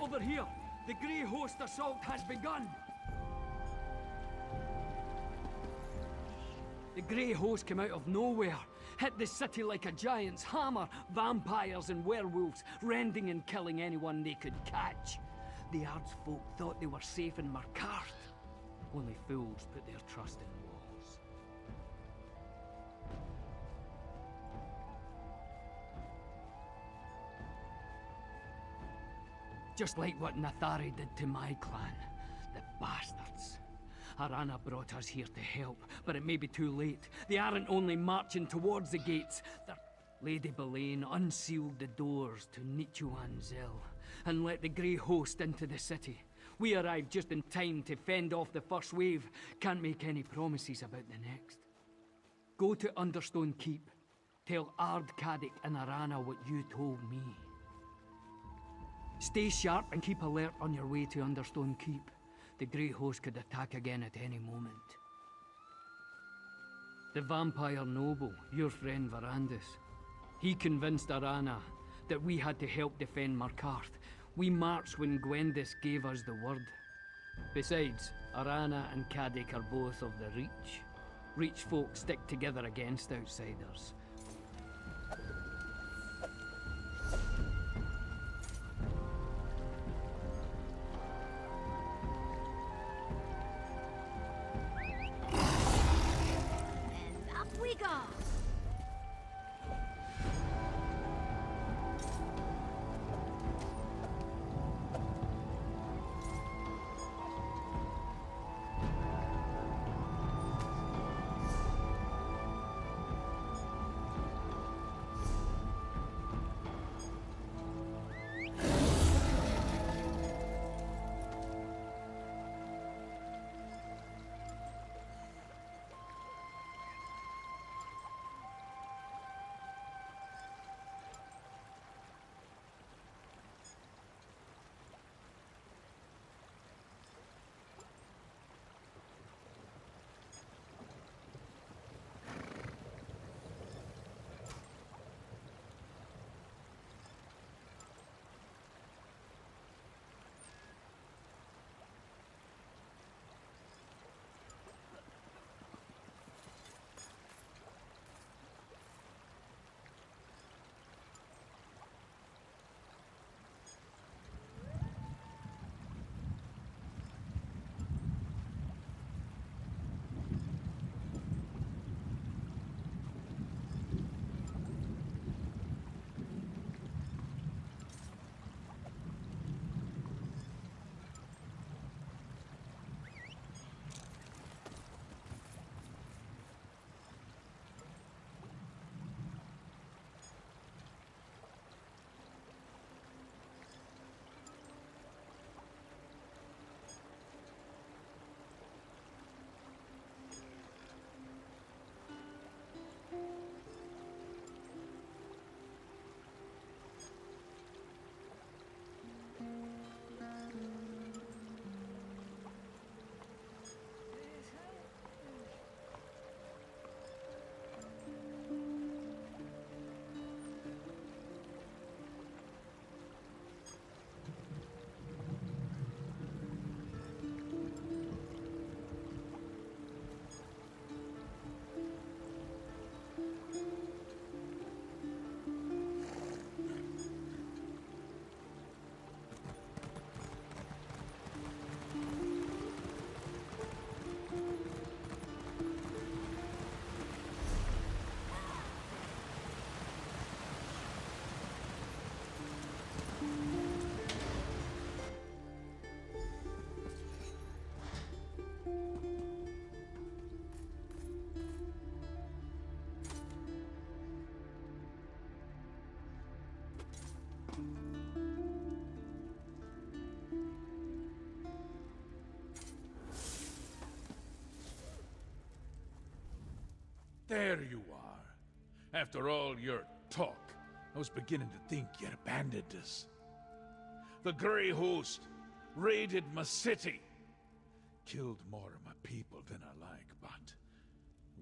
Over here! The Grey Host assault has begun! The Grey Host came out of nowhere, hit the city like a giant's hammer, vampires and werewolves, rending and killing anyone they could catch. The Ardsfolk thought they were safe in Markarth. Only fools put their trust in walls. Just like what Nathari did to my clan. The bastards. Arana brought us here to help, but it may be too late. They aren't only marching towards the gates. Lady Belaine unsealed the doors to Nichuanzel and let the Grey Host into the city. We arrived just in time to fend off the first wave. Can't make any promises about the next. Go to Understone Keep. Tell Ard Kaddick and Arana what you told me. Stay sharp and keep alert on your way to Understone Keep. The Grey Host could attack again at any moment. The vampire noble, your friend Varandus, he convinced Arana that we had to help defend Markarth. We marched when Gwendis gave us the word. Besides, Arana and Kaddick are both of the Reach. Reach folk stick together against outsiders. And up we go! There you are. After all your talk, I was beginning to think you'd abandoned us. The Grey Host raided my city. Killed more of my people than I like, but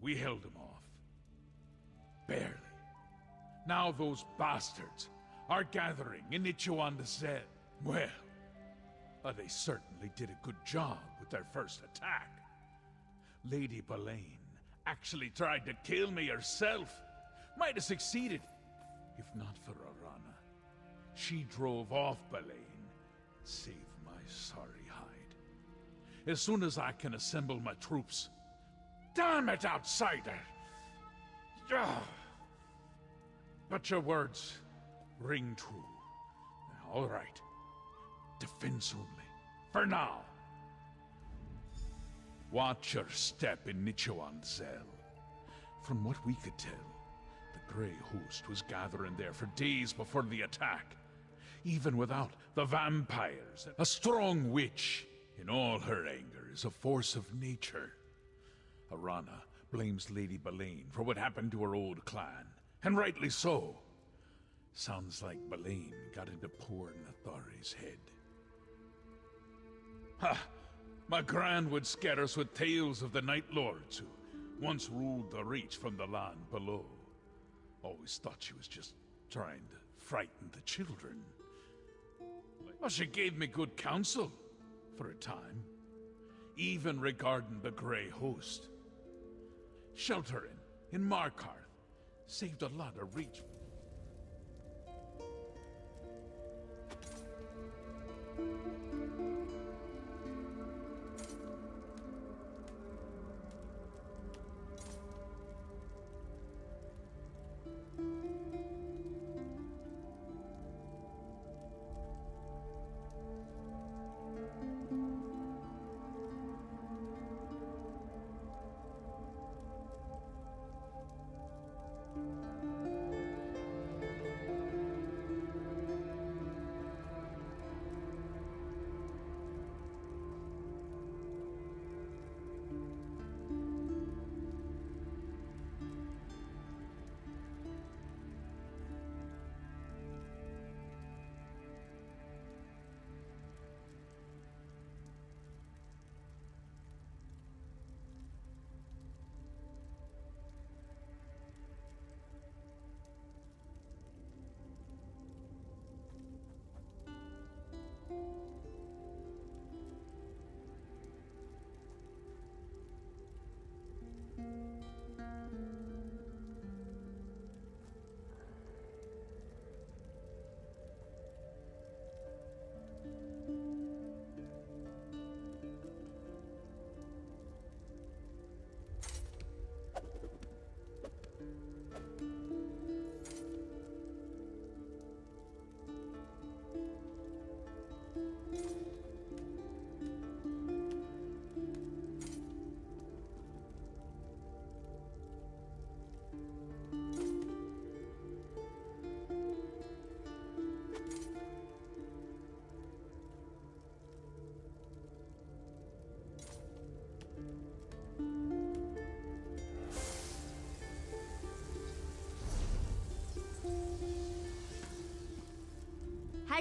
we held them off. Barely. Now those bastards are gathering in Nichuanzel. Well, They certainly did a good job with their first attack. Lady Boleyn actually tried to kill me herself. Might have succeeded, if not for Arana. She drove off Boleyn and saved my sorry hide. As soon as I can assemble my troops... Damn it, outsider! Ugh. But your words ring true. All right. Defense only. For now. Watch your step in Nichowan Zell. From what we could tell, the Grey Host was gathering there for days before the attack. Even without the vampires, a strong witch, in all her anger, is a force of nature. Arana blames Lady Boleyn for what happened to her old clan, and rightly so. Sounds like Boleyn got into poor Nathari's head. Ha! My Gran would scare us with tales of the Night Lords who once ruled the Reach from the land below. Always thought she was just trying to frighten the children. Well, she gave me good counsel, for a time. Even regarding the Grey Host. Sheltering in Markarth saved a lot of Reach.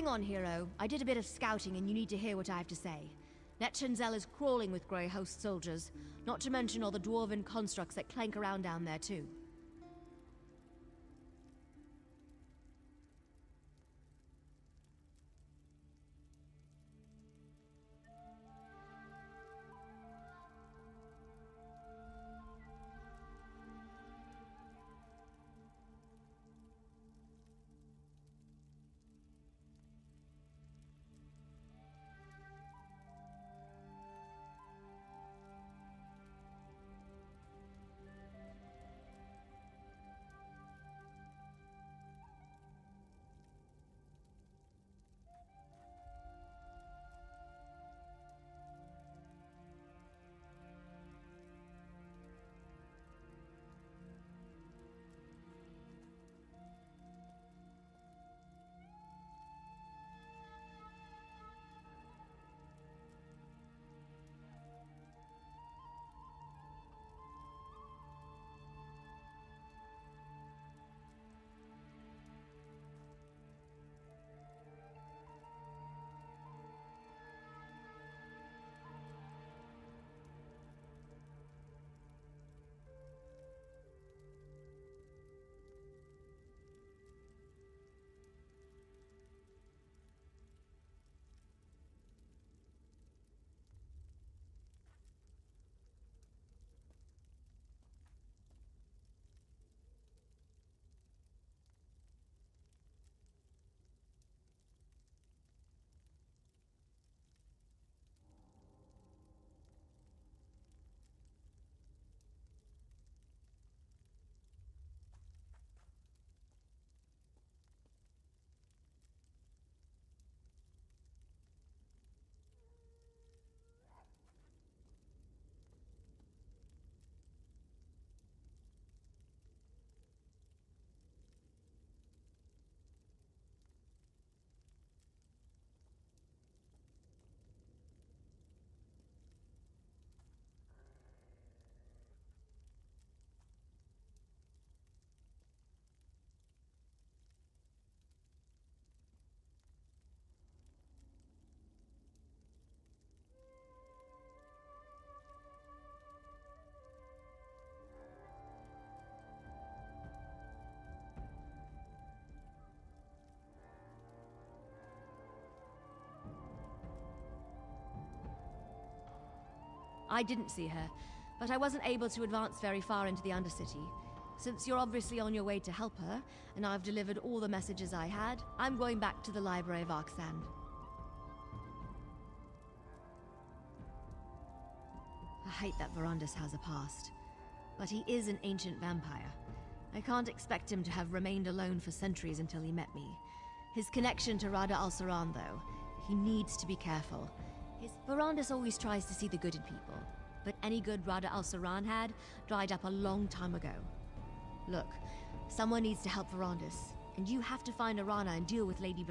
Hang on, hero. I did a bit of scouting and you need to hear what I have to say. Netchenzel is crawling with Grey Host soldiers, not to mention all the dwarven constructs that clank around down there too. I didn't see her, but I wasn't able to advance very far into the Undercity. Since you're obviously on your way to help her, and I've delivered all the messages I had, I'm going back to the Library of Arksand. I hate that Verandis has a past, but he is an ancient vampire. I can't expect him to have remained alone for centuries until he met me. His connection to Rada al-Saran, though, he needs to be careful. Verandis always tries to see the good in people, but any good Rada al-Saran had dried up a long time ago. Look, someone needs to help Verandis, and you have to find Arana and deal with Lady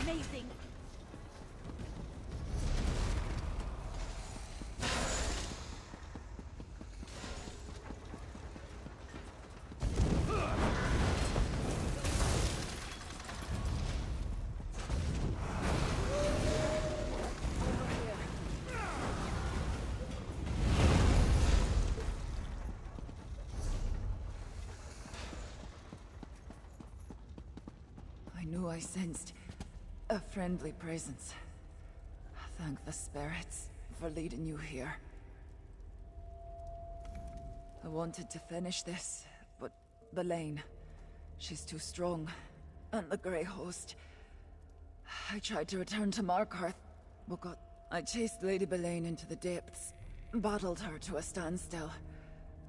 amazing. I knew I sensed a friendly presence. Thank the spirits for leading you here. I wanted to finish this, but Belaine, she's too strong. And the Grey Host. I tried to return to Markarth, but I chased Lady Belaine into the depths, battled her to a standstill.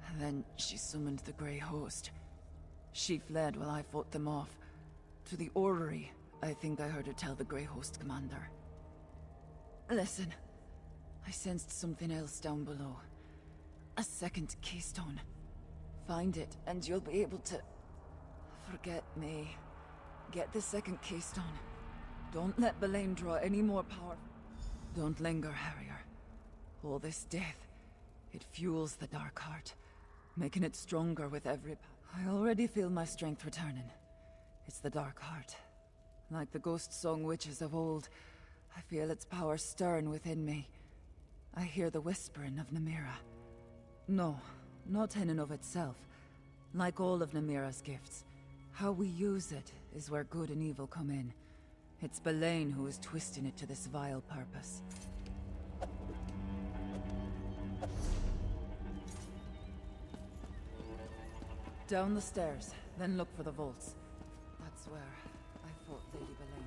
And then she summoned the Grey Host. She fled while I fought them off. To the orrery, I think I heard her tell the Grey Host commander. Listen, I sensed something else down below. A second keystone. Find it, and you'll be able to... forget me. Get the second keystone. Don't let Belaine draw any more power. Don't linger, Harrier. All this death, it fuels the Dark Heart, making it stronger with every... I already feel my strength returning. It's the Dark Heart. Like the ghost song witches of old, I feel its power stirring within me. I hear the whispering of Namira. No, not in and of itself. Like all of Namira's gifts, how we use it is where good and evil come in. It's Belaine who is twisting it to this vile purpose. Down the stairs, then look for the vaults. That's where I fought Lady Belaine.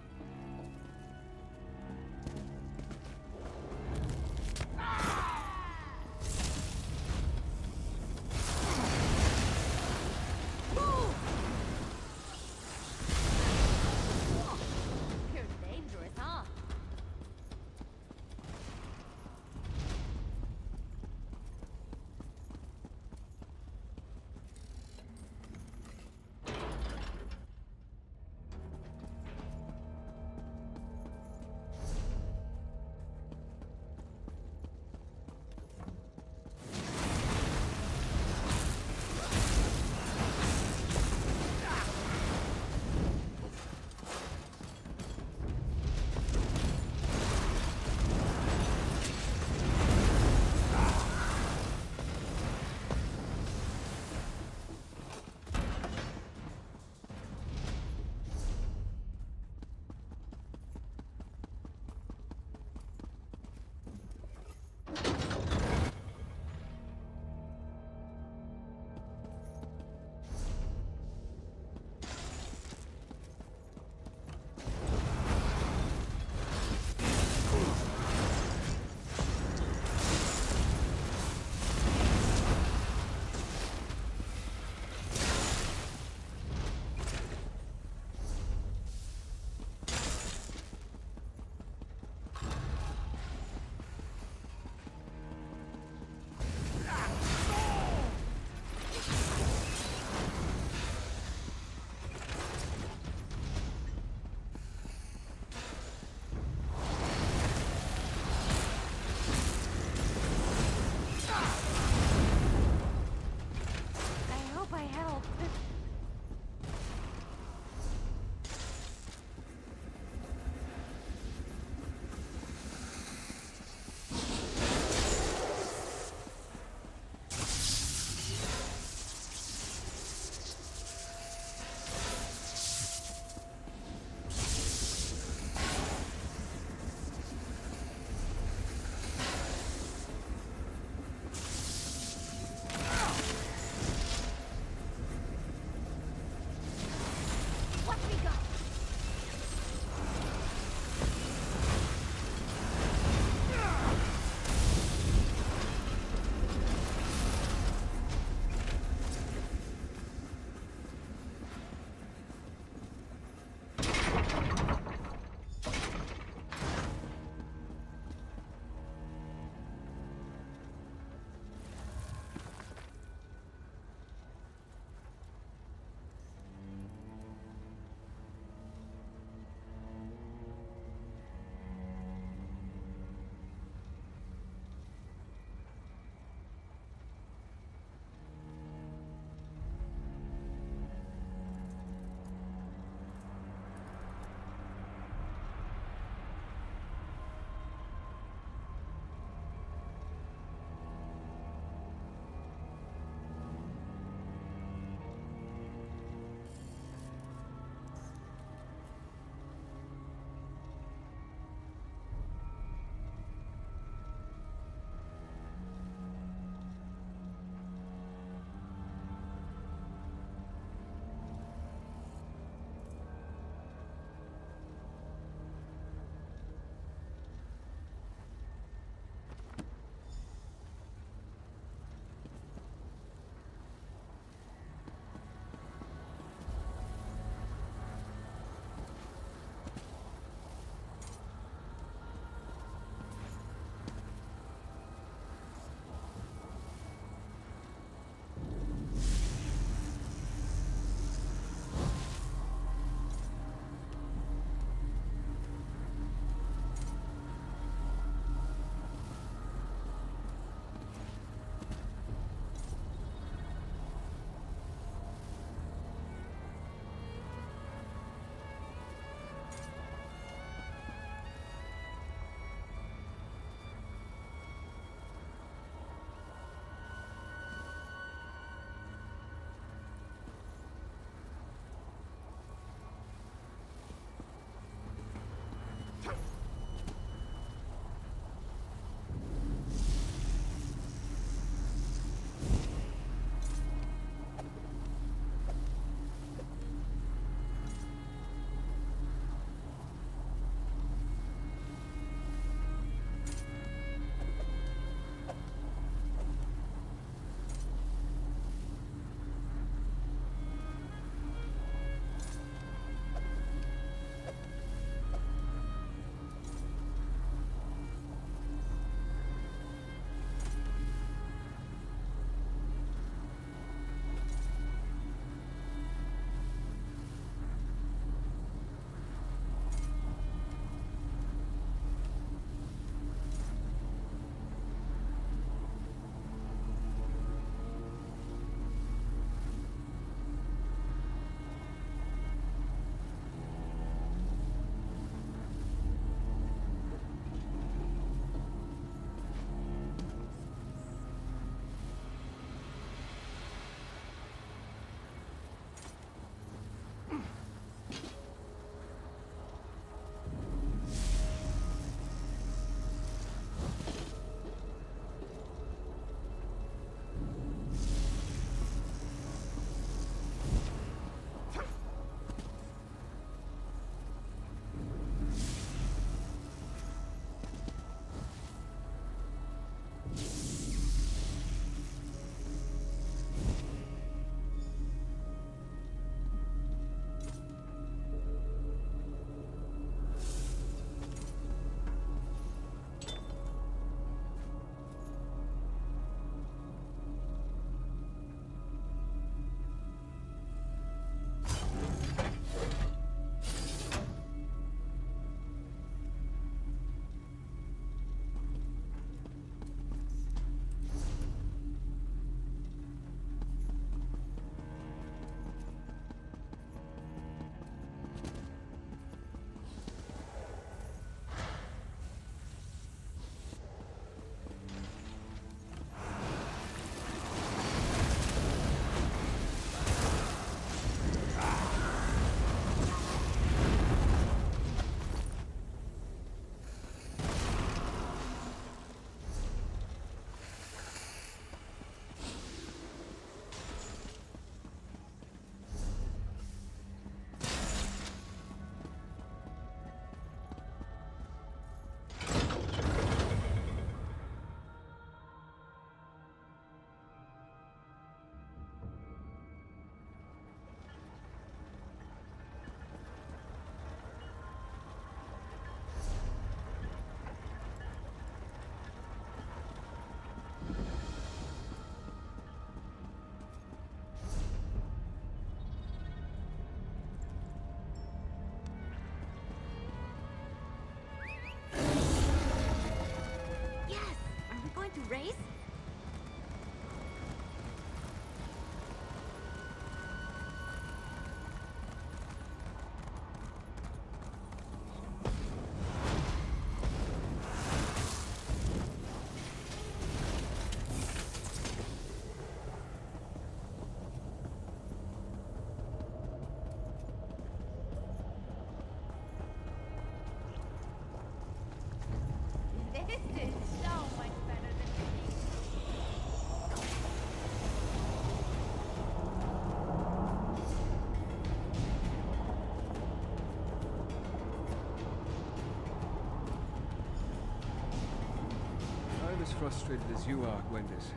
frustrated as you are, Gwendis.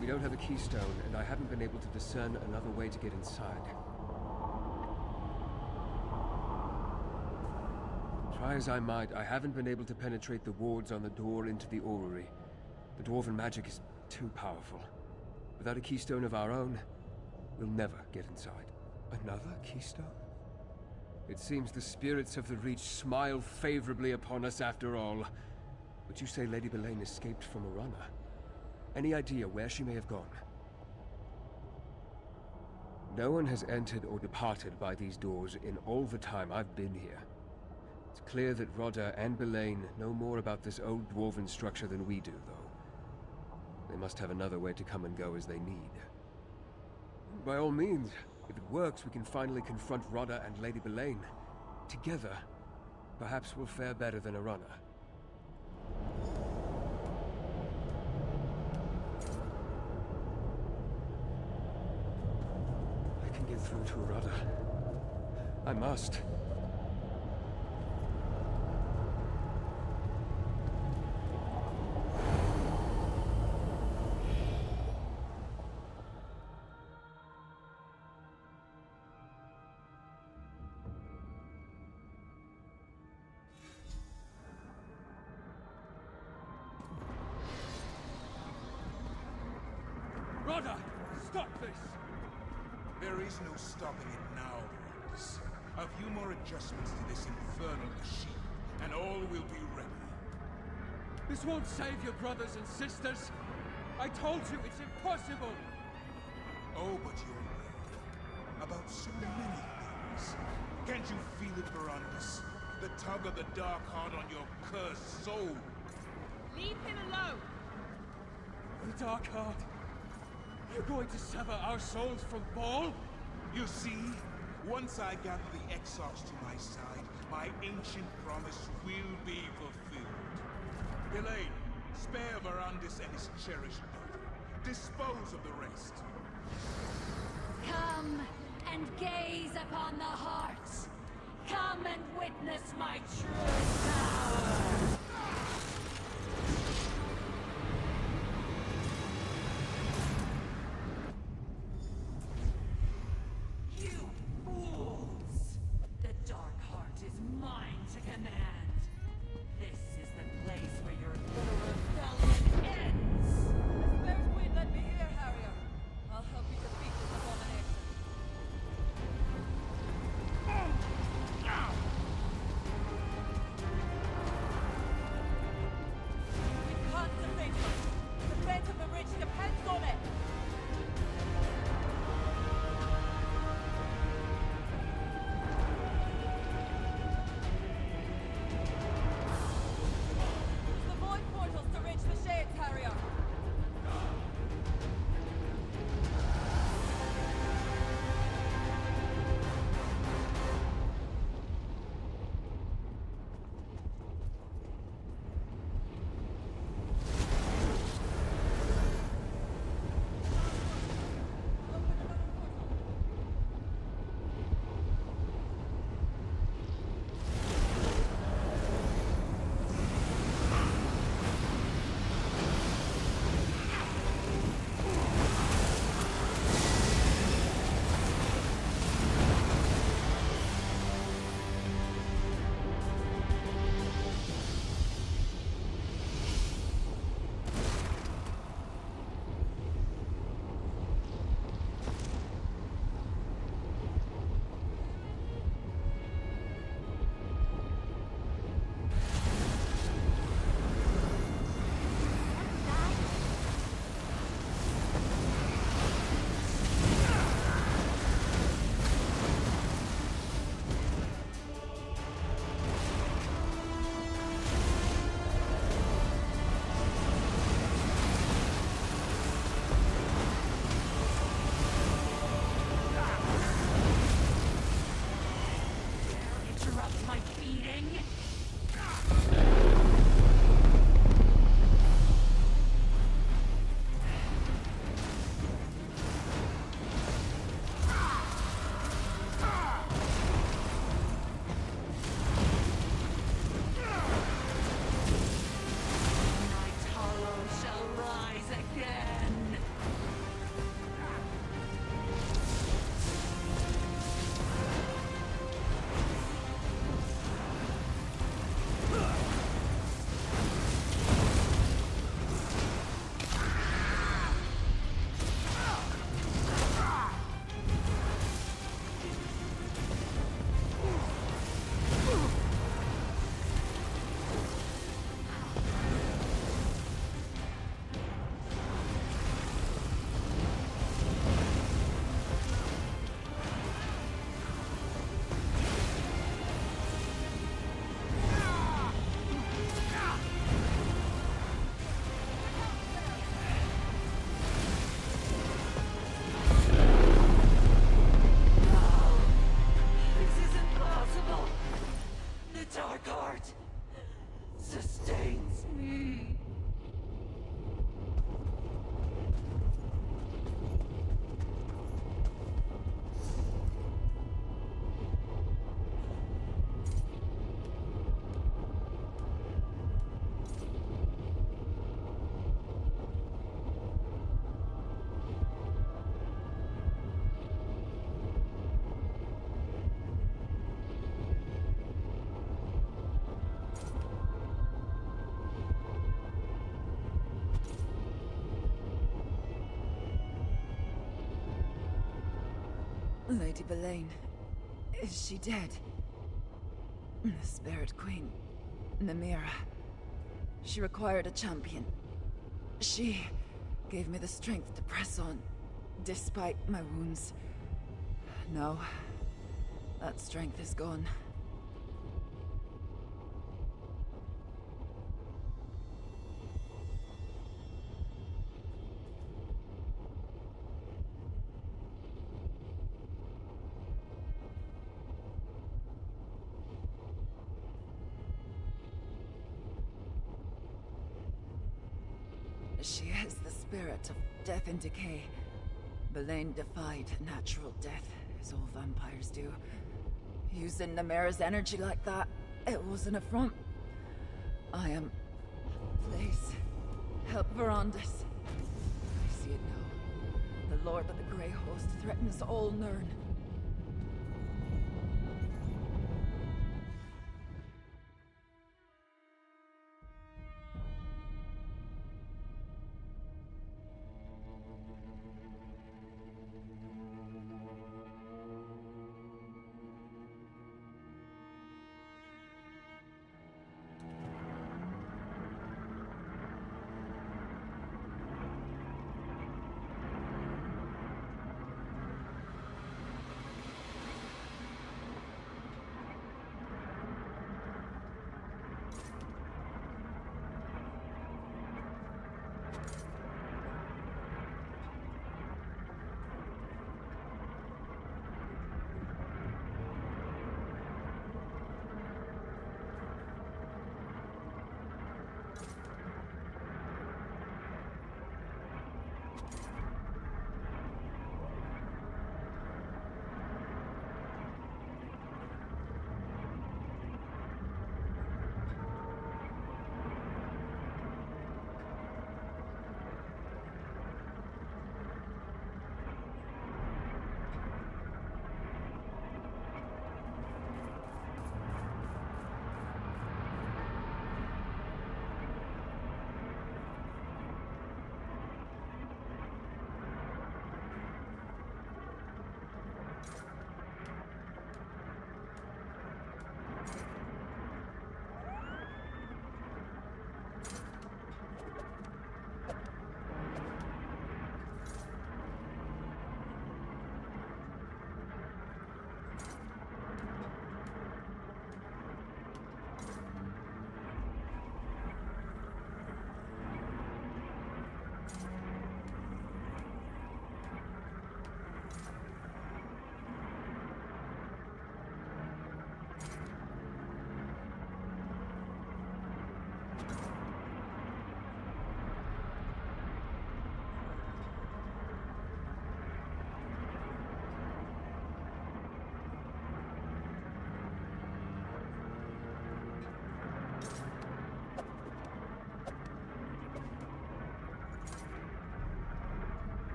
We don't have a keystone, and I haven't been able to discern another way to get inside. Try as I might, I haven't been able to penetrate the wards on the door into the orrery. The dwarven magic is too powerful. Without a keystone of our own, we'll never get inside. Another keystone? It seems the spirits of the Reach smile favorably upon us after all. But you say Lady Belaine escaped from Arana. Any idea where she may have gone? No one has entered or departed by these doors in all the time I've been here. It's clear that Rodda and Belaine know more about this old dwarven structure than we do, though. They must have another way to come and go as they need. By all means, if it works, we can finally confront Rodda and Lady Belaine. Together, perhaps we'll fare better than Arana. I can get through to Rodda. I must. Rodda! Stop this! There is no stopping it now, Brothers. A few more adjustments to this infernal machine, and all will be ready. This won't save your brothers and sisters. I told you it's impossible. Oh, but you're right. About so many things. Can't you feel it, Verandis? The tug of the dark heart on your cursed soul. Leave him alone! The Dark Heart. You're going to sever our souls from Ball? You see, once I gather the exiles to my side, my ancient promise will be fulfilled. Belaine, spare Verandis and his cherished daughter. Dispose of the rest. Come and gaze upon the hearts. Come and witness my true power. You fools! The Dark Heart is mine to command. This is the place where your little rebellion ends. There's Queen, let me hear, Harrier. I'll help you defeat this abomination. We can't defeat her. The fate of the Reach depends on it. Lady Belaine, is she dead? The Spirit Queen, Namira. She required a champion. She gave me the strength to press on, despite my wounds. Now, that strength is gone. She is the spirit of death and decay. Belaine defied natural death, as all vampires do. Using Namira's energy like that, it was an affront. I am... Please, help Verandis. I see it now. The Lord of the Grey Host threatens all Nirn.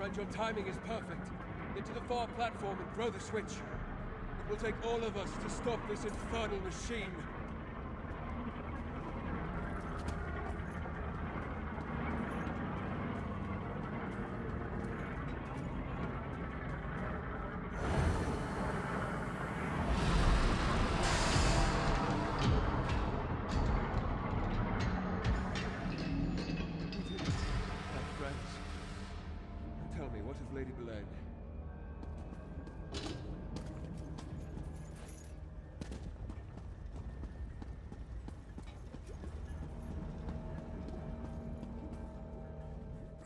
friend, your timing is perfect. Get to the far platform and throw the switch. It will take all of us to stop this infernal machine. Tell me, what of Lady Belaine?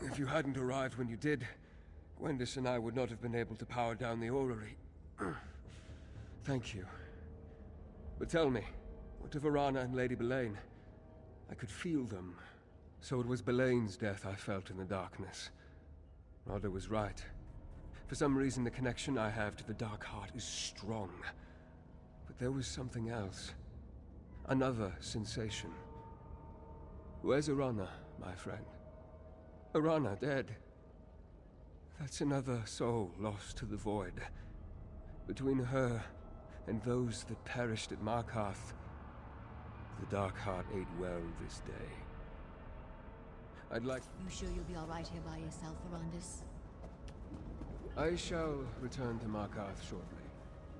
If you hadn't arrived when you did, Gwendis and I would not have been able to power down the orrery. Thank you. But tell me, what of Arana and Lady Belaine? I could feel them. So it was Belaine's death I felt in the darkness. Rada was right. For some reason, the connection I have to the Dark Heart is strong. But there was something else. Another sensation. Where's Arana, my friend? Arana dead. That's another soul lost to the void. Between her and those that perished at Markarth, the Dark Heart ate well this day. I'd like... You sure you'll be alright here by yourself, Arandis? I shall return to Markarth shortly.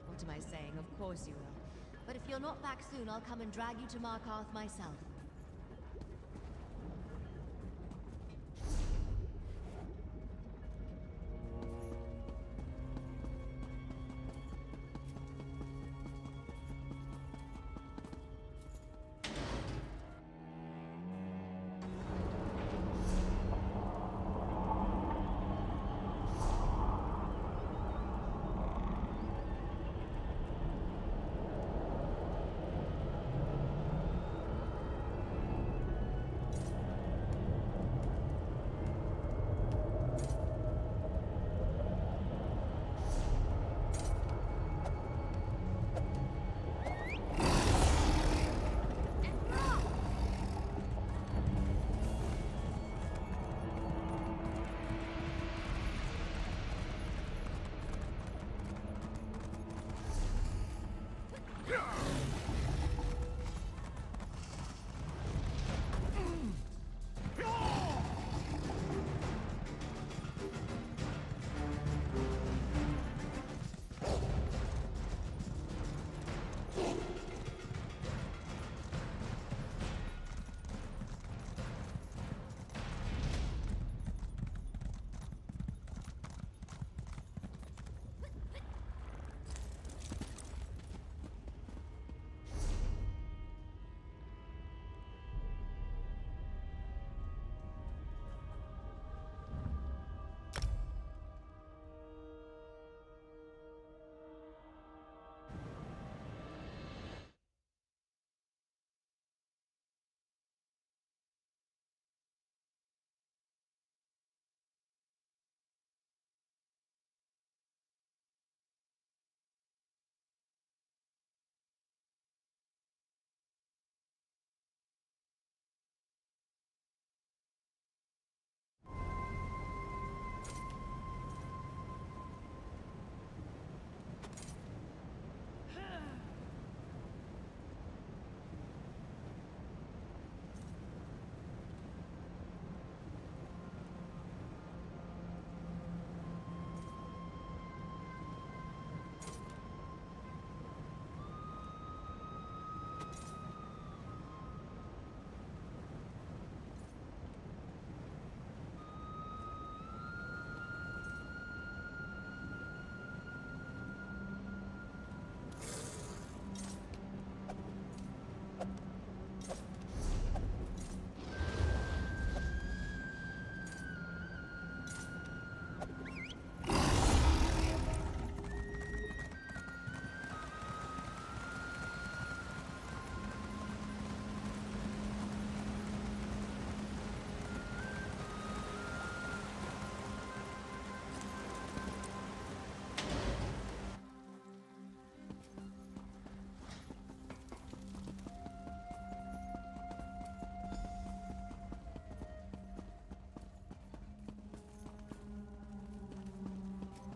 What am I saying? Of course you will. But if you're not back soon, I'll come and drag you to Markarth myself.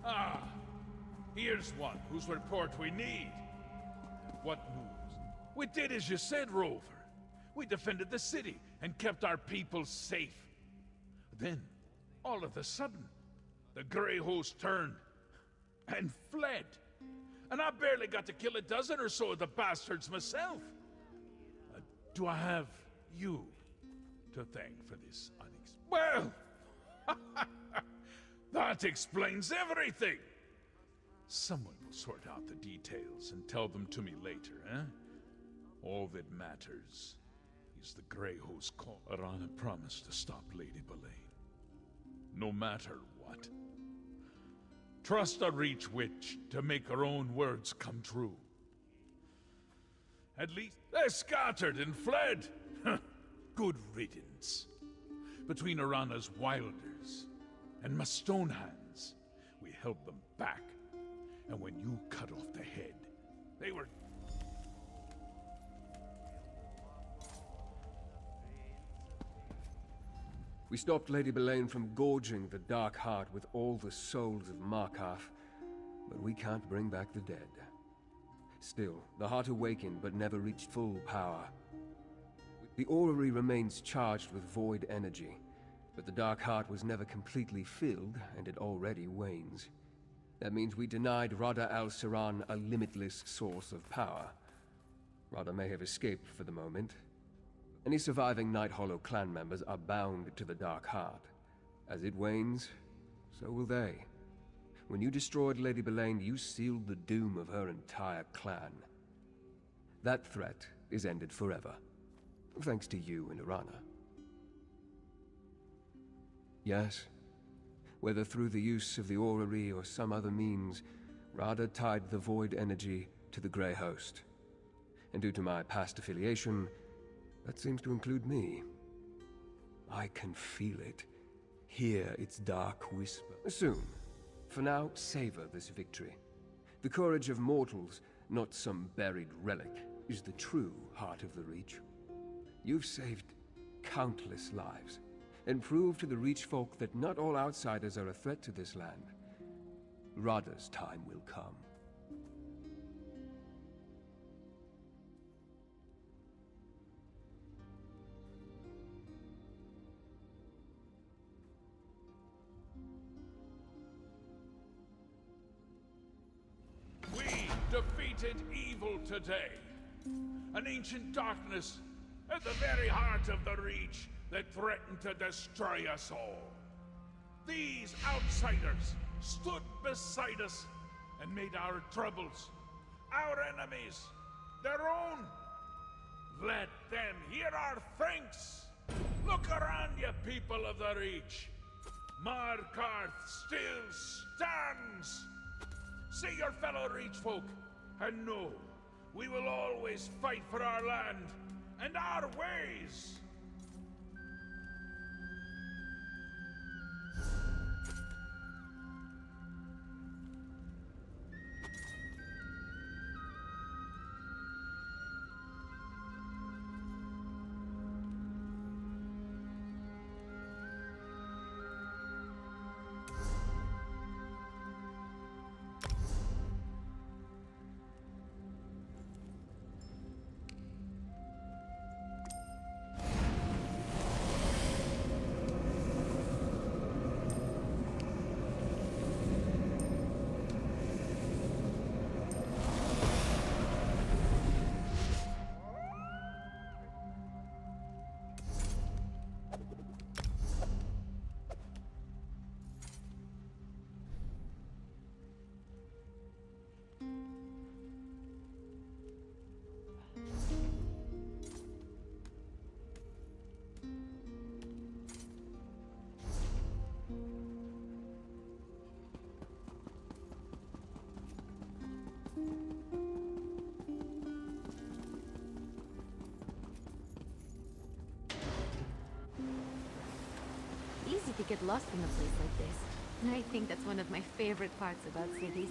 Ah, here's one whose report we need. What news? We did as you said, Rover. We defended the city and kept our people safe. Then, all of a sudden, the Grey Host turned and fled. And I barely got to kill a dozen or so of the bastards myself. Do I have you to thank for this Well, that explains everything. Someone will sort out the details and tell them to me later, eh? All that matters is the Grey Host call. Arana promised to stop Lady Boleyn. No matter what. Trust a Reach Witch to make her own words come true. At least they scattered and fled. Good riddance. Between Arana's Wilders and my Stone Hands, we held them back. And when you cut off the head, they were... We stopped Lady Boleyn from gorging the Dark Heart with all the souls of Markarth, but we can't bring back the dead. Still, the Heart awakened but never reached full power. The orrery remains charged with void energy, but the Dark Heart was never completely filled, and it already wanes. That means we denied Rada al-Siran a limitless source of power. Rada may have escaped for the moment. Any surviving Night Hollow clan members are bound to the Dark Heart. As it wanes, so will they. When you destroyed Lady Boleyn, you sealed the doom of her entire clan. That threat is ended forever. Thanks to you and Arana. Yes, whether through the use of the orrery or some other means, Rada tied the void energy to the Grey Host. And due to my past affiliation, that seems to include me. I can feel it, hear its dark whisper. Soon. For now, savor this victory. The courage of mortals, not some buried relic, is the true heart of the Reach. You've saved countless lives, and proved to the Reach folk that not all outsiders are a threat to this land. Rada's time will come. We defeated evil today. An ancient darkness at the very heart of the Reach that threatened to destroy us all. These outsiders stood beside us and made our troubles, our enemies, their own. Let them hear our thanks. Look around you, people of the Reach. Markarth still stands. See your fellow Reach folk, and know we will always fight for our land and our ways. Easy to get lost in a place like this. I think that's one of my favorite parts about cities.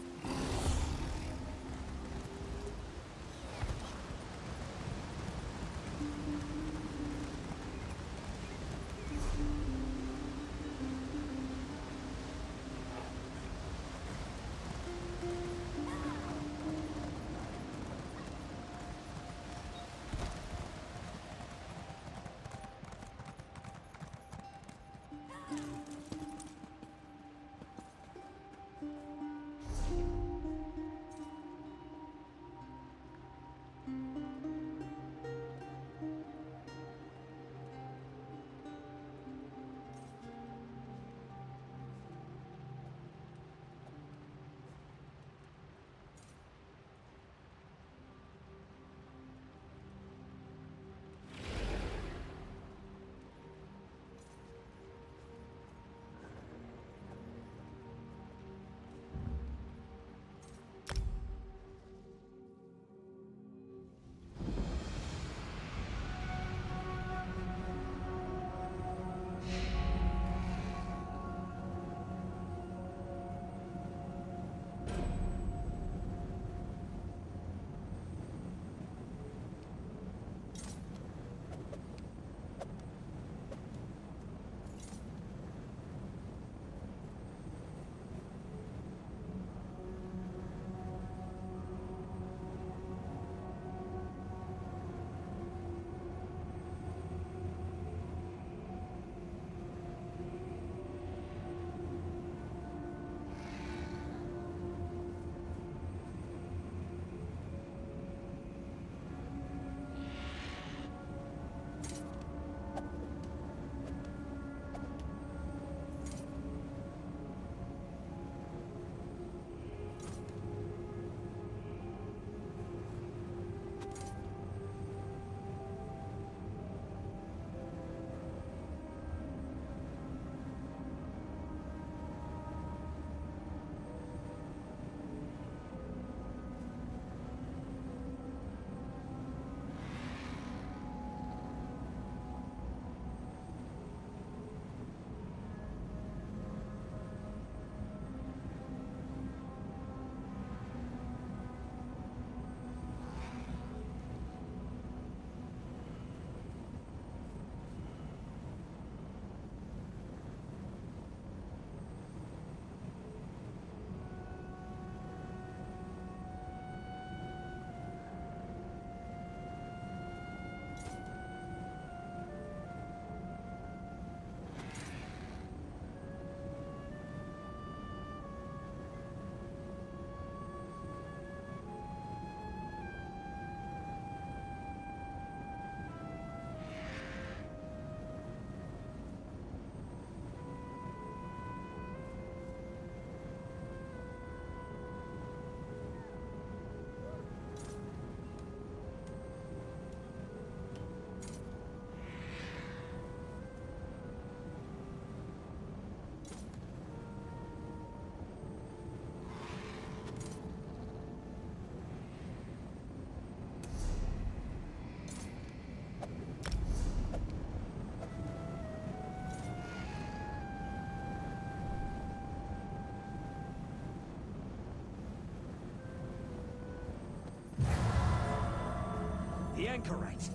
the anchorite.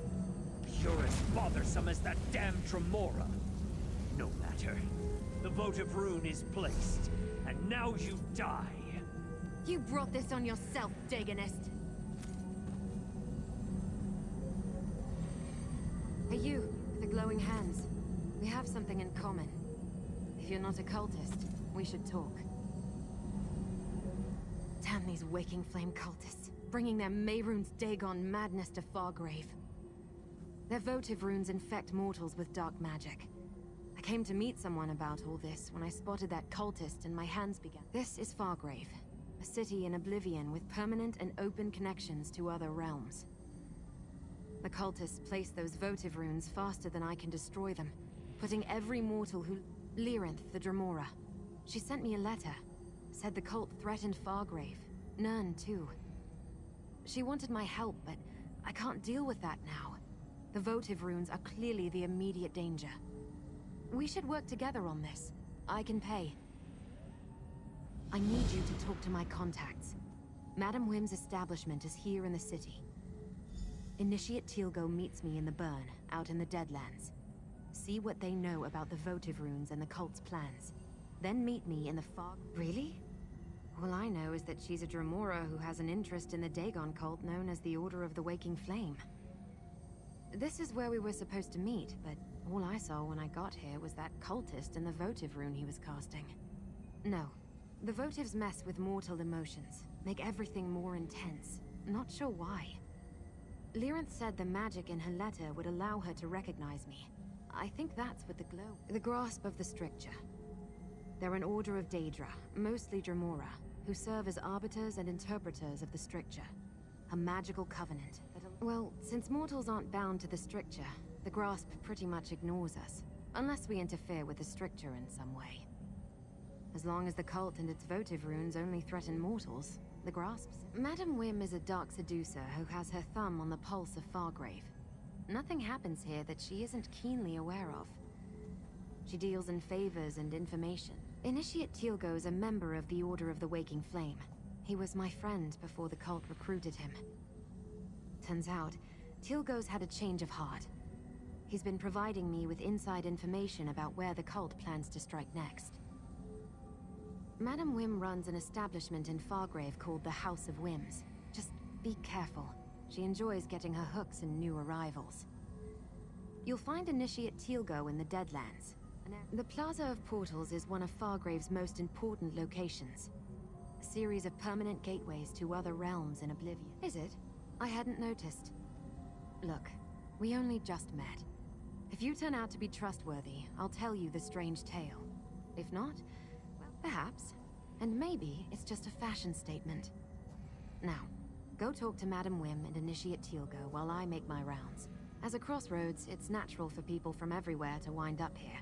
You're as bothersome as that damn Tremora. No matter. The votive rune is placed, and now you die. You brought this on yourself, Dagonist. Hey, you, with the glowing hands. We have something in common. If you're not a cultist, we should talk. Damn these Waking Flame cultists, bringing their Mehrunes Dagon madness to Fargrave. Their votive runes infect mortals with dark magic. I came to meet someone about all this when I spotted that cultist and my hands began. This is Fargrave, a city in oblivion with permanent and open connections to other realms. The cultists place those votive runes faster than I can destroy them, putting every mortal who... Lyrinth, the Dremora. She sent me a letter. Said the cult threatened Fargrave. Nirn, too. She wanted my help, but I can't deal with that now. The votive runes are clearly the immediate danger. We should work together on this. I can pay. I need you to talk to my contacts. Madam Wim's establishment is here in the city. Initiate Teal'go meets me in the burn, out in the Deadlands. See what they know about the votive runes and the cult's plans. Then meet me in the fog. Really? All I know is that she's a Dremora who has an interest in the Dagon cult known as the Order of the Waking Flame. This is where we were supposed to meet, but all I saw when I got here was that cultist and the votive rune he was casting. No. The votives mess with mortal emotions, make everything more intense. Not sure why. Lyrinth said the magic in her letter would allow her to recognize me. I think that's what the glow... The grasp of the stricture. They're an order of Daedra, mostly Dremora, who serve as arbiters and interpreters of the stricture. A magical covenant that... Well, since mortals aren't bound to the stricture, the grasp pretty much ignores us, unless we interfere with the stricture in some way. As long as the cult and its votive runes only threaten mortals, the grasps... Madam Wim is a dark seducer who has her thumb on the pulse of Fargrave. Nothing happens here that she isn't keenly aware of. She deals in favors and information. Initiate Teal'go is a member of the Order of the Waking Flame. He was my friend before the cult recruited him. Turns out, Teal'go's had a change of heart. He's been providing me with inside information about where the cult plans to strike next. Madam Wim runs an establishment in Fargrave called the House of Wims. Just be careful. She enjoys getting her hooks in new arrivals. You'll find Initiate Teal'go in the Deadlands. The Plaza of Portals is one of Fargrave's most important locations. A series of permanent gateways to other realms in oblivion. Is it? I hadn't noticed. Look, we only just met. If you turn out to be trustworthy, I'll tell you the strange tale. If not, well, perhaps. And maybe it's just a fashion statement. Now, go talk to Madam Wim and Initiate Teal'go while I make my rounds. As a crossroads, it's natural for people from everywhere to wind up here.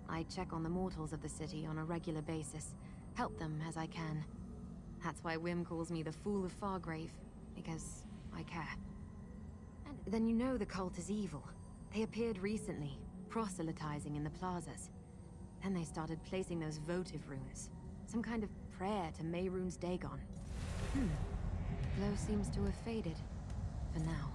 I check on the mortals of the city on a regular basis, help them as I can. That's why Wim calls me the Fool of Fargrave, because I care. And then you know the cult is evil. They appeared recently, proselytizing in the plazas. Then they started placing those votive runes. Some kind of prayer to Mehrunes Dagon. Glow seems to have faded. For now.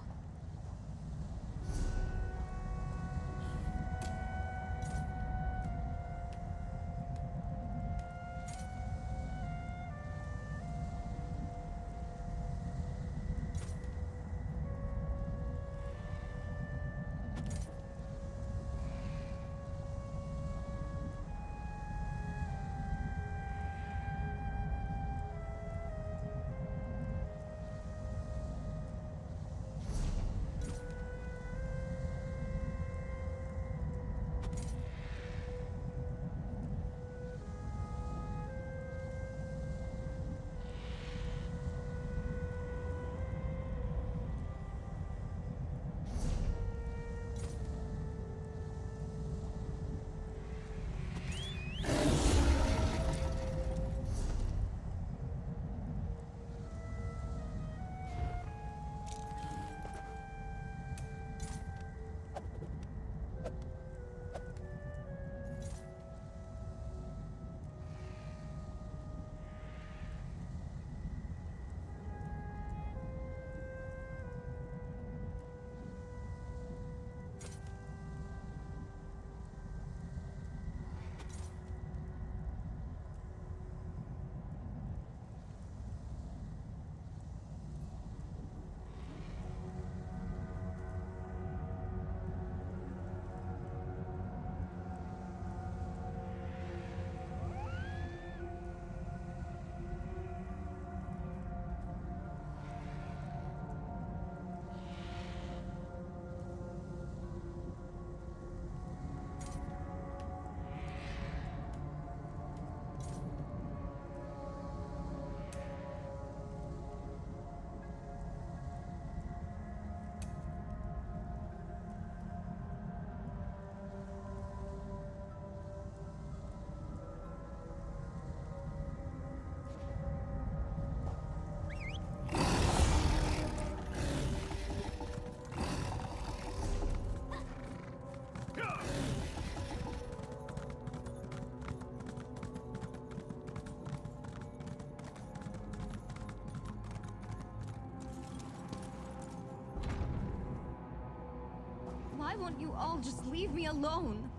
Why won't you all just leave me alone?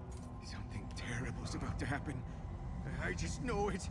Something terrible's about to happen. I just know it.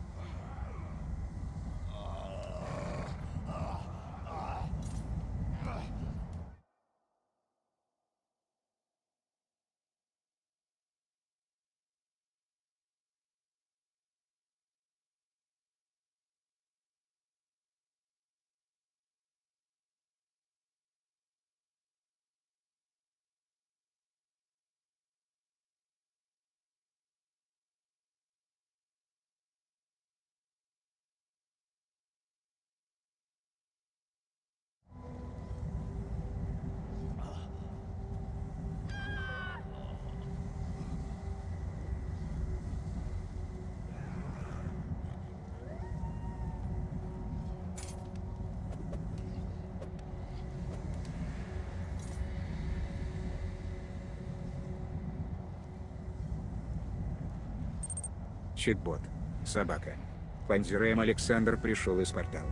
Читбот. Собака. Панзираем Александр пришел из портала.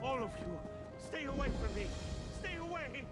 All of you, stay away from me! Stay away!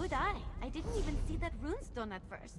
would I? I didn't even see that runestone at first.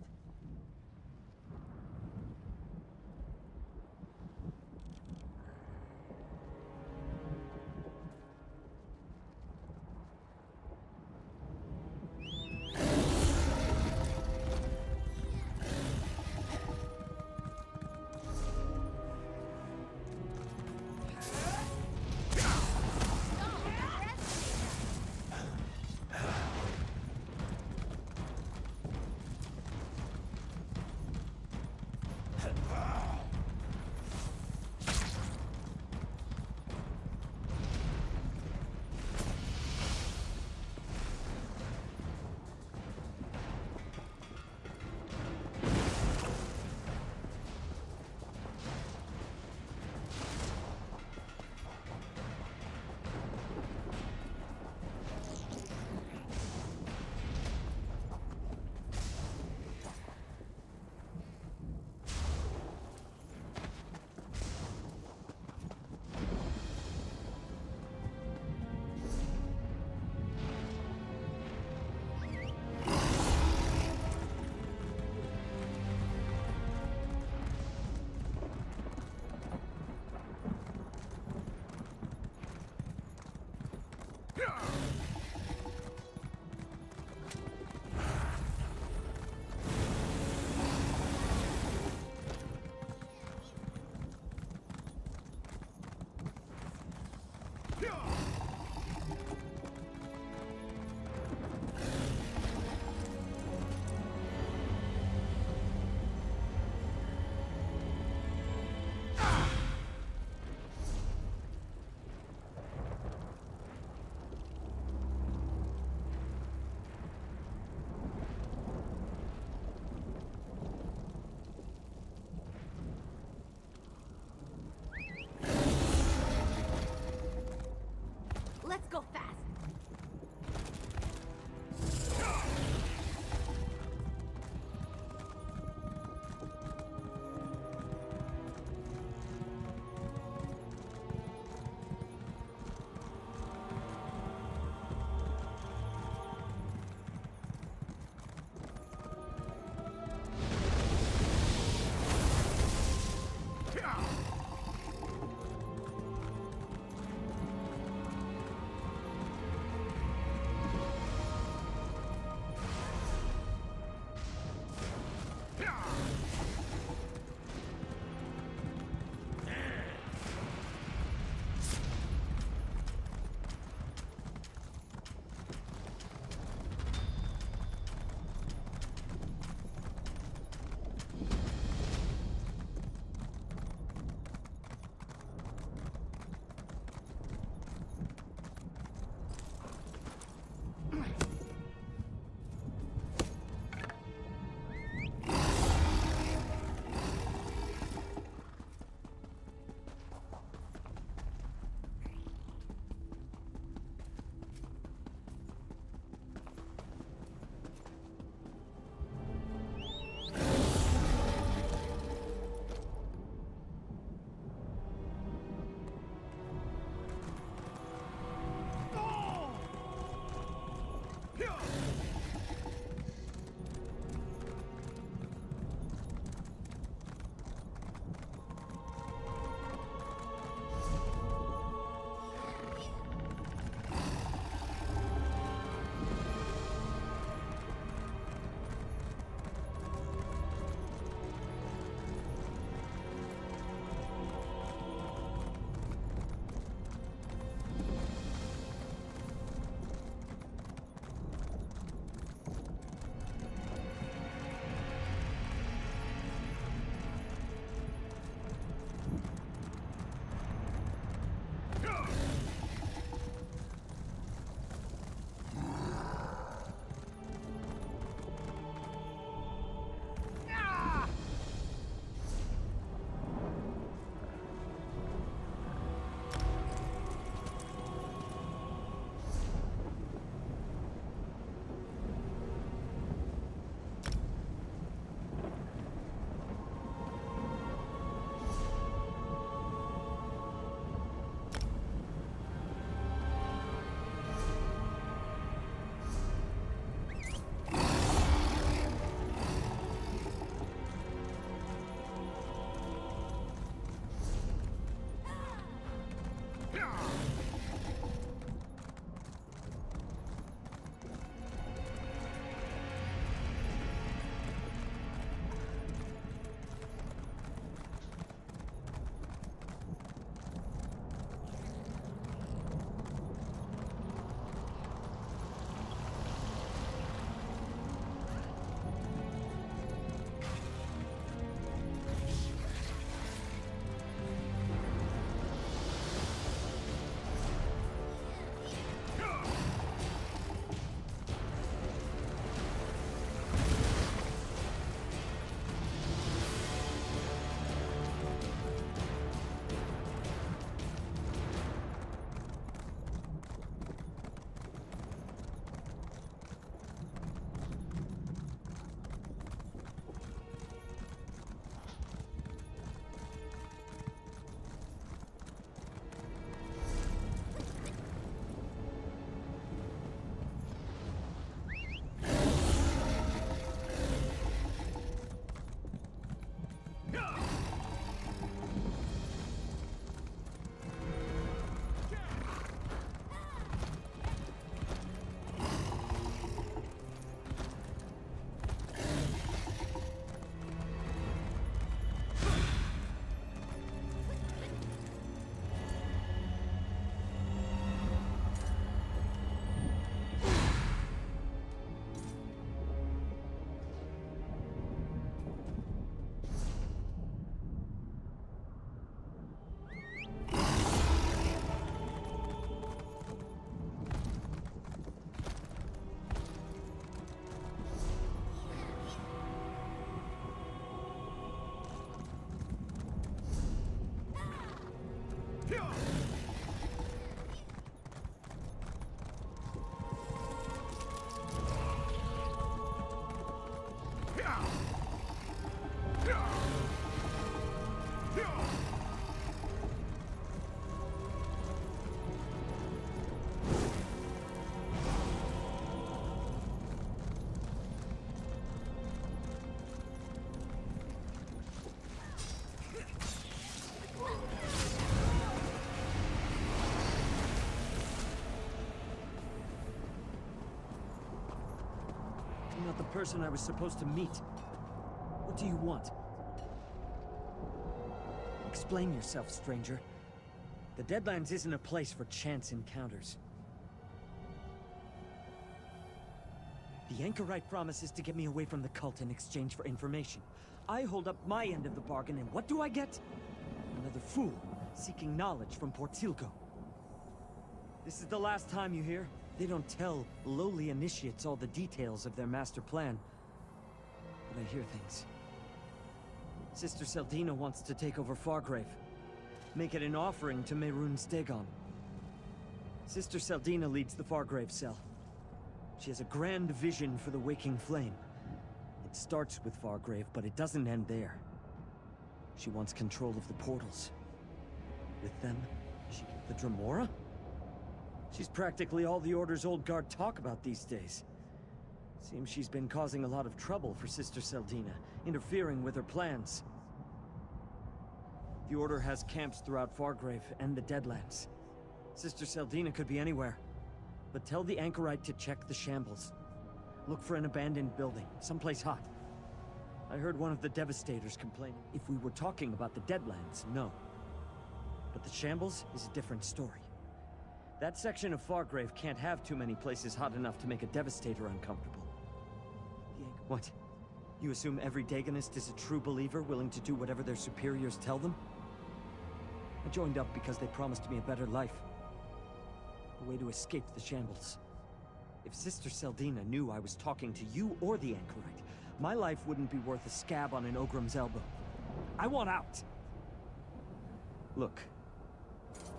not the person I was supposed to meet. What do you want? Explain yourself, stranger. The Deadlands isn't a place for chance encounters. The Anchorite promises to get me away from the cult in exchange for information. I hold up my end of the bargain, and what do I get? Another fool seeking knowledge from Portilgo. This is the last time, you hear? They don't tell lowly initiates all the details of their master plan. But I hear things. Sister Seldina wants to take over Fargrave. Make it an offering to Mehrunes Dagon. Sister Seldina leads the Fargrave cell. She has a grand vision for the Waking Flame. It starts with Fargrave, but it doesn't end there. She wants control of the portals. With them, she gets the Dremora? She's practically all the Order's old guard talk about these days. Seems she's been causing a lot of trouble for Sister Seldina, interfering with her plans. The Order has camps throughout Fargrave and the Deadlands. Sister Seldina could be anywhere. But tell the Anchorite to check the shambles. Look for an abandoned building, someplace hot. I heard one of the Devastators complaining. If we were talking about the Deadlands, no. But the shambles is a different story. That section of Fargrave can't have too many places hot enough to make a Devastator uncomfortable. What? You assume every Dagonist is a true believer, willing to do whatever their superiors tell them? I joined up because they promised me a better life. A way to escape the shambles. If Sister Seldina knew I was talking to you or the Anchorite, my life wouldn't be worth a scab on an Ogrim's elbow. I want out! Look.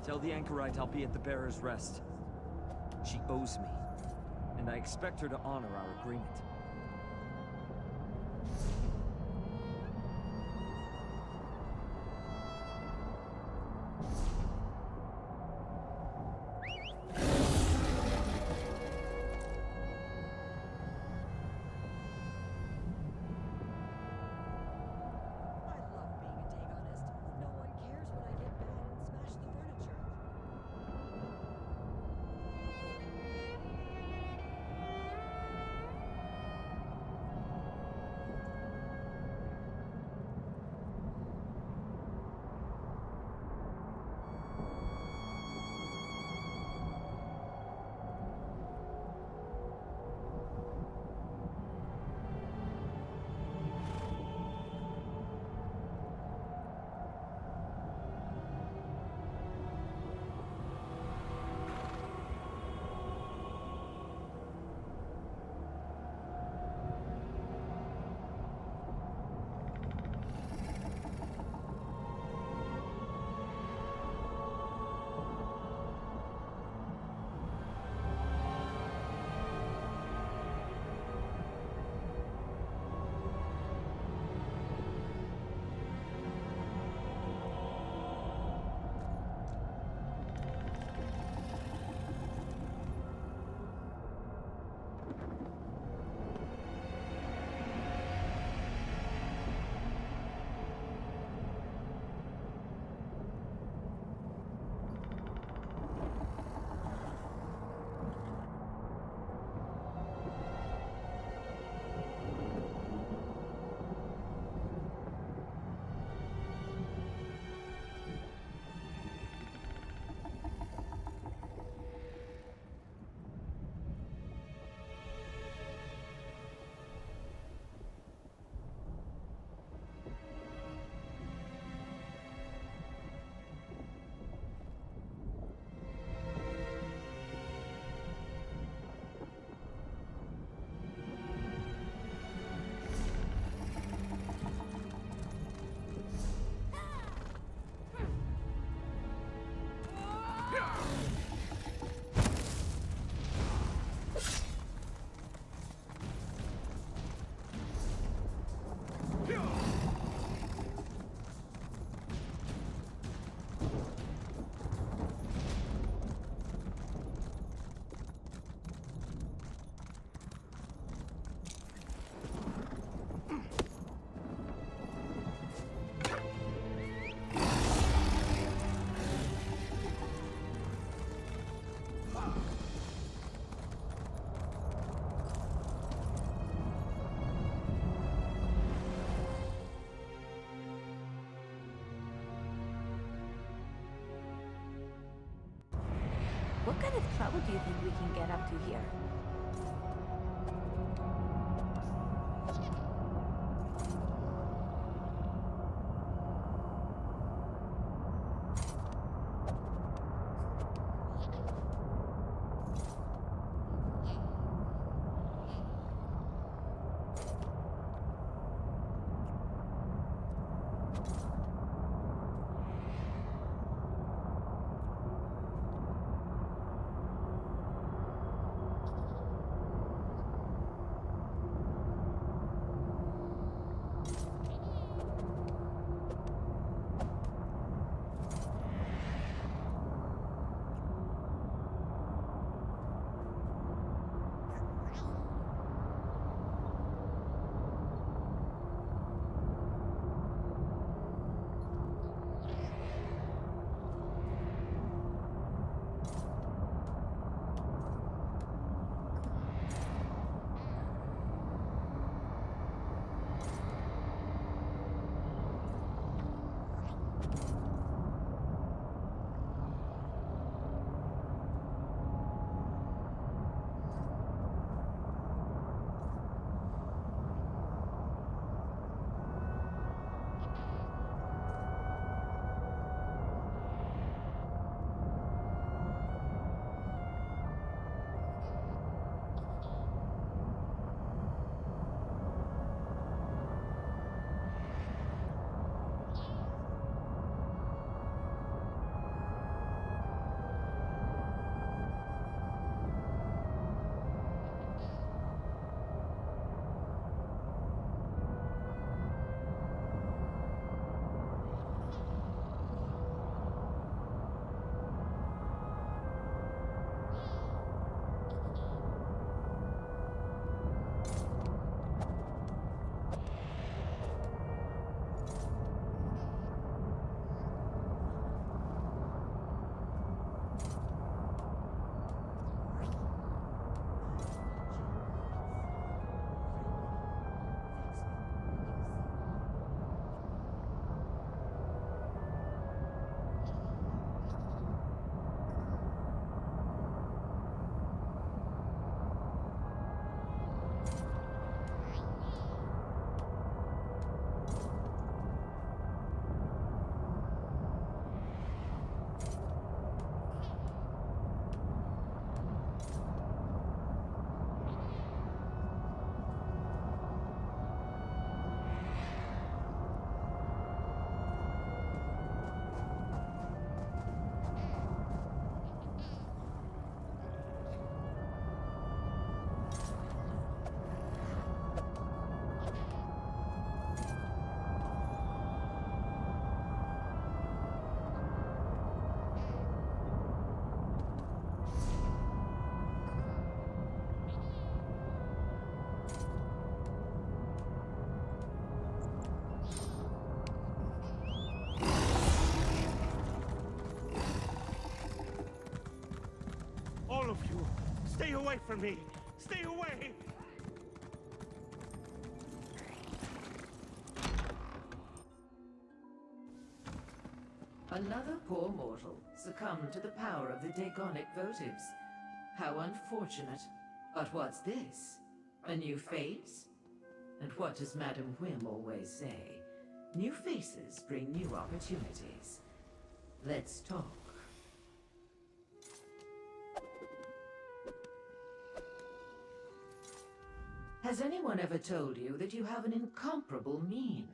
Tell the Anchorite I'll be at the Bearer's Rest. She owes me, and I expect her to honor our agreement. What do you think we can get up to here? All of you, stay away from me! Stay away! Another poor mortal succumbed to the power of the Dagonic votives. How unfortunate. But what's this? A new face? And what does Madam Whim always say? New faces bring new opportunities. Let's talk. Has anyone ever told you that you have an incomparable mien?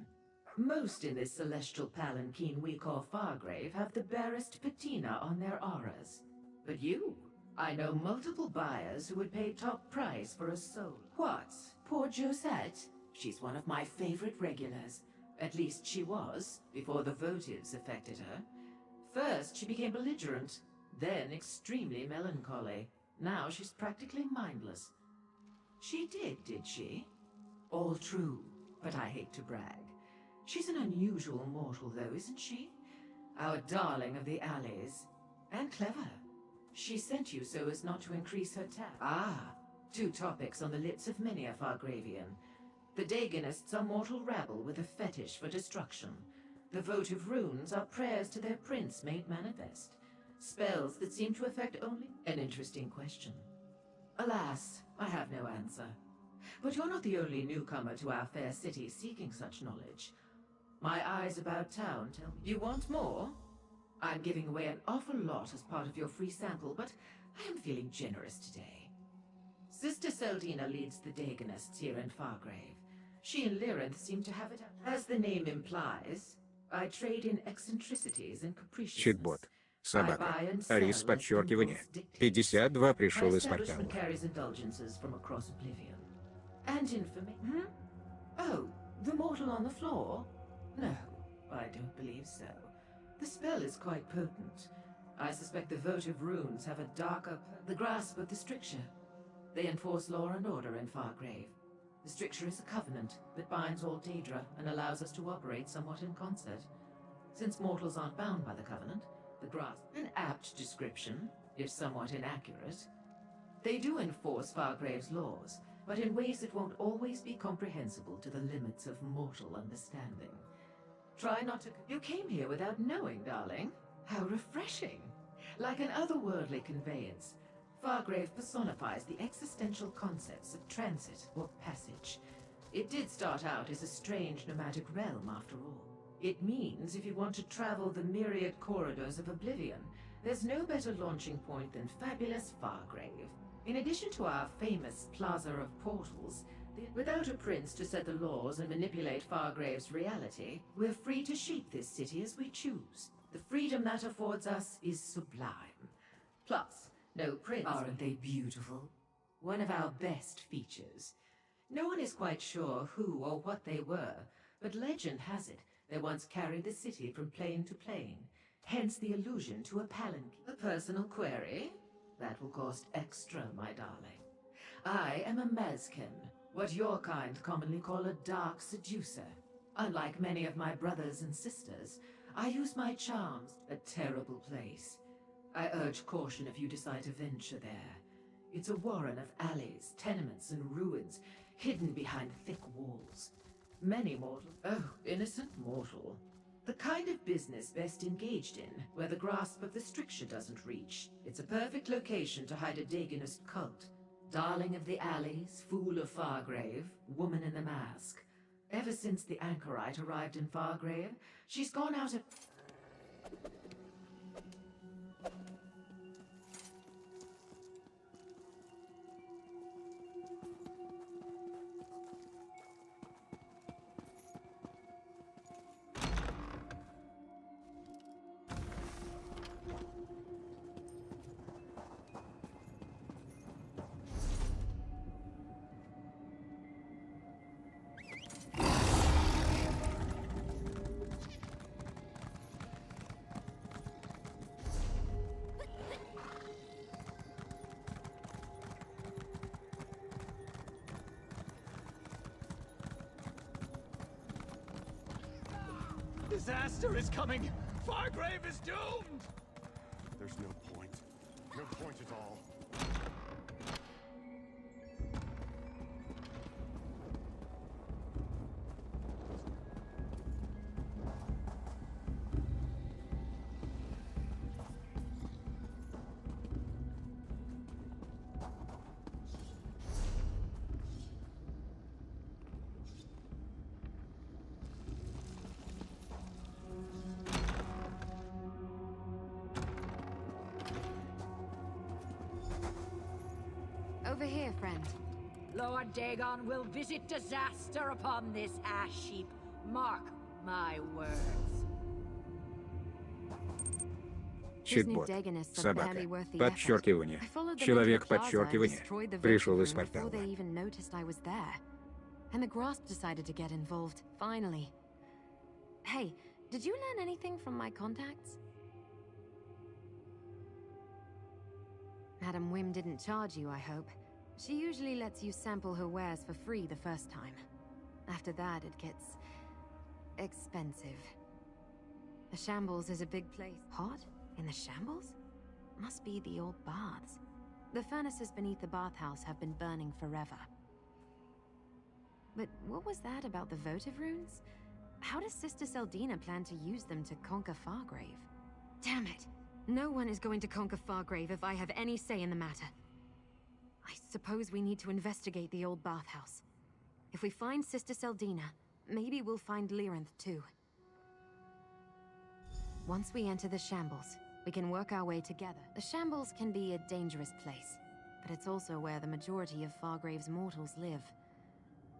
Most in this celestial palanquin we call Fargrave have the barest patina on their auras. But you? I know multiple buyers who would pay top price for a soul. What? Poor Josette? She's one of my favorite regulars. At least she was, before the votives affected her. First, she became belligerent, then extremely melancholy. Now she's practically mindless. She did she? All true, but I hate to brag. She's an unusual mortal, though, isn't she? Our darling of the alleys. And clever. She sent you so as not to increase her tab. Ah, two topics on the lips of many a Fargravian. The Dagonists are mortal rabble with a fetish for destruction. The votive runes are prayers to their prince made manifest. Spells that seem to affect only... An interesting question. Alas, I have no answer. But you're not the only newcomer to our fair city seeking such knowledge. My eyes about town tell me... You want more? I'm giving away an awful lot as part of your free sample, but I am feeling generous today. Sister Seldina leads the Dagonists here in Fargrave. She and Lyrinth seem to have it up. As the name implies, I trade in eccentricities and capriciousness. Читбот. Собака. Арис, подчеркивание. 52 пришел из портала. Carries indulgences from across Oblivion. And information. Oh, the mortal on the floor? No, I don't believe so. The spell is quite potent. I suspect the votive runes have a darker... The grasp of the stricture. They enforce law and order in Fargrave. The stricture is a covenant that binds all Daedra and allows us to operate somewhat in concert. Since mortals aren't bound by the covenant, the grasp... An apt description, if somewhat inaccurate. They do enforce Fargrave's laws, but in ways that won't always be comprehensible to the limits of mortal understanding. Try not to... You came here without knowing, darling. How refreshing. Like an otherworldly conveyance, Fargrave personifies the existential concepts of transit or passage. It did start out as a strange nomadic realm, after all. It means if you want to travel the myriad corridors of Oblivion, there's no better launching point than fabulous Fargrave. In addition to our famous Plaza of Portals, without a prince to set the laws and manipulate Fargrave's reality, we're free to shape this city as we choose. The freedom that affords us is sublime. Plus, no prince. Aren't they beautiful? One of our best features. No one is quite sure who or what they were, but legend has it they once carried the city from plane to plane, hence the allusion to a palanquin. A personal query? That will cost extra, my darling. I am a Mazkin, what your kind commonly call a dark seducer. Unlike many of my brothers and sisters, I use my charms. A terrible place. I urge caution if you decide to venture there. It's a warren of alleys, tenements, and ruins, hidden behind thick walls. Many mortal... Oh, innocent mortal. The kind of business best engaged in, where the grasp of the stricture doesn't reach. It's a perfect location to hide a Dagonist cult. Darling of the alleys, fool of Fargrave, woman in the mask. Ever since the anchorite arrived in Fargrave, she's gone out of... Disaster is coming! Fargrave is doomed! There's no point. No point at all. Over here, friend. Lord Dagon will visit disaster upon this ash heap. Mark my words. Читбот. Собака. Подчеркивание. Человек, подчеркивание. Пришел из портала. Before they even noticed I was there. And the grasp decided to get involved, finally. Hey, did you learn anything from my contacts? Madam Wim didn't charge you, I hope. She usually lets you sample her wares for free the first time. After that, it gets... expensive. The Shambles is a big place. Hot? In the Shambles? Must be the old baths. The furnaces beneath the bathhouse have been burning forever. But what was that about the votive runes? How does Sister Seldina plan to use them to conquer Fargrave? Damn it! No one is going to conquer Fargrave if I have any say in the matter. I suppose we need to investigate the old bathhouse. If we find Sister Seldina, maybe we'll find Lyranth too. Once we enter the Shambles, we can work our way together. The Shambles can be a dangerous place, but it's also where the majority of Fargrave's mortals live.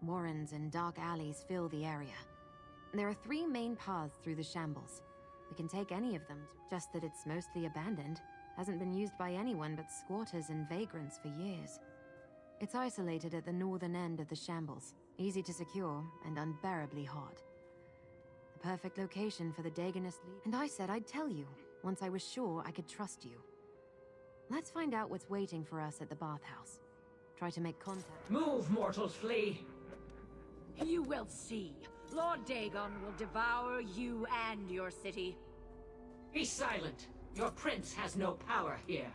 Warrens and dark alleys fill the area. There are 3 main paths through the Shambles. We can take any of them, just that it's mostly abandoned. Hasn't been used by anyone but squatters and vagrants for years. It's isolated at the northern end of the Shambles, easy to secure and unbearably hot. The perfect location for the Dagonist lead. And I said I'd tell you, once I was sure I could trust you. Let's find out what's waiting for us at the bathhouse. Try to make contact. Move, mortals, flee! You will see. Lord Dagon will devour you and your city. Be silent. Your prince has no power here.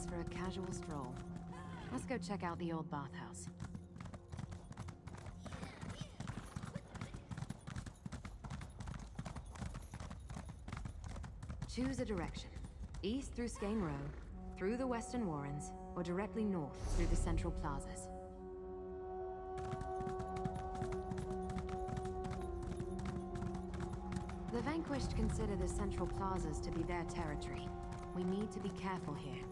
For a casual stroll. Let's go check out the old bathhouse. Choose a direction. East through Skane Row, through the Western Warrens, or directly north through the central plazas. The Vanquished consider the central plazas to be their territory. We need to be careful here.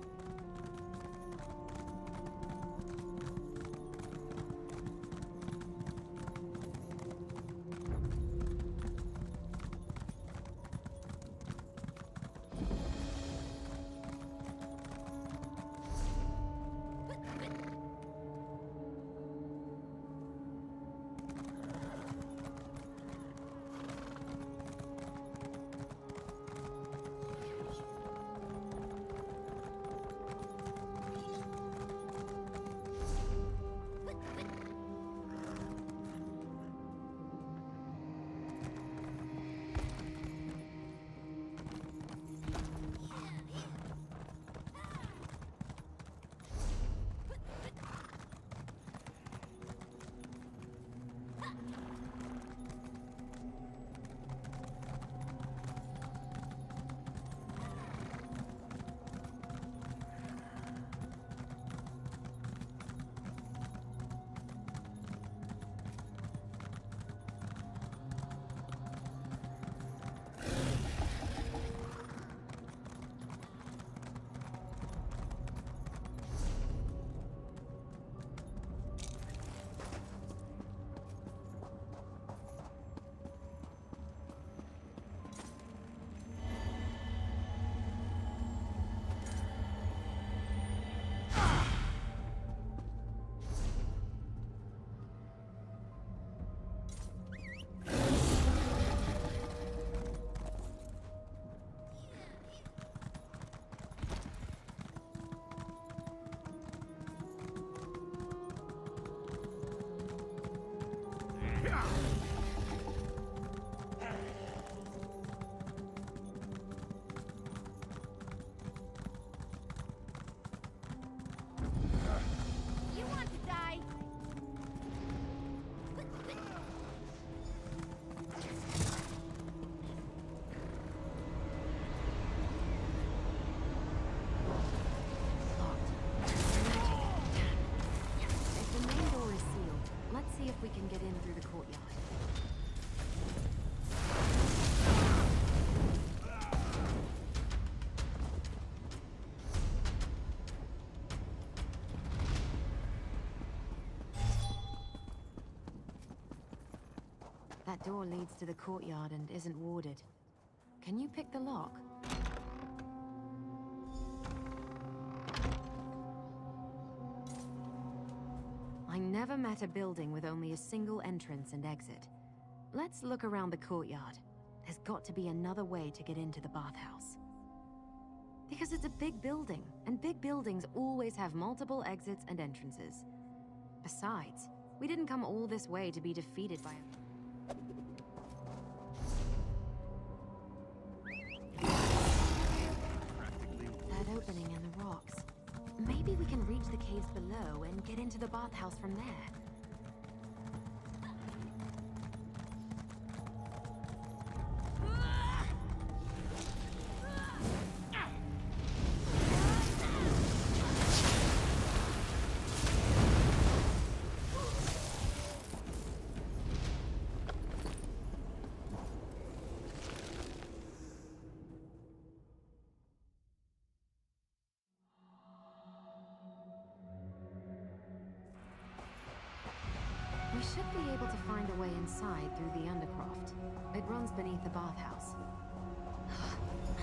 We can get in through the courtyard. That door leads to the courtyard and isn't warded. Can you pick the lock? I never met a building with only a single entrance and exit. Let's look around the courtyard. There's got to be another way to get into the bathhouse. Because it's a big building, and big buildings always have multiple exits and entrances. Besides, we didn't come all this way to be defeated by a... That opening in the rocks. Maybe we can reach the caves below and get into the bathhouse from there. We should be able to find a way inside through the undercroft. It runs beneath the bathhouse.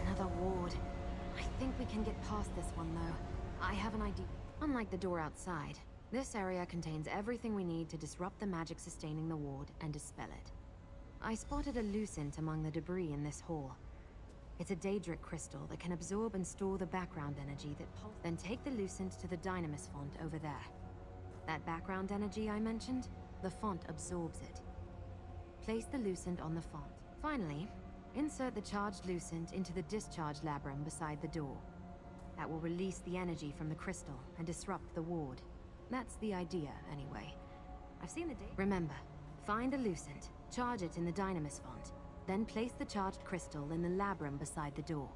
Another ward. I think we can get past this one, though. I have an idea. Unlike the door outside, this area contains everything we need to disrupt the magic sustaining the ward and dispel it. I spotted a lucent among the debris in this hall. It's a daedric crystal that can absorb and store the background energy that pulses. Then take the lucent to the dynamis font over there. That background energy I mentioned? The font absorbs it. Place the lucent on the font. Finally, insert the charged lucent into the discharge labrum beside the door. That will release the energy from the crystal and disrupt the ward. That's the idea, anyway. I've seen the data. Remember, find the lucent, charge it in the dynamis font, then place the charged crystal in the labrum beside the door.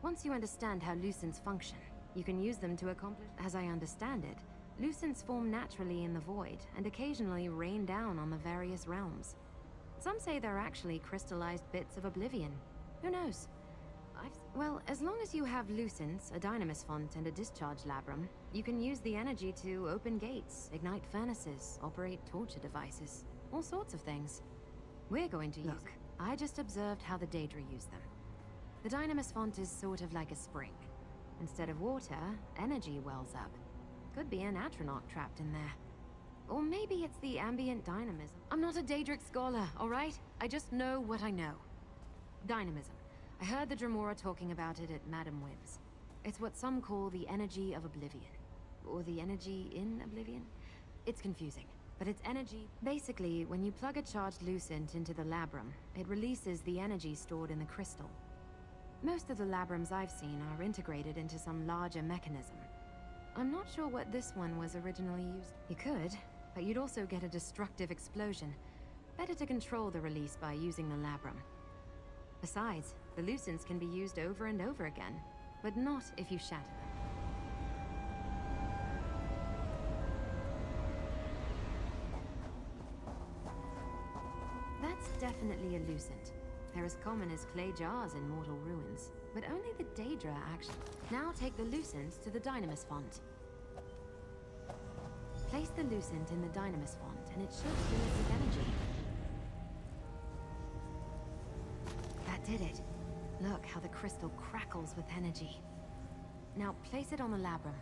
Once you understand how lucents function, you can use them to accomplish... As I understand it, lucents form naturally in the void and occasionally rain down on the various realms. Some say they're actually crystallized bits of oblivion. Who knows? Well, as long as you have lucents, a dynamis font, and a discharge labrum, you can use the energy to open gates, ignite furnaces, operate torture devices, all sorts of things. We're going to use... Look, I just observed how the Daedra use them. The dynamis font is sort of like a spring. Instead of water, energy wells up. Could be an atronach trapped in there. Or maybe it's the ambient dynamism. I'm not a Daedric scholar, alright? I just know what I know. Dynamism. I heard the Dremora talking about it at Madame Wim's. It's what some call the energy of oblivion. Or the energy in oblivion? It's confusing, but it's energy. Basically, when you plug a charged lucent into the labrum, it releases the energy stored in the crystal. Most of the labrums I've seen are integrated into some larger mechanism. I'm not sure what this one was originally used. You could, but you'd also get a destructive explosion. Better to control the release by using the labrum. Besides, the lucents can be used over and over again, but not if you shatter them. That's definitely a lucent. They're as common as clay jars in mortal ruins, but only the Daedra actually. Now take the lucent to the dynamis font. Place the lucent in the dynamis font, and it should fill it with energy. That did it. Look how the crystal crackles with energy. Now place it on the labrum.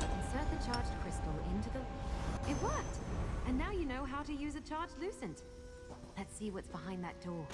Insert the charged crystal into the... It worked! And now you know how to use a charged lucent. Let's see what's behind that door.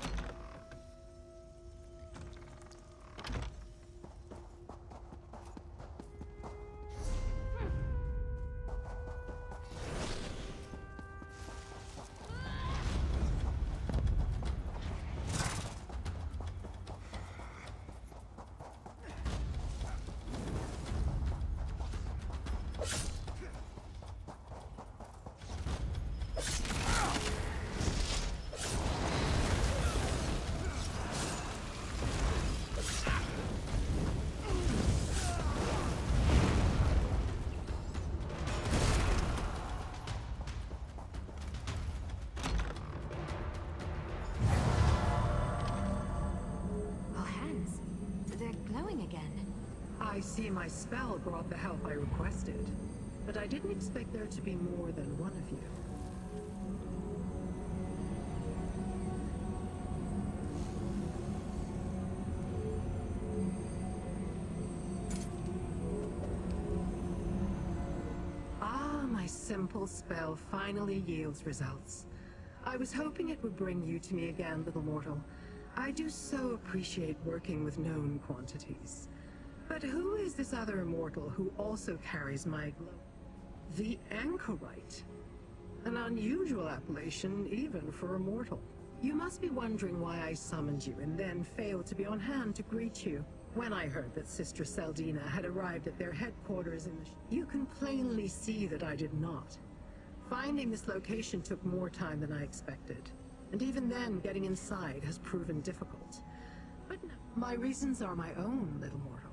I see my spell brought the help I requested, but I didn't expect there to be more than one of you. simple spell finally yields results. I was hoping it would bring you to me again, little mortal. I do so appreciate working with known quantities. But who is this other mortal who also carries my glow? The Anchorite. An unusual appellation even for a mortal. You must be wondering why I summoned you and then failed to be on hand to greet you. When I heard that Sister Seldina had arrived at their headquarters in the you can plainly see that I did not. Finding this location took more time than I expected. And even then, getting inside has proven difficult. But no, my reasons are my own, little mortal.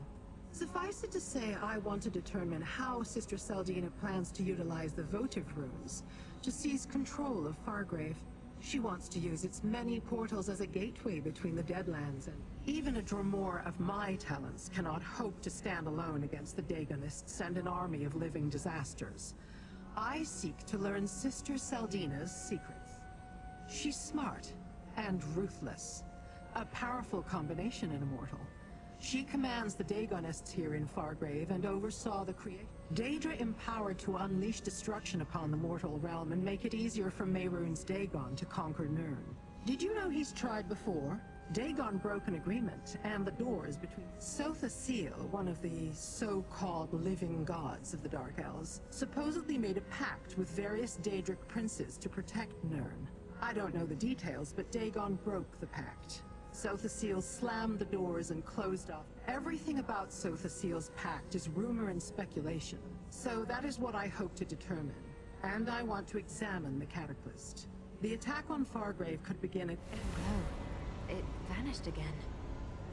Suffice it to say, I want to determine how Sister Seldina plans to utilize the votive runes to seize control of Fargrave. She wants to use its many portals as a gateway between the Deadlands, and even a Dromore of my talents cannot hope to stand alone against the Dagonists and an army of living disasters. I seek to learn Sister Seldina's secrets. She's smart and ruthless, a powerful combination in a mortal. She commands the Dagonists here in Fargrave and oversaw the creation. Daedra empowered to unleash destruction upon the mortal realm and make it easier for Mehrunes Dagon to conquer Nirn. Did you know he's tried before? Dagon broke an agreement, and the doors between Sotha Seal, one of the so-called living gods of the Dark Elves, supposedly made a pact with various Daedric princes to protect Nirn. I don't know the details, but Dagon broke the pact. Sotha Seal slammed the doors and closed off. Everything about Sotha Seal's pact is rumor and speculation. So that is what I hope to determine. And I want to examine the Cataclysm. The attack on Fargrave could begin at any It vanished again.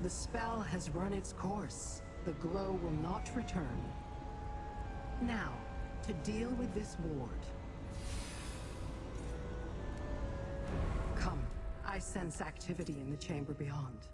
The spell has run its course. The glow will not return. Now, to deal with this ward. Come. I sense activity in the chamber beyond.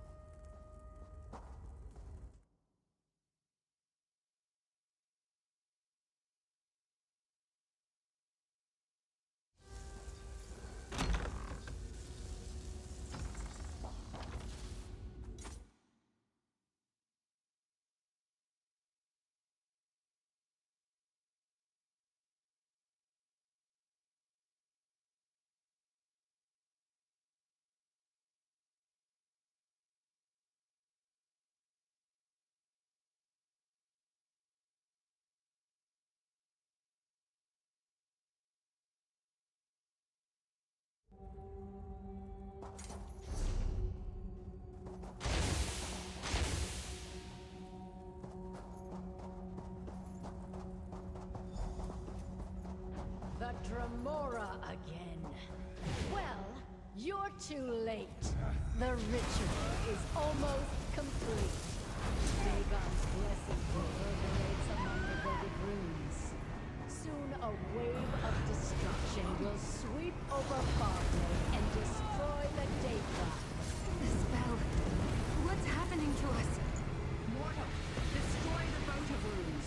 The Dromora again. Well, you're too late. The ritual is almost complete. Dagon's blessing reverberates among the votive runes. Soon a wave of destruction will sweep over Fargrave and destroy the Daedra. The spell. What's happening to us? Mortal, destroy the votive runes.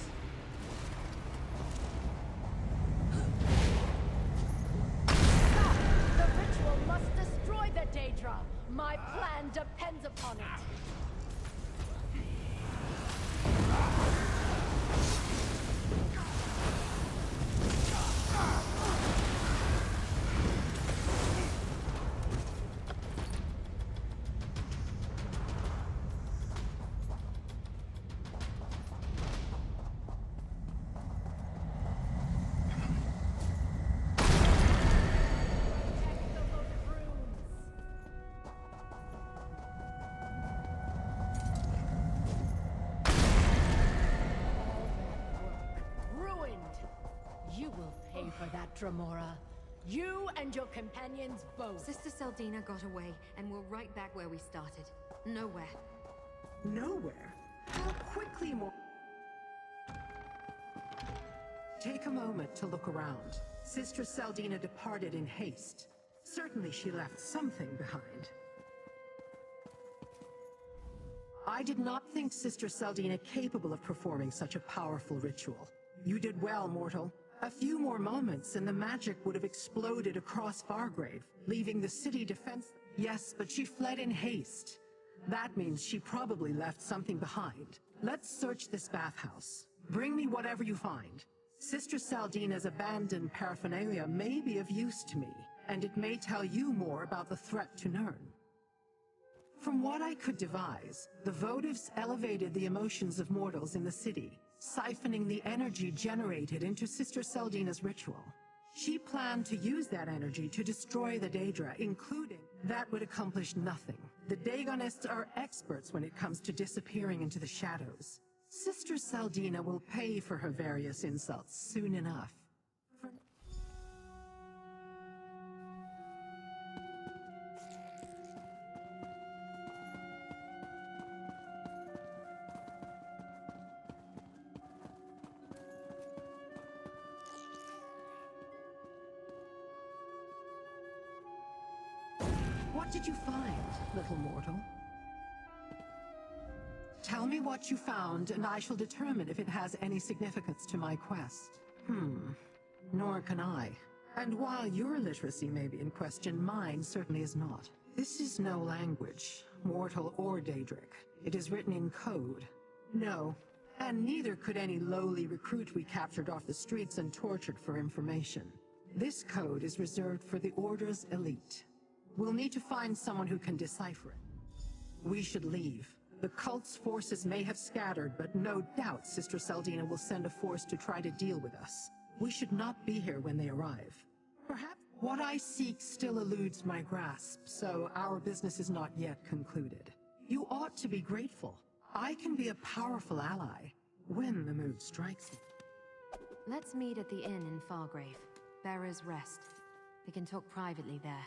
Stop! The ritual must destroy the Daedra. My plan depends upon it. Dromora. You and your companions both. Sister Seldina got away, and we're right back where we started. Nowhere. Nowhere? How quickly more... Take a moment to look around. Sister Seldina departed in haste. Certainly she left something behind. I did not think Sister Seldina capable of performing such a powerful ritual. You did well, mortal. A few more moments and the magic would have exploded across Fargrave, leaving the city defenseless. Yes, but she fled in haste. That means she probably left something behind. Let's search this bathhouse. Bring me whatever you find. Sister Saldina's abandoned paraphernalia may be of use to me, and it may tell you more about the threat to Nirn. From what I could devise, the votives elevated the emotions of mortals in the city, siphoning the energy generated into Sister Saldina's ritual. She planned to use that energy to destroy the Daedra, including that would accomplish nothing. The Dagonists are experts when it comes to disappearing into the shadows. Sister Saldina will pay for her various insults soon enough. What did you find, little mortal? Tell me what you found, and I shall determine if it has any significance to my quest. Nor can I. And while your literacy may be in question, mine certainly is not. This is no language, mortal or Daedric. It is written in code. No, and neither could any lowly recruit we captured off the streets and tortured for information. This code is reserved for the Order's elite. We'll need to find someone who can decipher it. We should leave. The cult's forces may have scattered, but no doubt Sister Saldina will send a force to try to deal with us. We should not be here when they arrive. Perhaps what I seek still eludes my grasp, so our business is not yet concluded. You ought to be grateful. I can be a powerful ally when the mood strikes me. Let's meet at the inn in Fargrave. Bearer's Rest. We can talk privately there.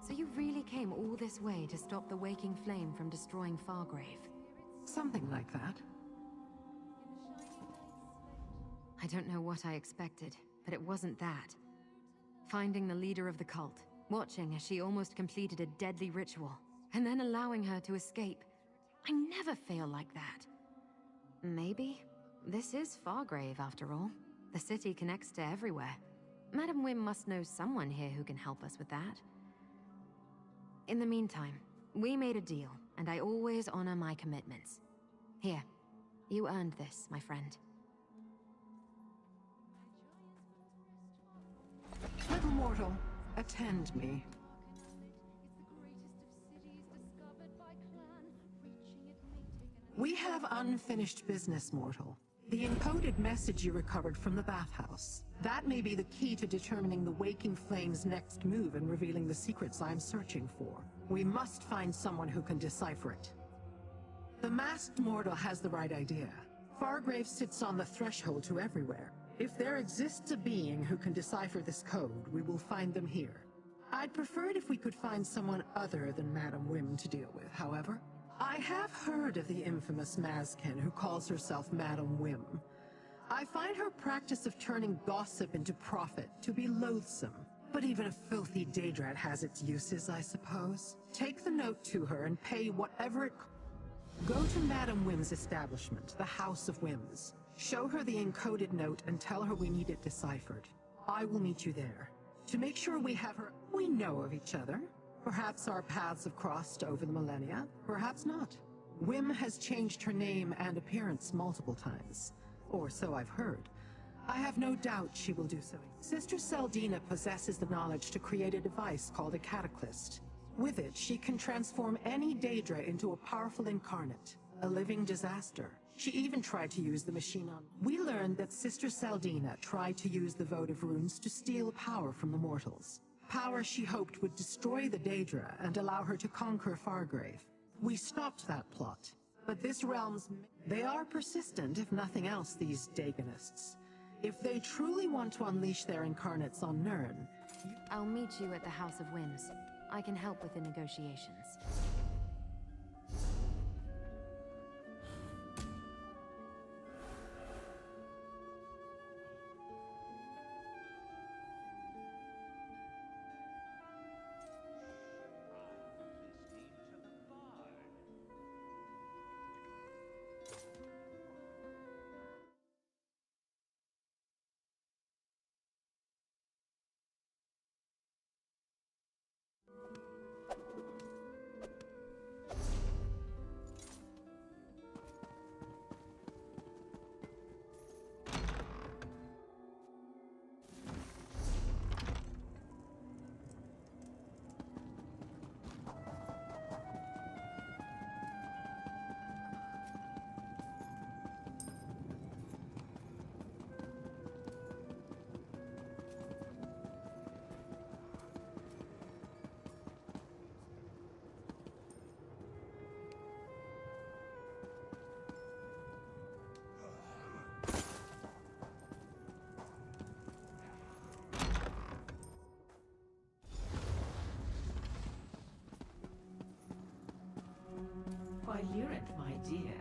So you really came all this way to stop the waking flame from destroying Fargrave? Something like that. I don't know what I expected, but it wasn't that. Finding the leader of the cult, watching as she almost completed a deadly ritual, and then allowing her to escape. I never fail like that. Maybe this is Fargrave after all. The city connects to everywhere. Madam Wim must know someone here who can help us with that. In the meantime, we made a deal, and I always honor my commitments. Here, you earned this, my friend. Little mortal, attend me. We have unfinished business, mortal. The encoded message you recovered from the bathhouse. That may be the key to determining the Waking Flame's next move and revealing the secrets I'm searching for. We must find someone who can decipher it. The masked mortal has the right idea. Fargrave sits on the threshold to everywhere. If there exists a being who can decipher this code, we will find them here. I'd prefer it if we could find someone other than Madame Wim to deal with, however. I have heard of the infamous Mazkin who calls herself Madame Wim. I find her practice of turning gossip into profit to be loathsome. But even a filthy Daedrat has its uses, I suppose. Take the note to her and pay whatever it... Go to Madame Wim's establishment, the House of Wims. Show her the encoded note and tell her we need it deciphered. I will meet you there. To make sure we have her... We know of each other. Perhaps our paths have crossed over the millennia, perhaps not. Wim has changed her name and appearance multiple times. Or so I've heard. I have no doubt she will do so. Sister Seldina possesses the knowledge to create a device called a cataclyst. With it, she can transform any Daedra into a powerful incarnate, a living disaster. She even tried to use the machine on... We learned that Sister Seldina tried to use the votive runes to steal power from the mortals. Power she hoped would destroy the Daedra and allow her to conquer Fargrave. We stopped that plot, but this realm's... They are persistent, if nothing else, these Daganists. If they truly want to unleash their incarnates on Nirn... I'll meet you at the House of Wims. I can help with the negotiations. Why, Nirn, my dear,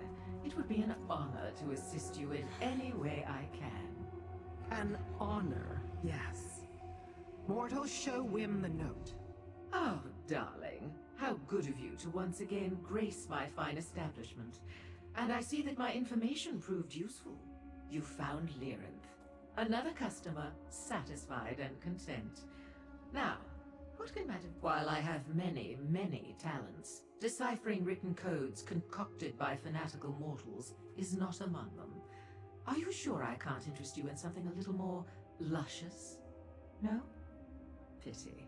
it would be an honor to assist you in any way I can. An honor, yes. Mortals, show Wim the note. Oh, darling, how good of you to once again grace my fine establishment. And I see that my information proved useful. You found Nirn. Another customer, satisfied and content. Now, what can matter? While I have many, many talents, deciphering written codes concocted by fanatical mortals is not among them. Are you sure I can't interest you in something a little more luscious? No? Pity.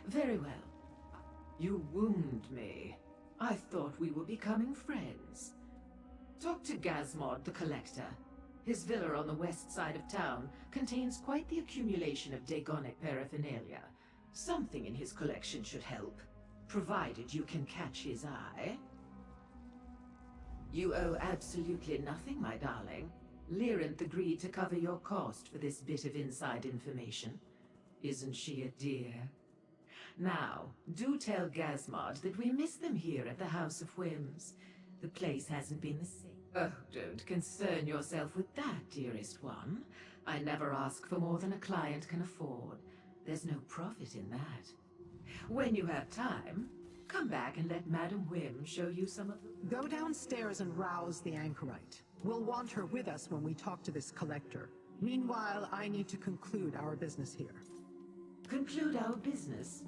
Very well. You wound me. I thought we were becoming friends. Talk to Gazmod the Collector. His villa on the west side of town contains quite the accumulation of Daegonic paraphernalia. Something in his collection should help, provided you can catch his eye. You owe absolutely nothing, my darling. Lyrinth agreed to cover your cost for this bit of inside information. Isn't she a dear? Now, do tell Gazmod that we miss them here at the House of Whims. The place hasn't been the same. Oh, don't concern yourself with that, dearest one. I never ask for more than a client can afford. There's no profit in that. When you have time, come back and let Madame Wim show you some of the... Go downstairs and rouse the anchorite. We'll want her with us when we talk to this collector. Meanwhile, I need to conclude our business here. Conclude our business?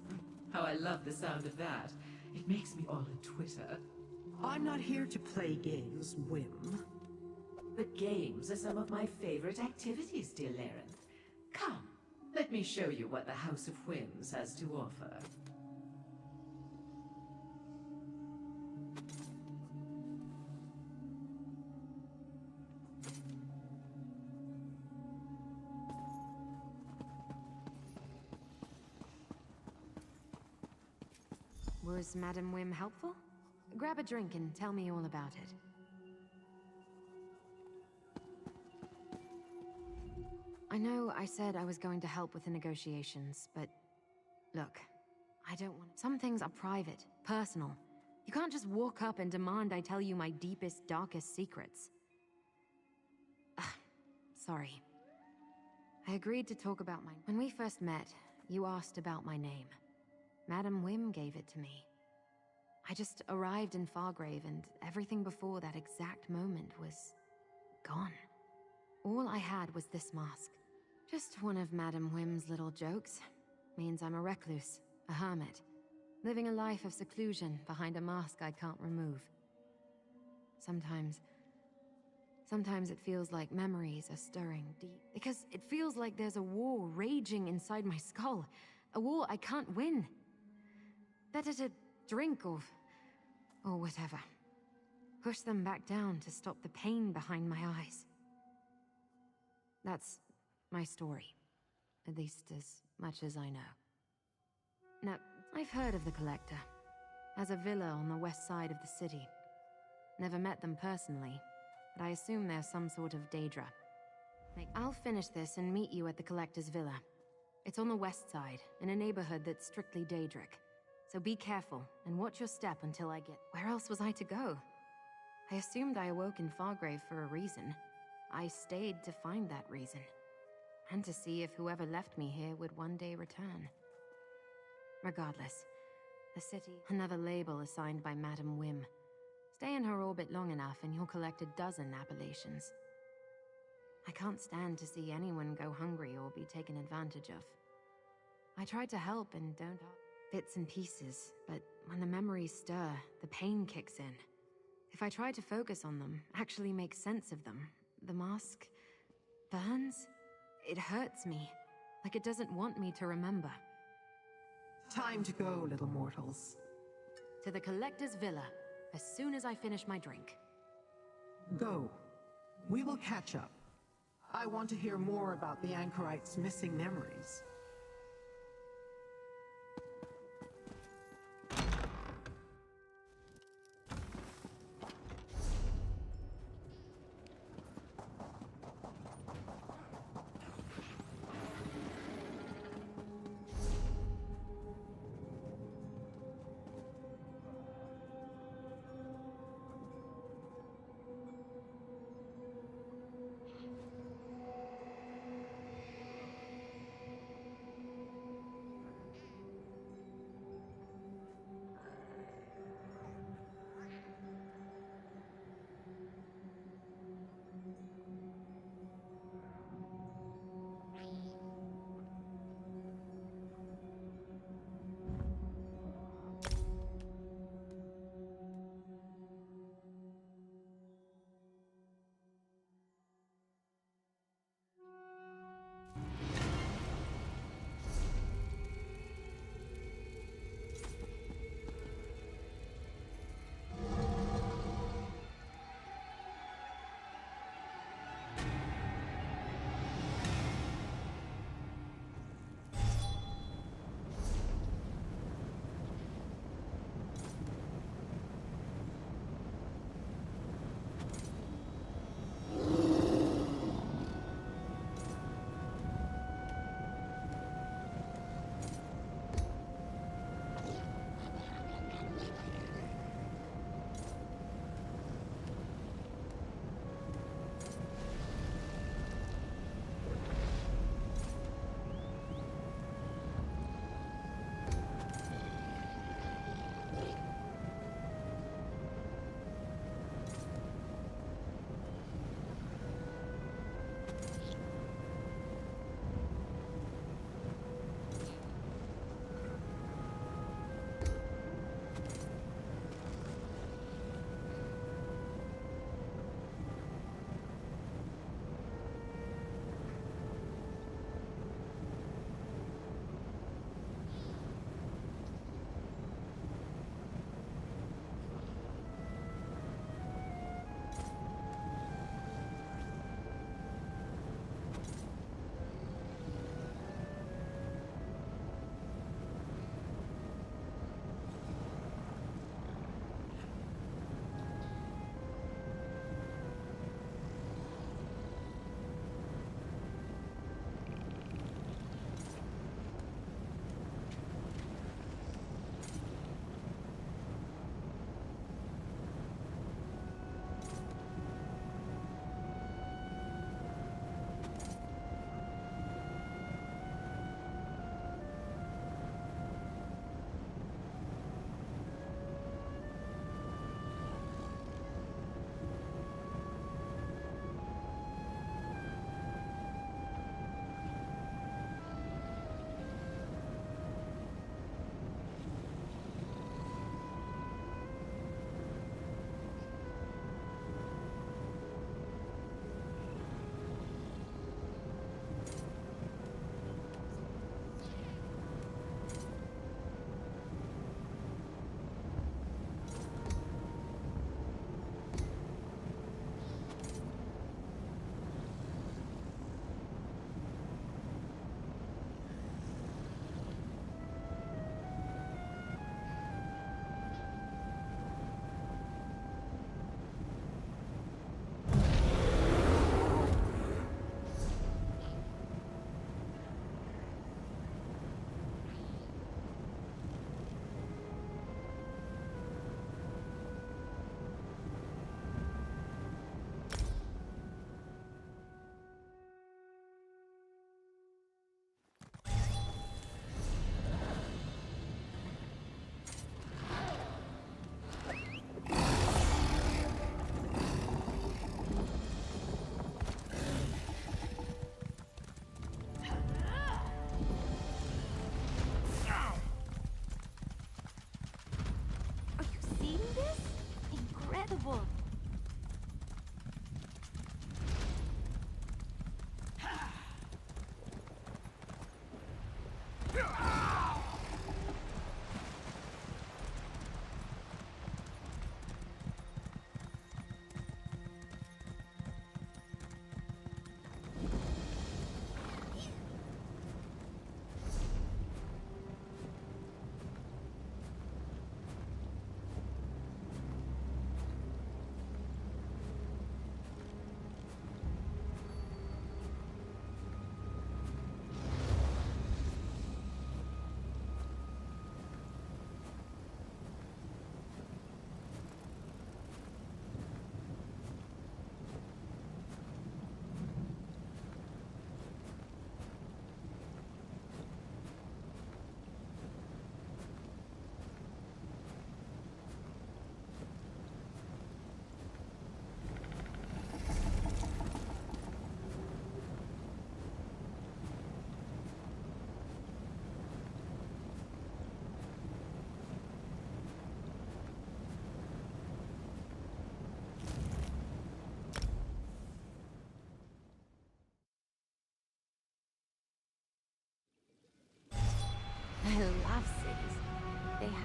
How I love the sound of that. It makes me all a twitter. I'm not here to play games, Wim. But games are some of my favorite activities, dear Lyrinth. Come. Let me show you what the House of Whims has to offer. Was Madame Wim helpful? grab a drink and tell me all about it. I know I said I was going to help with the negotiations, but look, I don't want... Some things are private, personal. You can't just walk up and demand I tell you my deepest, darkest secrets. Sorry. I agreed to talk about my... When we first met, you asked about my name. Madam Whim gave it to me. I just arrived in Fargrave and everything before that exact moment was... gone. All I had was this mask. Just one of Madam Whim's little jokes. Means I'm a recluse, a hermit. Living a life of seclusion behind a mask I can't remove. Sometimes it feels like memories are stirring deep. Because it feels like there's a war raging inside my skull. A war I can't win. Better to drink or whatever. Push them back down to stop the pain behind my eyes. That's my story. At least as much as I know. Now, I've heard of the Collector. Has a villa on the west side of the city. Never met them personally, but I assume they're some sort of Daedra. I'll finish this and meet you at the Collector's villa. It's on the west side, in a neighborhood that's strictly Daedric. So be careful, and watch your step until I get... Where else was I to go? I assumed I awoke in Fargrave for a reason. I stayed to find that reason. And to see if whoever left me here would one day return. Regardless, the city, another label assigned by Madam Whim. Stay in her orbit long enough and you'll collect a dozen appellations. I can't stand to see anyone go hungry or be taken advantage of. I tried to help and don't bits and pieces, but when the memories stir, the pain kicks in. If I try to focus on them, actually make sense of them, the mask burns? It hurts me, like it doesn't want me to remember. Time to go, little mortals. To the Collector's villa, as soon as I finish my drink. Go. We will catch up. I want to hear more about the Anchorite's missing memories.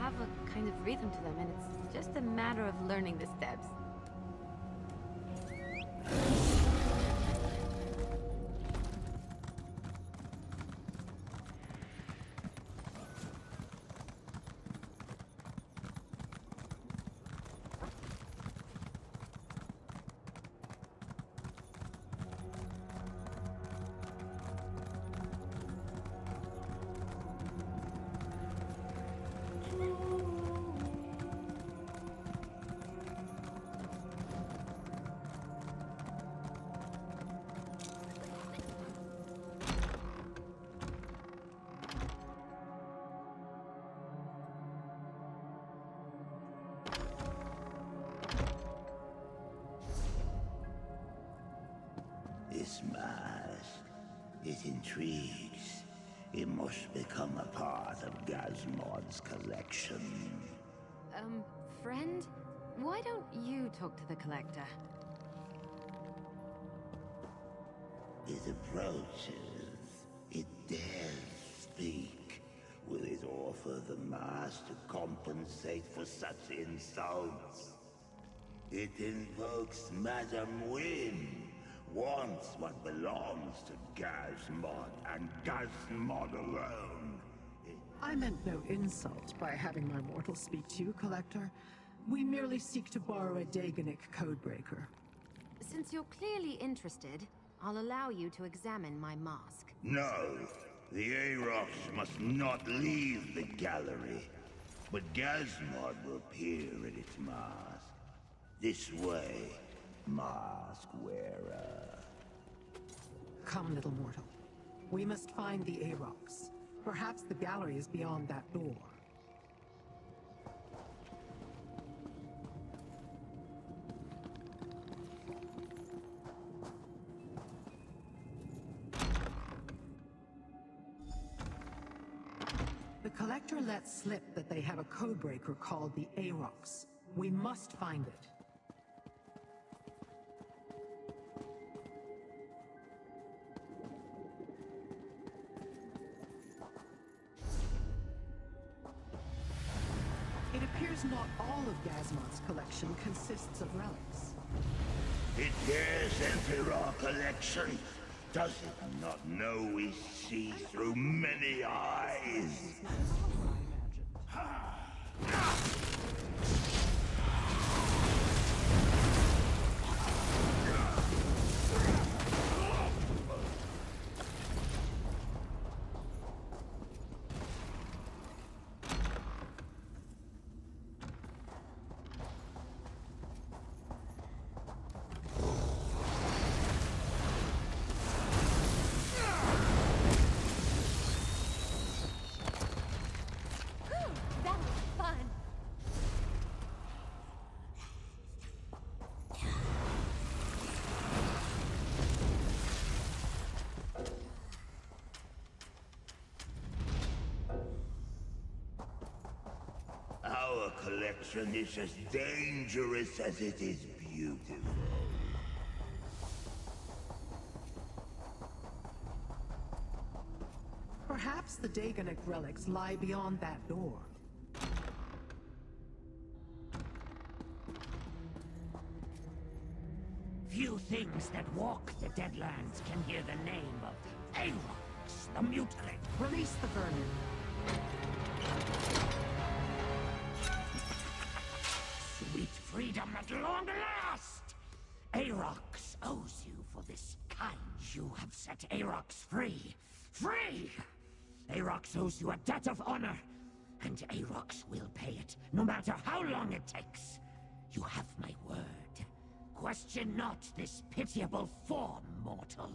have a kind of rhythm to them, and it's just a matter of learning the steps. This mask, it intrigues. It must become a part of Gazmod's collection. Friend? Why don't you talk to the collector? It approaches. It dares speak. Will it offer the mask to compensate for such insults? It invokes Madame Wynn. Wants what belongs to Gazmod and Gazmod alone. I meant no insult by having my mortal speak to you, Collector. We merely seek to borrow a Daganic codebreaker. Since you're clearly interested, I'll allow you to examine my mask. No, the Arox must not leave the gallery. But Gazmod will peer at its mask. This way, mask wearer. Come, little mortal. We must find the Arox. Perhaps the gallery is beyond that door. The Collector let slip that they have a codebreaker called the Arox. We must find it. It appears not all of Gazmod's collection consists of relics. It dares enter our collection. Does it not know we see through many eyes? Our collection is as dangerous as it is beautiful. Perhaps the Daganic relics lie beyond that door. Few things that walk the Deadlands can hear the name of Arox, the mutilate. Release the vermin. Sweet freedom at long last! Arox owes you for this kind. You have set Arox free. Free! Arox owes you a debt of honor, and Arox will pay it, no matter how long it takes. You have my word. Question not this pitiable form, mortal.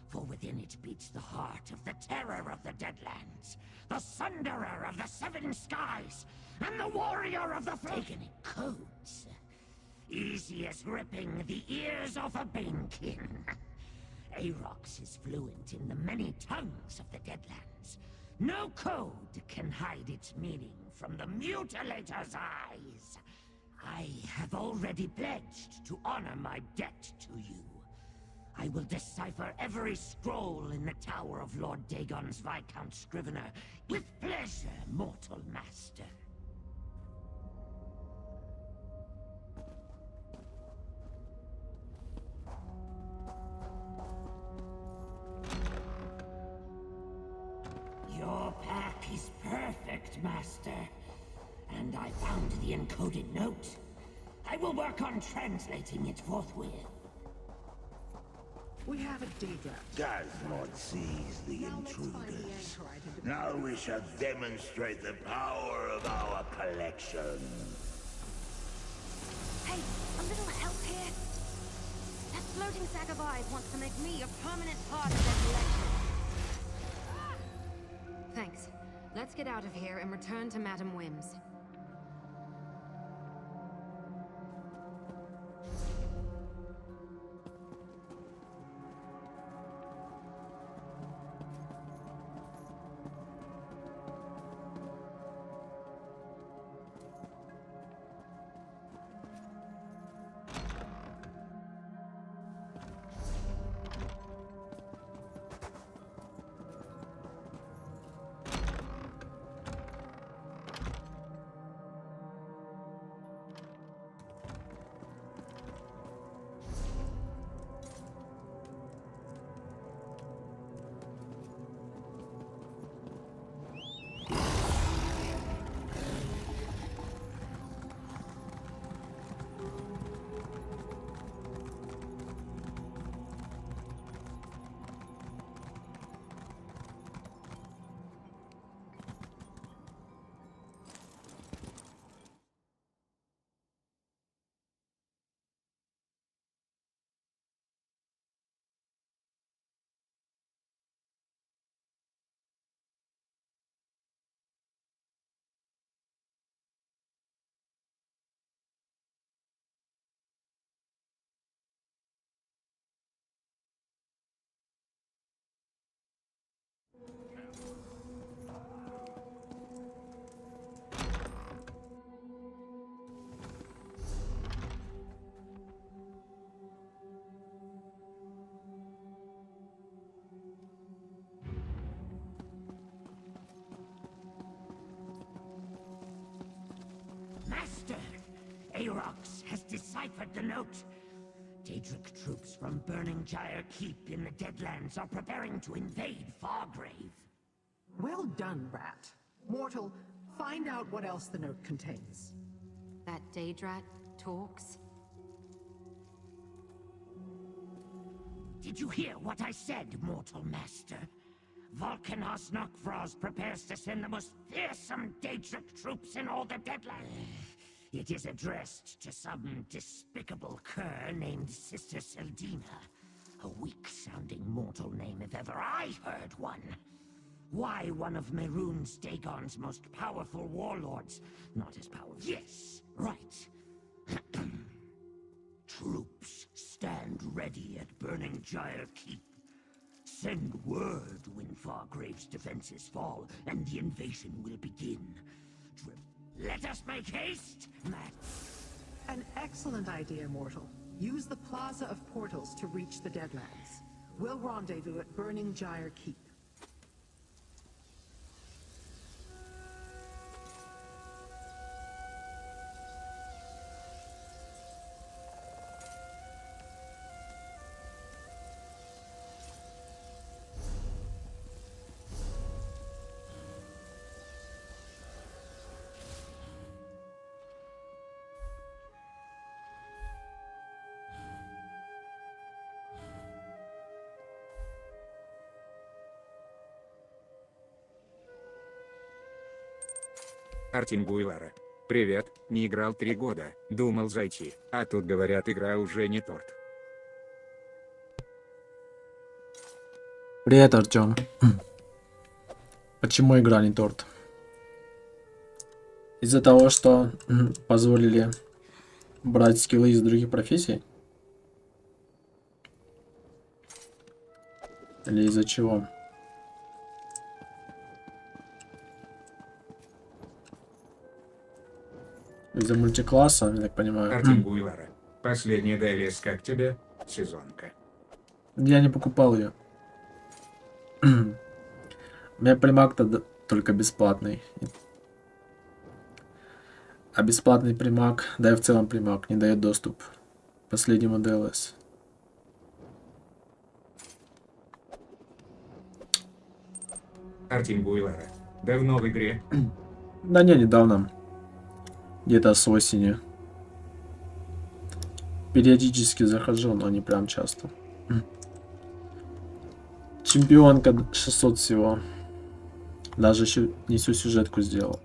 For within it beats the heart of the terror of the Deadlands, the sunderer of the seven skies, and the warrior of the Daganic codes. Easy as ripping the ears off a banekin. Arox is fluent in the many tongues of the Deadlands. No code can hide its meaning from the Mutilator's eyes. I have already pledged to honor my debt to you. I will decipher every scroll in the Tower of Lord Dagon's Viscount Scrivener with pleasure, mortal master. And I found the encoded note. I will work on translating it forthwith. We have a Daedra. Gazmod sees the intruders. Now we shall demonstrate the power of our collection. Hey, a little help here? That floating sack of eyes wants to make me a permanent part of their collection. Thanks. Let's get out of here and return to Madame Whim's. Master! Arox has deciphered the note. Daedric troops from Burning Gyre Keep in the Deadlands are preparing to invade Fargrave. Well done, Rat. Mortal, find out what else the note contains. That Daedrat talks? Did you hear what I said, Mortal Master? Volcanos Nokfrost prepares to send the most fearsome Daedric troops in all the Deadlands. It is addressed to some despicable cur named Sister Seldina. A weak-sounding mortal name if ever I heard one. Why one of Mehrunes Dagon's most powerful warlords? Not as powerful. Yes, right. Troops stand ready at Burning Gyre Keep. Send word when Fargrave's defenses fall, and the invasion will begin. Let us make haste, Matt. An excellent idea, Mortal. Use the Plaza of Portals to reach the Deadlands. We'll rendezvous at Burning Gyre Keep. Артем Гуевара. Привет, не играл 3 года, думал зайти, а тут говорят, игра уже не торт. Привет, Артем. Почему игра не торт? Из-за того, что позволили брать скиллы из других профессий? Или из-за чего? Из-за мультикласса, я так понимаю. Артем Гуевара. Последняя DLC как тебе? Сезонка. Я не покупал ее. У меня примак-то только бесплатный. А бесплатный примак, да и в целом примак, не дает доступ к последнему DLC. Артем Гуевара. Давно в игре? Да не, недавно. Где-то с осени. Периодически захожу, но не прям часто. Чемпионка 600 всего. Даже еще не всю сюжетку сделал.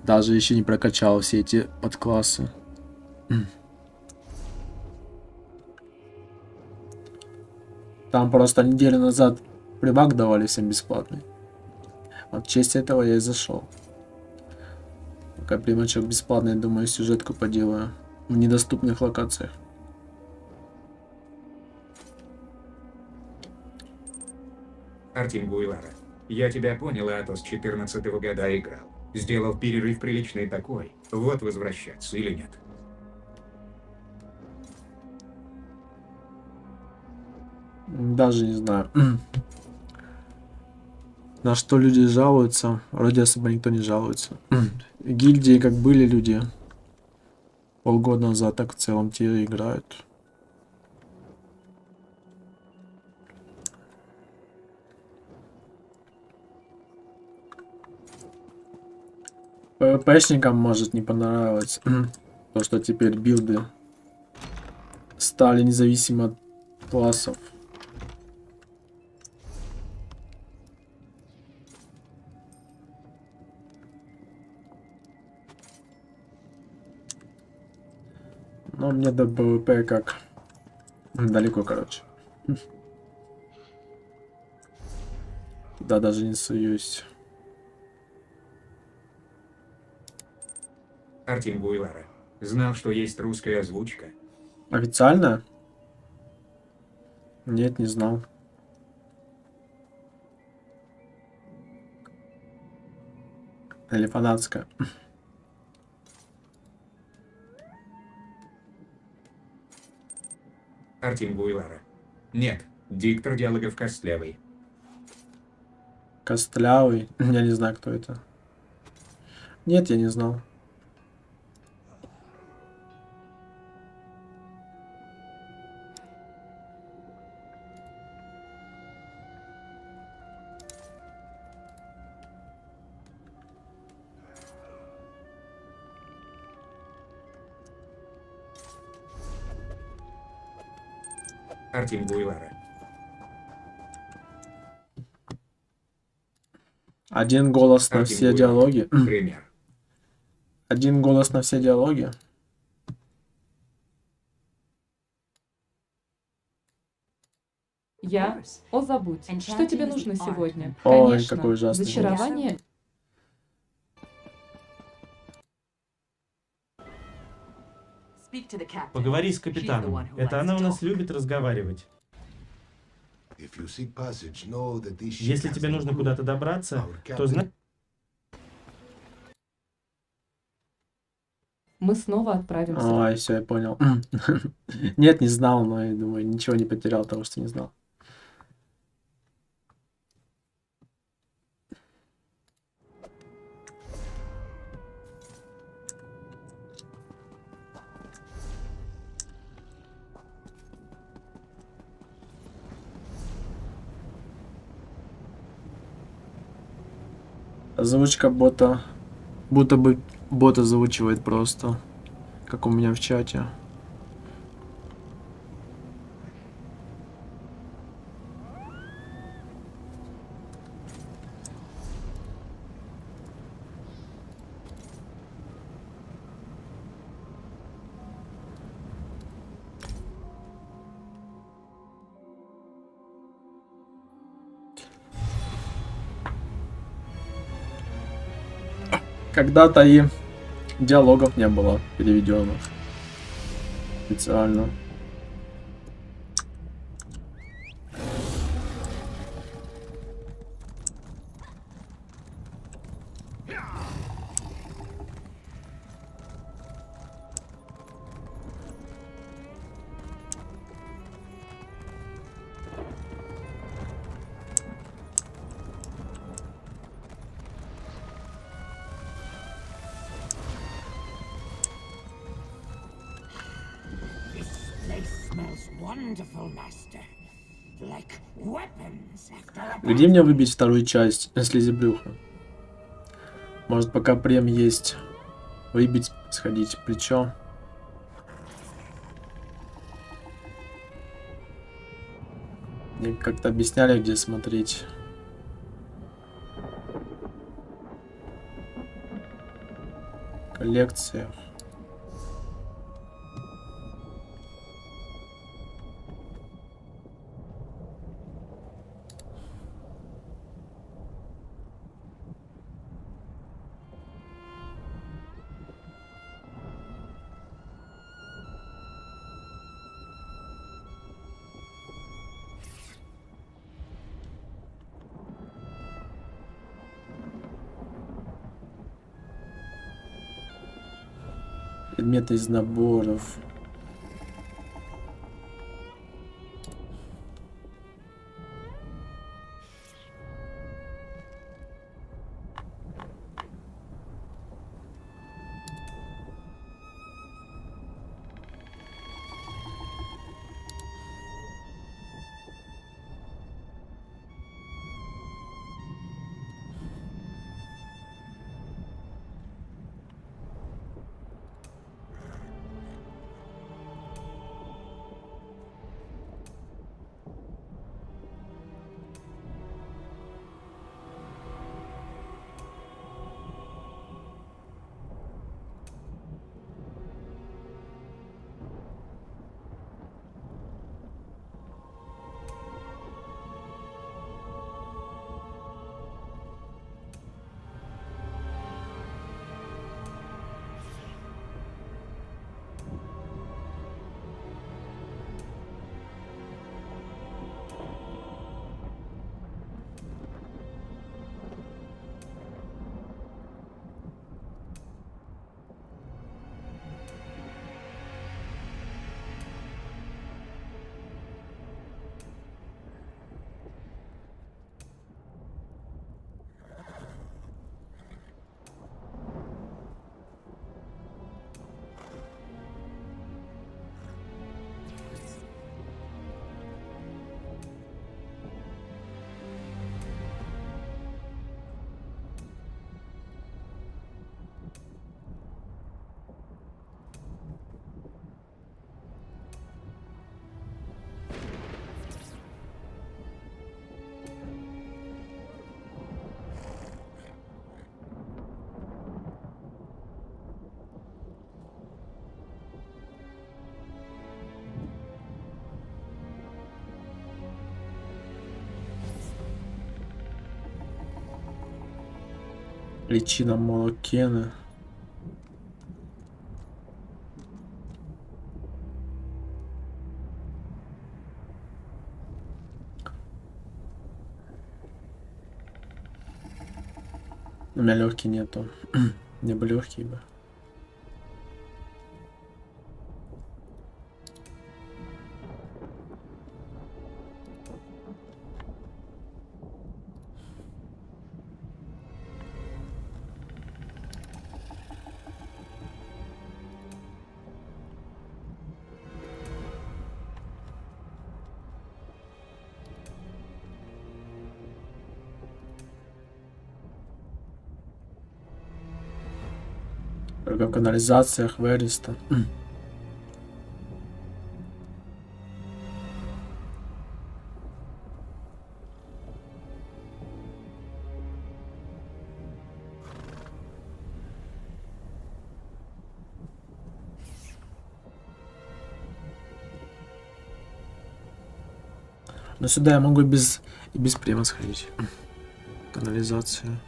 Даже еще не прокачал все эти подклассы. Там просто неделю назад примак давали всем бесплатный. Вот в честь этого я и зашел. Пока примачок бесплатный, думаю, сюжетку поделаю в недоступных локациях. Артем Гуйлара, я тебя понял, а то с 14-го года играл. Сделал перерыв приличный такой. Вот возвращаться или нет? Даже не знаю. На что люди жалуются? Вроде особо никто не жалуется. Гильдии как были люди полгода назад, так в целом те играют. ПВПшникам может не понравиться то, что теперь билды стали независимо от классов. Но мне до ПВП как далеко, короче. Туда даже не суюсь. Артем Гуйлара, знал, что есть русская озвучка? Официально? Нет, не знал. Или фанатская. Артем Гуйлара. Нет, диктор диалогов костлявый. Костлявый? Я не знаю, кто это. Нет, я не знал. Артем Гуйлара. Один голос на Артем все Гуйлара. диалоги. Пример. Один голос на все диалоги. Я? О, забудь. Что тебе нужно сегодня? Ой, Конечно. какой ужасный Зачарование. Поговори с капитаном. Это она у нас любит разговаривать. Если тебе нужно куда-то добраться, то знай... Мы снова отправимся. Ой, все, я понял. Нет, не знал, но я думаю, ничего не потерял того, что не знал. Озвучка бота, будто бы бот озвучивает просто, как у меня в чате. Когда-то и диалогов не было переведенных специально. This place smells wonderful, Master. Like Где мне выбить вторую часть слезебрюха? Может, пока прем есть, выбить, сходить в плечо. Мне как-то объясняли, где смотреть. Коллекциях. Предметы из наборов. Личина Молокена. У меня легкий нету. Мне бы легкий бы. В канализациях Вериста. Но сюда я могу и без према сходить. Канализация.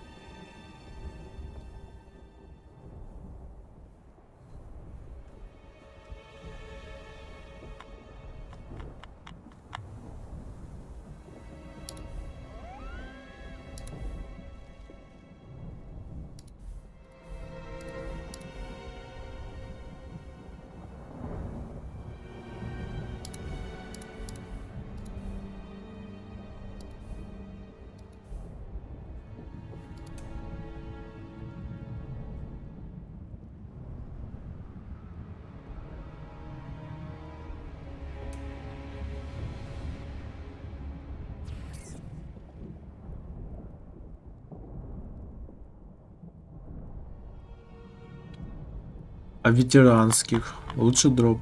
А ветеранских? Лучше дроп.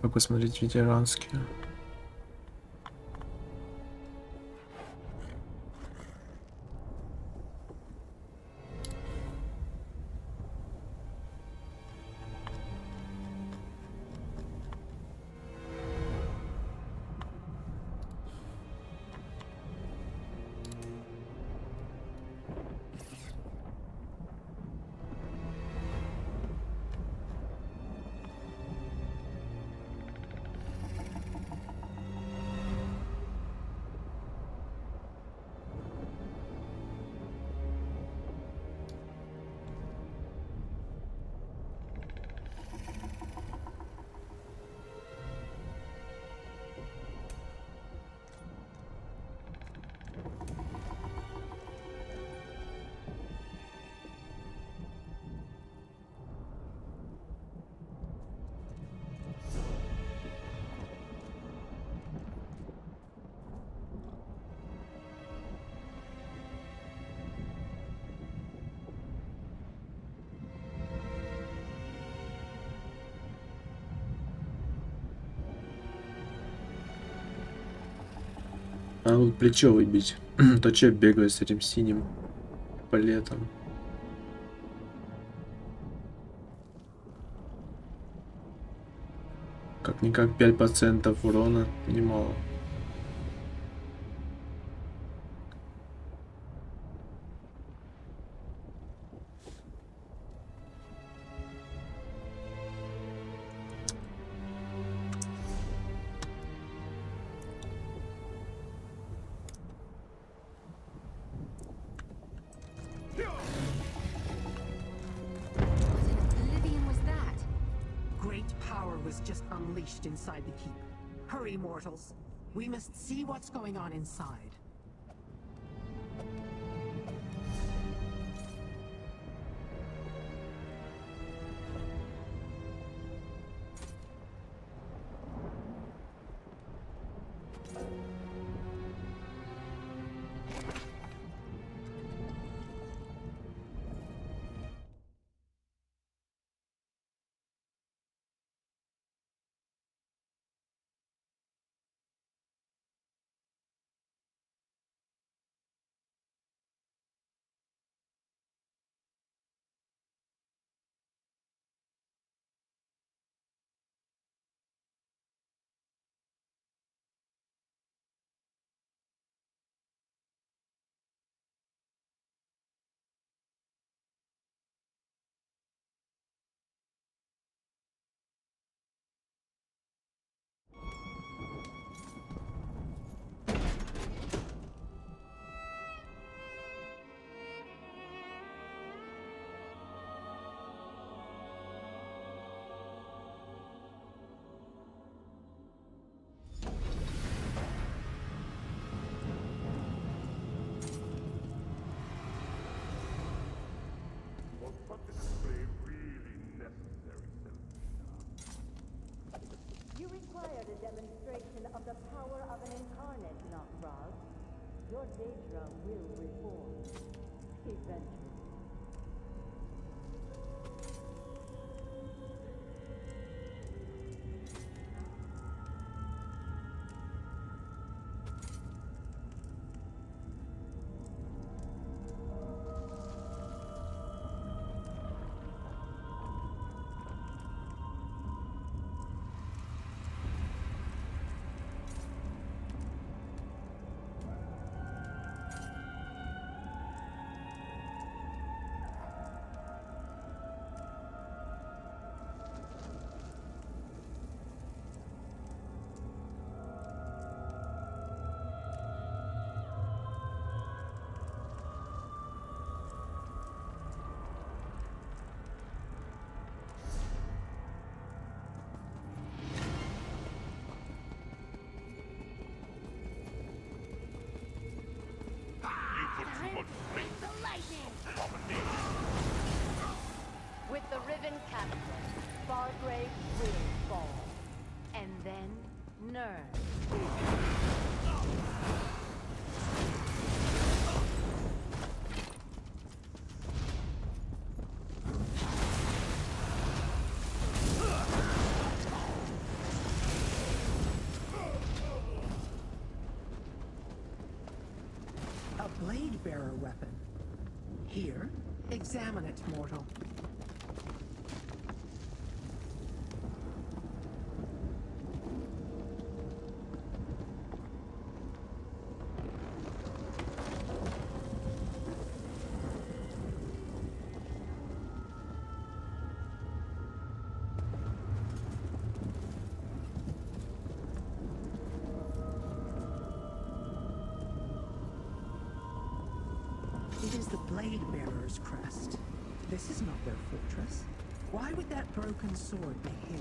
Как посмотреть ветеранские? Надо вот плечо выбить. То че бегаю с этим синим палетом. Как-никак 5% урона. Немало. Inside the keep. Hurry, mortals. We must see what's going on inside. You required a demonstration of the power of an incarnate, Nokraz. Your Daedra will reform. Eventually. With the Riven Capital, Fargrave will fall. And then Nirn. blade-bearer weapon. Here, examine it, mortal. It is the Blade Bearer's crest. This is not their fortress. Why would that broken sword be here?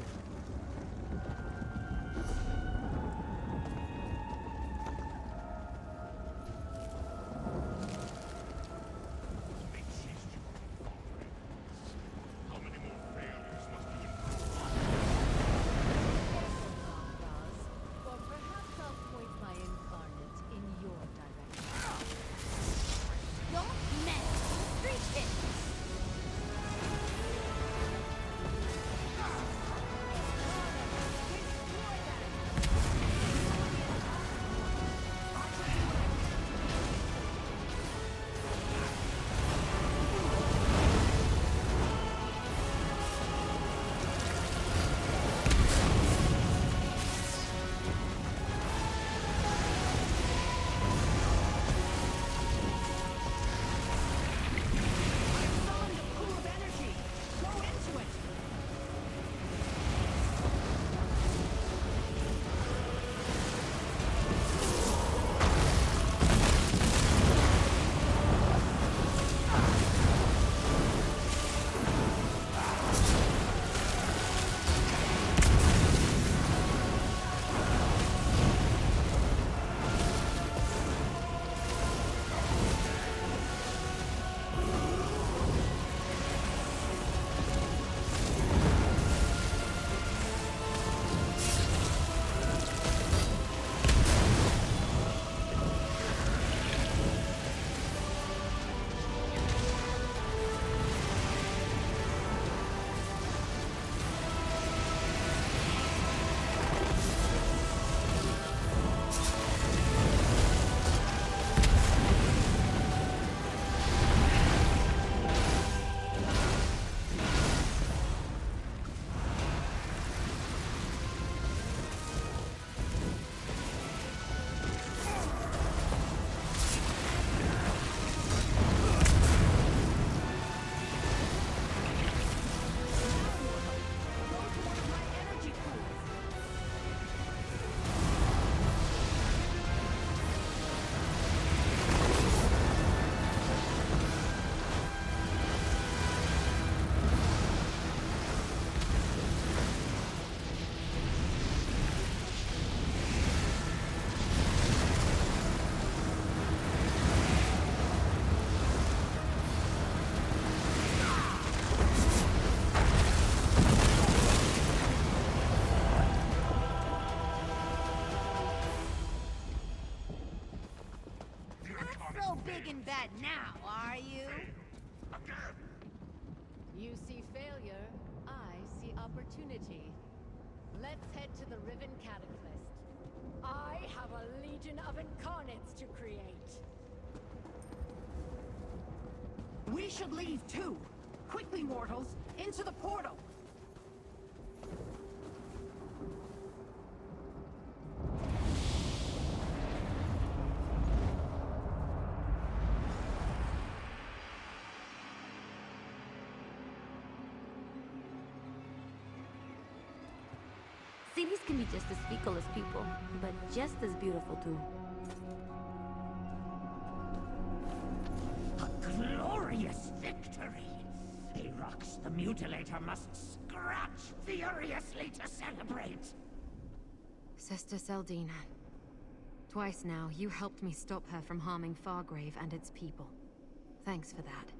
big and bad now, are you? You see failure, I see opportunity. Let's head to the Riven Cataclysm. I have a legion of incarnates to create. We should leave too! Quickly, mortals! Into the portal! Cities can be just as fickle as people, but just as beautiful too. A glorious victory! Arox the Mutilator must scratch furiously to celebrate! Sister Seldina. Twice now, you helped me stop her from harming Fargrave and its people. Thanks for that.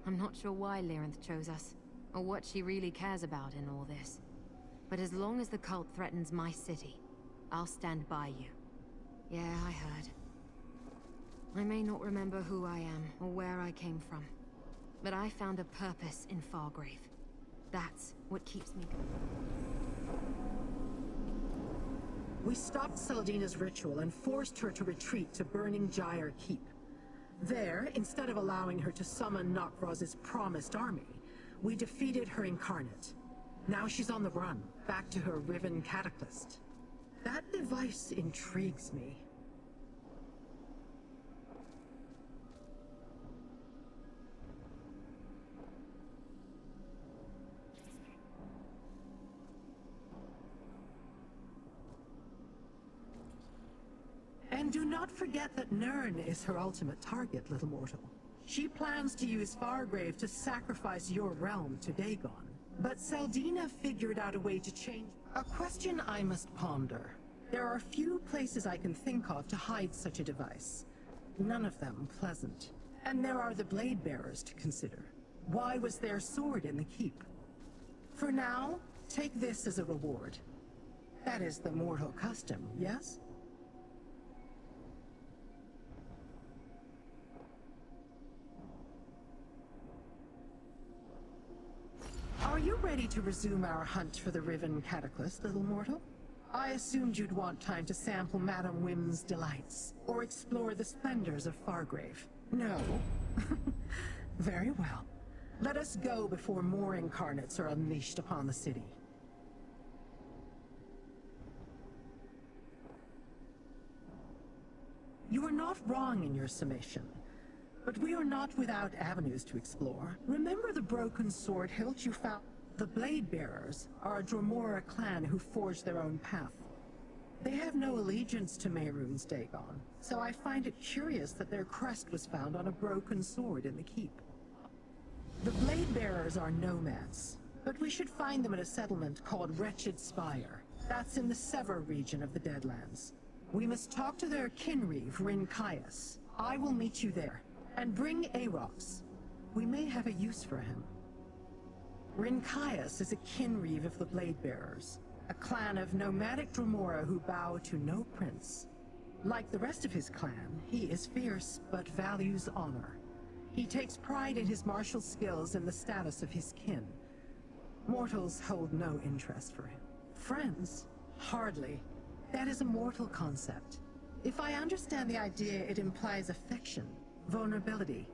I'm not sure why Lyrinth chose us, or what she really cares about in all this. But as long as the cult threatens my city, I'll stand by you. Yeah, I heard. I may not remember who I am or where I came from, but I found a purpose in Fargrave. That's what keeps me going. We stopped Seldina's ritual and forced her to retreat to Burning Gyre Keep. There, instead of allowing her to summon Nokraz's promised army, we defeated her incarnate. Now she's on the run, back to her Riven Cataclysm. That device intrigues me. And do not forget that Nirn is her ultimate target, little mortal. She plans to use Fargrave to sacrifice your realm to Dagon. But Seldina figured out a way to change... A question I must ponder. There are few places I can think of to hide such a device. None of them pleasant. And there are the blade bearers to consider. Why was their sword in the keep? For now, take this as a reward. That is the mortal custom, yes? Are you ready to resume our hunt for the Riven Cataclysm, little mortal? I assumed you'd want time to sample Madame Wim's delights, or explore the splendors of Fargrave. No? Very well. Let us go before more incarnates are unleashed upon the city. You are not wrong in your summation. But we are not without avenues to explore. Remember the broken sword hilt you found? The Blade Bearers are a Dromora clan who forged their own path. They have no allegiance to Mehrunes Dagon, so I find it curious that their crest was found on a broken sword in the keep. The Blade Bearers are nomads, but we should find them at a settlement called Wretched Spire. That's in the Sever region of the Deadlands. We must talk to their kinreeve, Rincaius. I will meet you there. And bring Arox. We may have a use for him. Rincaius is a kinreeve of the Blade Bearers, a clan of nomadic Dromora who bow to no prince. Like the rest of his clan, he is fierce but values honor. He takes pride in his martial skills and the status of his kin. Mortals hold no interest for him. Friends? Hardly. That is a mortal concept. If I understand the idea, it implies affection. Vulnerability.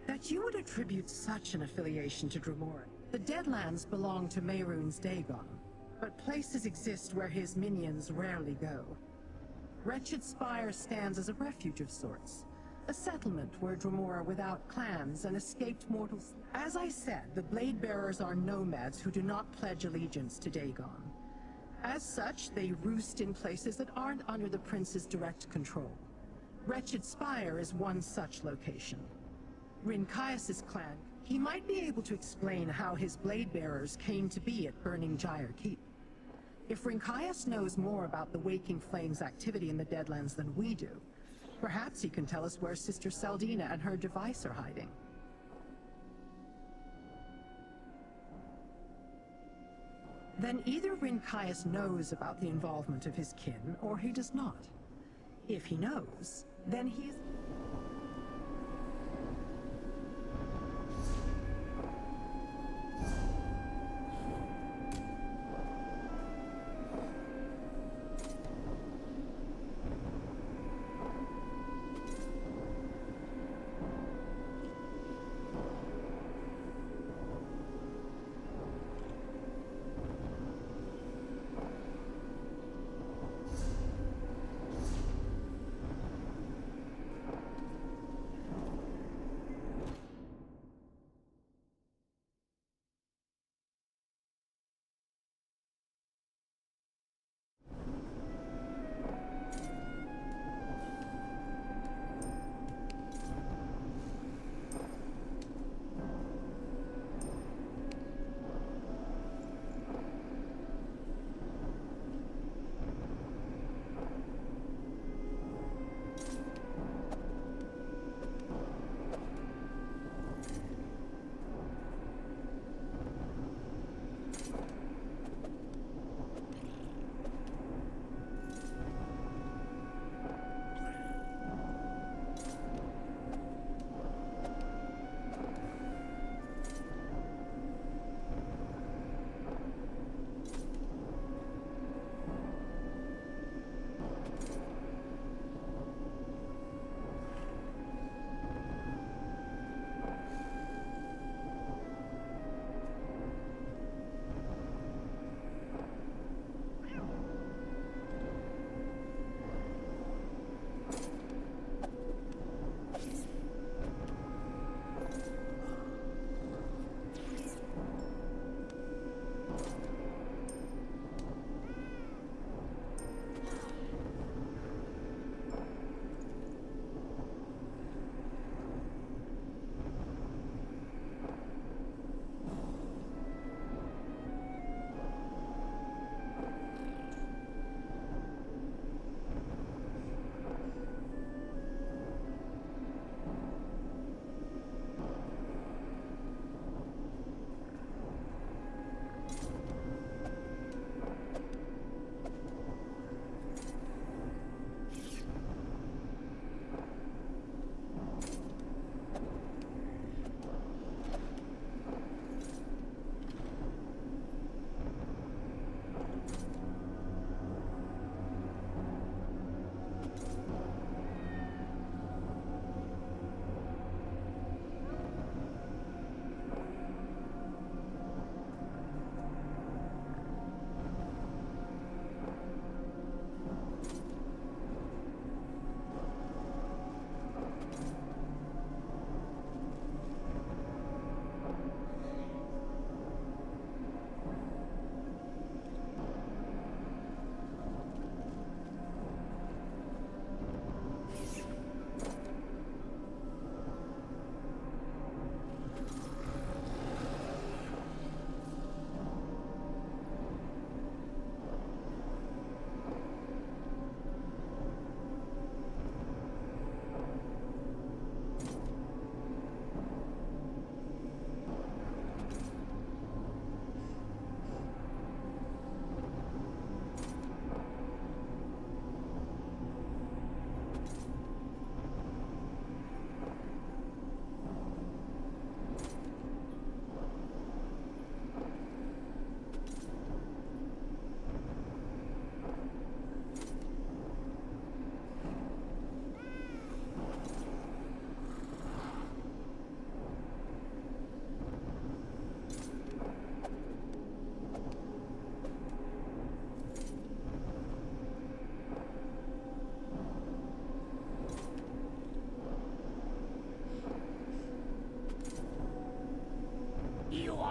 That you would attribute such an affiliation to Dromora. The Deadlands belong to Mehrunes Dagon, but places exist where his minions rarely go. Wretched Spire stands as a refuge of sorts. A settlement where Dromora without clans and escaped mortals... As I said, the Blade Bearers are nomads who do not pledge allegiance to Dagon. As such, they roost in places that aren't under the prince's direct control. Wretched Spire is one such location. Rincaius' clan, he might be able to explain how his Blade Bearers came to be at Burning Gyre Keep. If Rincaius knows more about the Waking Flame's activity in the Deadlands than we do, perhaps he can tell us where Sister Seldina and her device are hiding. Then either Rincaius knows about the involvement of his kin, or he does not. If he knows, then he's...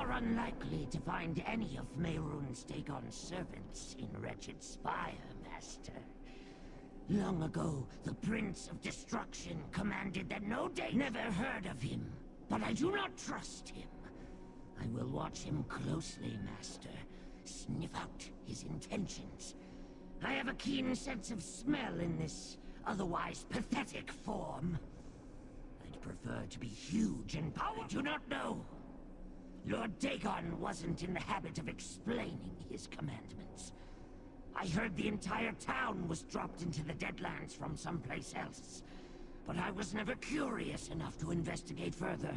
are unlikely to find any of Mehrunes Dagon's servants in Wretched Spire, Master. Long ago, the Prince of Destruction commanded that no day... Never heard of him, but I do not trust him. I will watch him closely, Master. Sniff out his intentions. I have a keen sense of smell in this otherwise pathetic form. I'd prefer to be huge and powerful. I do not know. Lord Dagon wasn't in the habit of explaining his commandments. I heard the entire town was dropped into the Deadlands from someplace else, but I was never curious enough to investigate further.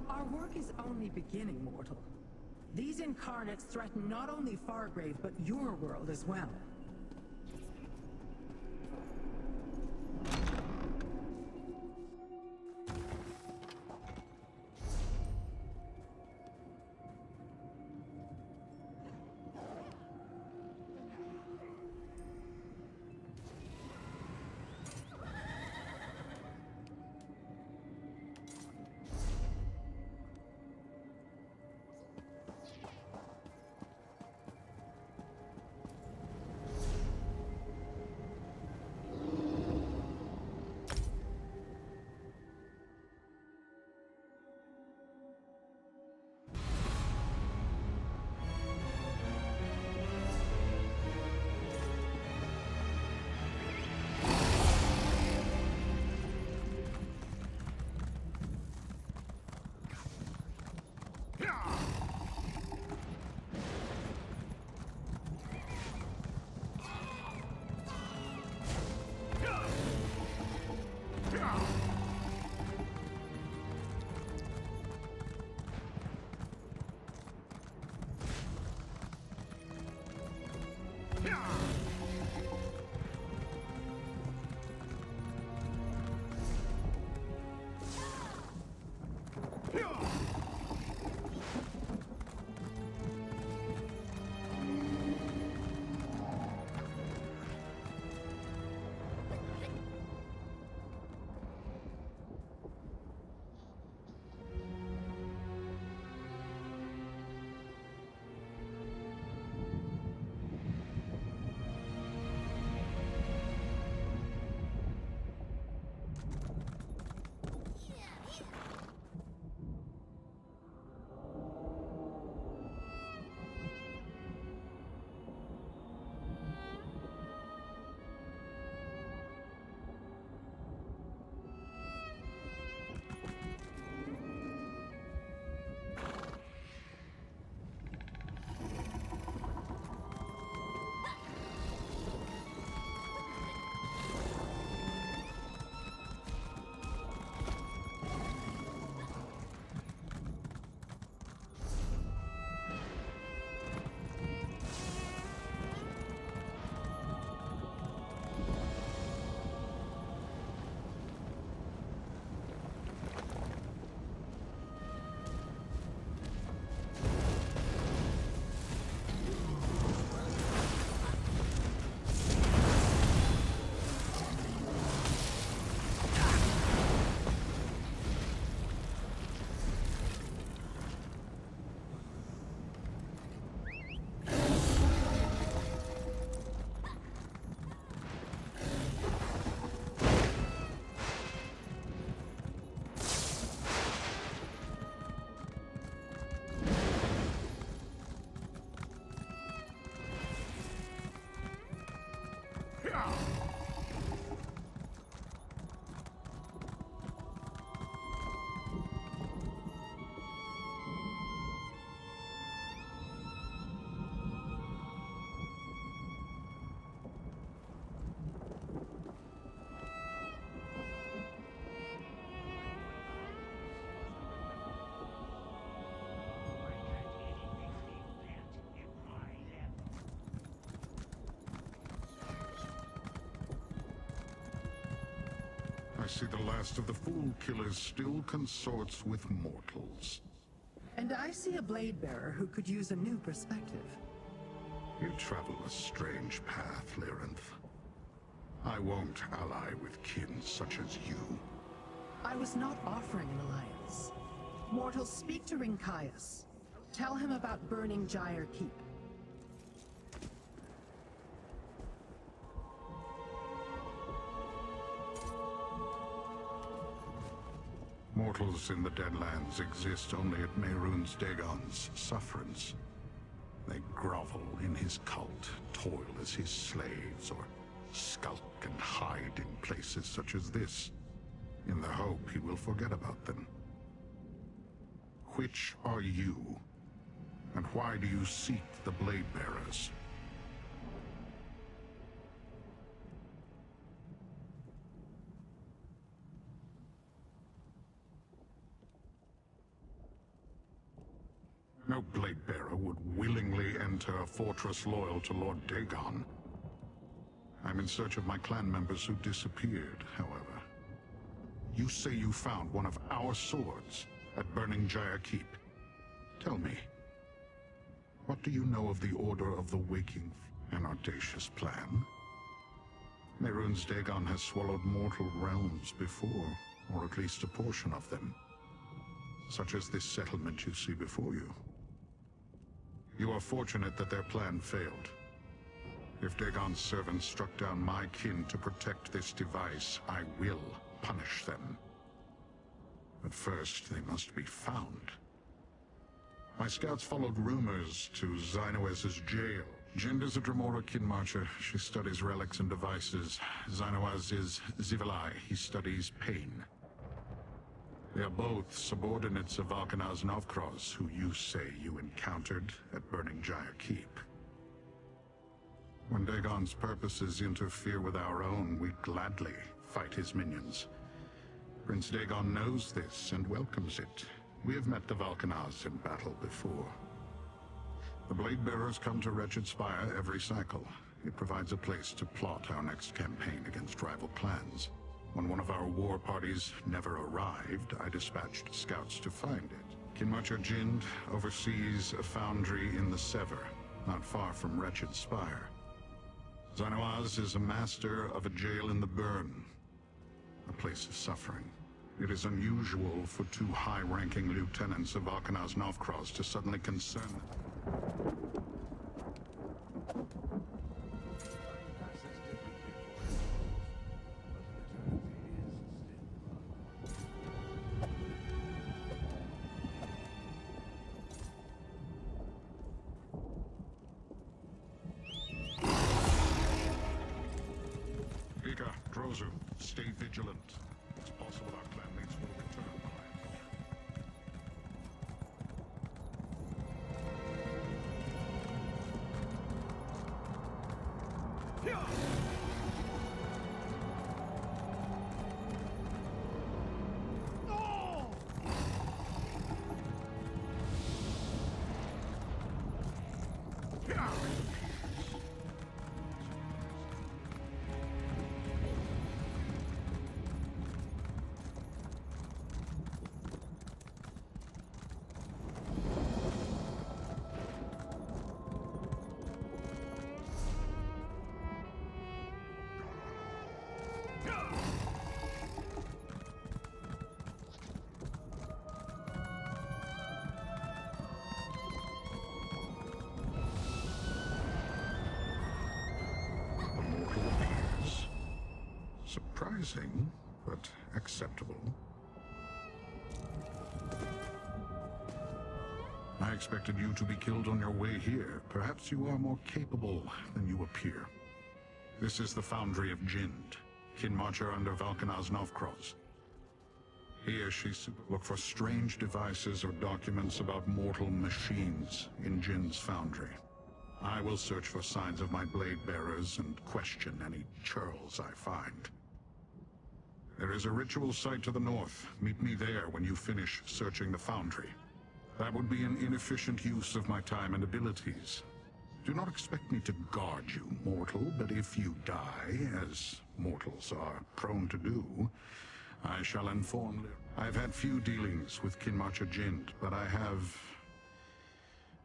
Our work is only beginning, mortal. These incarnates threaten not only Fargrave, but your world as well. I see the last of the fool killers still consorts with mortals. And I see a blade bearer who could use a new perspective. You travel a strange path, Lyrinth. I won't ally with kin such as you. I was not offering an alliance. Mortals, speak to Rinkias. Tell him about burning Gyre Keep. Mortals in the Deadlands exist only at Mehrunes Dagon's sufferance. They grovel in his cult, toil as his slaves, or skulk and hide in places such as this, in the hope he will forget about them. Which are you? And why do you seek the Blade Bearers? No Blade Bearer would willingly enter a fortress loyal to Lord Dagon. I'm in search of my clan members who disappeared, however. You say you found one of our swords at Burning Gyre Keep. Tell me, what do you know of the Order of the Waking? An audacious plan? Mehrunes Dagon has swallowed mortal realms before, or at least a portion of them. Such as this settlement you see before you. You are fortunate that their plan failed. If Dagon's servants struck down my kin to protect this device, I will punish them. But first, they must be found. My scouts followed rumors to Zainoaz's jail. Jind is a Dremora kin marcher. She studies relics and devices. Zainoaz is Zivilai. He studies pain. They are both subordinates of Valkanaz Novkroz, who you say you encountered at Burning Gyre Keep. When Dagon's purposes interfere with our own, we gladly fight his minions. Prince Dagon knows this and welcomes it. We have met the Valkanaz in battle before. The Blade Bearers come to Wretched Spire every cycle. It provides a place to plot our next campaign against rival clans. When one of our war parties never arrived, I dispatched scouts to find it. Kinmarcher Jind oversees a foundry in the Sever, not far from Wretched Spire. Zainoaz is a master of a jail in the Burn, a place of suffering. It is unusual for two high-ranking lieutenants of Valkanaz Novkroz to suddenly concern them. Stay vigilant. It's possible our clan mates will return surprising, but acceptable. I expected you to be killed on your way here. Perhaps you are more capable than you appear. This is the foundry of Jind, kin marcher under Valkanaz Novkroz. Here she look for strange devices or documents about mortal machines in Jind's foundry. I will search for signs of my blade bearers and question any churls I find. There is a ritual site to the north. Meet me there when you finish searching the foundry. That would be an inefficient use of my time and abilities. Do not expect me to guard you, mortal, but if you die, as mortals are prone to do, I shall inform. I've had few dealings with Kinmarcha Jind, but I have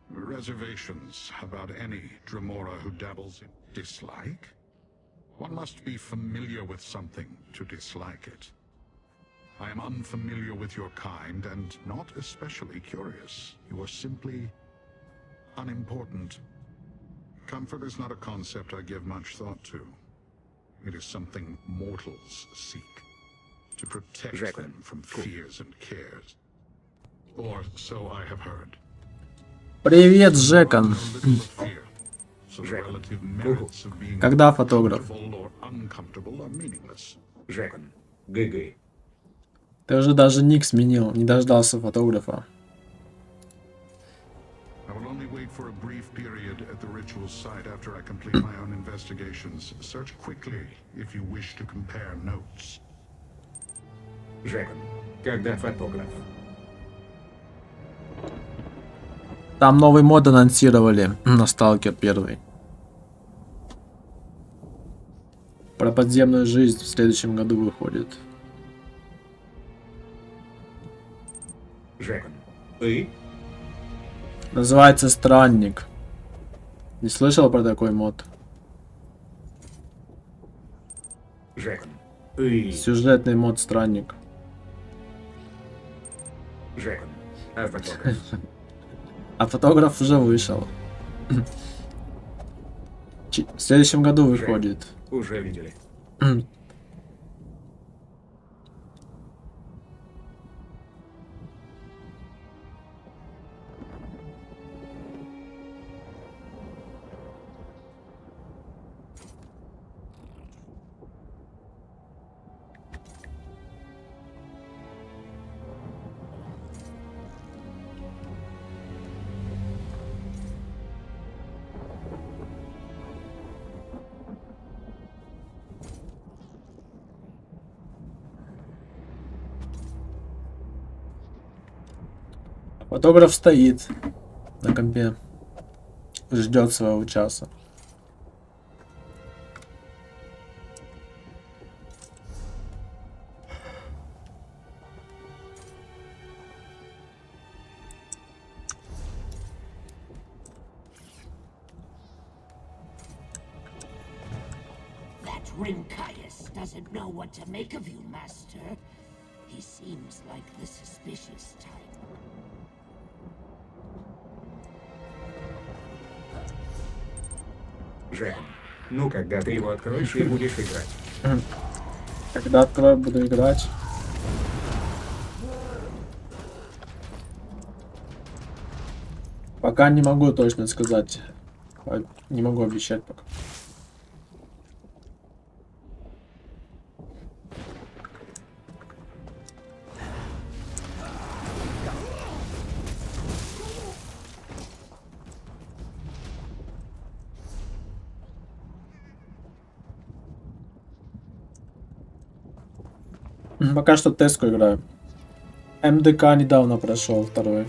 reservations about any Dremora who dabbles in dislike. One must be familiar with something to dislike it. I am unfamiliar with your kind and not especially curious. You are simply unimportant. Comfort is not a concept I give much thought to. It is something mortals seek, to protect them from fears and cares. Or so I have heard. Привет, Жекон. Когда фотограф? Жекон. ГГ. Ты уже даже ник сменил, не дождался фотографа. I will only wait for a brief period at the ritual site after I complete my own investigations. Search quickly if you wish to compare notes. Жекон. Когда фотограф? Там новый мод анонсировали на Сталкер 1. Про подземную жизнь в следующем году выходит. Жекон. И? Называется Странник. Не слышал про такой мод? Жекон. И? Сюжетный мод Странник. Жекон. А фотограф? А фотограф уже вышел. В следующем году выходит. Уже видели. Фотограф стоит на компе, ждет своего часа. That Rinkias doesn't know what to make of you, Master. He seems like the suspicious type. Жекон. Ну, когда ты его откроешь и будешь играть. Когда открою, буду играть. Пока не могу точно сказать. Не могу обещать пока. Пока что тестку играю. МДК недавно прошел, второй.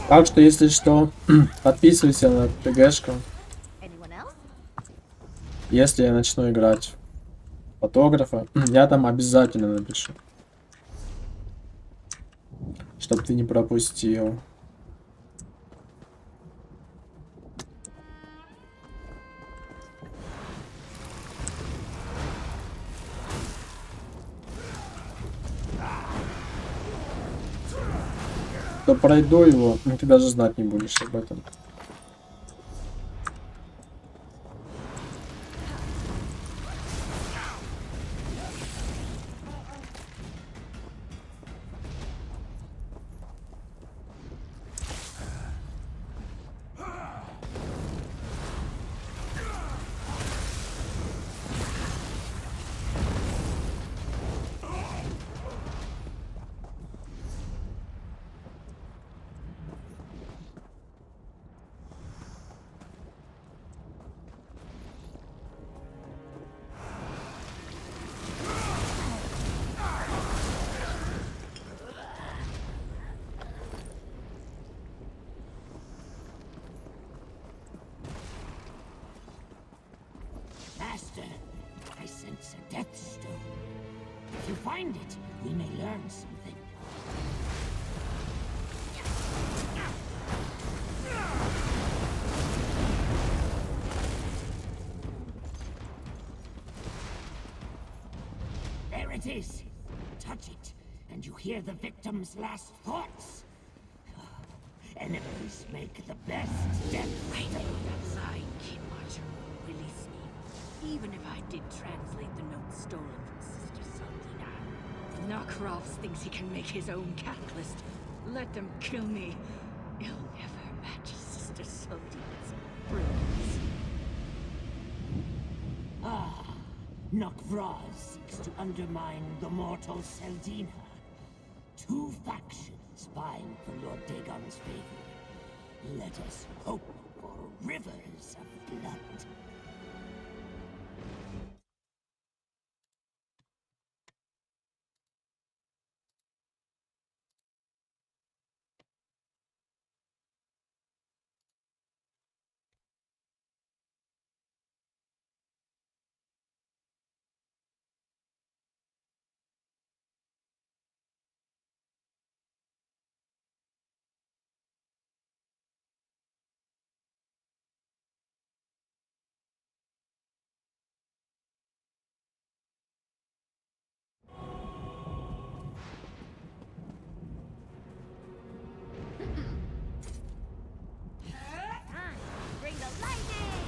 Так что, если что, подписывайся на ТГшку. Если я начну играть фотографа, я там обязательно напишу. Чтоб ты не пропустил. То пройду его, но ты даже знать не будешь об этом. learn something. There it is. Touch it, and you hear the victim's last thoughts. Enemies make the best death. I know that line, Kinmarch won't release me. Even if I did translate the note stolen from Sister Saldina. Narkrovs thinks he can make his own catalyst. Let them kill me. He'll never match Sister Saldina's brilliance. Ah, Narkrovs seeks to undermine the mortal Saldina. Two factions vying for Lord Dagon's favor. Let us hope for rivers of blood. Bring the lightning!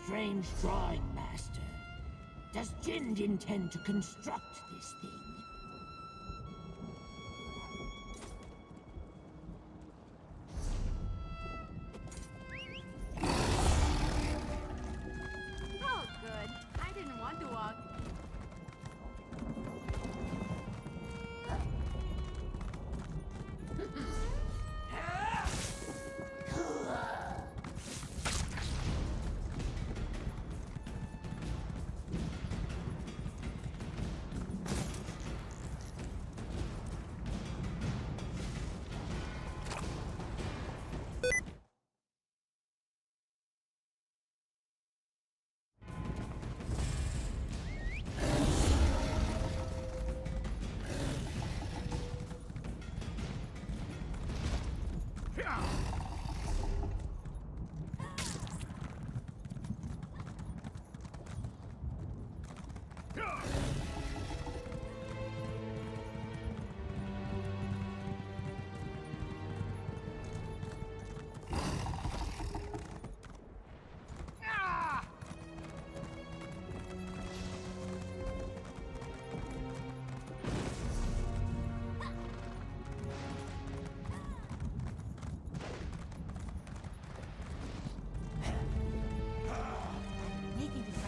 Strange drawing, Master. Does Jind intend to construct this thing? Oh, good. I didn't want to walk.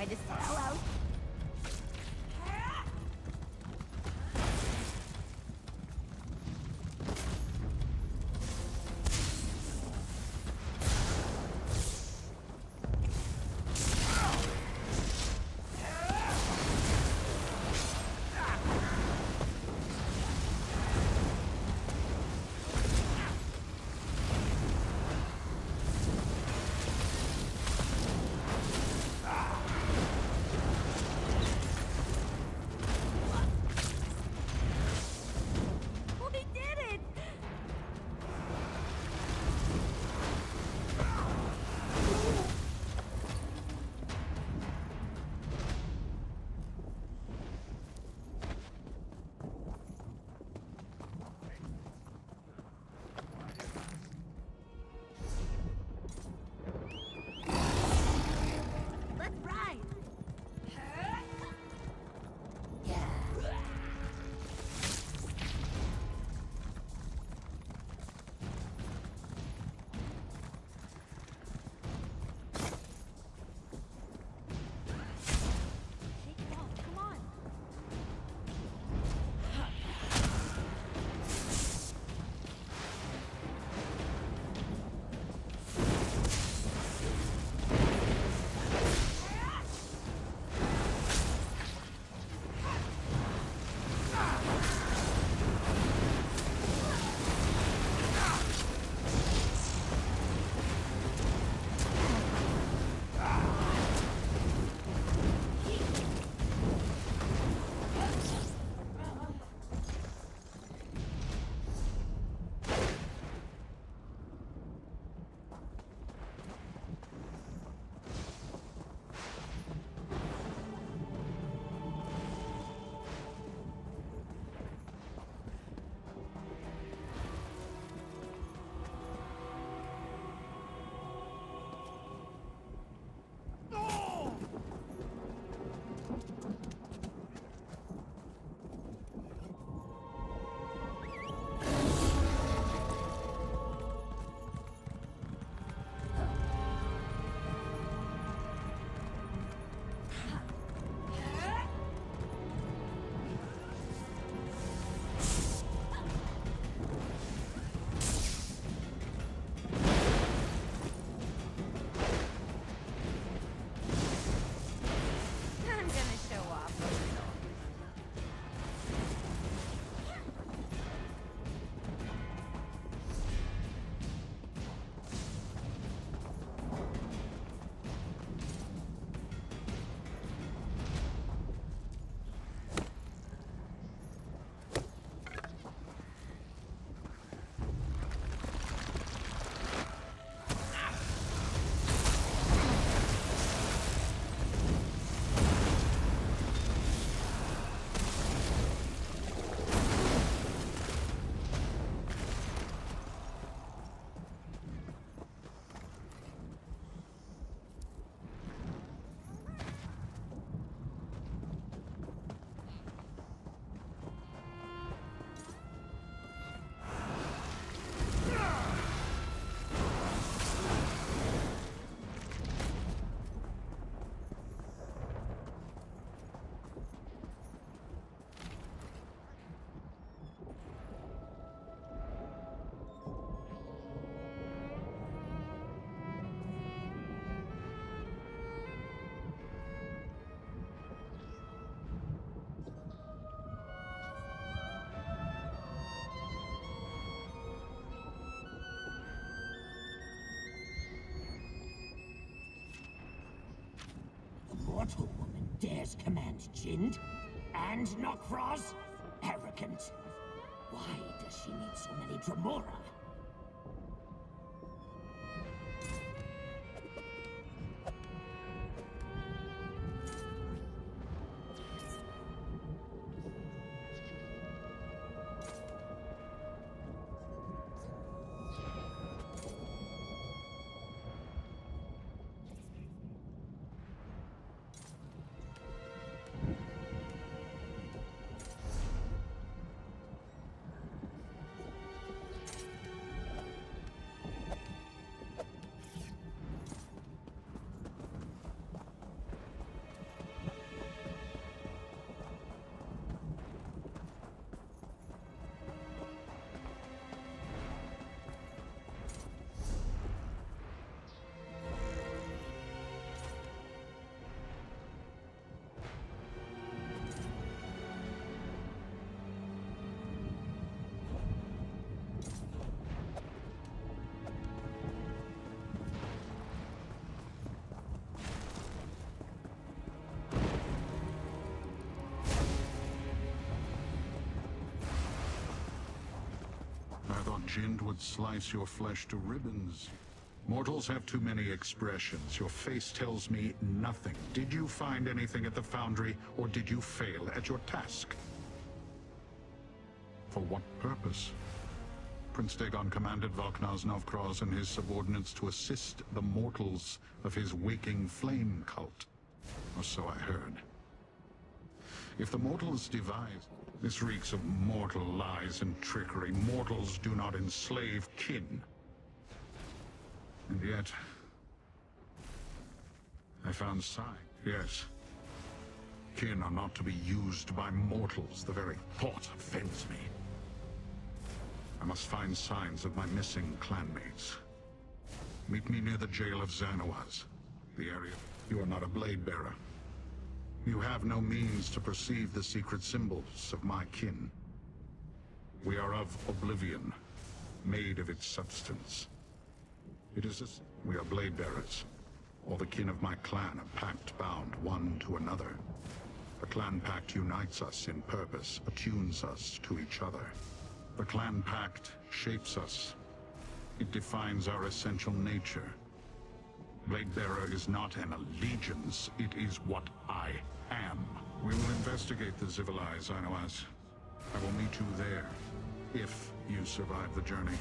Just fell out. mortal woman dares command Jind and Nokfroz? Arrogant. Why does she need so many Dremora? Jind would slice your flesh to ribbons. Mortals have too many expressions. Your face tells me nothing. Did you find anything at the foundry, or did you fail at your task? For what purpose? Prince Dagon commanded Valknaz Novkroz and his subordinates to assist the mortals of his waking flame cult. Or so I heard. If the mortals devised... This reeks of mortal lies and trickery. Mortals do not enslave kin. And yet... I found signs. Yes. Kin are not to be used by mortals. The very thought offends me. I must find signs of my missing clanmates. Meet me near the jail of Xanawaz. The area... You are not a blade bearer. You have no means to perceive the secret symbols of my kin. We are of oblivion, made of its substance. It is as we are blade bearers. All the kin of my clan are pact bound one to another. The clan pact unites us in purpose, attunes us to each other. The clan pact shapes us. It defines our essential nature. Blade bearer is not an allegiance, it is what I am. We will investigate the Zivilai, Xanawaz. I will meet you there, if you survive the journey.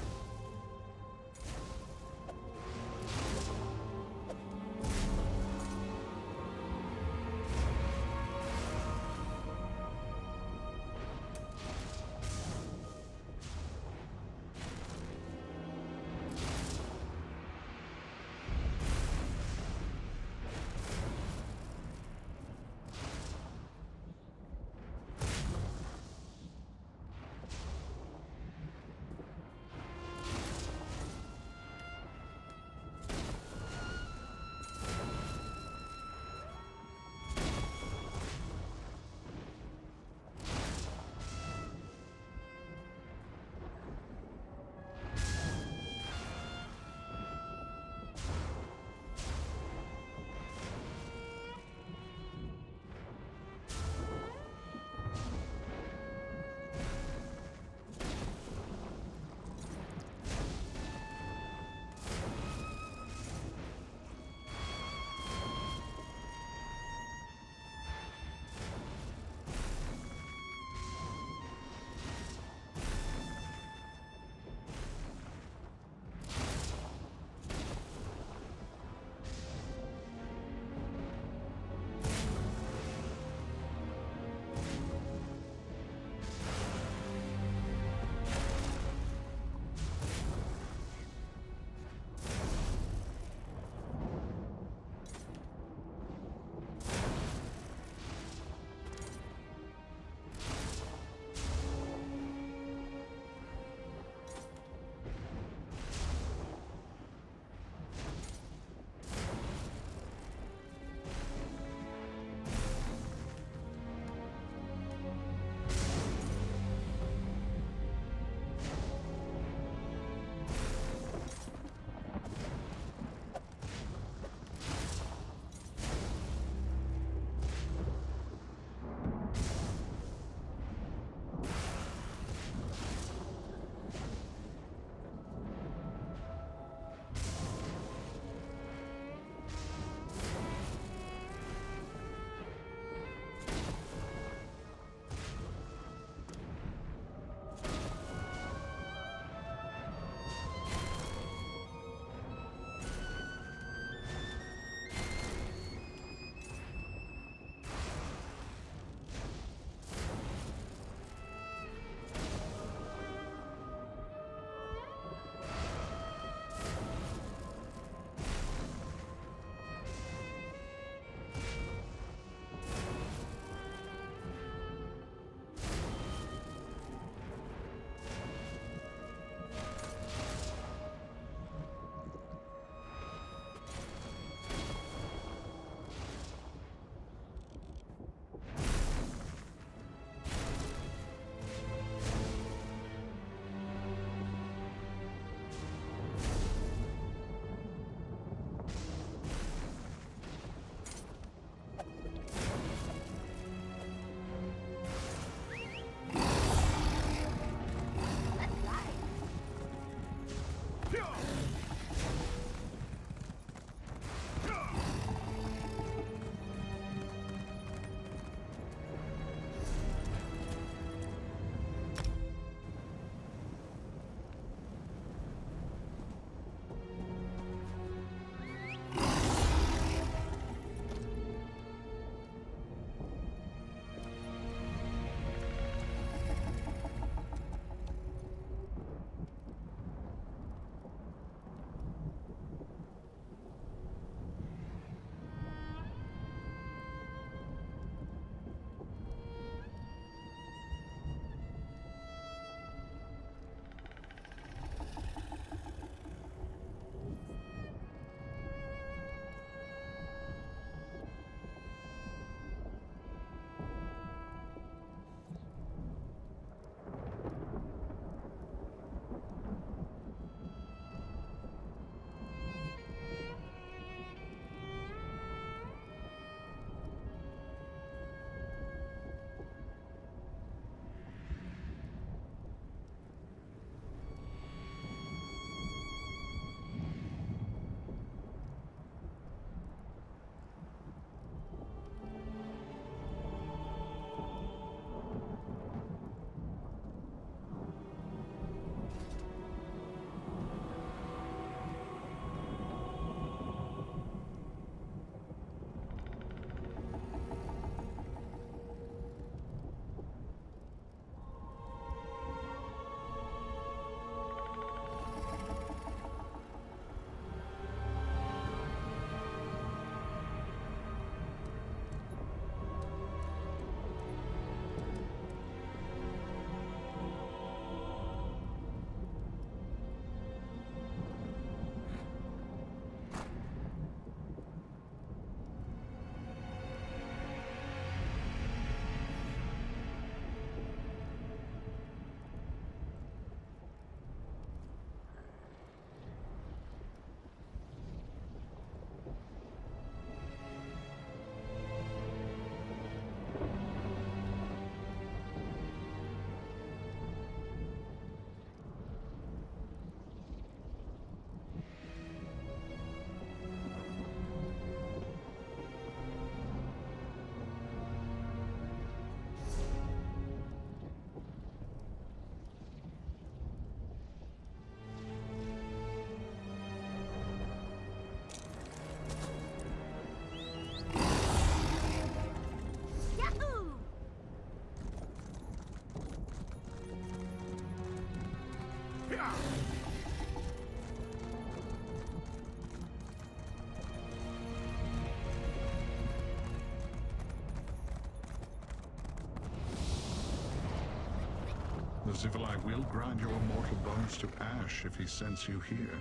Zivalai will grind your mortal bones to ash if he sends you here.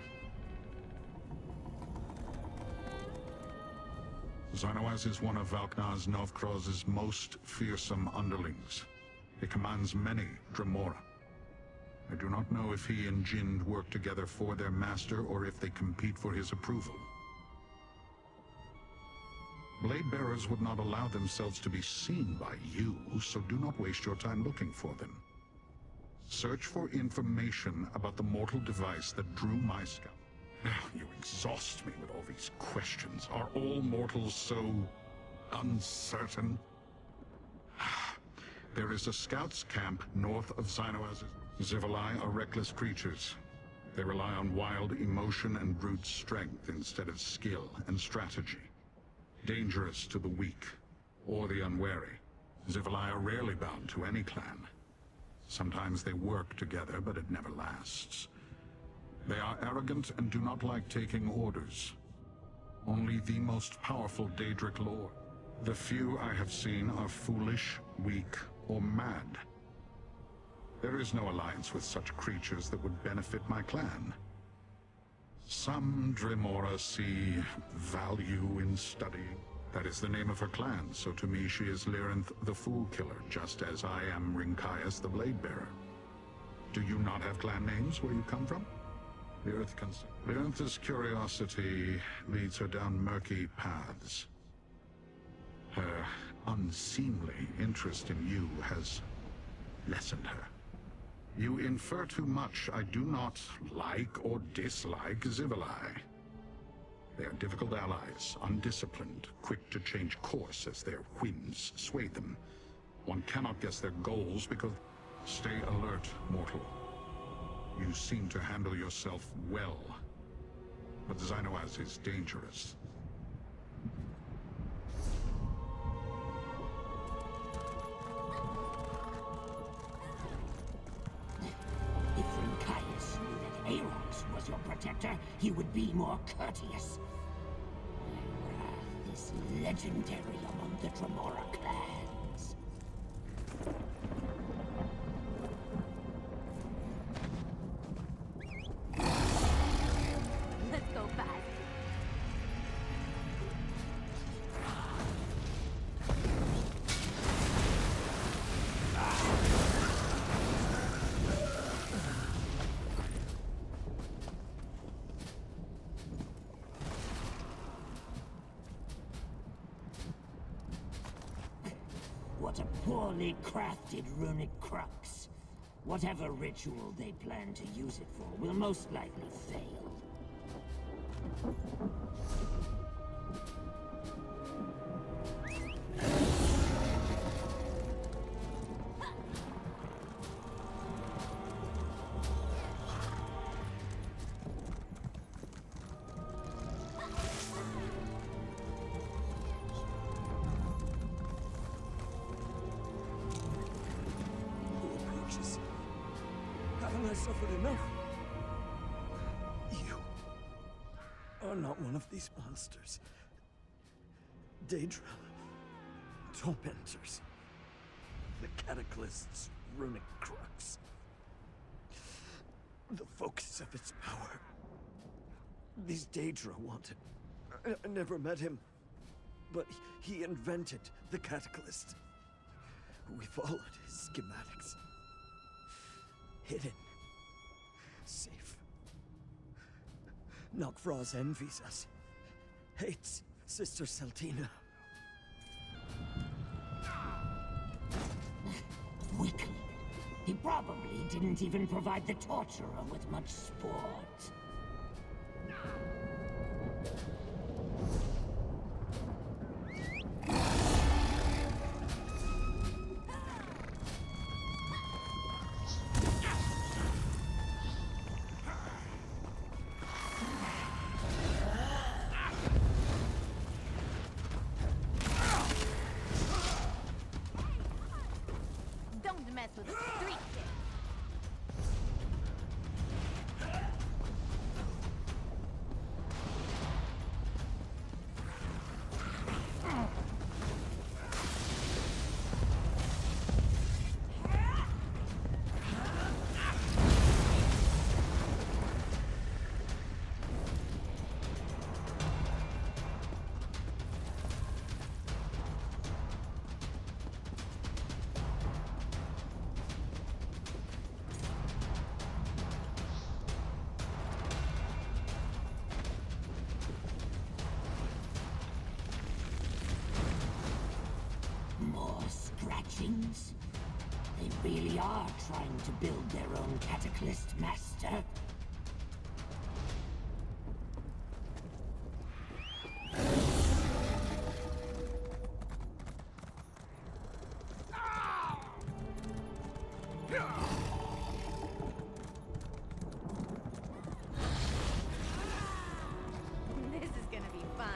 Xynoaz is one of Valknaz Novkroz's most fearsome underlings. He commands many Dremora. I do not know if he and Jind work together for their master or if they compete for his approval. Blade bearers would not allow themselves to be seen by you, so do not waste your time looking for them. Search for information about the mortal device that drew my scout. You exhaust me with all these questions. Are all mortals so uncertain? There is a scout's camp north of Xynoaz. Zivalai are reckless creatures. They rely on wild emotion and brute strength instead of skill and strategy. Dangerous to the weak or the unwary. Zivalai are rarely bound to any clan. Sometimes they work together, but it never lasts. They are arrogant and do not like taking orders. Only the most powerful Daedric lord. The few I have seen are foolish, weak, or mad. There is no alliance with such creatures that would benefit my clan. Some Dremora see value in studying. That is the name of her clan, so to me she is Lyrinth the Fool Killer, just as I am Rinkaias the Blade Bearer. Do you not have clan names where you come from? Lyrinth's curiosity leads her down murky paths. Her unseemly interest in you has lessened her. You infer too much. I do not like or dislike Zivalai. They are difficult allies, undisciplined, quick to change course as their whims sway them. One cannot guess their goals because... Stay alert, mortal. You seem to handle yourself well, but Xynoaz is dangerous. If Rinkaias knew that Aerox was your protector, he would be more courteous. Wrath is legendary among the Dremora clans. Let's go fast. What a poorly crafted runic crux. Whatever ritual they plan to use it for will most likely fail. Haven't I suffered enough? You are not one of these monsters. Daedra, tormentors, the Cataclyst's runic crux, the focus of its power. These Daedra wanted. I never met him, but he invented the Cataclyst. We followed his schematics. Hidden. Safe. Nokfroz envies us. Hates Sister Seltina. Wicked. He probably didn't even provide the torturer with much sport. Don't mess with the street kid. really are trying to build their own cataclysm, Master. This is gonna be fun.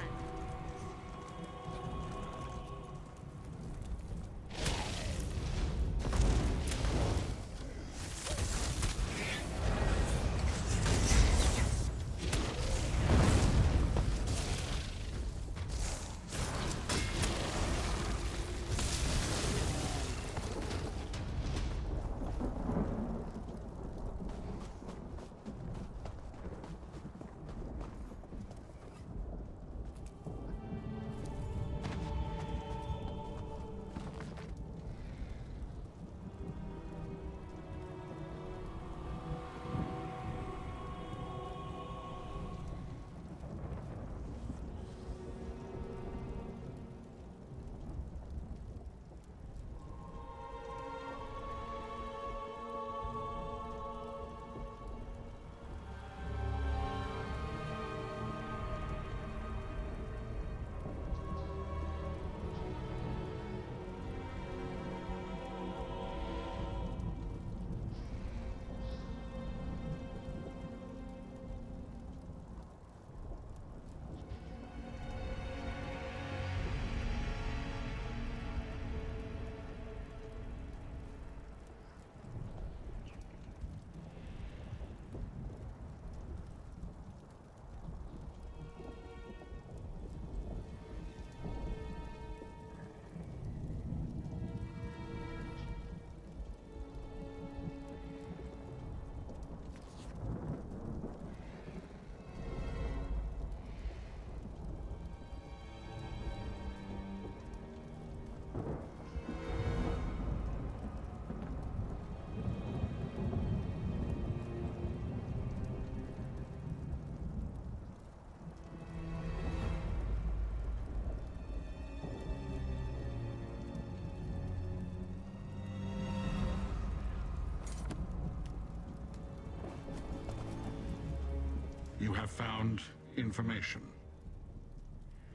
You have found information.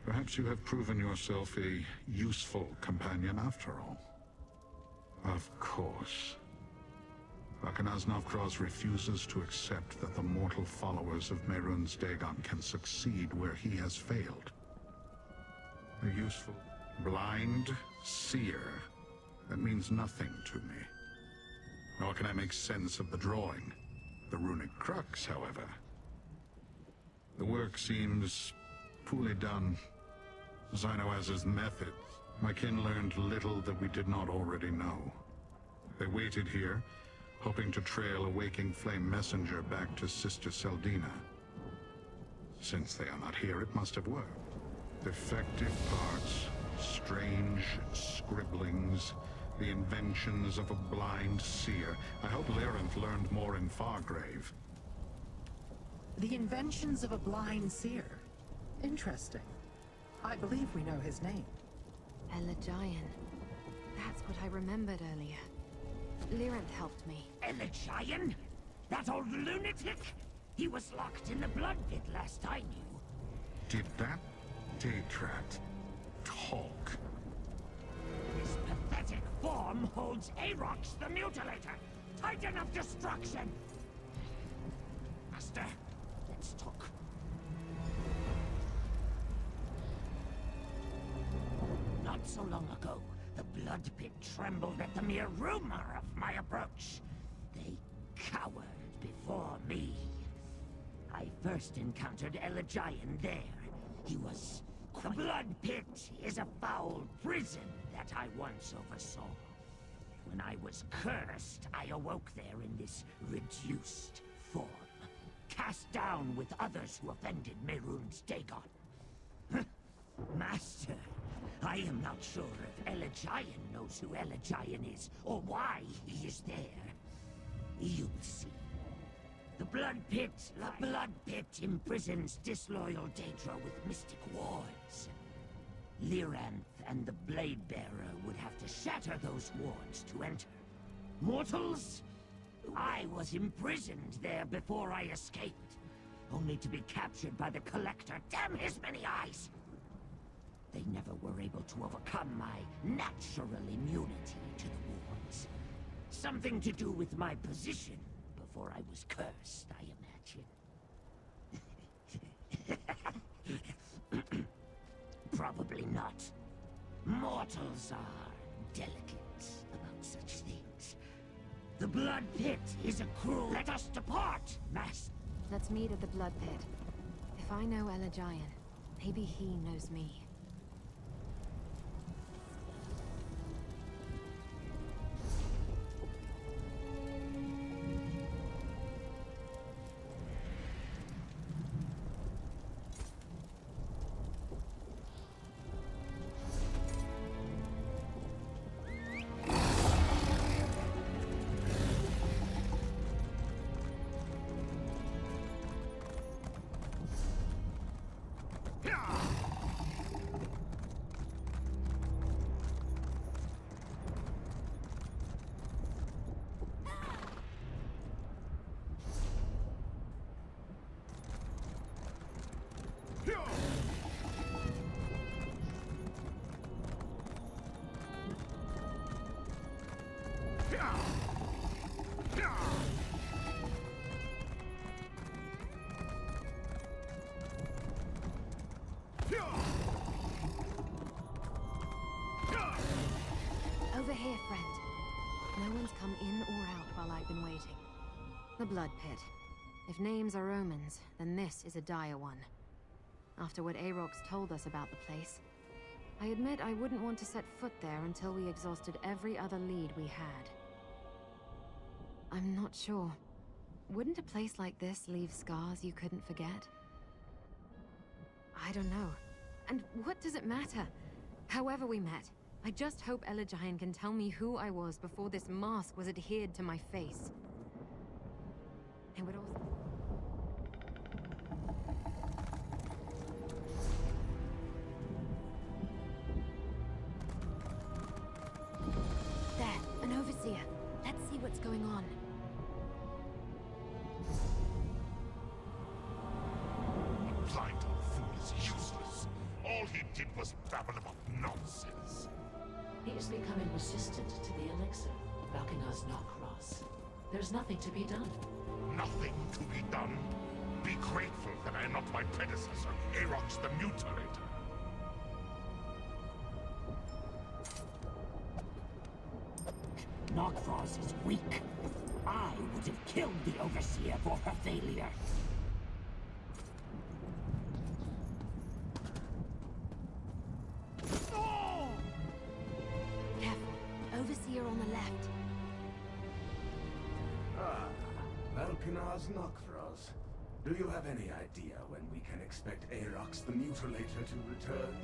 Perhaps you have proven yourself a useful companion after all. Of course. Bakanaz Navkraz refuses to accept that the mortal followers of Mehrunes Dagon can succeed where he has failed. A useful, blind seer. That means nothing to me. Nor can I make sense of the drawing. The runic crux, however. The work seems poorly done. Xynoaz's methods. My kin learned little that we did not already know. They waited here, hoping to trail a waking flame messenger back to Sister Seldina. Since they are not here, it must have worked. Defective parts, strange scribblings, the inventions of a blind seer. I hope Lyranth learned more in Fargrave. The inventions of a blind seer. Interesting. I believe we know his name. Elagian. That's what I remembered earlier. Lyranth helped me. Elagian? That old lunatic? He was locked in the blood pit last I knew. Did that Datrat talk? This pathetic form holds Arox the Mutilator, Titan of Destruction. Master, let's talk. Not so long ago, the blood pit trembled at the mere rumor of my approach. They cowered before me. I first encountered Elagian there. He was... The blood pit is a foul prison that I once oversaw. When I was cursed, I awoke there in this reduced form, cast down with others who offended Mehrunes Dagon. Master, I am not sure if Elagian knows who Elagian is, or why he is there. You'll see. The blood pit imprisons disloyal Daedra with mystic wards. Lyranth and the Blade Bearer would have to shatter those wards to enter. Mortals? I was imprisoned there before I escaped, only to be captured by the Collector. Damn his many eyes! They never were able to overcome my natural immunity to the wards. Something to do with my position before I was cursed, I imagine. Probably not. Mortals are delicate about such things. The Blood Pit is a cruel... Let us depart, Master. Let's meet at the Blood Pit. If I know Elagian, maybe he knows me. Over here, friend. No one's come in or out while I've been waiting. The Blood Pit. If names are omens, then this is a dire one. After what Aarox told us about the place, I admit I wouldn't want to set foot there until we exhausted every other lead we had. I'm not sure. Wouldn't a place like this leave scars you couldn't forget? I don't know. And what does it matter? However we met, I just hope Elagian can tell me who I was before this mask was adhered to my face. It would also... There, an overseer. Let's see what's going on. Blind old fool is useless. All he did was babble about nonsense. He is becoming resistant to the elixir, blocking us Knockross. There's nothing to be done. Nothing to be done. Be grateful that I am not my predecessor, Aarox the Mutilator. Knockfrost is weak. I would have killed the Overseer for her failure. Careful. Overseer on the left. Ah, Valkenaz Knockfrost. Do you have any idea when we can expect Aarox the Mutilator to return?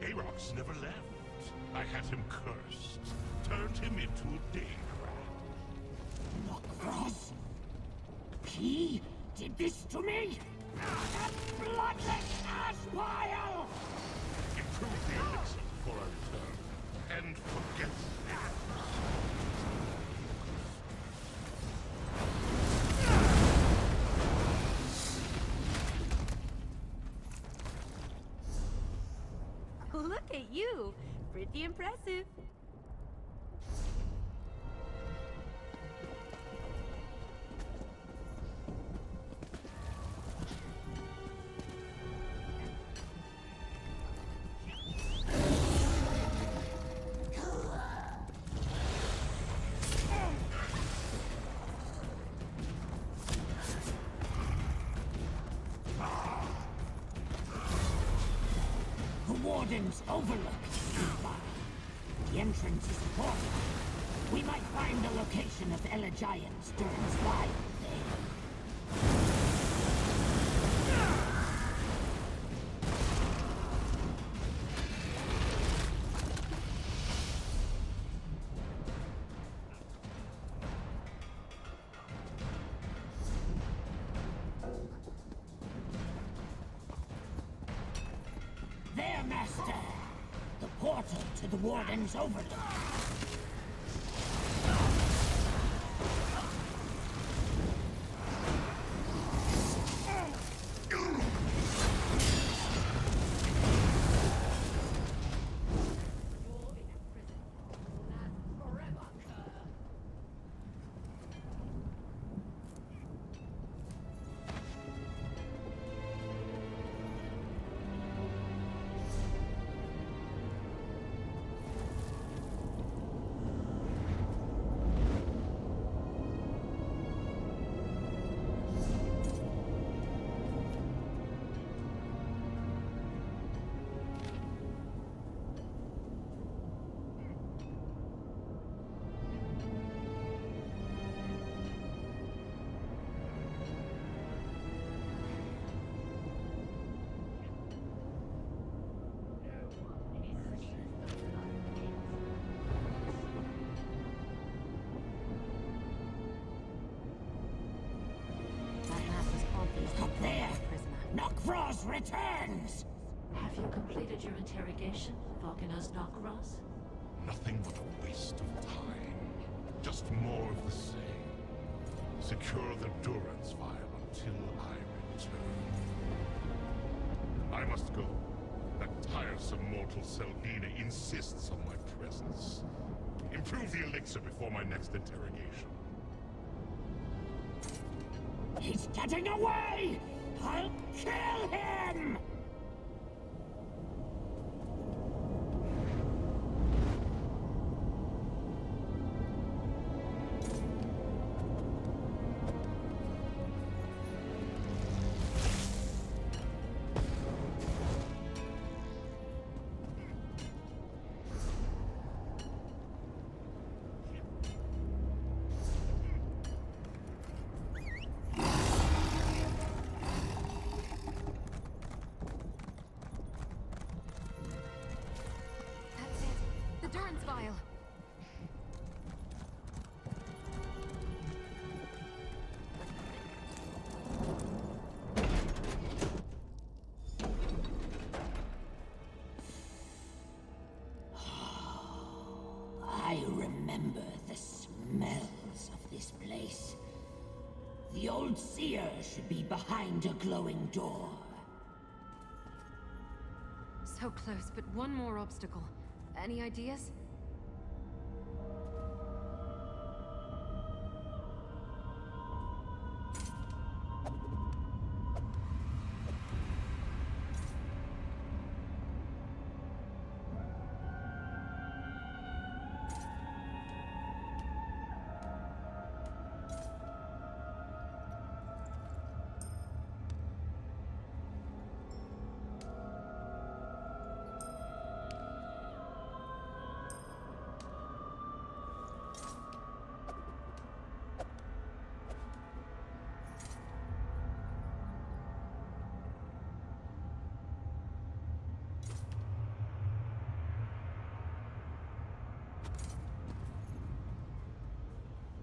Aarox never left. I had him cursed. Turned him into a daycrat. Knockfrost? He did this to me? That bloodless ash pile! Improve the elixir before I return. And forget that. Look at you! Pretty impressive. The Warden's overlooked. The entrance is important. We might find the location of Elagian's Durance Wild there. There, Master! The portal to the Warden's overlook. returns! Have you completed your interrogation, Volcanos Knockross? Nothing but a waste of time. Just more of the same. Secure the Durance file until I return. I must go. That tiresome mortal Seldina insists on my presence. Improve the elixir before my next interrogation. He's getting away! I'll kill him! I remember the smells of this place. The old seer should be behind a glowing door. So close, but one more obstacle. Any ideas?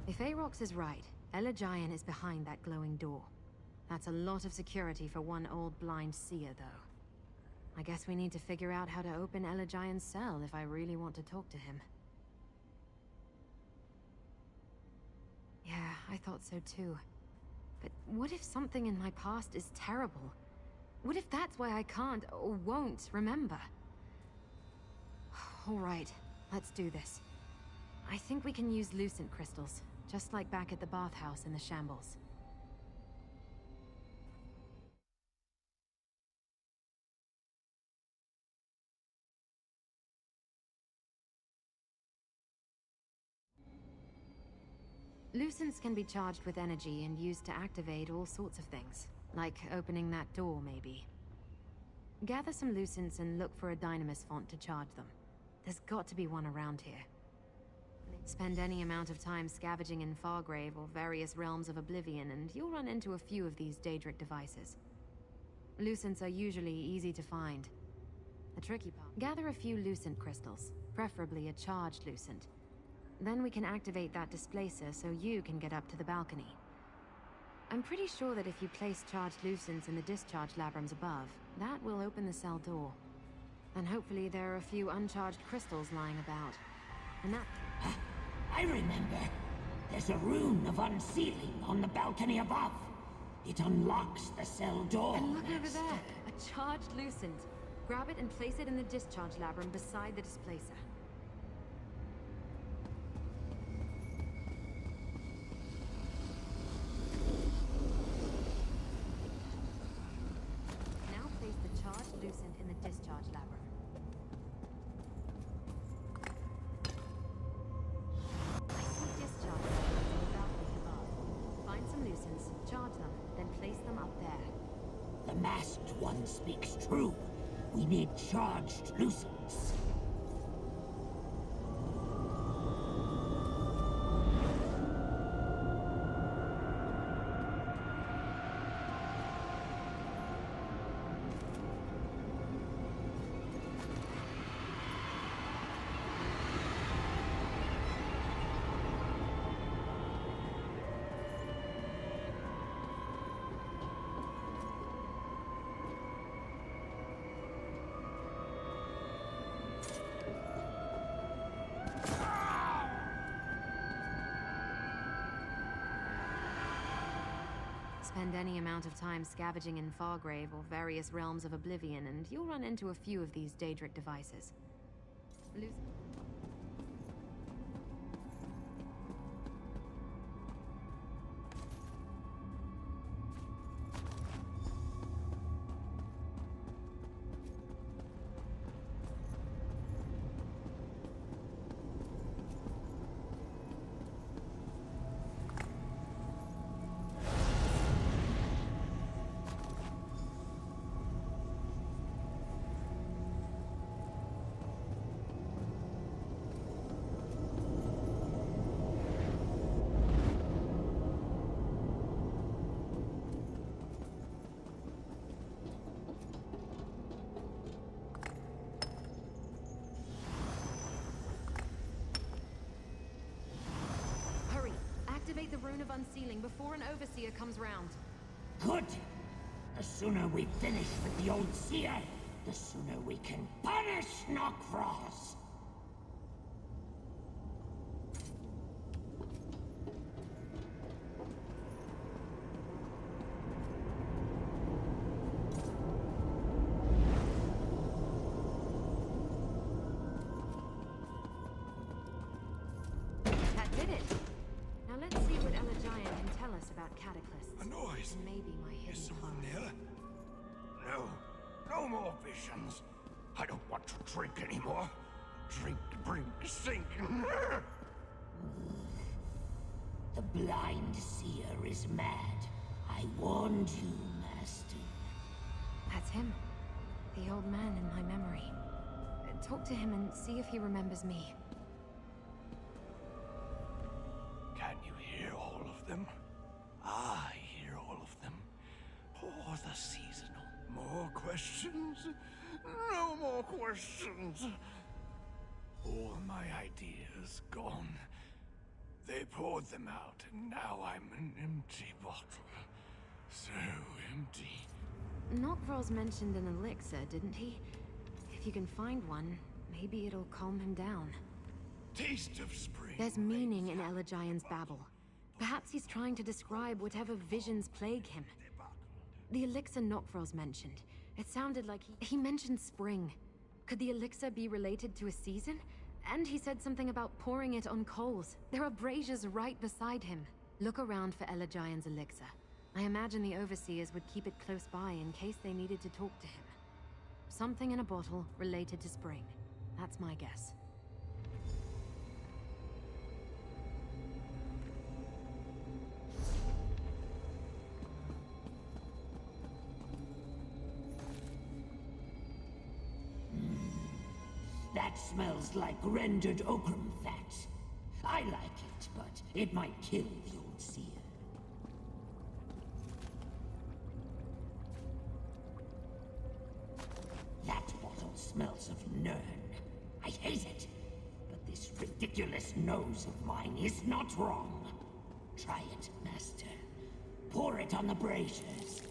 If Aarox is right, Elegion is behind that glowing door. That's a lot of security for one old blind seer, though. I guess we need to figure out how to open Elegion's cell if I really want to talk to him. Yeah, I thought so too. But what if something in my past is terrible? What if that's why I can't or won't remember? All right, let's do this. I think we can use lucent crystals. Just like back at the bathhouse in the shambles. Lucents can be charged with energy and used to activate all sorts of things. Like opening that door, maybe. Gather some lucents and look for a dynamis font to charge them. There's got to be one around here. Spend any amount of time scavenging in Fargrave or various realms of oblivion, and you'll run into a few of these Daedric devices. Lucents are usually easy to find. The tricky part: gather a few lucent crystals, preferably a charged lucent. Then we can activate that displacer so you can get up to the balcony. I'm pretty sure that if you place charged lucents in the discharge labyrinths above, that will open the cell door. And hopefully there are a few uncharged crystals lying about. And that... I remember. There's a rune of unsealing on the balcony above. It unlocks the cell door. And look over there, a charged lucent. Grab it and place it in the discharge labyrinth beside the displacer. Now place the charged lucent in the discharge labyrinth. Charge them, then place them up there. The masked one speaks true. We need charged lucents. Spend any amount of time scavenging in Fargrave or various realms of oblivion, and you'll run into a few of these Daedric devices. Activate the Rune of Unsealing before an Overseer comes round. Good! The sooner we finish with the old seer, the sooner we can punish Knockfrost! A noise. Maybe my hidden Is someone heart. near? No. No more visions. I don't want to drink anymore. Drink, drink, sink. The blind seer is mad. I warned you, Master. That's him. The old man in my memory. Talk to him and see if he remembers me. Can you hear all of them? I hear all of them. Or the seasonal. More questions? No more questions. All my ideas gone. They poured them out, and now I'm an empty bottle. So empty. Knockfrost mentioned an elixir, didn't he? If you can find one, maybe it'll calm him down. Taste of spring. There's meaning in Elegian's babble. Perhaps he's trying to describe whatever visions plague him. The elixir Knockfrost mentioned. It sounded like he mentioned spring. Could the elixir be related to a season? And he said something about pouring it on coals. There are braziers right beside him. Look around for Elegian's elixir. I imagine the Overseers would keep it close by in case they needed to talk to him. Something in a bottle related to spring. That's my guess. That smells like rendered okram fat. I like it, but it might kill the old seer. That bottle smells of Nirn. I hate it. But this ridiculous nose of mine is not wrong. Try it, Master. Pour it on the braziers.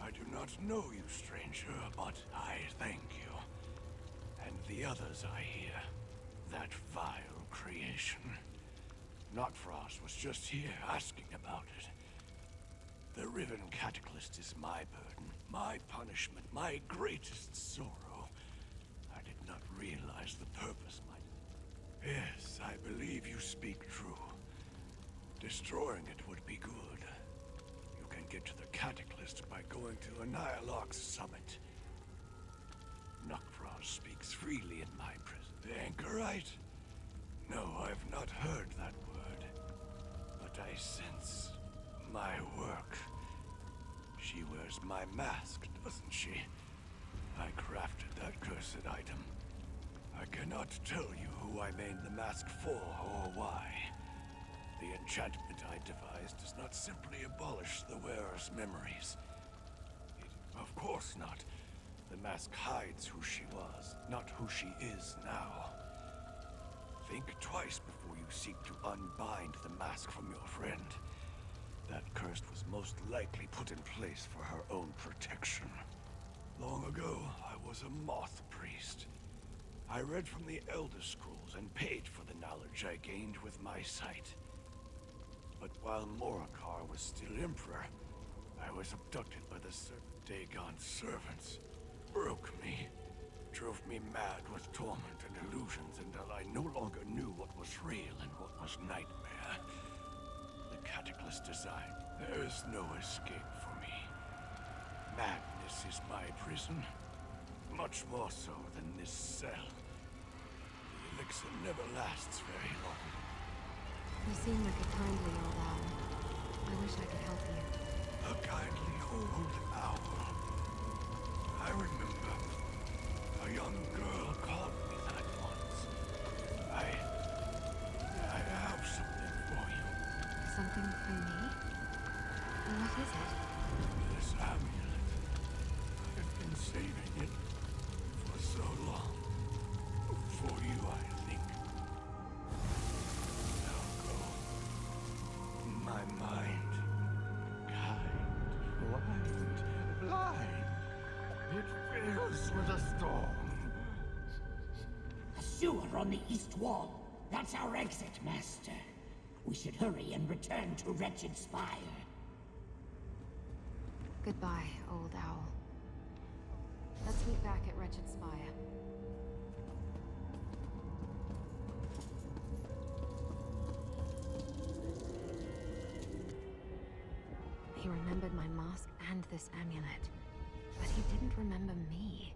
I do not know you, stranger, but I thank you. And the others I hear. That vile creation. Knockfrost was just here asking about it. The Riven Cataclysm is my burden, my punishment, my greatest sorrow. I did not realize the purpose might... Yes, I believe you speak true. Destroying it would be good. Get to the Cataclysm by going to Annihilox's summit. Knockfrost speaks freely in my prison. The Anchorite? No, I've not heard that word. But I sense my work. She wears my mask, doesn't she? I crafted that cursed item. I cannot tell you who I made the mask for or why. The enchantment I devised does not simply abolish the wearer's memories. Of course not. The mask hides who she was, not who she is now. Think twice before you seek to unbind the mask from your friend. That curse was most likely put in place for her own protection. Long ago, I was a moth priest. I read from the Elder Scrolls and paid for the knowledge I gained with my sight. But while Morikar was still Emperor, I was abducted by the Dagon's servants. Broke me. Drove me mad with torment and illusions until I no longer knew what was real and what was nightmare. The Cataclysm design. There is no escape for me. Madness is my prison. Much more so than this cell. The elixir never lasts very long. You seem like a kindly old owl. I wish I could help you. A kindly old owl. I remember a young girl called me that once. I have something for you. Something for me? What is it? This amulet. I've been saving it for so long. For you, I think. Now go. My mind. Kind, blind, blind. It fills with a storm. A sewer on the east wall. That's our exit, Master. We should hurry and return to Wretched Spire. Goodbye, old owl. Let's meet back at Wretched Spire. He remembered my mask and this amulet, but he didn't remember me.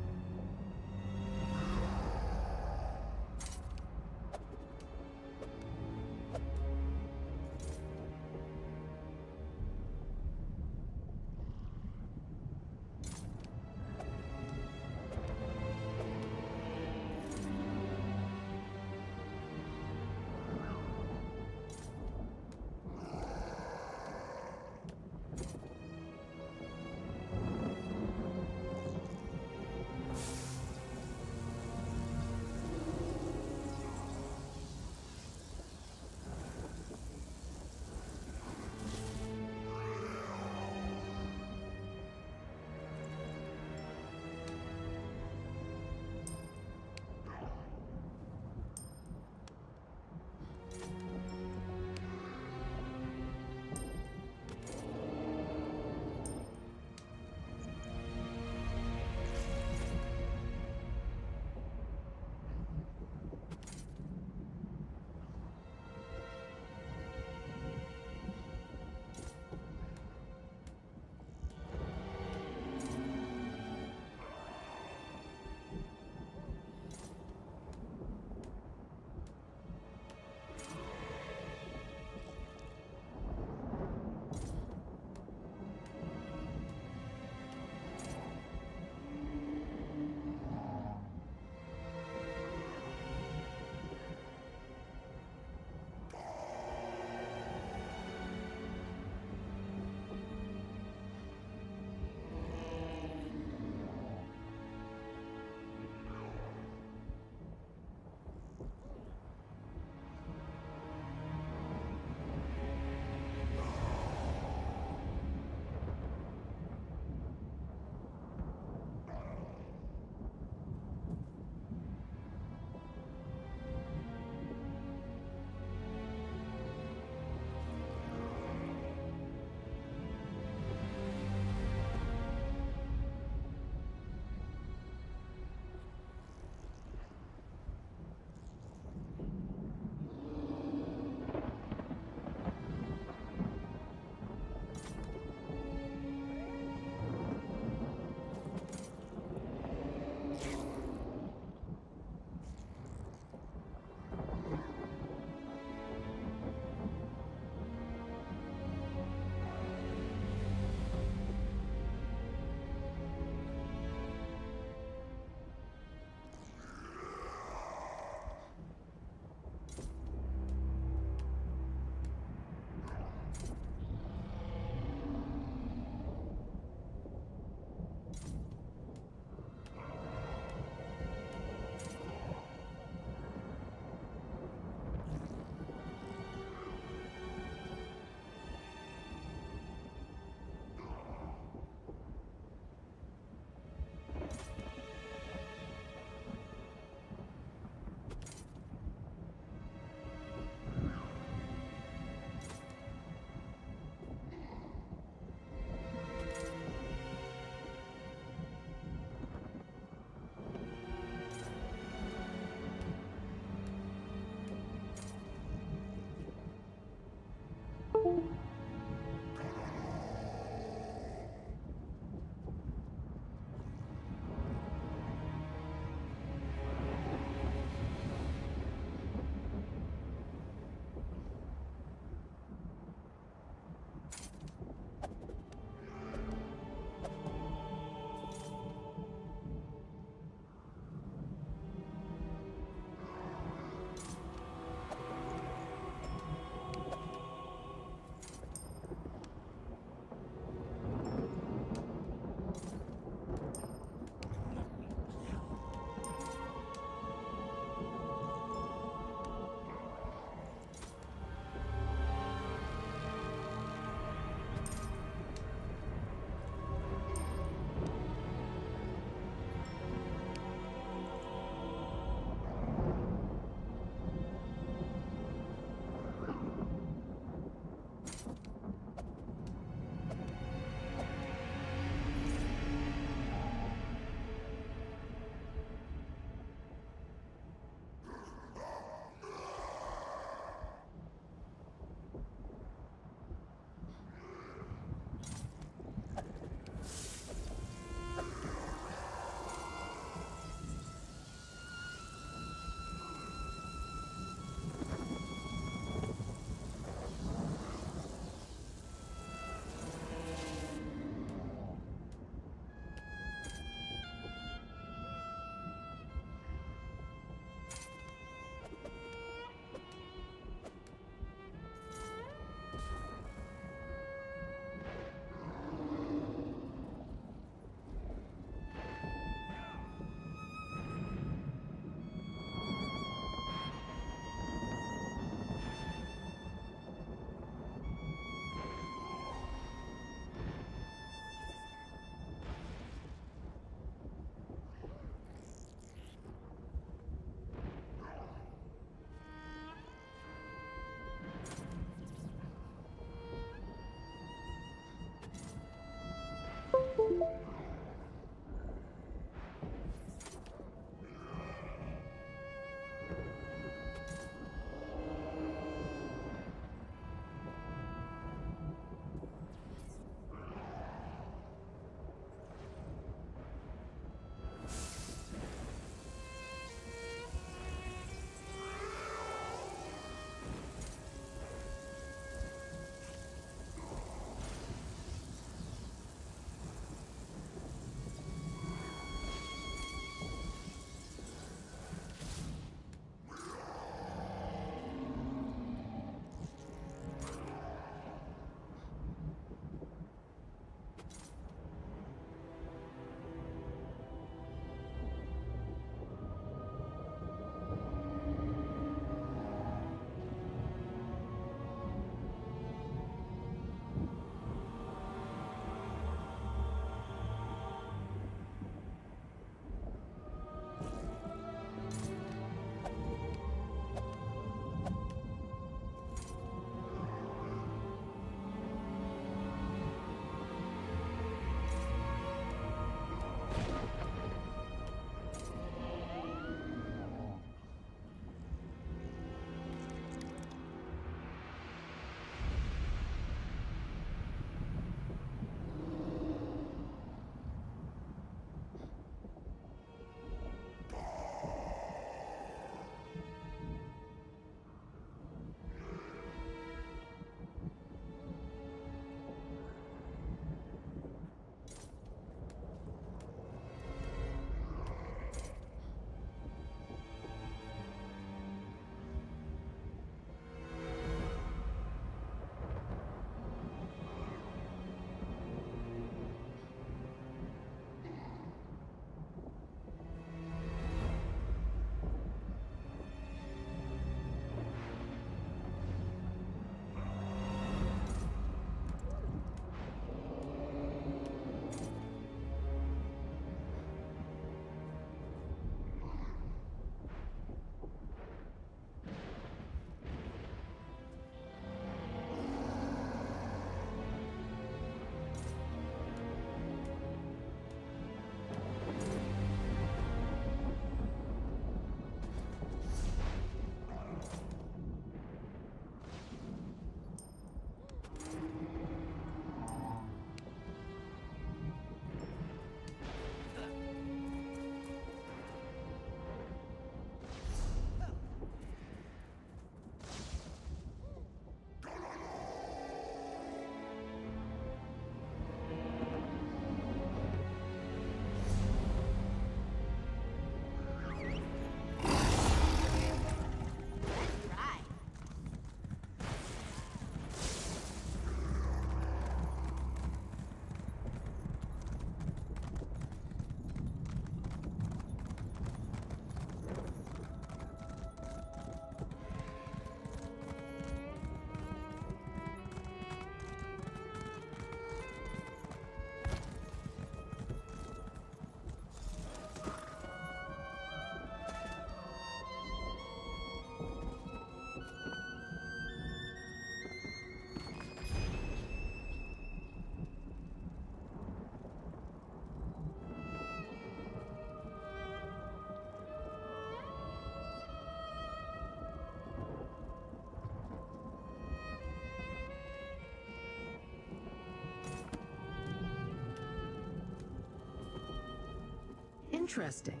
Interesting.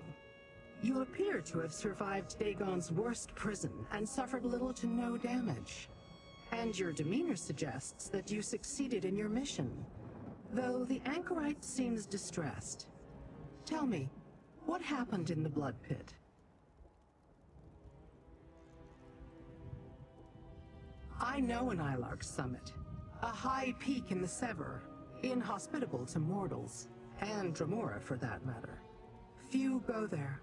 You appear to have survived Dagon's worst prison and suffered little to no damage. And your demeanor suggests that you succeeded in your mission, though the anchorite seems distressed. Tell me, what happened in the Blood Pit? I know an Ilark summit, a high peak in the Sever, inhospitable to mortals, and Dremora for that matter. Few go there.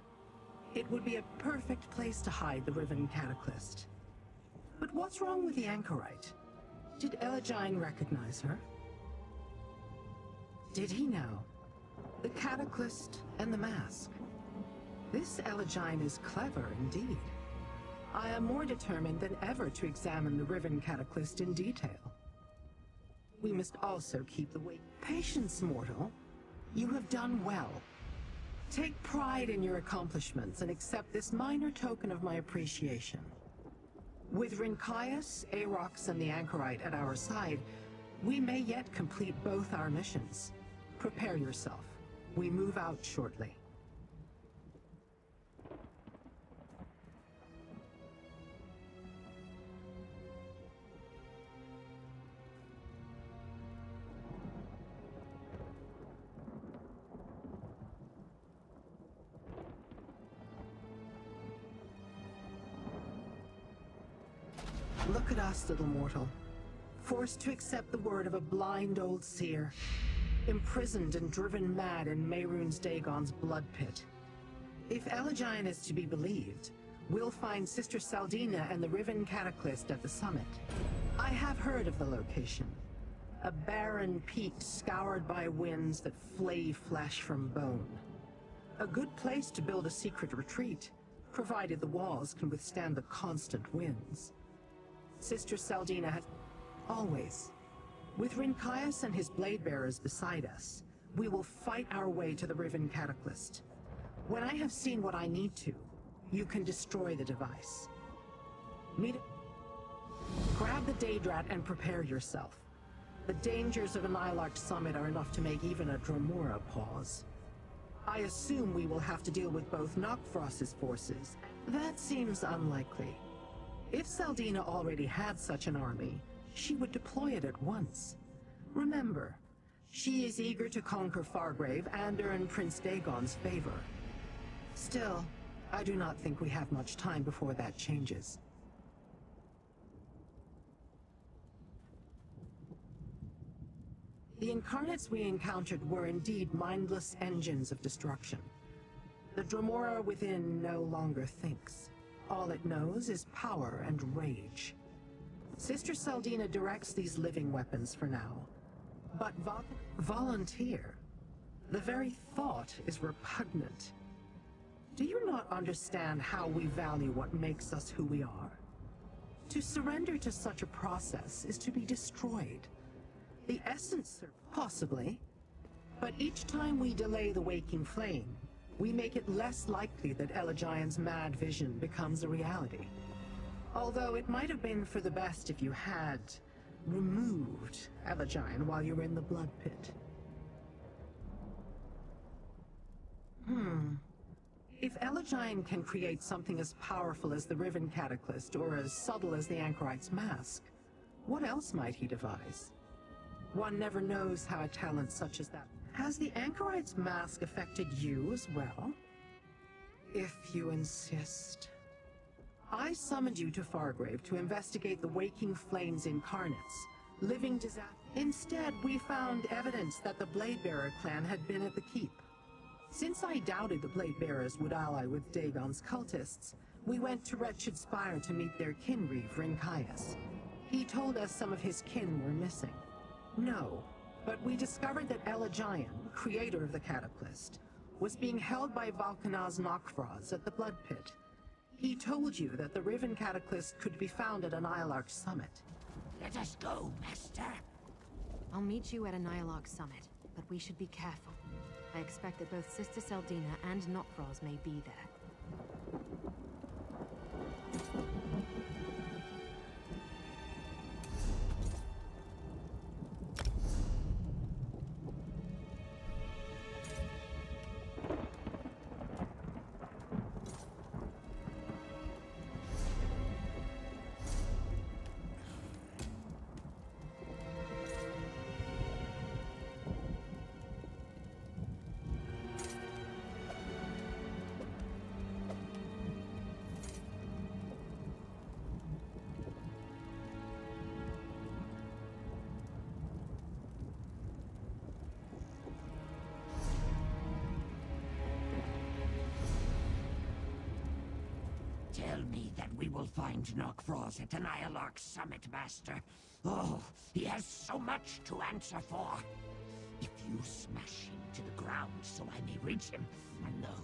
It would be a perfect place to hide the Riven Cataclysm. But what's wrong with the anchorite? Did Elegine recognize her? Did he know? The Cataclysm and the mask. This Elegine is clever indeed. I am more determined than ever to examine the Riven Cataclysm in detail. We must also keep the weight. Patience, mortal. You have done well. Take pride in your accomplishments and accept this minor token of my appreciation. With Rincaius, Arox, and the Anchorite at our side, we may yet complete both our missions. Prepare yourself. We move out shortly. Look at us, little mortal. Forced to accept the word of a blind old seer. Imprisoned and driven mad in Mehrunes Dagon's blood pit. If Elegine is to be believed, we'll find Sister Saldina and the Riven Cataclysm at the summit. I have heard of the location. A barren peak scoured by winds that flay flesh from bone. A good place to build a secret retreat, provided the walls can withstand the constant winds. Sister Saldina has always. With Rincaius and his blade bearers beside us, we will fight our way to the Riven Cataclysm. When I have seen what I need to, you can destroy the device. Grab the Daedrat and prepare yourself. The dangers of an Ilark summit are enough to make even a Dremora pause. I assume we will have to deal with both Nokfrost's forces. That seems unlikely. If Saldina already had such an army, she would deploy it at once. Remember, she is eager to conquer Fargrave and earn Prince Dagon's favor. Still, I do not think we have much time before that changes. The incarnates we encountered were indeed mindless engines of destruction. The Dremora within no longer thinks. All it knows is power and rage. Sister Saldina directs these living weapons for now. But volunteer? The very thought is repugnant. Do you not understand how we value what makes us who we are? To surrender to such a process is to be destroyed. The essence, possibly. But each time we delay the waking flame, we make it less likely that Elegine's mad vision becomes a reality. Although it might have been for the best if you had removed Elegine while you were in the blood pit. If Elegine can create something as powerful as the Riven Cataclysm or as subtle as the Anchorite's mask, what else might he devise? One never knows how a talent such as that... Has the Anchorite's mask affected you as well? If you insist. I summoned you to Fargrave to investigate the Waking Flames incarnates, living disaster. Instead, we found evidence that the Bladebearer clan had been at the keep. Since I doubted the Bladebearers would ally with Dagon's cultists, we went to Wretched Spire to meet their kinreeve, Rincaius. He told us some of his kin were missing. No, but we discovered that Elegine, creator of the Cataclysm, was being held by Valkanaz Nokfraz at the Blood Pit. He told you that the Riven Cataclysm could be found at an Ilark summit. Let us go, Master. I'll meet you at an Ilark summit, but we should be careful. I expect that both Sister Saldina and Nokfraz may be there. Tell me that we will find Nokfroz at an Ilark summit, Master. Oh, he has so much to answer for. If you smash him to the ground so I may reach him, no.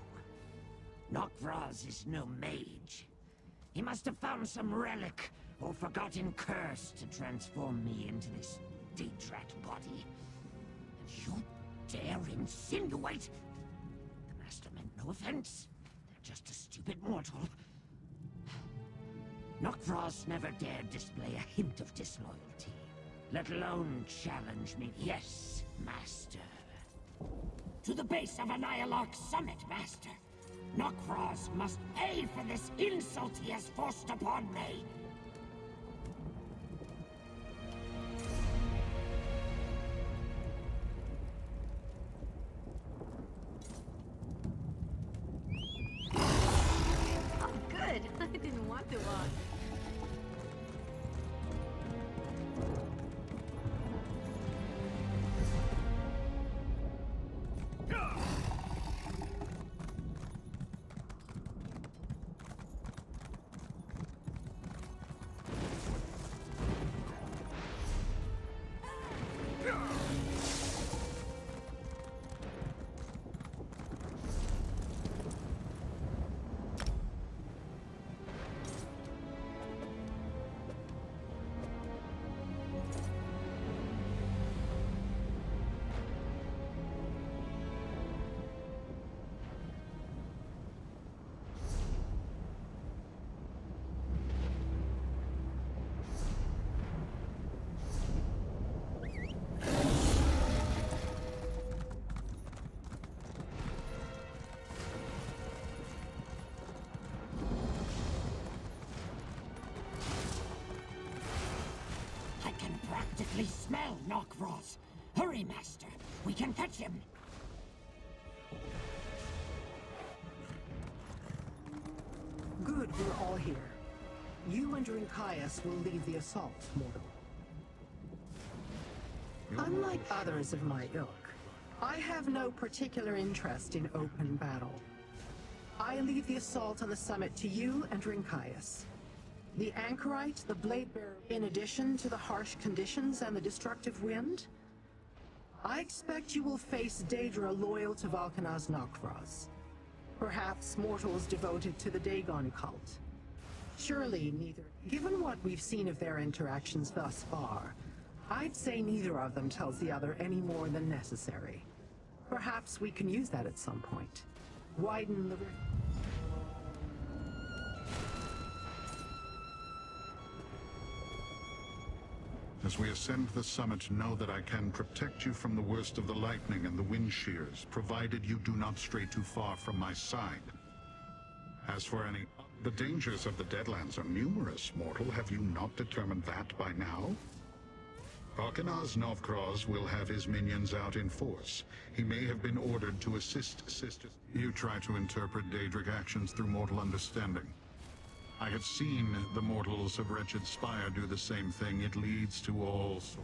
Nokfroz is no mage. He must have found some relic or forgotten curse to transform me into this Daedrat body. You dare insinuate? The Master meant no offense. They're just a stupid mortal. Nokfroz never dared display a hint of disloyalty, let alone challenge me. Yes, Master. To the base of an Ilark summit, Master. Nokfroz must pay for this insult he has forced upon me. Oh, good. I didn't want to walk. Practically smell Nokfroz. Hurry, Master. We can catch him. Good, we're all here. You and Rinkaias will lead the assault, mortal. Unlike others of my ilk, I have no particular interest in open battle. I leave the assault on the summit to you and Rinkaias. The Anchorite, the Blade Bearer, in addition to the harsh conditions and the destructive wind, I expect you will face Daedra loyal to Valkanaz Nokfroz. Perhaps mortals devoted to the Dagon cult. Surely neither. Given what we've seen of their interactions thus far, I'd say neither of them tells the other any more than necessary. Perhaps we can use that at some point. Widen the... As we ascend the summit, know that I can protect you from the worst of the lightning and the wind shears, provided you do not stray too far from my side. As for any... The dangers of the Deadlands are numerous, mortal. Have you not determined that by now? Valkanaz Nokfroz will have his minions out in force. He may have been ordered to assist sisters. You try to interpret Daedric actions through mortal understanding. I have seen the mortals of Wretched Spire do the same thing. It leads to all sorts.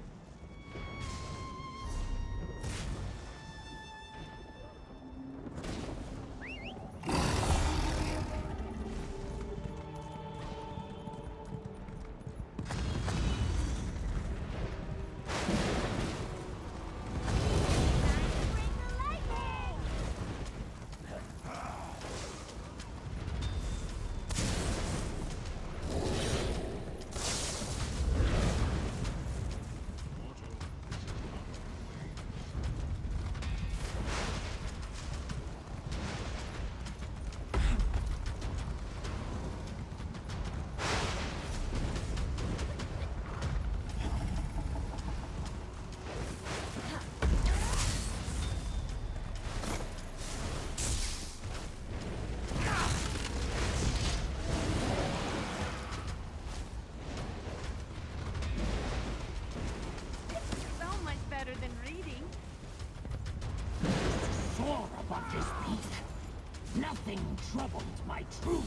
Nothing troubled my truth.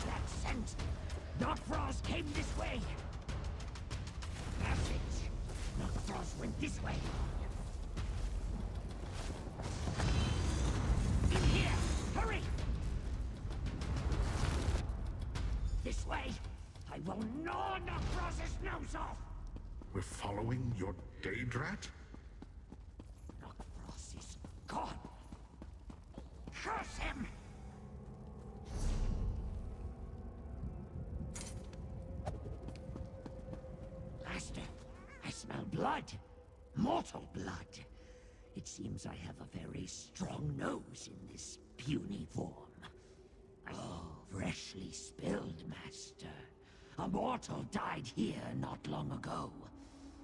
That scent. Knockfrost came this way. That's it. Knockfrost went this way. In here! Hurry! This way! I will gnaw Knockfrost's nose off! We're following your Daedrat? Knockfrost is gone! Curse him! Master, I smell blood. Mortal blood. It seems I have a very strong nose in this puny form. Oh, freshly spilled, Master. A mortal died here not long ago.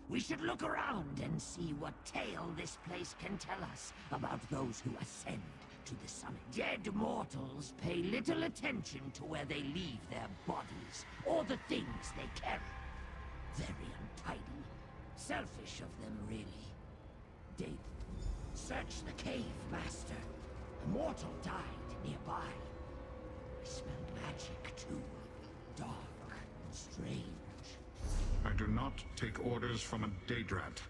We should look around and see what tale this place can tell us about those who ascend to the summit. Dead mortals pay little attention to where they leave their bodies or the things they carry. Very untidy. Selfish of them, really. They search the cave, Master. A mortal died nearby. I smelled magic, too. Dark and strange. I do not take orders from a Daedrat.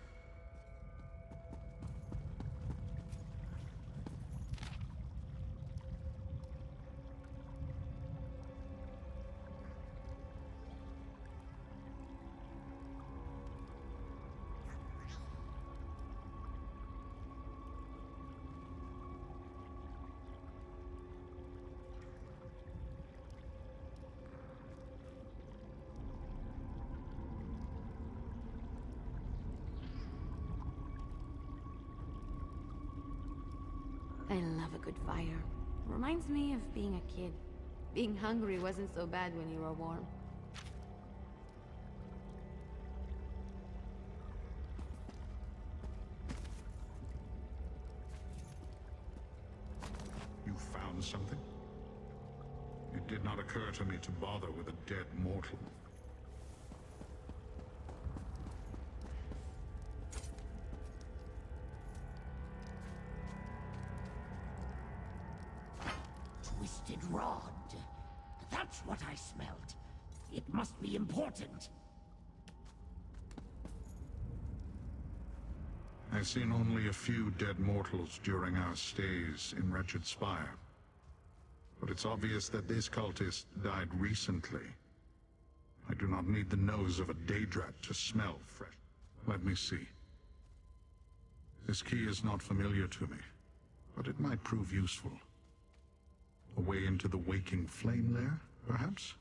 I love a good fire. Reminds me of being a kid. Being hungry wasn't so bad when you were warm. You found something? It did not occur to me to bother with a dead mortal. Twisted rod. That's what I smelled. It must be important. I've seen only a few dead mortals during our stays in Wretched Spire. But it's obvious that this cultist died recently. I do not need the nose of a Daedrat to smell fresh. Let me see. This key is not familiar to me, but it might prove useful. A way into the waking flame lair, perhaps?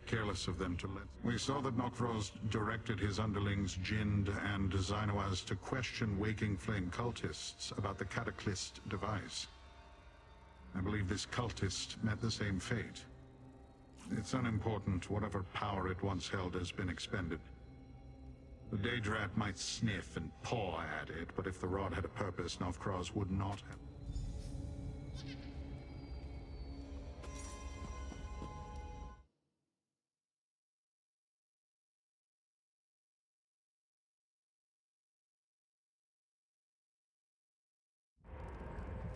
Careless of them to let... We saw that Knockfrost directed his underlings Jind and Zainoaz to question waking flame cultists about the Cataclysm device. I believe this cultist met the same fate. It's unimportant. Whatever power it once held has been expended. The Daedrat might sniff and paw at it, but if the rod had a purpose, Knockfrost would not have...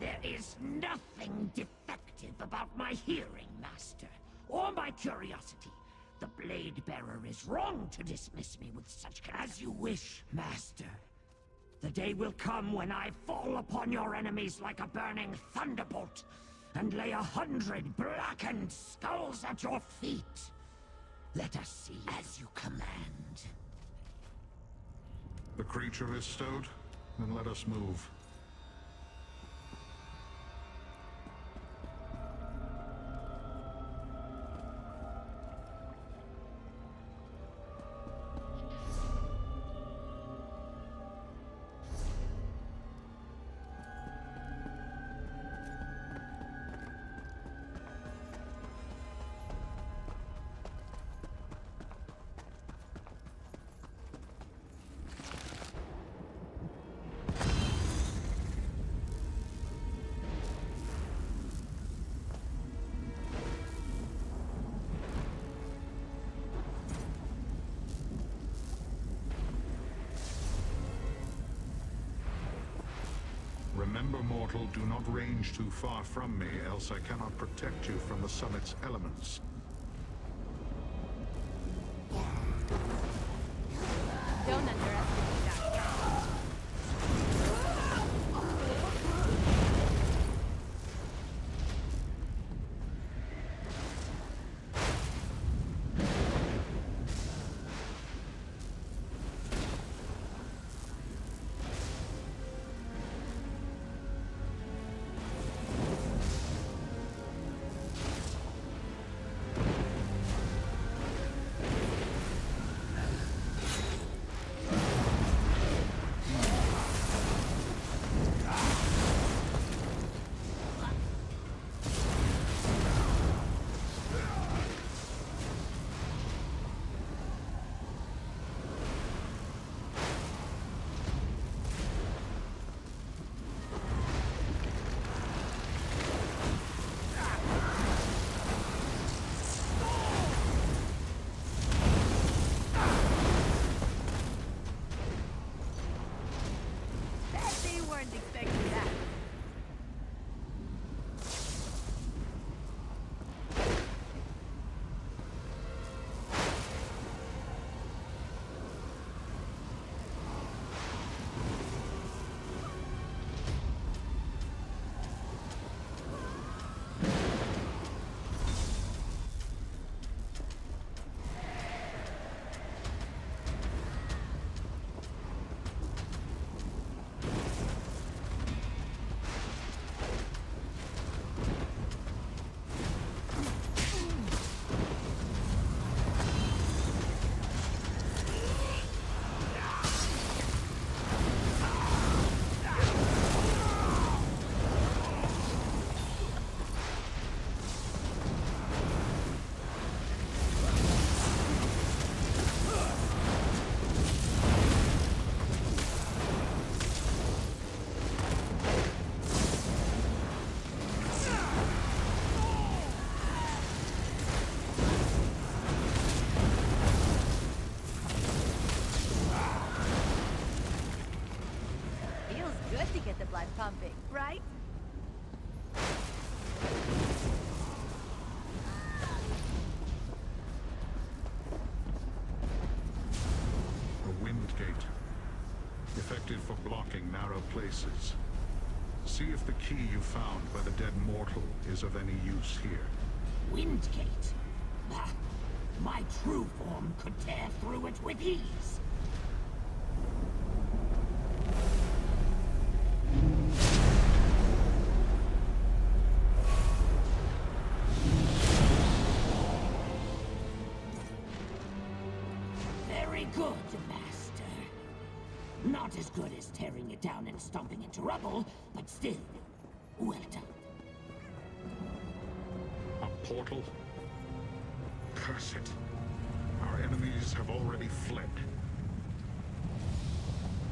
There is nothing defective about my hearing, Master, or my curiosity. The Blade Bearer is wrong to dismiss me with such... As you wish, Master. The day will come when I fall upon your enemies like a burning thunderbolt, and lay 100 blackened skulls at your feet. Let us see as you command. The creature is stowed? Then let us move. Remember, mortal, do not range too far from me, else I cannot protect you from the summit's elements. Don't underestimate that. pumping, right? A wind gate. Effective for blocking narrow places. See if the key you found by the dead mortal is of any use here. Windgate? Ah, my true form could tear through it with ease. Very good, Master. Not as good as tearing it down and stomping it to rubble, but still, well done. A portal? Curse it. Our enemies have already fled.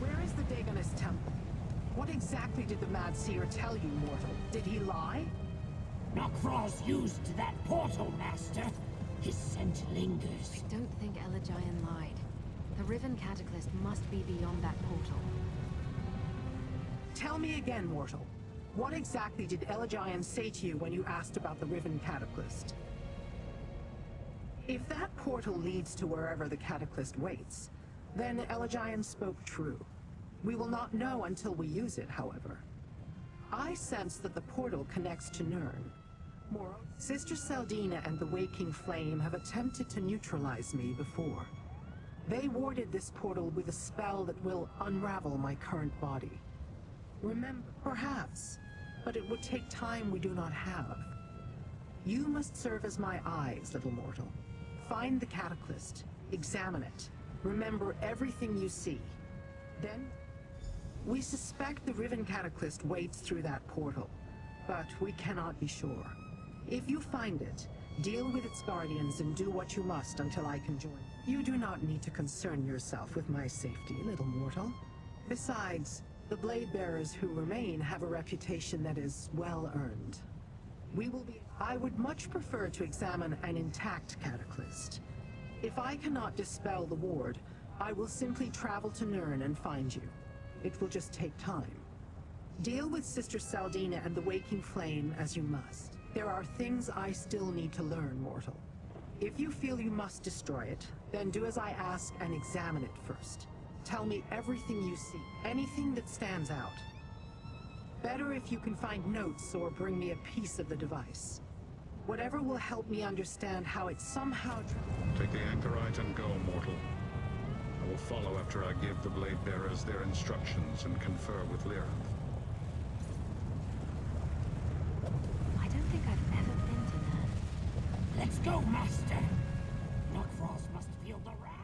Where is the Dagonist temple? What exactly did the Mad Seer tell you, mortal? Did he lie? Nok'Vroz used that portal, Master. His scent lingers. I don't think Elagian lied. The Riven Cataclysm must be beyond that portal. Tell me again, mortal. What exactly did Elagian say to you when you asked about the Riven Cataclysm? If that portal leads to wherever the Cataclysm waits, then Elagian spoke true. We will not know until we use it, however. I sense that the portal connects to Nirn. Moreover, Sister Seldina and the Waking Flame have attempted to neutralize me before. They warded this portal with a spell that will unravel my current body. Remember, perhaps, but it would take time we do not have. You must serve as my eyes, little mortal. Find the Cataclysm, examine it, remember everything you see. Then, we suspect the Riven Cataclysm waits through that portal, but we cannot be sure. If you find it, deal with its guardians and do what you must until I can join. You do not need to concern yourself with my safety, little mortal. Besides, the blade bearers who remain have a reputation that is well earned. I would much prefer to examine an intact Cataclysm. If I cannot dispel the ward, I will simply travel to Nirn and find you. It will just take time. Deal with Sister Seldina and the Waking Flame as you must. There are things I still need to learn, mortal. If you feel you must destroy it, then do as I ask and examine it first. Tell me everything you see, anything that stands out. Better if you can find notes or bring me a piece of the device. Whatever will help me understand how it somehow... Take the anchorite and go, mortal. I will follow after I give the blade bearers their instructions and confer with Lyranth. I don't think I've ever been to Nirn. Let's go, Master! Nokfrost must feel the wrath.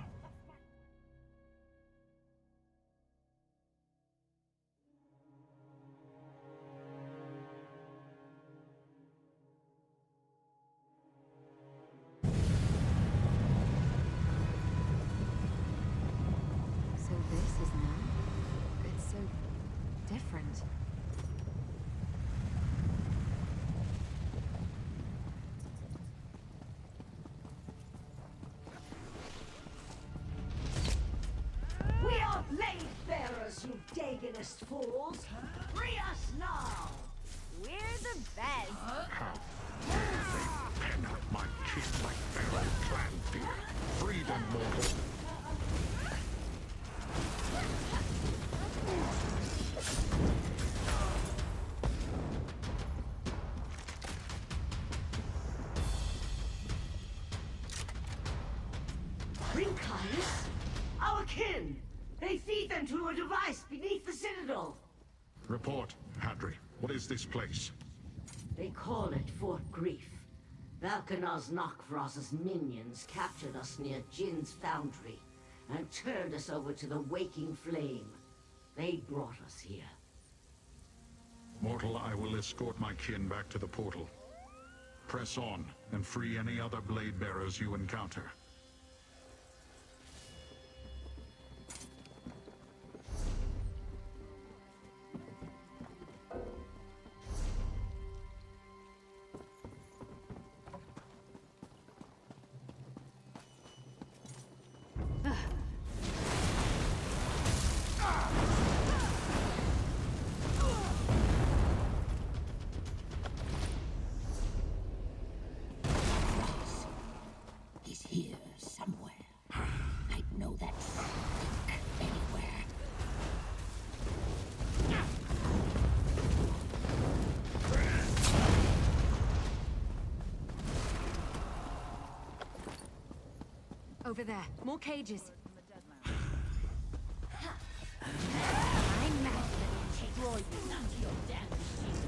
So this is Nirn? It's so different. We are blade bearers, you Dagonist fools! Free us now! We're the best. How dare they pen out my kin like their own clan dear? Freedom, mortal! Rinkais? Our kin! They feed them to a device beneath the citadel! Report, Hadri. What is this place? They call it Fort Grief. Valkanaz Nokfrost's minions captured us near Jin's foundry and turned us over to the Waking Flame. They brought us here. Mortal, I will escort my kin back to the portal. Press on and free any other blade bearers you encounter. He's here somewhere. I'd know that stink anywhere. Over there, more cages. I'm mad that take Roy down to your damn machine.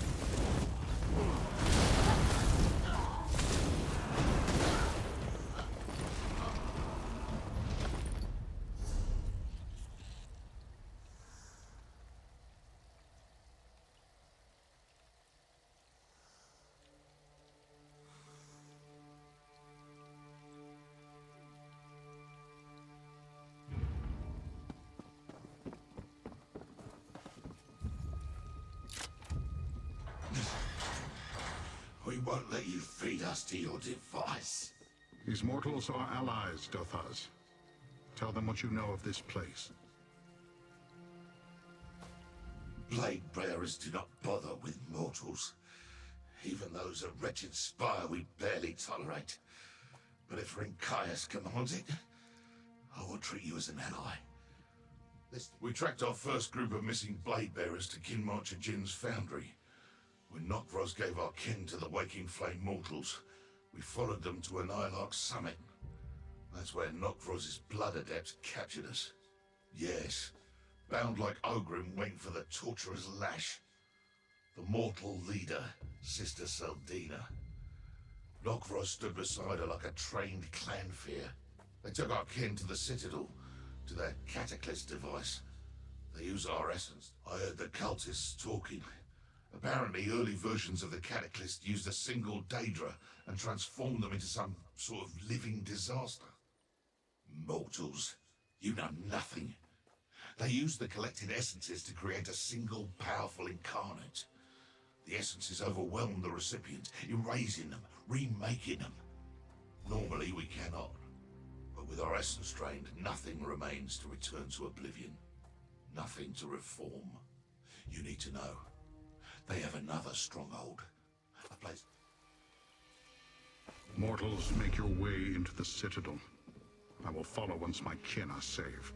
We won't let you feed us to your device. These mortals are allies, Dothas. Tell them what you know of this place. Blade bearers do not bother with mortals. Even those a wretched spire we barely tolerate. But if Rinkaius commands it, I will treat you as an ally. We tracked our first group of missing blade bearers to Kinmarcher Jin's foundry. When Nokfrost gave our kin to the Waking Flame mortals, we followed them to an Ilark summit. That's where Nokfrost's blood adepts captured us. Yes, bound like Ogrim waiting for the torturer's lash. The mortal leader, Sister Seldina. Nokfrost stood beside her like a trained clanfear. They took our kin to the Citadel, to their cataclysm device. They use our essence. I heard the cultists talking. Apparently, early versions of the Cataclysm used a single Daedra and transformed them into some sort of living disaster. Mortals, you know nothing. They used the collected essences to create a single powerful incarnate. The essences overwhelmed the recipient, erasing them, remaking them. Normally, we cannot. But with our essence drained, nothing remains to return to oblivion. Nothing to reform. You need to know. They have another stronghold. A place... Mortals, make your way into the Citadel. I will follow once my kin are safe.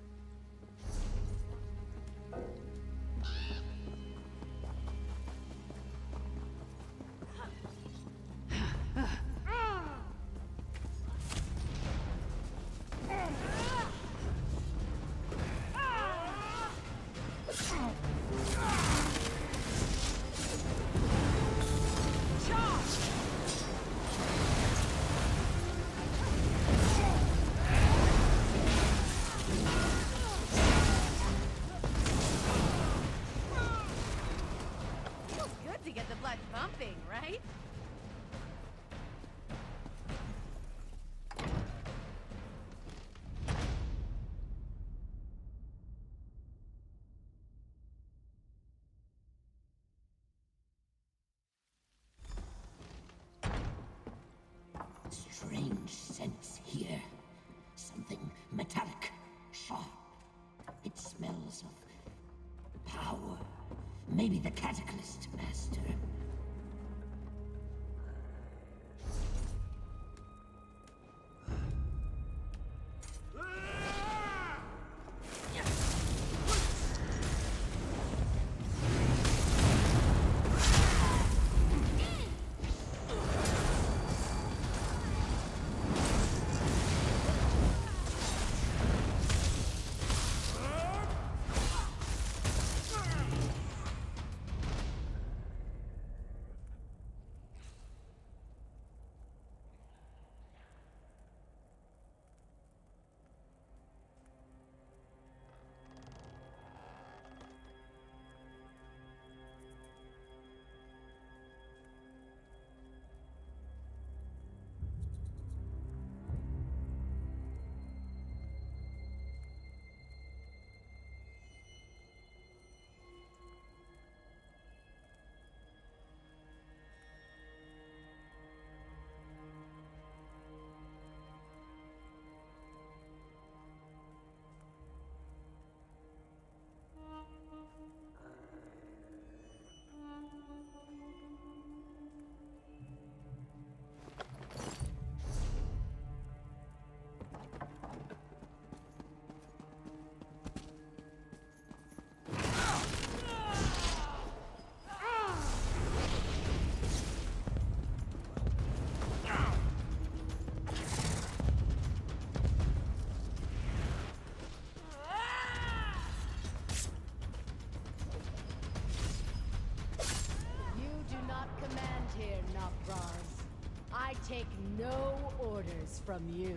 take no orders from you.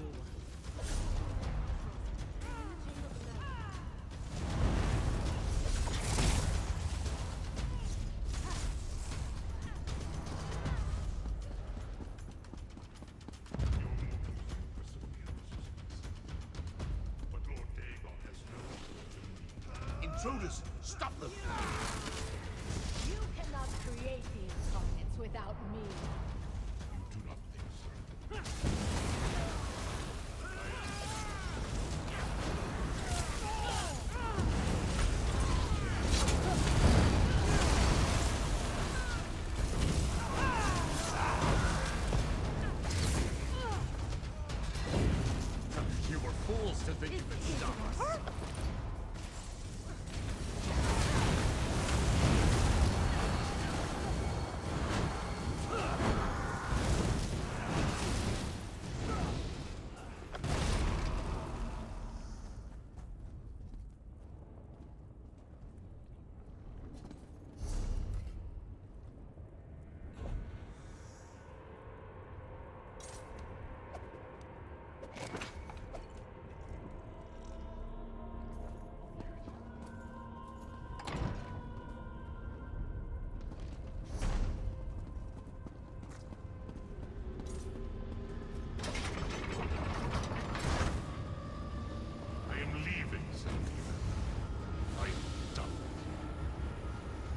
Intruders, stop them! You cannot create the incarnates without me. You do not think so. You were fools to think you could stop us.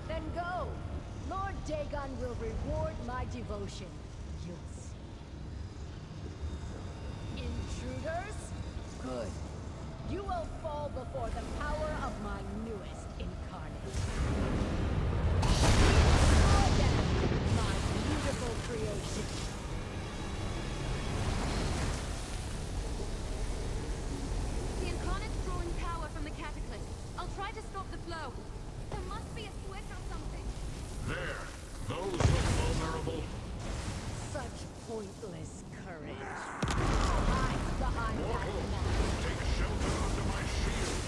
Then go. Lord Dagon will reward my devotion. You'll see. Intruders? Good. You will fall before the power of my newest incarnate. Destroy them, my beautiful creation. The incarnate's drawing power from the cataclysm. I'll try to stop the flow. There must be a switch or something. There. Those look vulnerable. Such pointless courage. Hide behind that mask. Take shelter under my shield.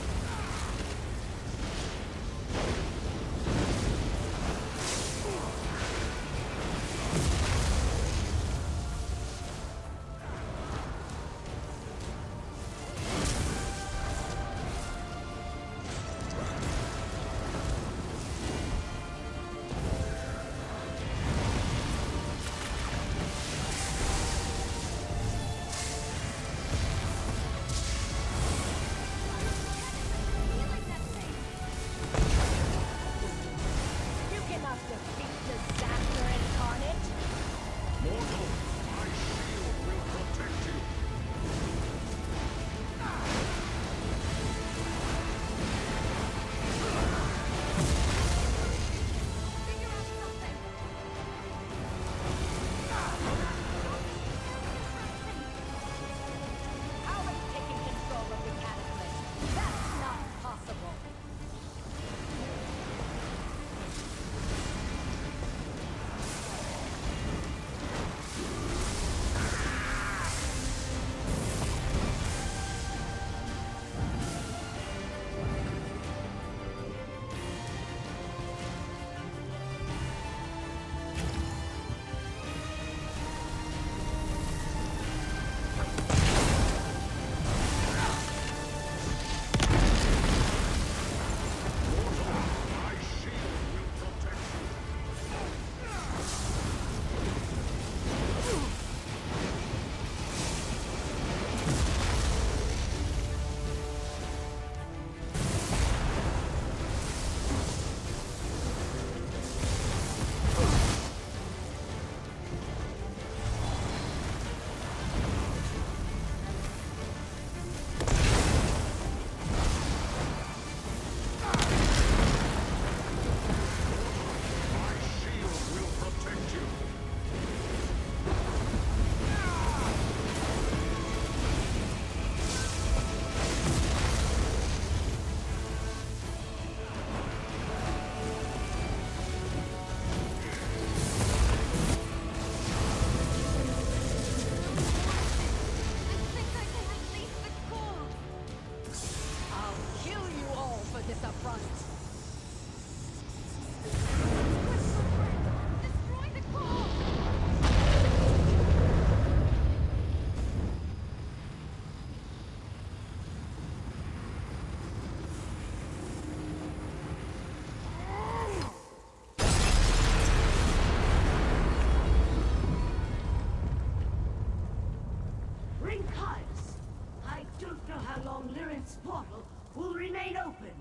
This portal will remain open.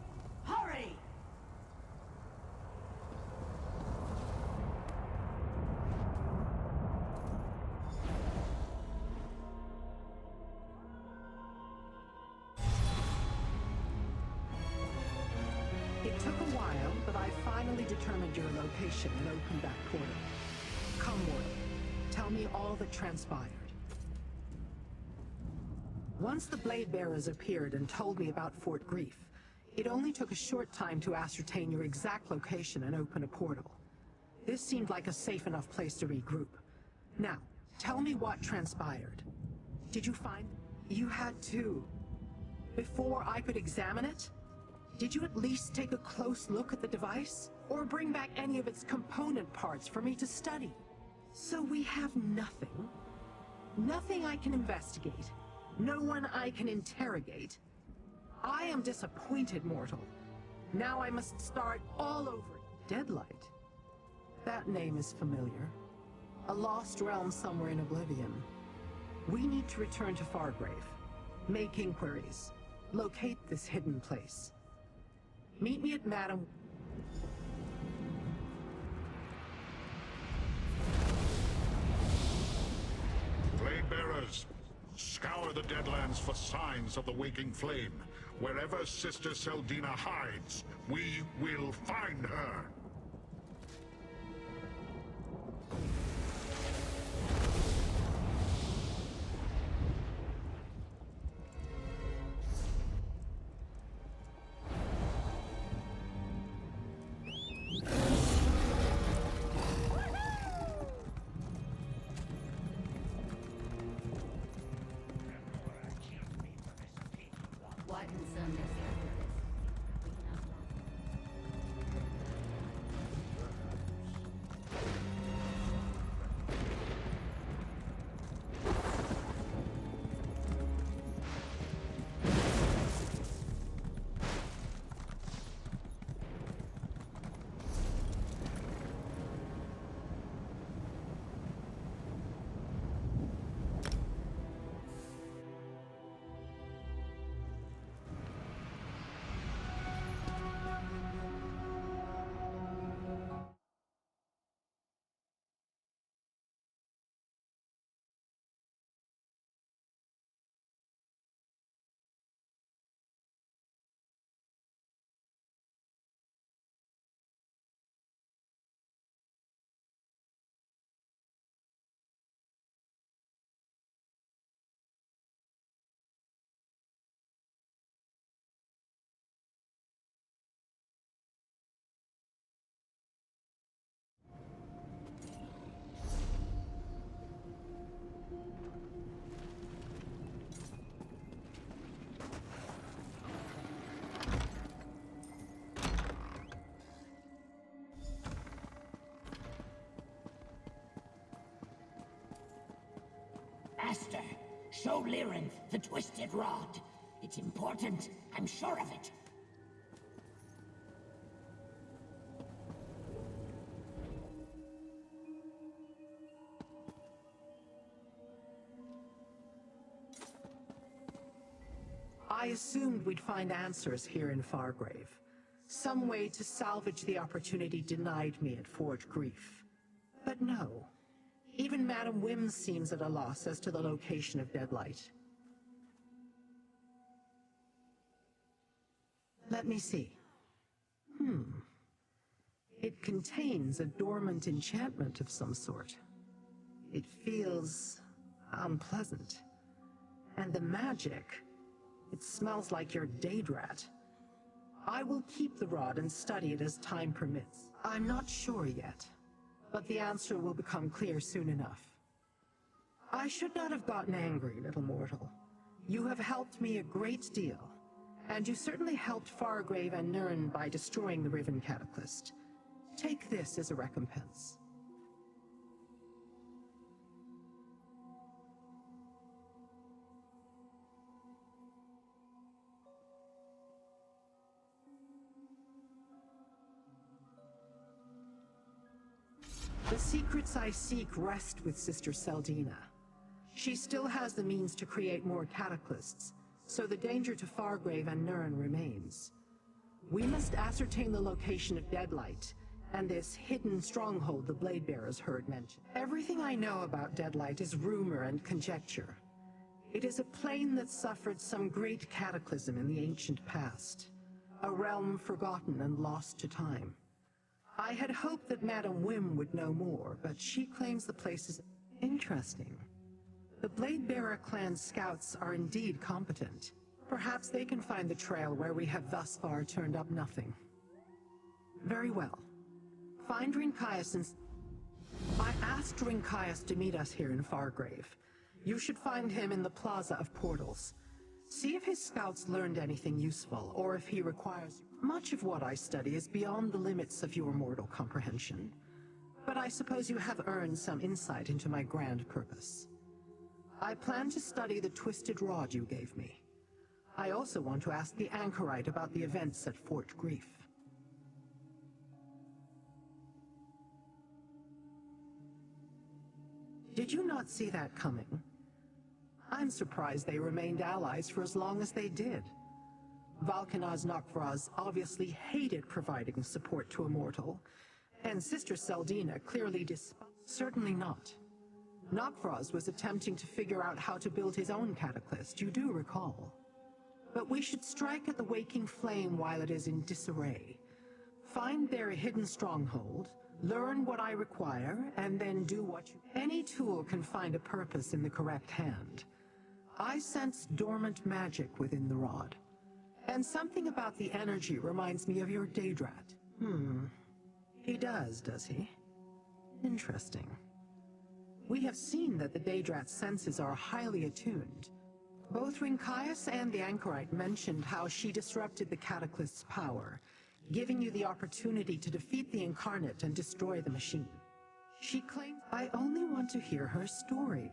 Hurry! It took a while, but I finally determined your location and opened that portal. Come, Mortal. Tell me all that transpired. Once the Blade Bearers appeared and told me about Fort Grief, it only took a short time to ascertain your exact location and open a portal. This seemed like a safe enough place to regroup. Now, tell me what transpired. Did you find... You had to... Before I could examine it? Did you at least take a close look at the device? Or bring back any of its component parts for me to study? So we have nothing? Nothing I can investigate? No one I can interrogate? I am disappointed, Mortal. Now I must start all over. Deadlight? That name is familiar. A lost realm somewhere in Oblivion. We need to return to Fargrave. Make inquiries. Locate this hidden place. Meet me at Madam... Blade Bearers, scour the Deadlands for signs of the waking flame. Wherever Sister Seldina hides, we will find her. Master, show Lyrinth the twisted rod. It's important, I'm sure of it. I assumed we'd find answers here in Fargrave. Some way to salvage the opportunity denied me at Fort Grief. But no. Even Madam Wims seems at a loss as to the location of Deadlight. Let me see. It contains a dormant enchantment of some sort. It feels unpleasant. And the magic, it smells like your Daedrat. I will keep the rod and study it as time permits. I'm not sure yet. But the answer will become clear soon enough. I should not have gotten angry, little mortal. You have helped me a great deal, and you certainly helped Fargrave and Nirn by destroying the Riven Cataclysm. Take this as a recompense. The secrets I seek rest with Sister Seldina. She still has the means to create more cataclysms, So the danger to Fargrave and Nirn remains. We must ascertain the location of Deadlight, and this hidden stronghold the Bladebearers heard mentioned. Everything I know about Deadlight is rumor and conjecture. It is a plane that suffered some great cataclysm in the ancient past. A realm forgotten and lost to time. I had hoped that Madam Wim would know more, but she claims the place is interesting. The Bladebearer clan's scouts are indeed competent. Perhaps they can find the trail where we have thus far turned up nothing. Very well. Find Rinkias and... I asked Rinkias to meet us here in Fargrave. You should find him in the Plaza of Portals. See if his scouts learned anything useful, or if he requires... Much of what I study is beyond the limits of your mortal comprehension. But I suppose you have earned some insight into my grand purpose. I plan to study the twisted rod you gave me. I also want to ask the anchorite about the events at Fort Grief. Did you not see that coming? I'm surprised they remained allies for as long as they did. Valkanaz Nokvraz obviously hated providing support to a mortal, and Sister Seldina clearly Certainly not. Nokvraz was attempting to figure out how to build his own cataclysm, you do recall. But we should strike at the waking flame while it is in disarray. Find their hidden stronghold, learn what I require, and then do what you... Any tool can find a purpose in the correct hand. I sense dormant magic within the rod. And something about the energy reminds me of your Daedrat. He does he? Interesting. We have seen that the Daedrat's senses are highly attuned. Both Rinkias and the Anchorite mentioned how she disrupted the Cataclyst's power, giving you the opportunity to defeat the Incarnate and destroy the machine. She claims I only want to hear her story.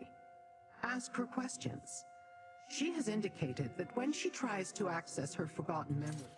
Ask her questions. She has indicated that when she tries to access her forgotten memory,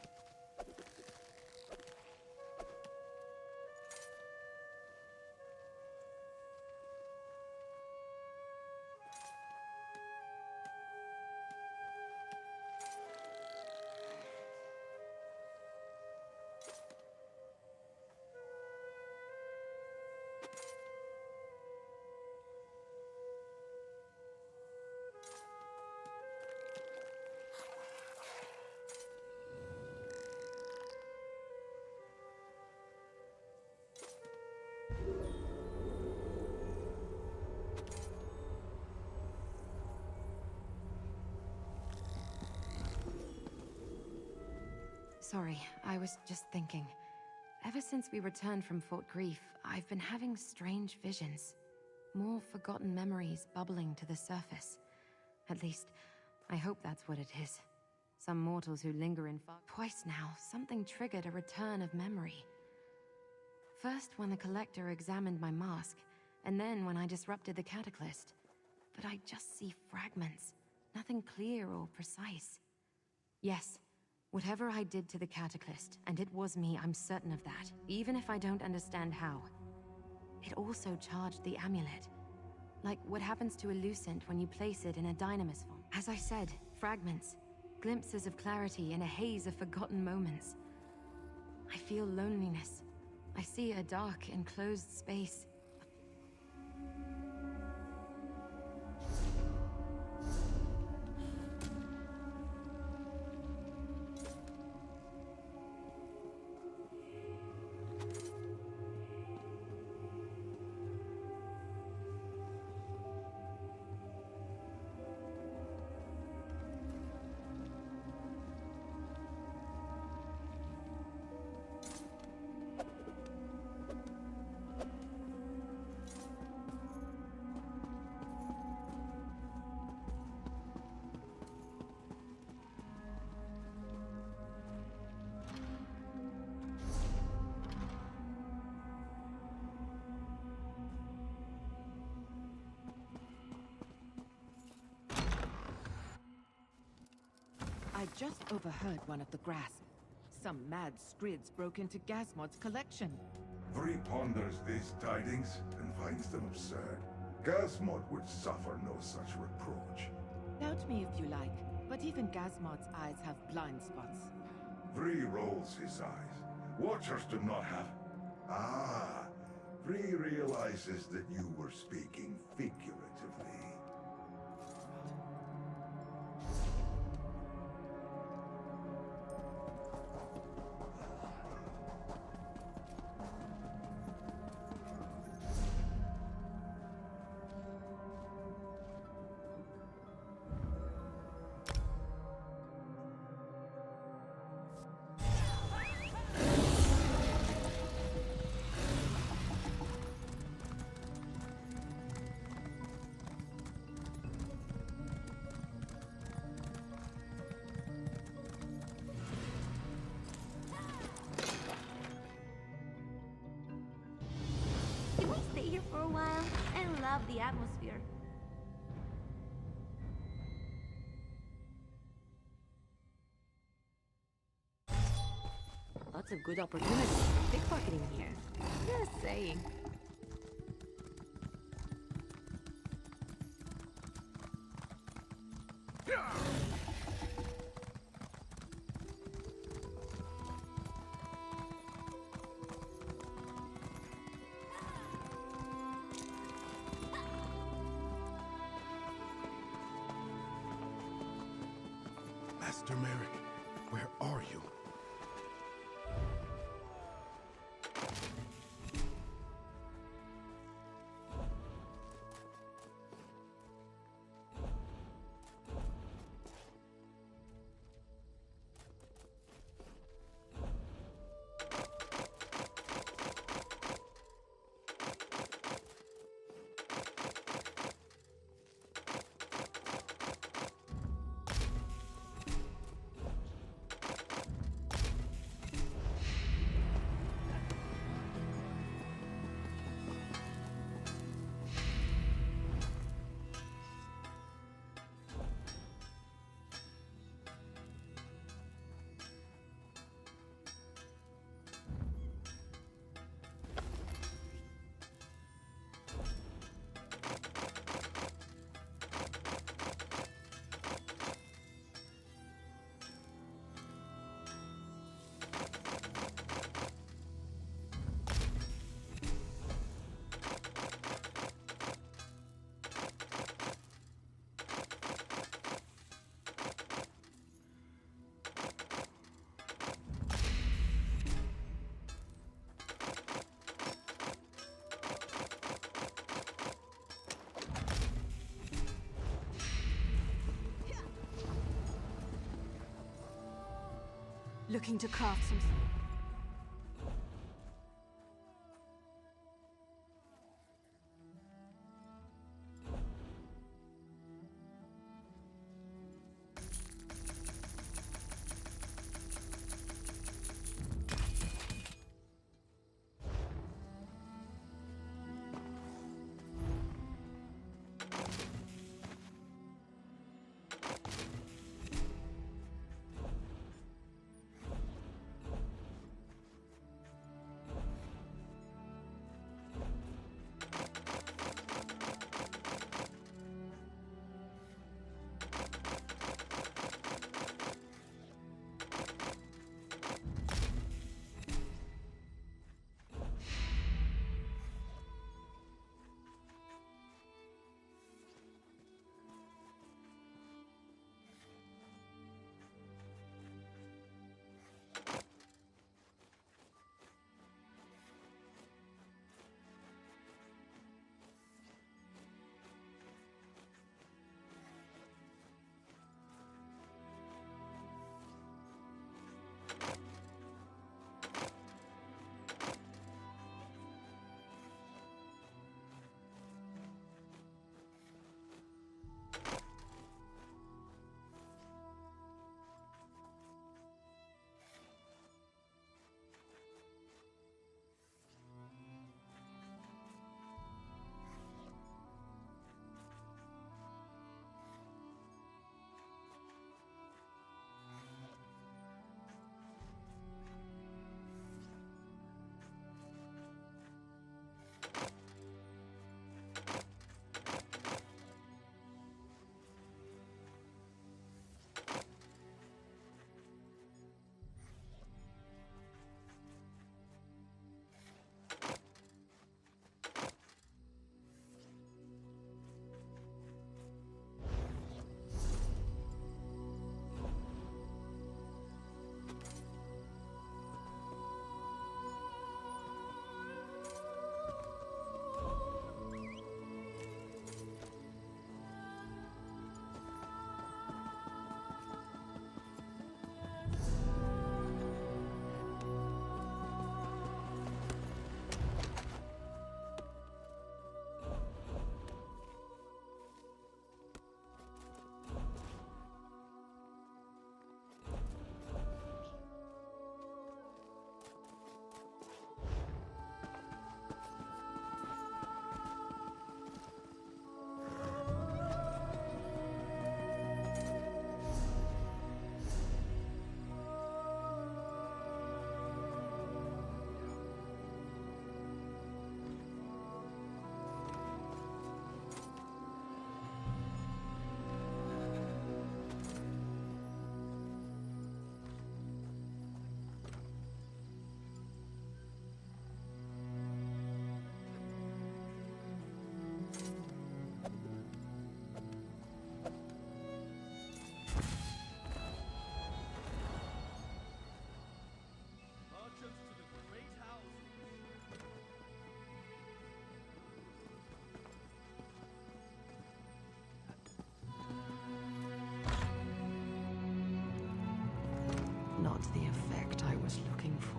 Sorry, I was just thinking. Ever since we returned from Fort Grief, I've been having strange visions. More forgotten memories bubbling to the surface. At least, I hope that's what it is. Some mortals who linger in fog. Twice now, something triggered a return of memory. First when the Collector examined my mask, and then when I disrupted the Cataclysm. But I just see fragments. Nothing clear or precise. Yes. Whatever I did to the Cataclysm, and it was me, I'm certain of that, even if I don't understand how. It also charged the amulet. Like what happens to a Lucent when you place it in a dynamis form. As I said, fragments, glimpses of clarity in a haze of forgotten moments. I feel loneliness. I see a dark, enclosed space. I just overheard one of the grasp. Some mad scrids broke into Gazmod's collection. Vree ponders these tidings and finds them absurd. Gazmod would suffer no such reproach. Doubt me if you like, but But even Gazmod's eyes have blind spots. Vree rolls his eyes. Watchers do not have... Ah, Vree realizes that you were speaking figuratively. Can we stay here for a while? I love the atmosphere. Lots of good opportunities for pickpocketing here. Just saying. Master Merrick, where are you? Looking to craft some... not the effect I was looking for.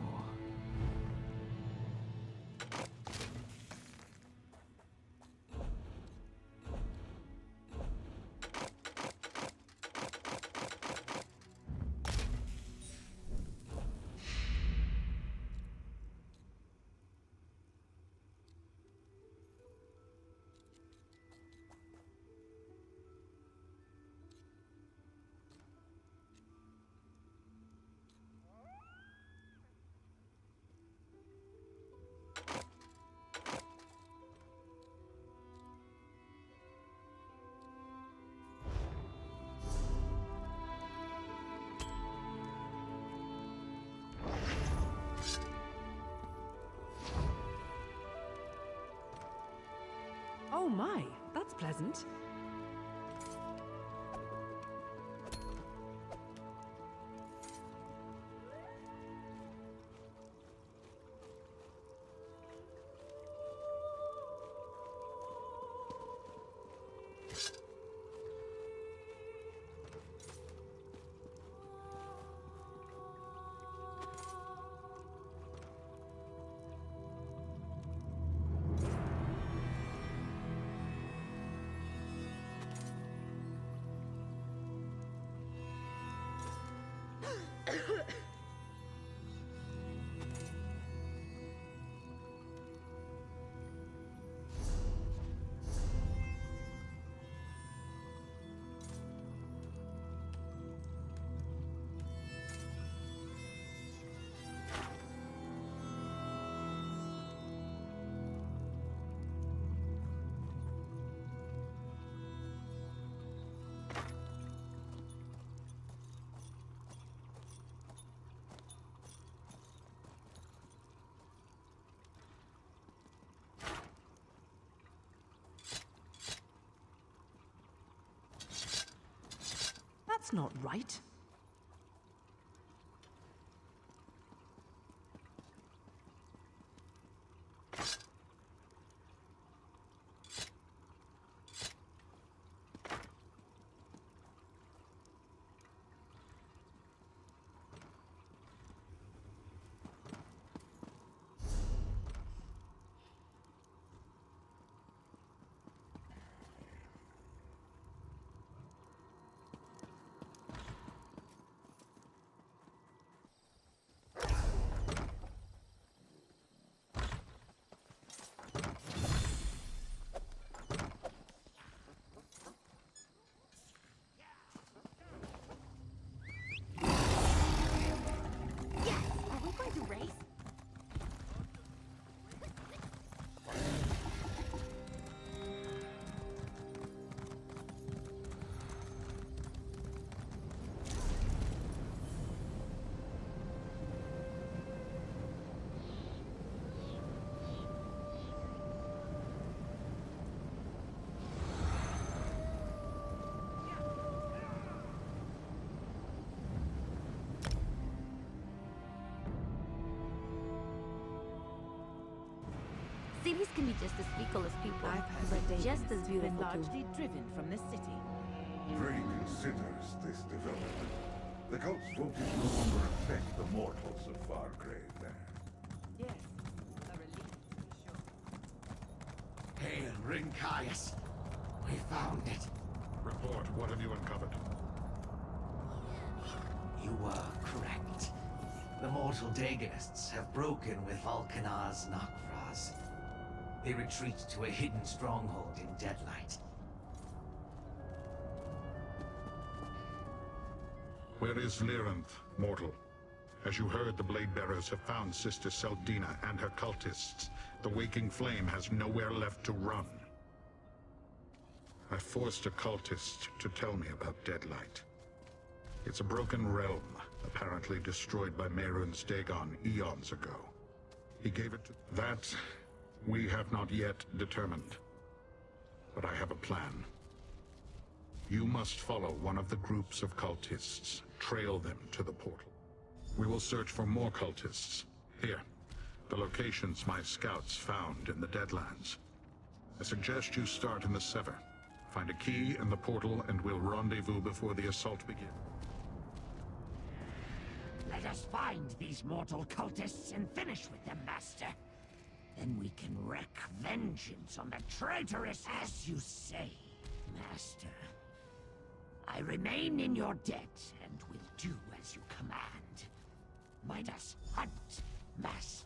Oh my, that's pleasant. That's not right. Cities can be just as fickle as people, but just as beautiful largely driven from the city. Frey considers this development. The cult's focus no longer affect the mortals of Fargrave then. Yes, a relief to be sure. Hail, Rincaius. We found it. Report, what have you uncovered? You were correct. The mortal Dagonists have broken with Vulcanar's Nok'Vraz. They retreat to a hidden stronghold in Deadlight. Where is Lyranth, mortal? As you heard, the Blade Bearers have found Sister Seldina and her cultists. The waking flame has nowhere left to run. I forced a cultist to tell me about Deadlight. It's a broken realm, apparently destroyed by Mehrunes Dagon eons ago. He gave it to... That we have not yet determined. But I have a plan. You must follow one of the groups of cultists. Trail them to the portal. We will search for more cultists. Here, the locations my scouts found in the Deadlands. I suggest you start in the Sever. Find a key in the portal and we'll rendezvous before the assault begins. Let us find these mortal cultists and finish with them, Master. Then we can wreak vengeance on the traitorous, as you say, Master. I remain in your debt and will do as you command. Might us hunt, Master.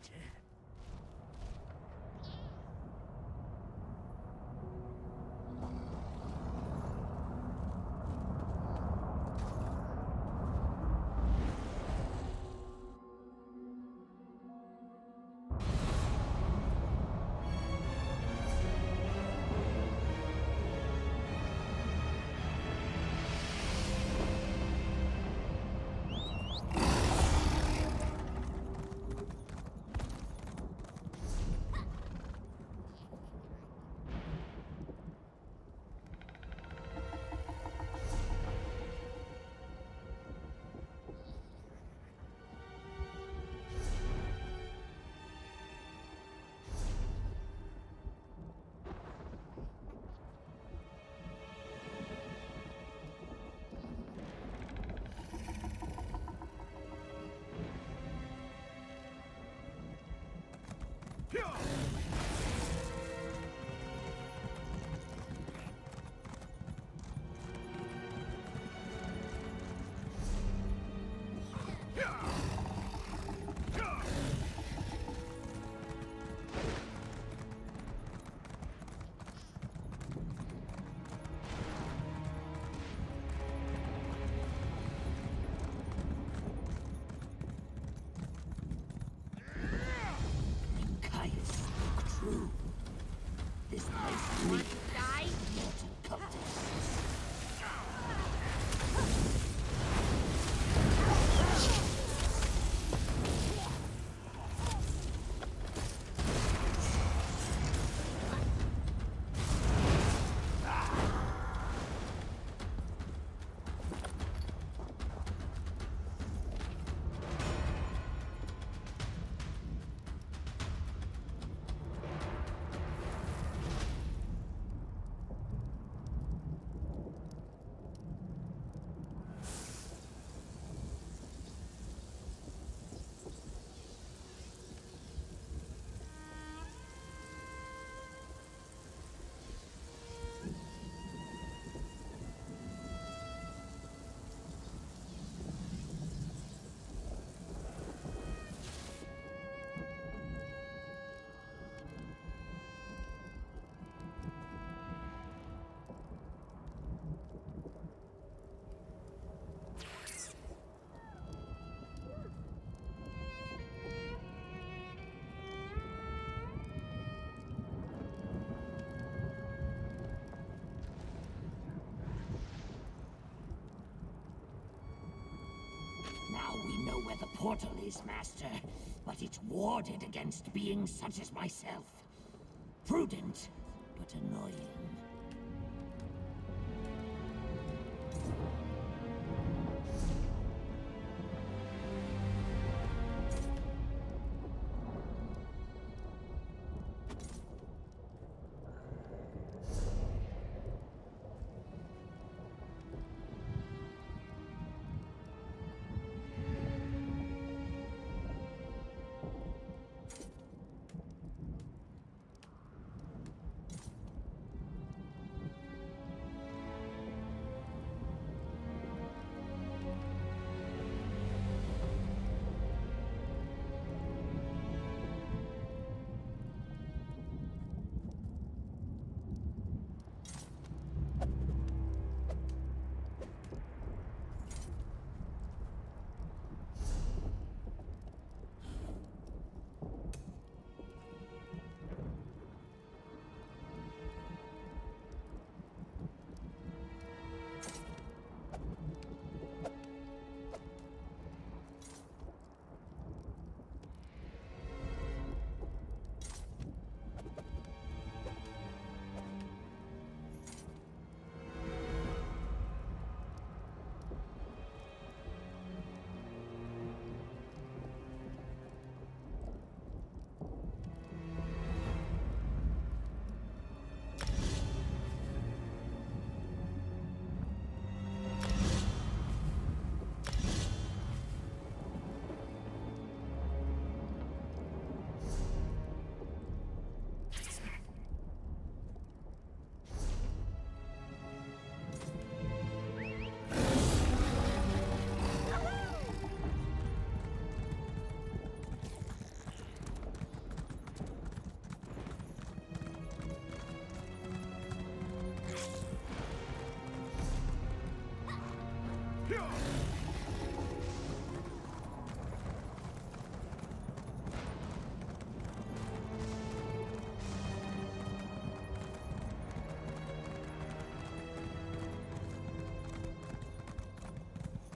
This place needs mortal cultists. Now we know where the portal is, Master, but it's warded against beings such as myself. Prudent, but annoying.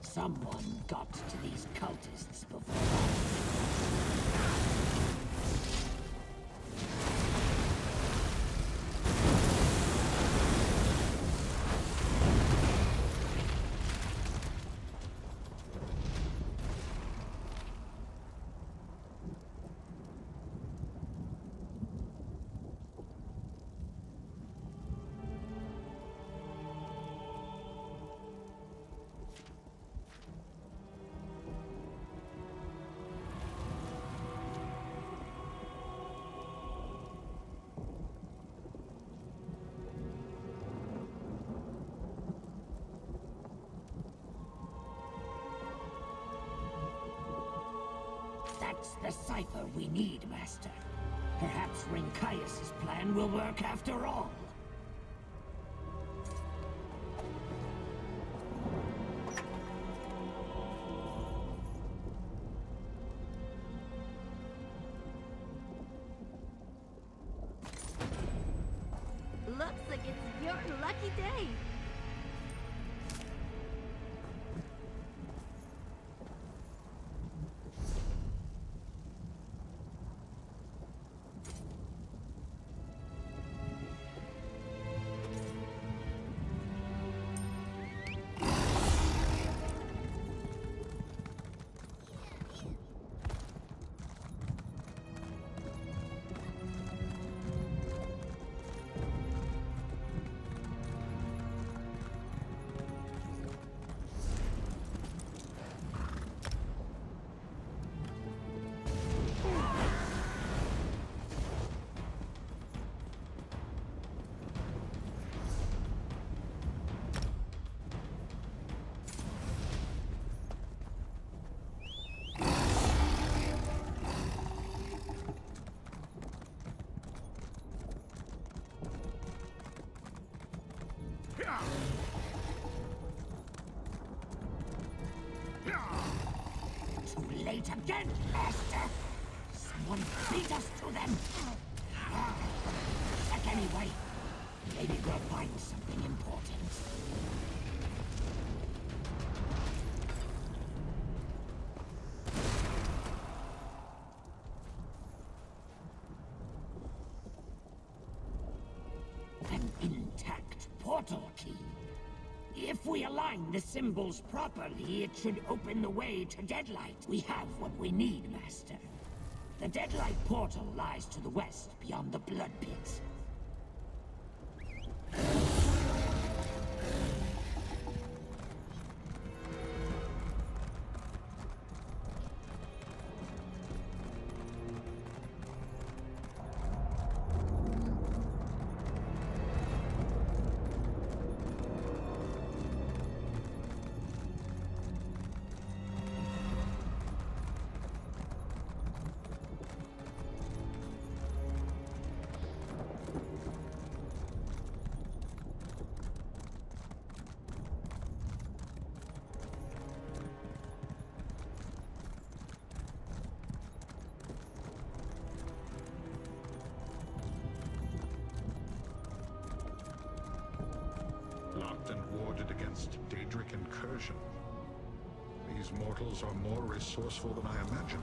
Someone got to these cultists before. That's the cipher we need, Master. Perhaps Rincaius' plan will work after all. Looks like it's your lucky day. Too late again, Master! Someone beat us to them! But anyway, maybe we'll find something important. An intact portal key. If we align the symbols properly, it should open the way to Deadlight. We have what we need, Master. The Deadlight portal lies to the west, beyond the Blood Pit. Locked and warded against Daedric incursion. These mortals are more resourceful than I imagined.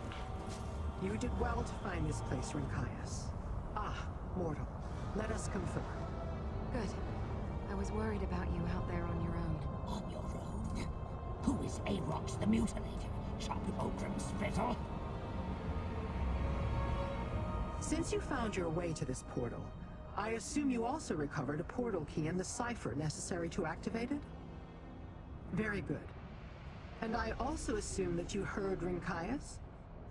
You did well to find this place, Rincaius. Ah, mortal. Let us confer. Good. I was worried about you out there on your own. On your own? Who is Aarox the Mutilator? Chop Ogrim's spittle? Since you found your way to this portal, I assume you also recovered a portal key and the cipher necessary to activate it? Very good. And I also assume that you heard Rincaius?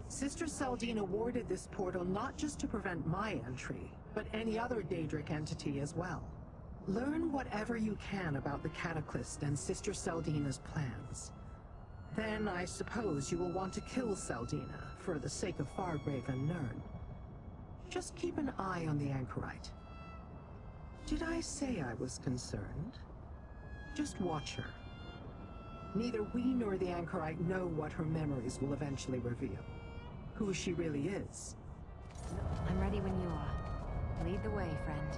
Sister Seldine awarded this portal not just to prevent my entry, but any other Daedric entity as well. Learn whatever you can about the Cataclysm and Sister Seldina's plans. Then I suppose you will want to kill Seldina for the sake of Fargrave and Nirn. Just keep an eye on the anchorite. Did I say I was concerned? Just watch her. Neither we nor the anchorite know what her memories will eventually reveal. Who she really is. I'm ready when you are. Lead the way, friend.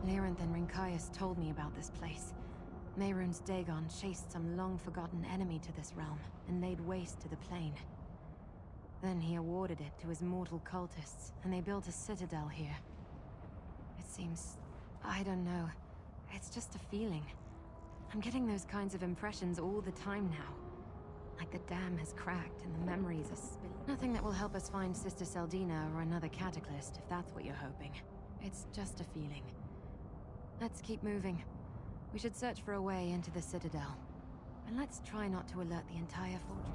Nirn and Rinkaius told me about this place. Mehrunes Dagon chased some long-forgotten enemy to this realm, and laid waste to the plain. Then he awarded it to his mortal cultists, and they built a citadel here. It seems... I don't know. It's just a feeling. I'm getting those kinds of impressions all the time now. Like the dam has cracked and the memories are spilling. Nothing that will help us find Sister Seldina or another cataclysm, if that's what you're hoping. It's just a feeling. Let's keep moving. We should search for a way into the citadel. And let's try not to alert the entire fortress.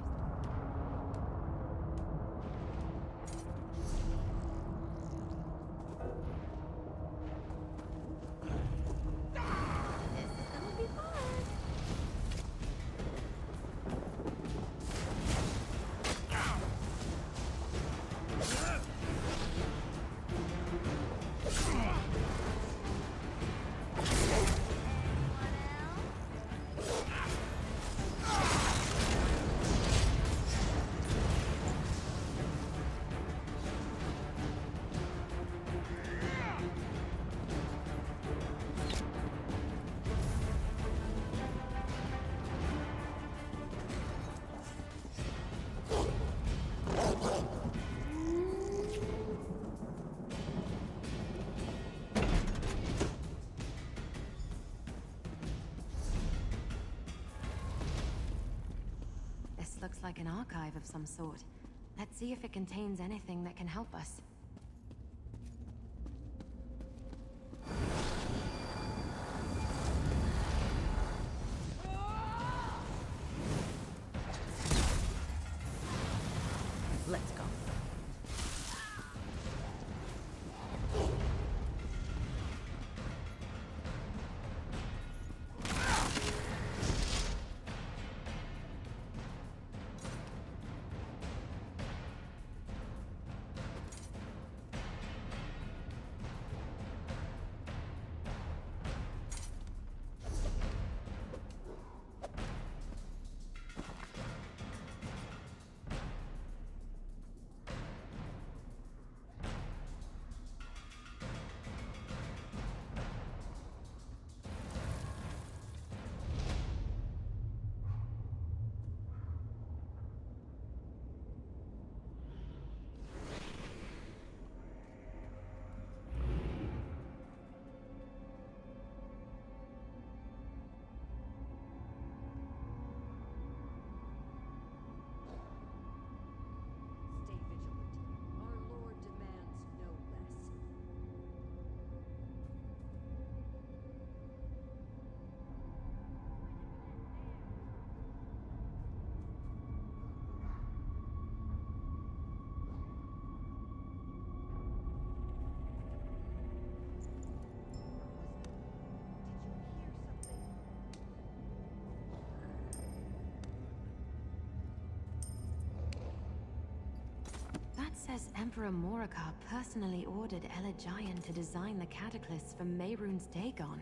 Looks like an archive of some sort. Let's see if it contains anything that can help us. Let's go. Says Emperor Moraka personally ordered Elagian to design the cataclysm for Mehrunes Dagon.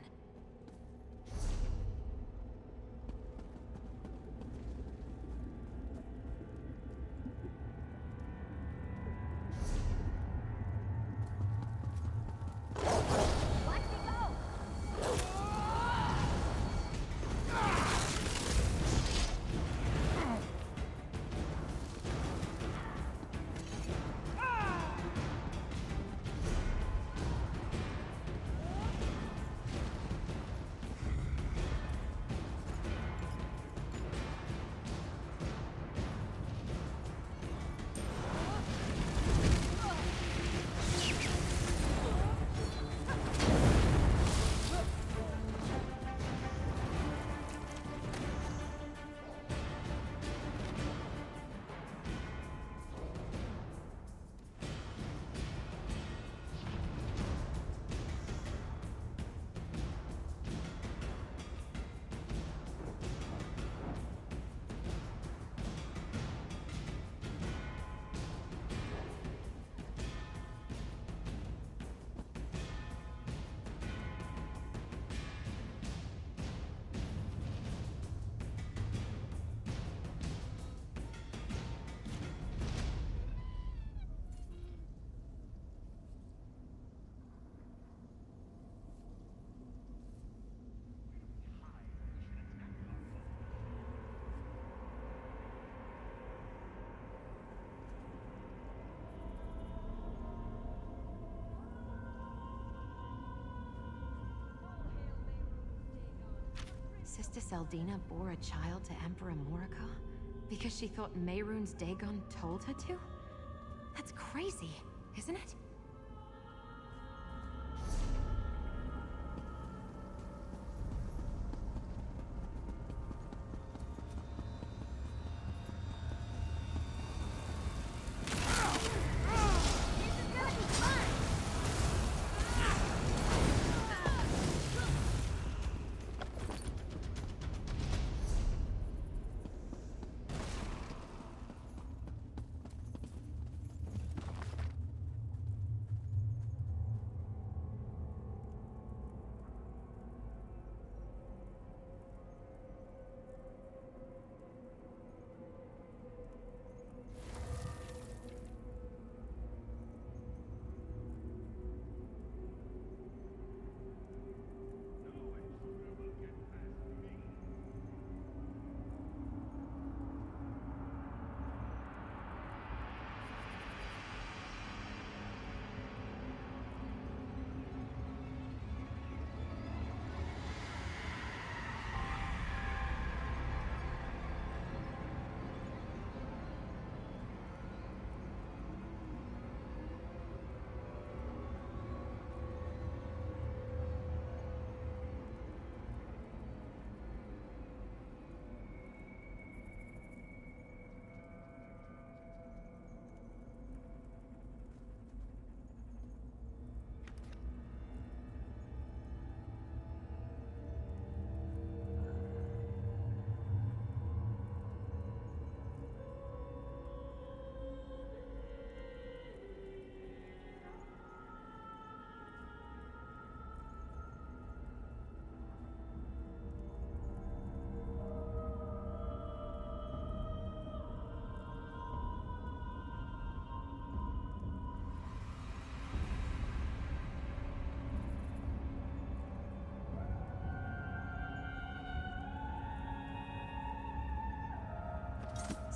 Sister Seldina bore a child to Emperor Morika because she thought Mehrunes Dagon told her to? That's crazy, isn't it?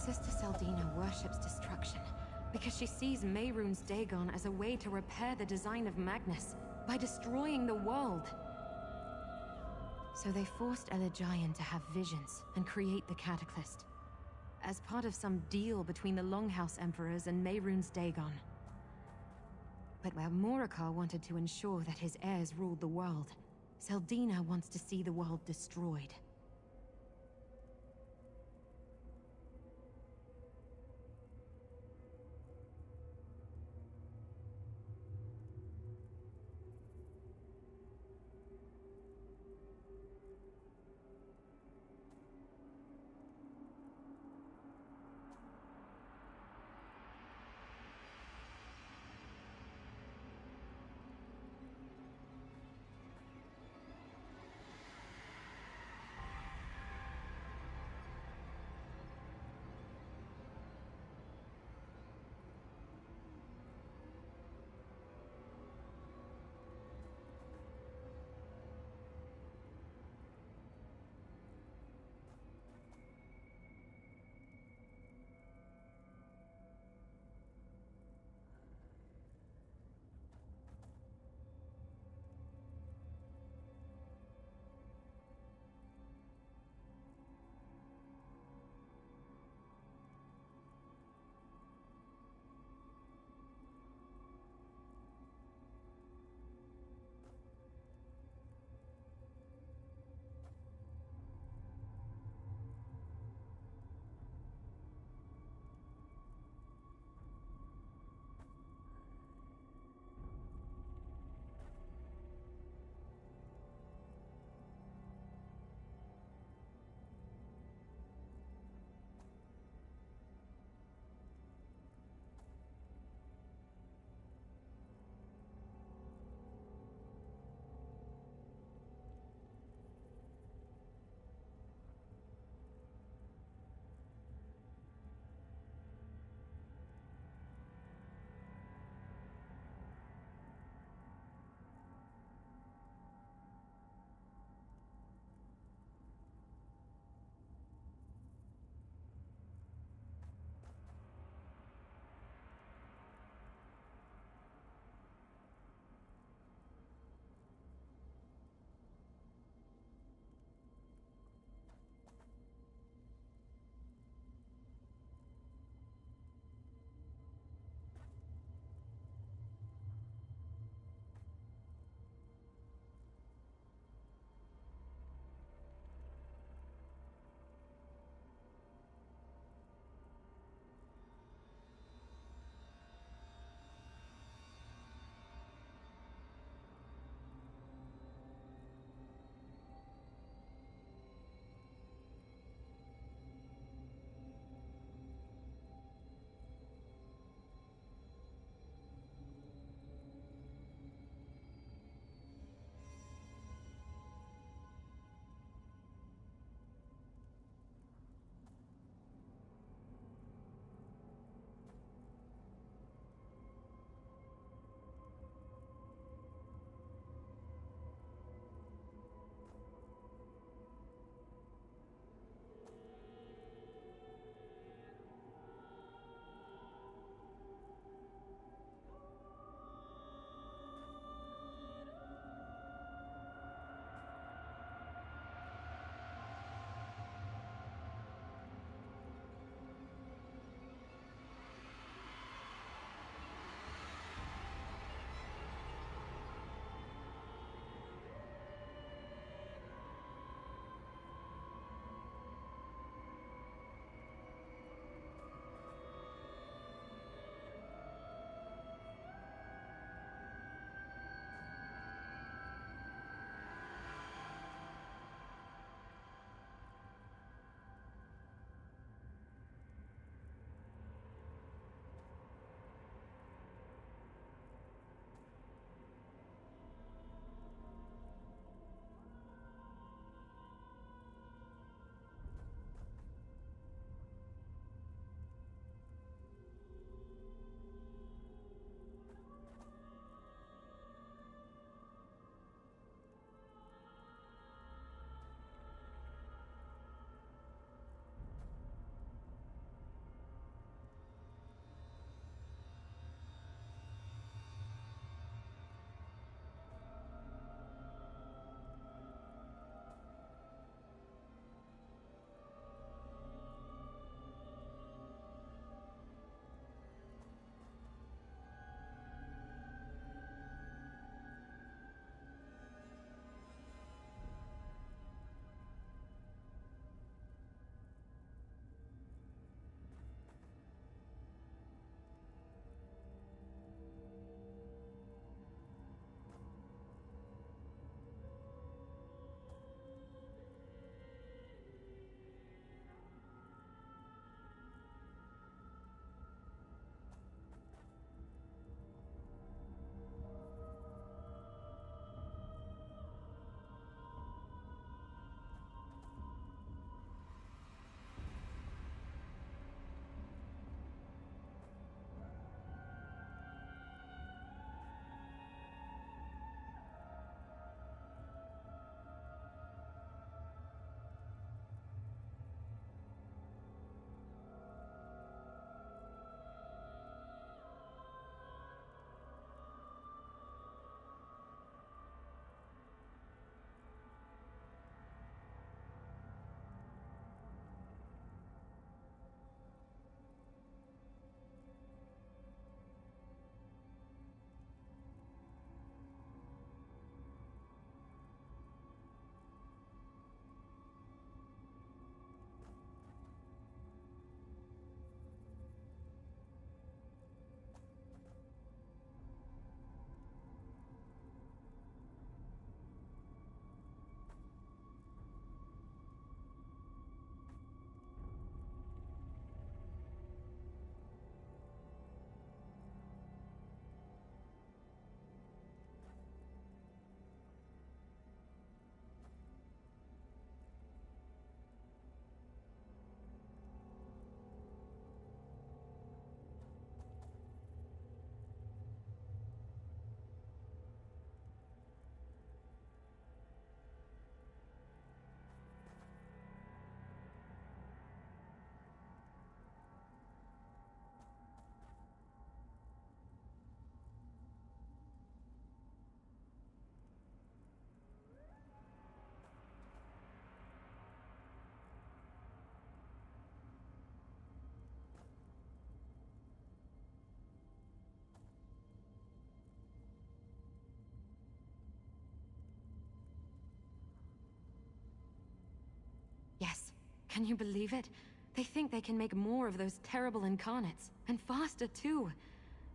Sister Seldina worships destruction because she sees Mehrunes Dagon as a way to repair the design of Magnus by destroying the world. So they forced Elegion to have visions and create the Cataclysm as part of some deal between the Longhouse Emperors and Mehrunes Dagon. But where Morika wanted to ensure that his heirs ruled the world, Seldina wants to see the world destroyed. Can you believe it? They think they can make more of those terrible incarnates, and faster too.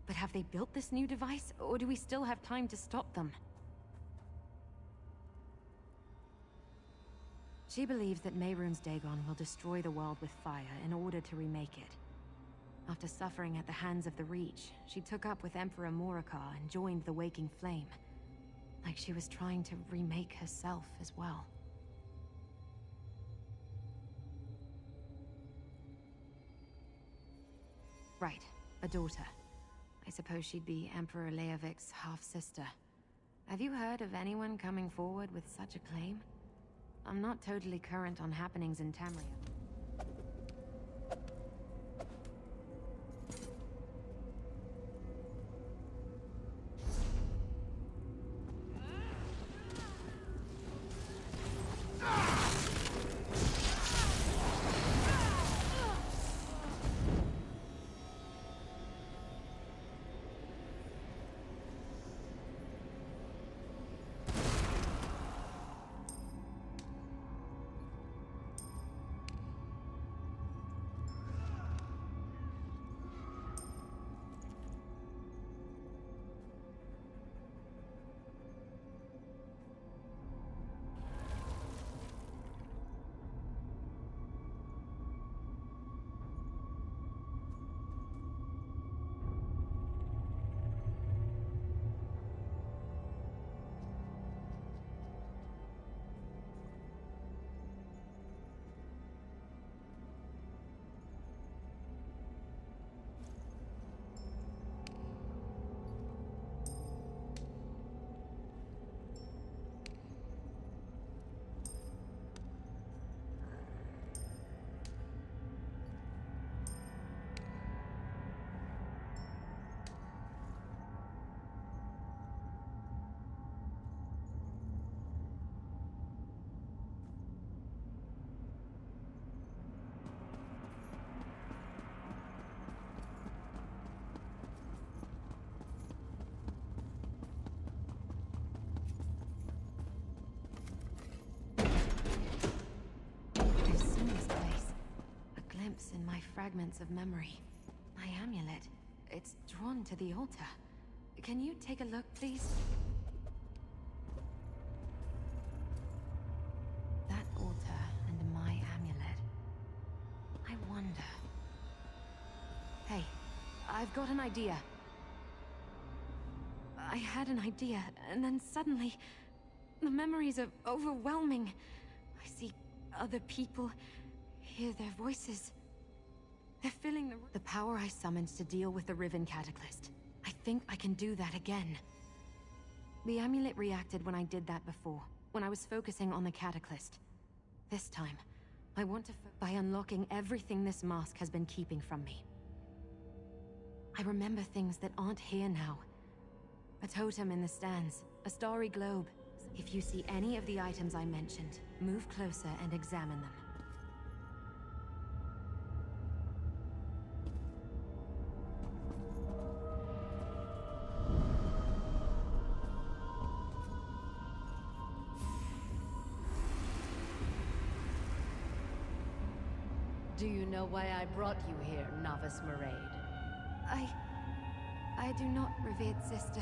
But have they built this new device, or do we still have time to stop them? She believes that Mehrunes Dagon will destroy the world with fire in order to remake it. After suffering at the hands of the Reach, she took up with Emperor Morakar and joined the Waking Flame. Like she was trying to remake herself as well. Right, a daughter. I suppose she'd be Emperor Leovik's half-sister. Have you heard of anyone coming forward with such a claim? I'm not totally current on happenings in Tamriélé. In my fragments of memory. My amulet. It's drawn to the altar. Can you take a look, please? That altar and my amulet. I wonder... Hey, I've got an idea. I had an idea, and then suddenly... The memories are overwhelming. I see other people, hear their voices. They're filling the power I summoned to deal with the Riven Cataclysm. I think I can do that again. The amulet reacted when I did that before, when I was focusing on the Cataclysm. This time, I want to by unlocking everything this mask has been keeping from me. I remember things that aren't here now. A totem in the stands, a starry globe. If you see any of the items I mentioned, move closer and examine them. Do you know why I brought you here, Novice Maraid? I do not, revered sister.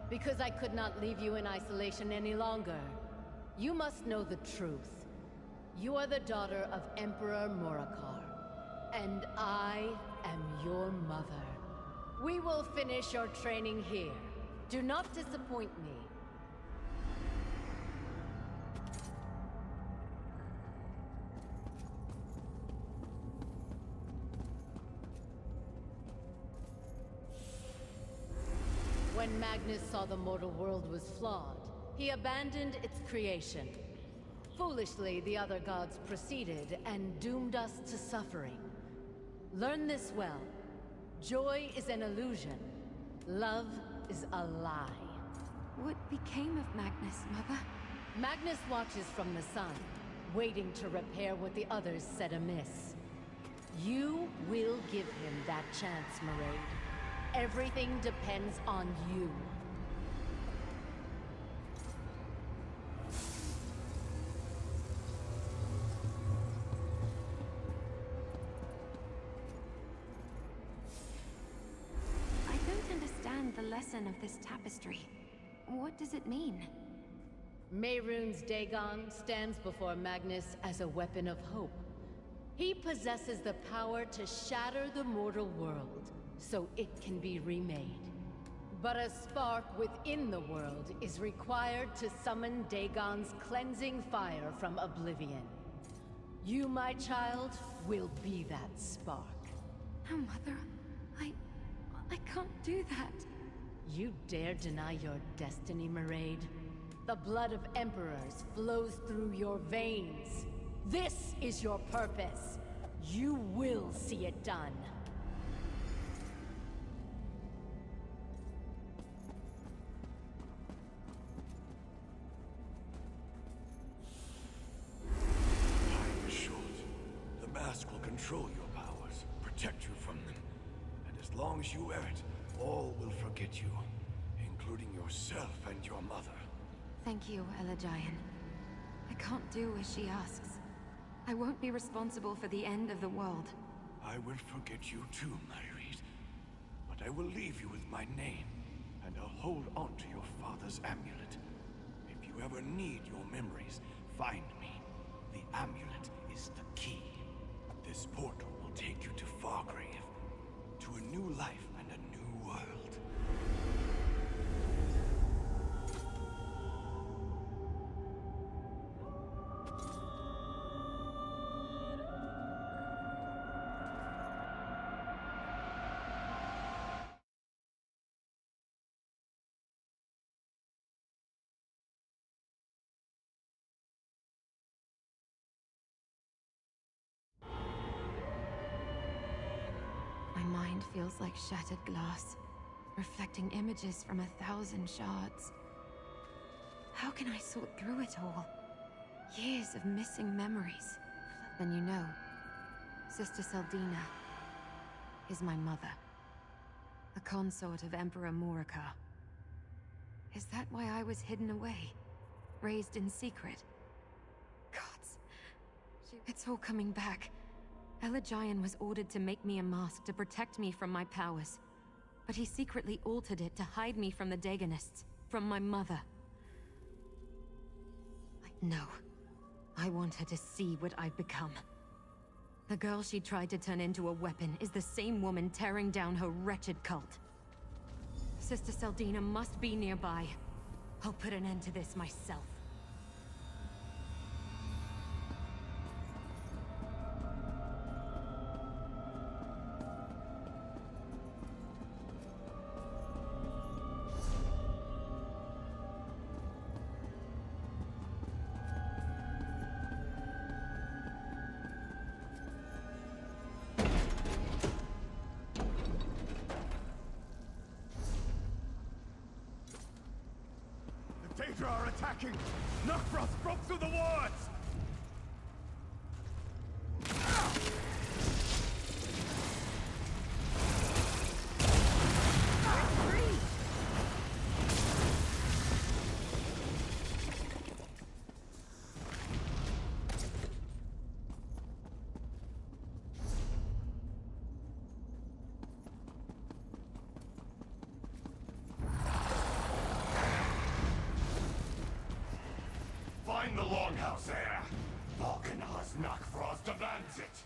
Because I could not leave you in isolation any longer. You must know the truth. You are the daughter of Emperor Morakar. And I am your mother. We will finish your training here. Do not disappoint me. When Magnus saw the mortal world was flawed, he abandoned its creation. Foolishly, the other gods proceeded and doomed us to suffering. Learn this well. Joy is an illusion. Love is a lie. What became of Magnus, Mother? Magnus watches from the sun, waiting to repair what the others said amiss. You will give him that chance, Maraid. Everything depends on you. lesson of this tapestry? What does it mean? Mehrunes Dagon stands before Magnus as a weapon of hope. He possesses the power to shatter the mortal world, so it can be remade. But a spark within the world is required to summon Dagon's cleansing fire from oblivion. You, my child, will be that spark. Oh, Mother, I can't do that. You dare deny your destiny, Mairead? The blood of emperors flows through your veins. This is your purpose. You will see it done. Time is short. The mask will control your powers, protect you from them. And as long as you wear it, all will forget you, including yourself and your mother. Thank you, Elagian. I can't do as she asks. I won't be responsible for the end of the world. I will forget you too, Mairead. But I will leave you with my name, and I'll hold on to your father's amulet. If you ever need your memories, find me. The amulet is the key. This portal will take you to Fargrave, to a new life and a new world. My mind feels like shattered glass, reflecting images from 1,000 shards. How can I sort through it all? Years of missing memories. Then you know, Sister Seldina is my mother. A consort of Emperor Murica. Is that why I was hidden away? Raised in secret? Gods. It's all coming back. Elagian was ordered to make me a mask to protect me from my powers. But he secretly altered it to hide me from the Dagonists, from my mother. No. I want her to see what I've become. The girl she tried to turn into a weapon is the same woman tearing down her wretched cult. Sister Seldina must be nearby. I'll put an end to this myself. Daedra are attacking! Nukfrost broke through the wards! Find the longhouse there! Volcanar's Nukfrost demands it!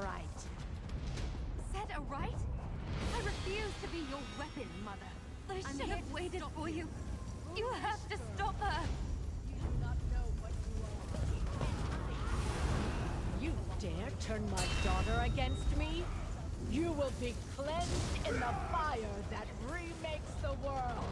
right. Set a right? I refuse to be your weapon, Mother. I should have waited for you. You have to stop her. You do not know what you are. You dare turn my daughter against me? You will be cleansed in the fire that remakes the world.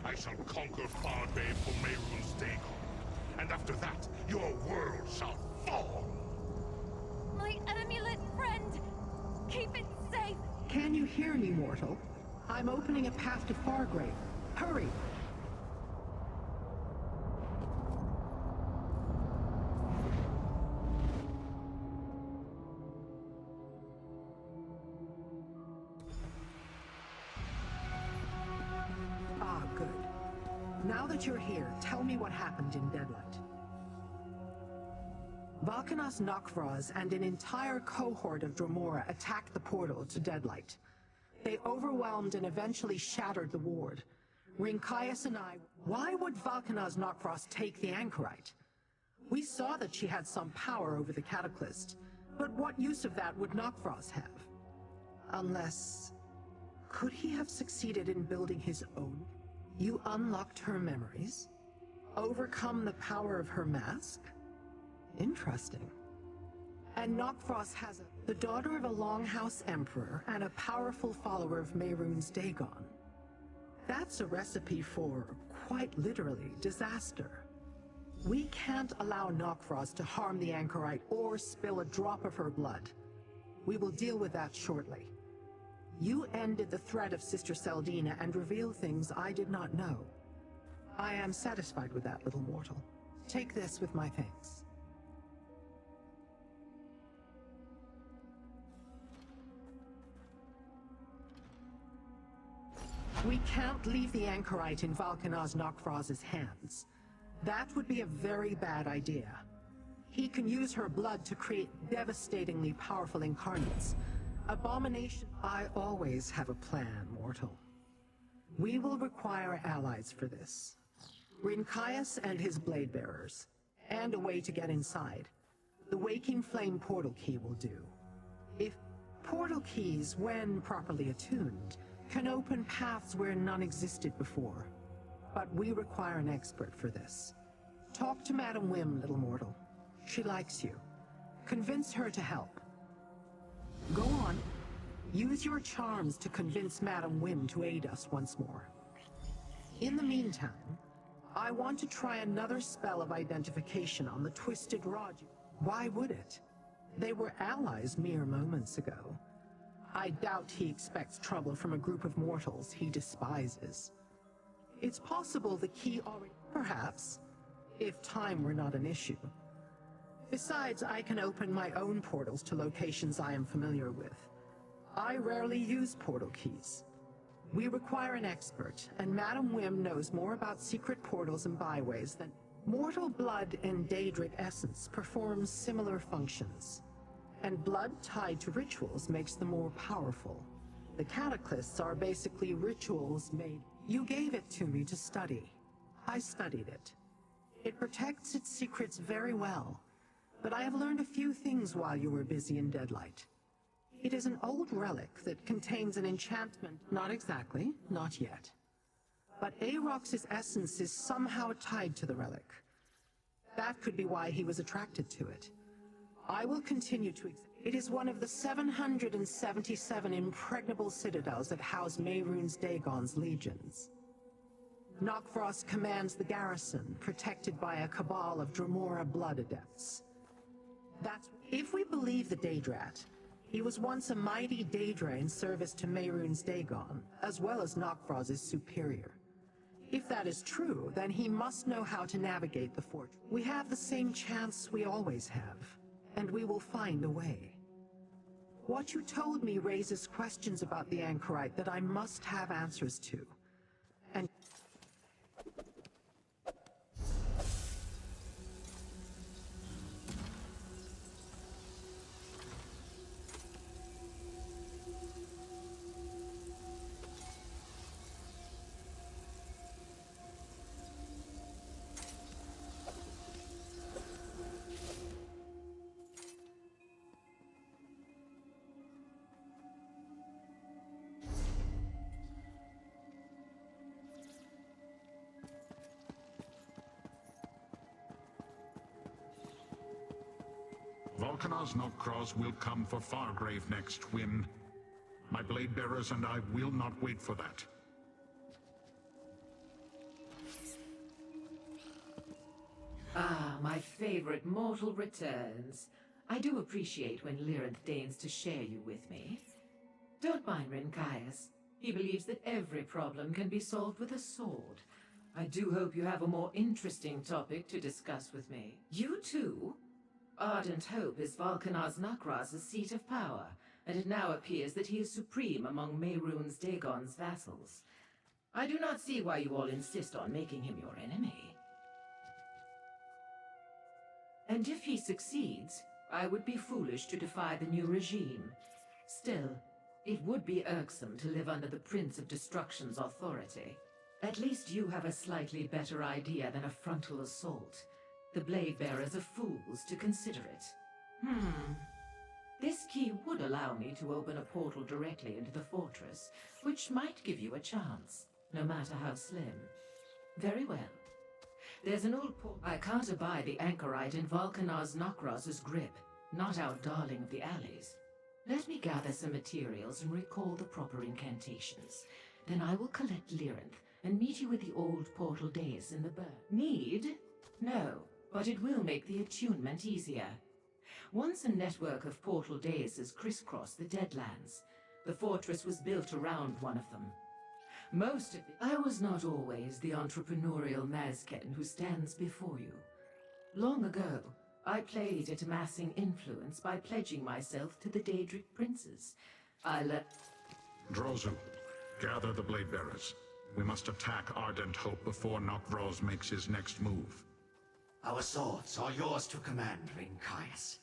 I shall conquer Fargrave for Mehrunes Dagon, and after that, your world shall fall! My amulet friend! Keep it safe! Can you hear me, mortal? I'm opening a path to Fargrave. Hurry! Now that you're here, tell me what happened in Deadlight. Valkanos Nokvraz and an entire cohort of Dromora attacked the portal to Deadlight. They overwhelmed and eventually shattered the ward. Rinkaias and I... Why would Valkanos Nokvraz take the Anchorite? We saw that she had some power over the Cataclysm, but what use of that would Nokvraz have? Unless... Could he have succeeded in building his own? You unlocked her memories? Overcome the power of her mask? Interesting. And Nokvraz has the daughter of a Longhouse Emperor and a powerful follower of Mehrunes Dagon. That's a recipe for, quite literally, disaster. We can't allow Nokvraz to harm the Anchorite or spill a drop of her blood. We will deal with that shortly. You ended the threat of Sister Seldina and revealed things I did not know. I am satisfied with that, little mortal. Take this with my thanks. We can't leave the Anchorite in Valkanos Nokvraz's hands. That would be a very bad idea. He can use her blood to create devastatingly powerful incarnates. Abomination. I always have a plan, mortal. We will require allies for this. Rinkaias and his blade bearers, and a way to get inside. The Waking Flame portal key will do. If portal keys, when properly attuned, can open paths where none existed before. But we require an expert for this. Talk to Madam Wim, little mortal. She likes you. Convince her to help. Go on. Use your charms to convince Madam Wim to aid us once more. In the meantime, I want to try another spell of identification on the Twisted Rod. Why would it? They were allies mere moments ago. I doubt he expects trouble from a group of mortals he despises. It's possible the key already... Perhaps, if time were not an issue. Besides, I can open my own portals to locations I am familiar with. I rarely use portal keys. We require an expert, and Madam Wim knows more about secret portals and byways than... Mortal blood and Daedric essence performs similar functions. And blood tied to rituals makes them more powerful. The cataclysms are basically rituals made... You gave it to me to study. I studied it. It protects its secrets very well. But I have learned a few things while you were busy in Deadlight. It is an old relic that contains an enchantment. Not exactly, not yet. But Aarox's essence is somehow tied to the relic. That could be why he was attracted to it. I will continue to It is one of the 777 impregnable citadels that house Mehrunes Dagon's legions. Nokvraz commands the garrison, protected by a cabal of Dromora blood adepts. That's... If we believe the Daedrat, He was once a mighty Daedra in service to Mehrunes Dagon, as well as Nokfroz's superior. If that is true, then he must know how to navigate the fortress. We have the same chance we always have, and we will find a way. What you told me raises questions about the anchorite that I must have answers to. And Volcanos Nokros will come for Fargrave next, Win. My blade bearers and I will not wait for that. Ah, my favorite mortal returns. I do appreciate when Lyranth deigns to share you with me. Don't mind Renkaius. He believes that every problem can be solved with a sword. I do hope you have a more interesting topic to discuss with me. You too? Ardent Hope is Volcanos Nokros' seat of power, and it now appears that he is supreme among Mehrunes Dagon's vassals. I do not see why you all insist on making him your enemy. And if he succeeds, I would be foolish to defy the new regime. Still, it would be irksome to live under the Prince of Destruction's authority. At least you have a slightly better idea than a frontal assault. The blade bearers are fools to consider it. This key would allow me to open a portal directly into the fortress, which might give you a chance, no matter how slim. Very well. There's an old portal. I can't abide the anchorite in Volcanos Nokros' grip, not our darling of the alleys. Let me gather some materials and recall the proper incantations. Then I will collect Lyranth and meet you at the old portal dais in the burn. Need? No, but it will make the attunement easier. Once a network of portal daises crisscrossed the Deadlands. The fortress was built around one of them. Most of it. I was not always the entrepreneurial Mazken who stands before you. Long ago, I played at amassing influence by pledging myself to the Daedric princes. Drozu, gather the blade bearers. We must attack Ardent Hope before Nokros makes his next move. Our swords are yours to command, Renkaius.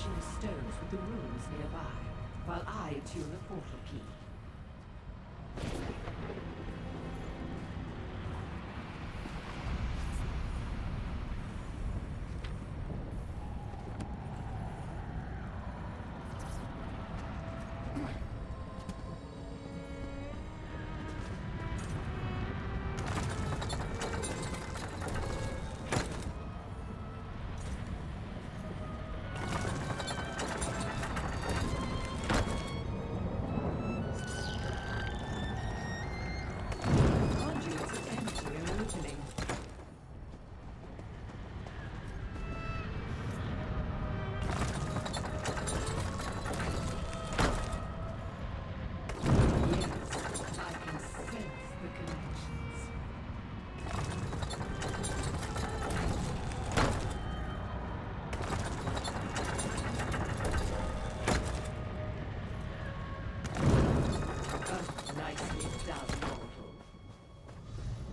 The stones with the rooms nearby, while I attune the portal key.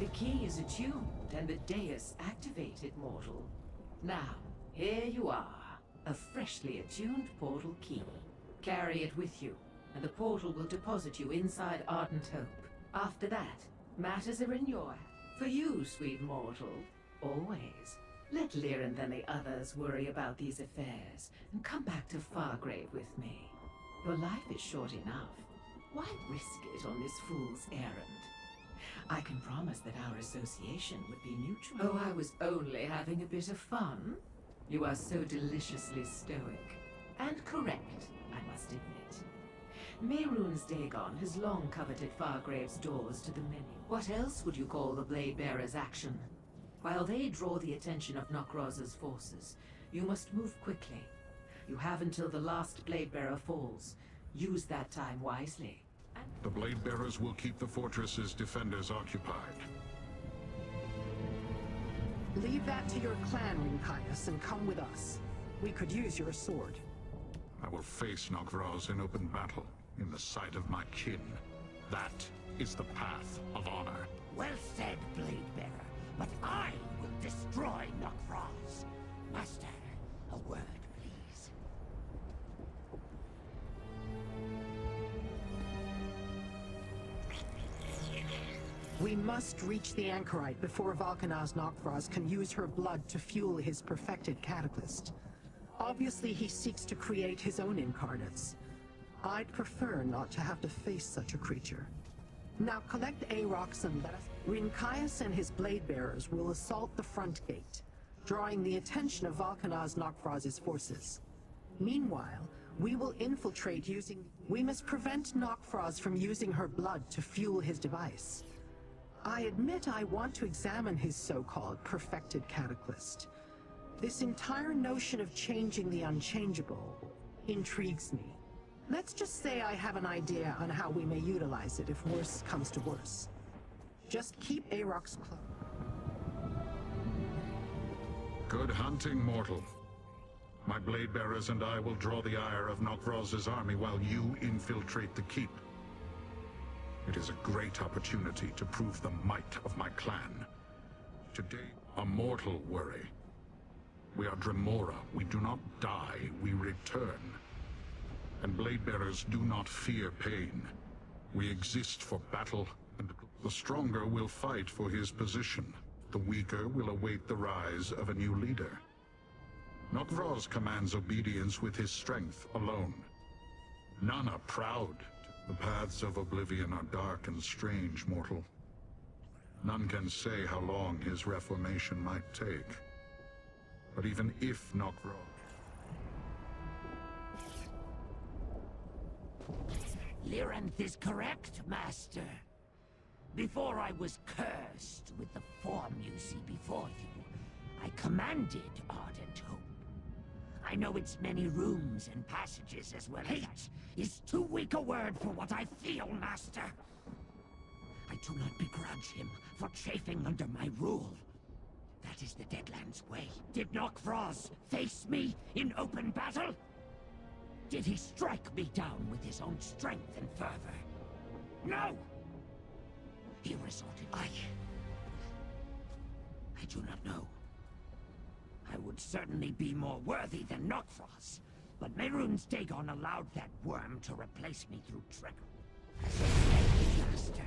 The key is attuned and the dais activated, mortal. Now, here you are, a freshly attuned portal key. Carry it with you, and the portal will deposit you inside Ardent Hope. After that, matters are in your hands. For you, sweet mortal, always. Let Nirn and the others worry about these affairs, and come back to Fargrave with me. Your life is short enough. Why risk it on this fool's errand? I can promise that our association would be mutual. Oh, I was only having a bit of fun. You are so deliciously stoic. And correct, I must admit. Mehrunes Dagon has long coveted Fargrave's doors to the many. What else would you call the Blade Bearer's action? While they draw the attention of Nokraz's forces, you must move quickly. You have until the last Blade Bearer falls. Use that time wisely. The Blade Bearers will keep the fortress's defenders occupied. Leave that to your clan, Rinkias, and come with us. We could use your sword. I will face Nokraz in open battle, in the sight of my kin. That is the path of honor. Well said, Blade Bearer. But I will destroy Nokraz. Master, a word, please. We must reach the anchorite before Valkanaz Nokraz can use her blood to fuel his perfected cataclysm. Obviously, he seeks to create his own incarnates. I'd prefer not to have to face such a creature. Now collect Aarox and let us... Rinkias and his blade bearers will assault the front gate, drawing the attention of Valkanaz Nokraz's forces. Meanwhile, we will infiltrate using... We must prevent Nokraz from using her blood to fuel his device. I admit I want to examine his so-called perfected cataclysm. This entire notion of changing the unchangeable intrigues me. Let's just say I have an idea on how we may utilize it if worse comes to worse. Just keep Aarox close. Good hunting, mortal. My blade bearers and I will draw the ire of Nokraz's army while you infiltrate the keep. It is a great opportunity to prove the might of my clan. Today, a mortal worry. We are Dremora. We do not die, we return. And blade bearers do not fear pain. We exist for battle, and the stronger will fight for his position. The weaker will await the rise of a new leader. Nokraz commands obedience with his strength alone. None are proud. The paths of oblivion are dark and strange, mortal. None can say how long his reformation might take. But even if Nokraz... Lyranth is correct, Master. Before I was cursed with the form you see before you, I commanded Ardent Hope. I know its many rooms and passages as well. Hate is too weak a word for what I feel, Master. I do not begrudge him for chafing under my rule. That is the Deadlands way. Did Nokraz face me in open battle? Did he strike me down with his own strength and fervor? No! He resorted. I do not know. I would certainly be more worthy than Nokraz, but Mehrunes Dagon allowed that worm to replace me through trickery. Master.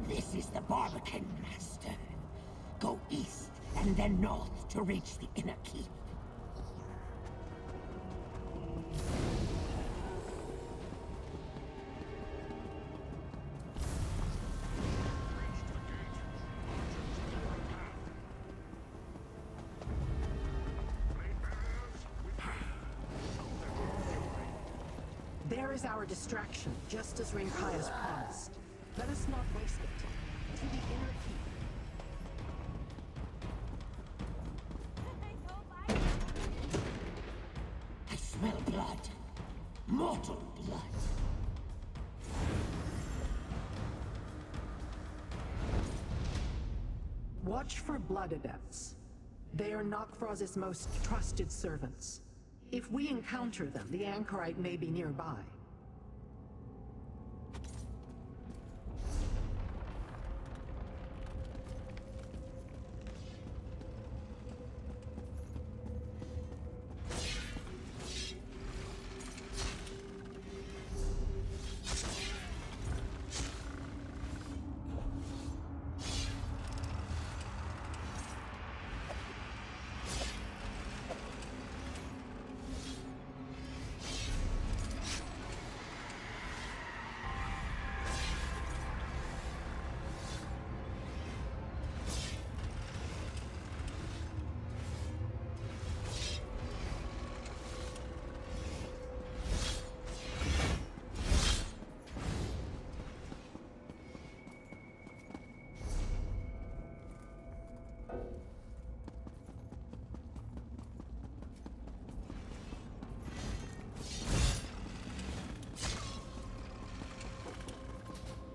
This is the Barbican, Master. Go east and then north to reach the inner keep. is our distraction, just as Rinkaya's promised. Let us not waste it. To the inner keep. I smell blood. Mortal blood. Watch for blood adepts. They are Nokfroz's most trusted servants. If we encounter them, the anchorite may be nearby.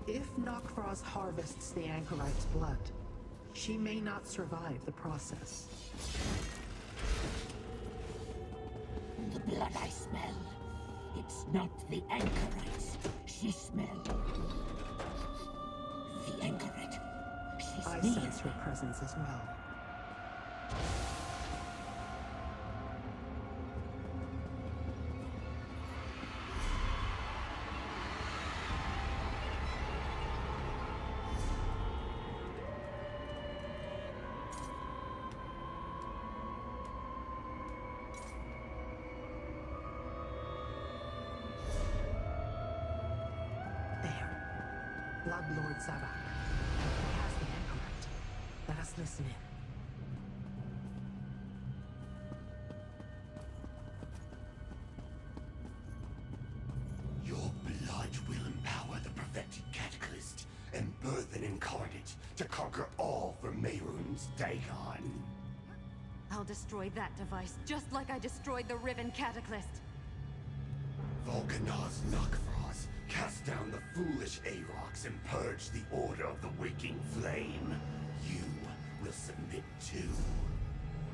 If Nokfroz harvests the anchorite's blood, she may not survive the process. The blood I smell. It's not the anchorites she smells. The anchorite. She's I near. sense her presence as well. Bloodlord Zabak. He has the anchorite. Let us listen in. Your blood will empower the perfected cataclysm and birth an incarnate to conquer all for Mehrunes Dagon. I'll destroy that device, just like I destroyed the Riven Cataclysm. Volcanaz Nokfroz, cast down the foolish Arox and purge the Order of the Waking Flame. You will submit too.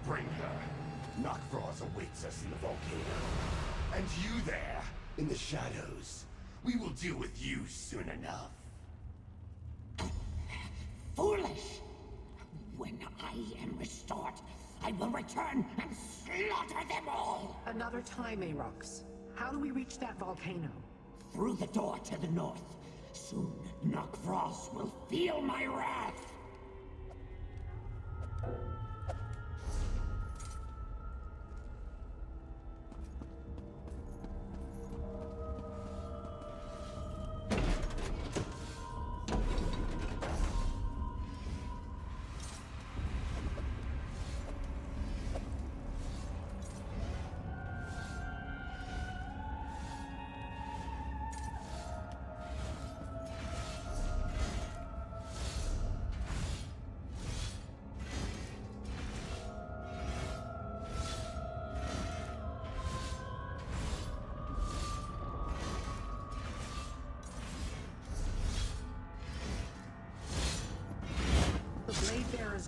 Bring her. Nokfroz awaits us in the volcano. And you there, in the shadows. We will deal with you soon enough. Foolish! When I am restored, I will return and slaughter them all! Another time, Arox. How do we reach that volcano? Through the door to the north. Soon, Nokfroz will feel my wrath!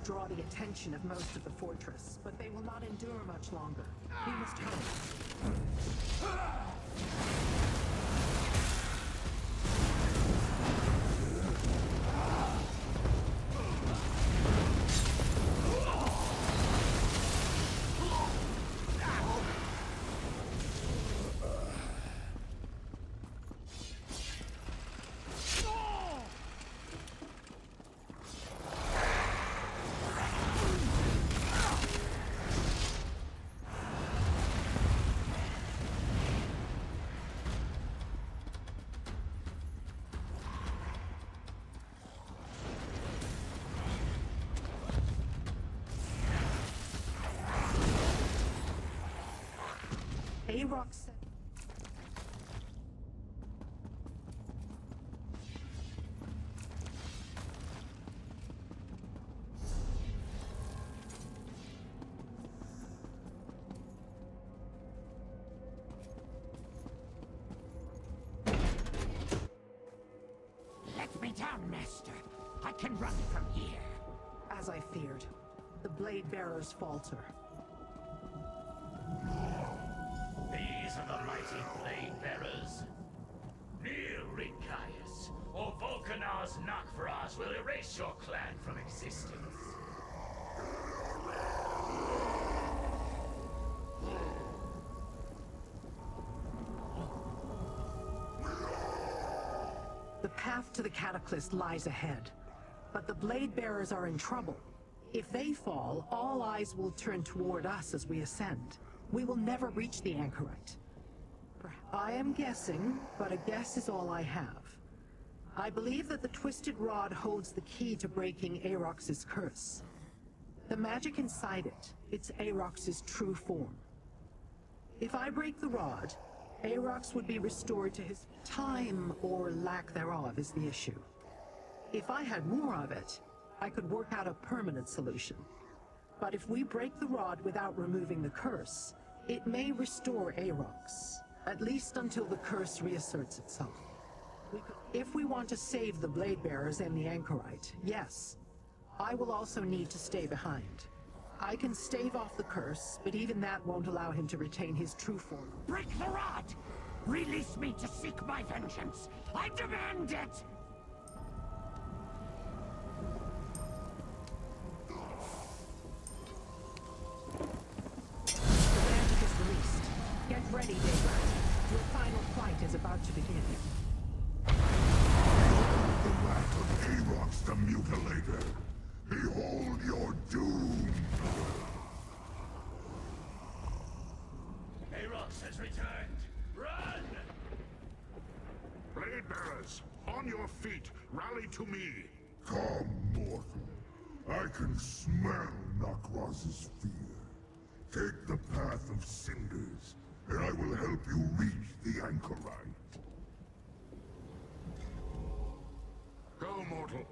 Draw the attention of most of the fortress, but they will not endure much longer. We must hurry. Arox said... me down, Master. I can run from here. As I feared, the blade bearers falter. These are the mighty blade bearers. Nirn, or Volkanar's Nakvraz will erase your clan from existence. The path to the Cataclysm lies ahead, but the blade bearers are in trouble. If they fall, all eyes will turn toward us as we ascend. We will never reach the anchorite. I am guessing, but a guess is all I have. I believe that the Twisted Rod holds the key to breaking Aarox's curse. The magic inside it, it's Aarox's true form. If I break the rod, Aarox would be restored to his time, or lack thereof is the issue. If I had more of it, I could work out a permanent solution. But if we break the rod without removing the curse, it may restore Aarox, at least until the curse reasserts itself. If we want to save the Blade Bearers and the Anchorite, yes, I will also need to stay behind. I can stave off the curse, but even that won't allow him to retain his true form. Break the rod! Release me to seek my vengeance! I demand it! The magic is released. Get ready, Daybreak. Your final flight is about to begin. The wrath of Aarox the Mutilator. Behold your doom! Aarox has returned. Run! Blade bearers, on your feet, rally to me. Come, mortal. I can smell Nakraz's fear. Take the path of cinders, and I will help you reach the Anchorite. Go, mortal.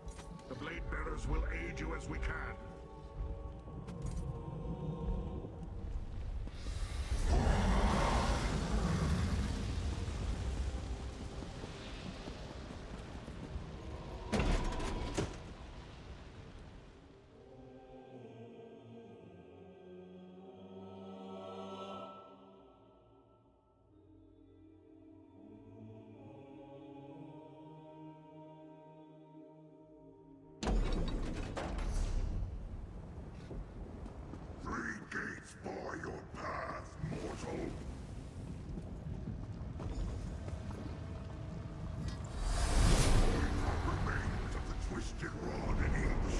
The Blade Bearers will aid you as we can. Bar your path, mortal. Remains of the Twisted Rod in each,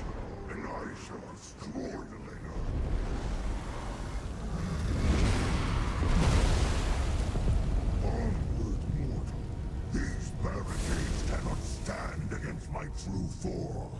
and I shall destroy the later. Onward, mortal. These barricades cannot stand against my true form.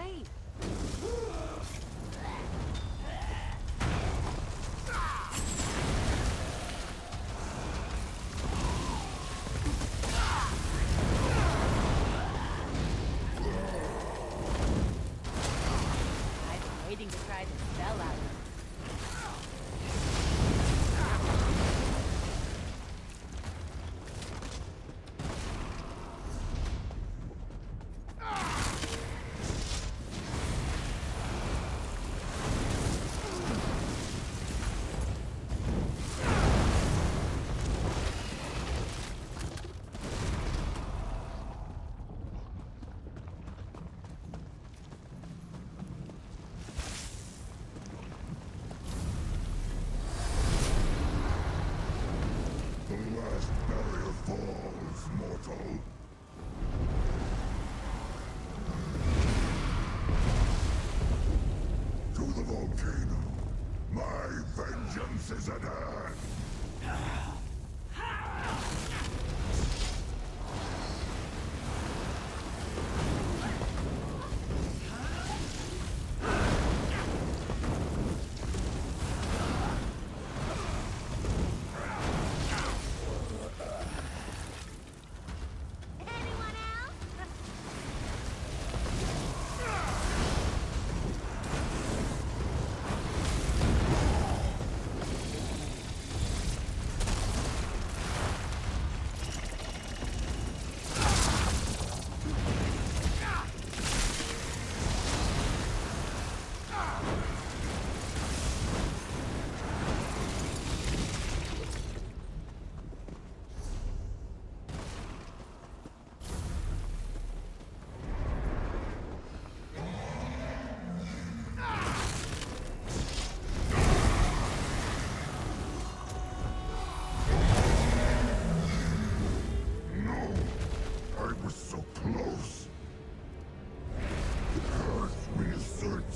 Wait. I've been waiting to try this spell out. The last barrier falls, mortal. To the volcano. My vengeance is at hand.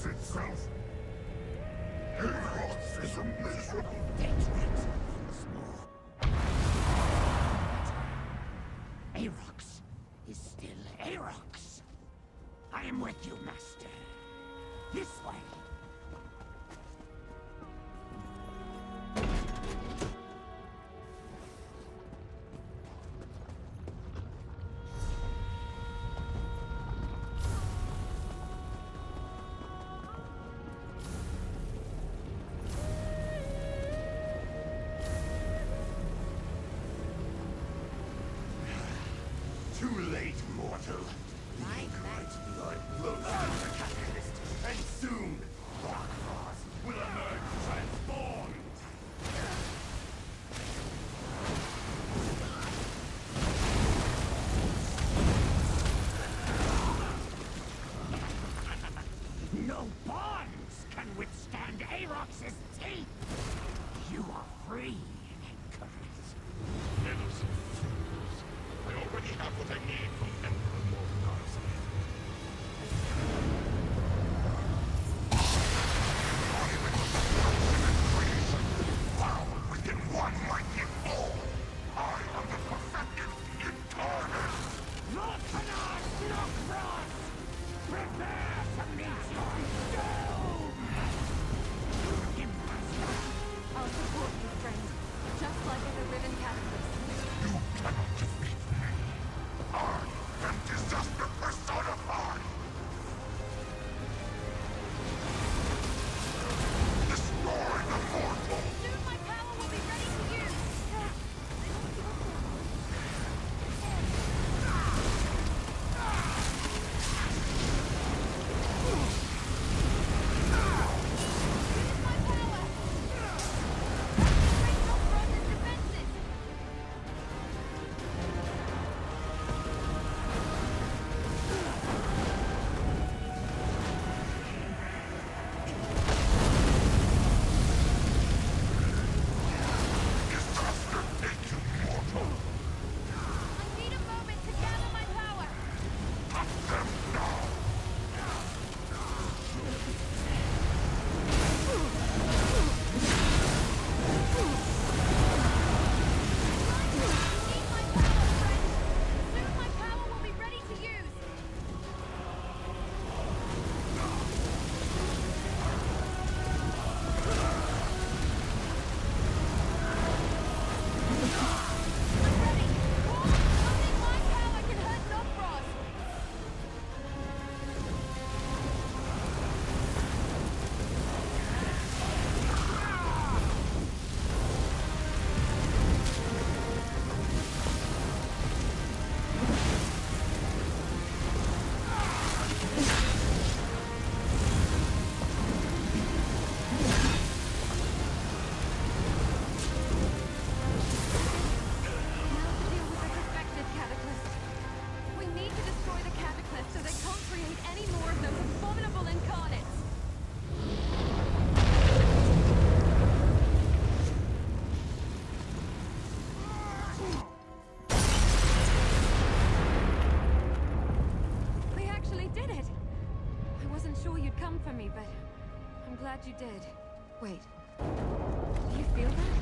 Itself. Aerox is a miserable detriment. Aerox is still Aerox. I am with you, Master. This way. Too late, mortal. The anchorite's blood flows through the catalyst, and soon, Rockfrost will emerge transformed. No bonds can withstand Aerox's teeth. You are free, anchorite. Innocent fools. I already have what I need from Emperor Morgan's. Found within one mighty fall. I am the perfected incarnate. Volcanos Knockfrost! Prepare to meet your doom! Imposter! I'll support you, friend. Just like in the Riven Cataclysm. You cannot defeat me. I am mortal incarnates! We actually did it! I wasn't sure you'd come for me, but I'm glad you did. Wait. Do you feel that?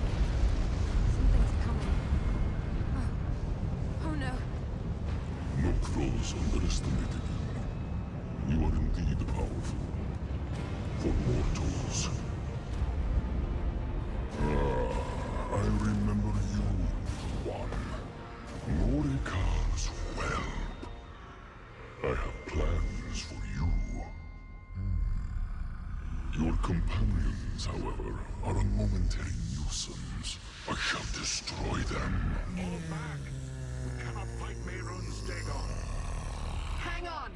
Something's coming. Oh no. Noctros underestimated you. You are indeed powerful. For mortals. I remember you, one. Loricar's whelp. I have plans for you. Your companions, however, are a momentary nuisance. I shall destroy them. Fall back! We cannot fight Mehrunes Dagon. Hang on!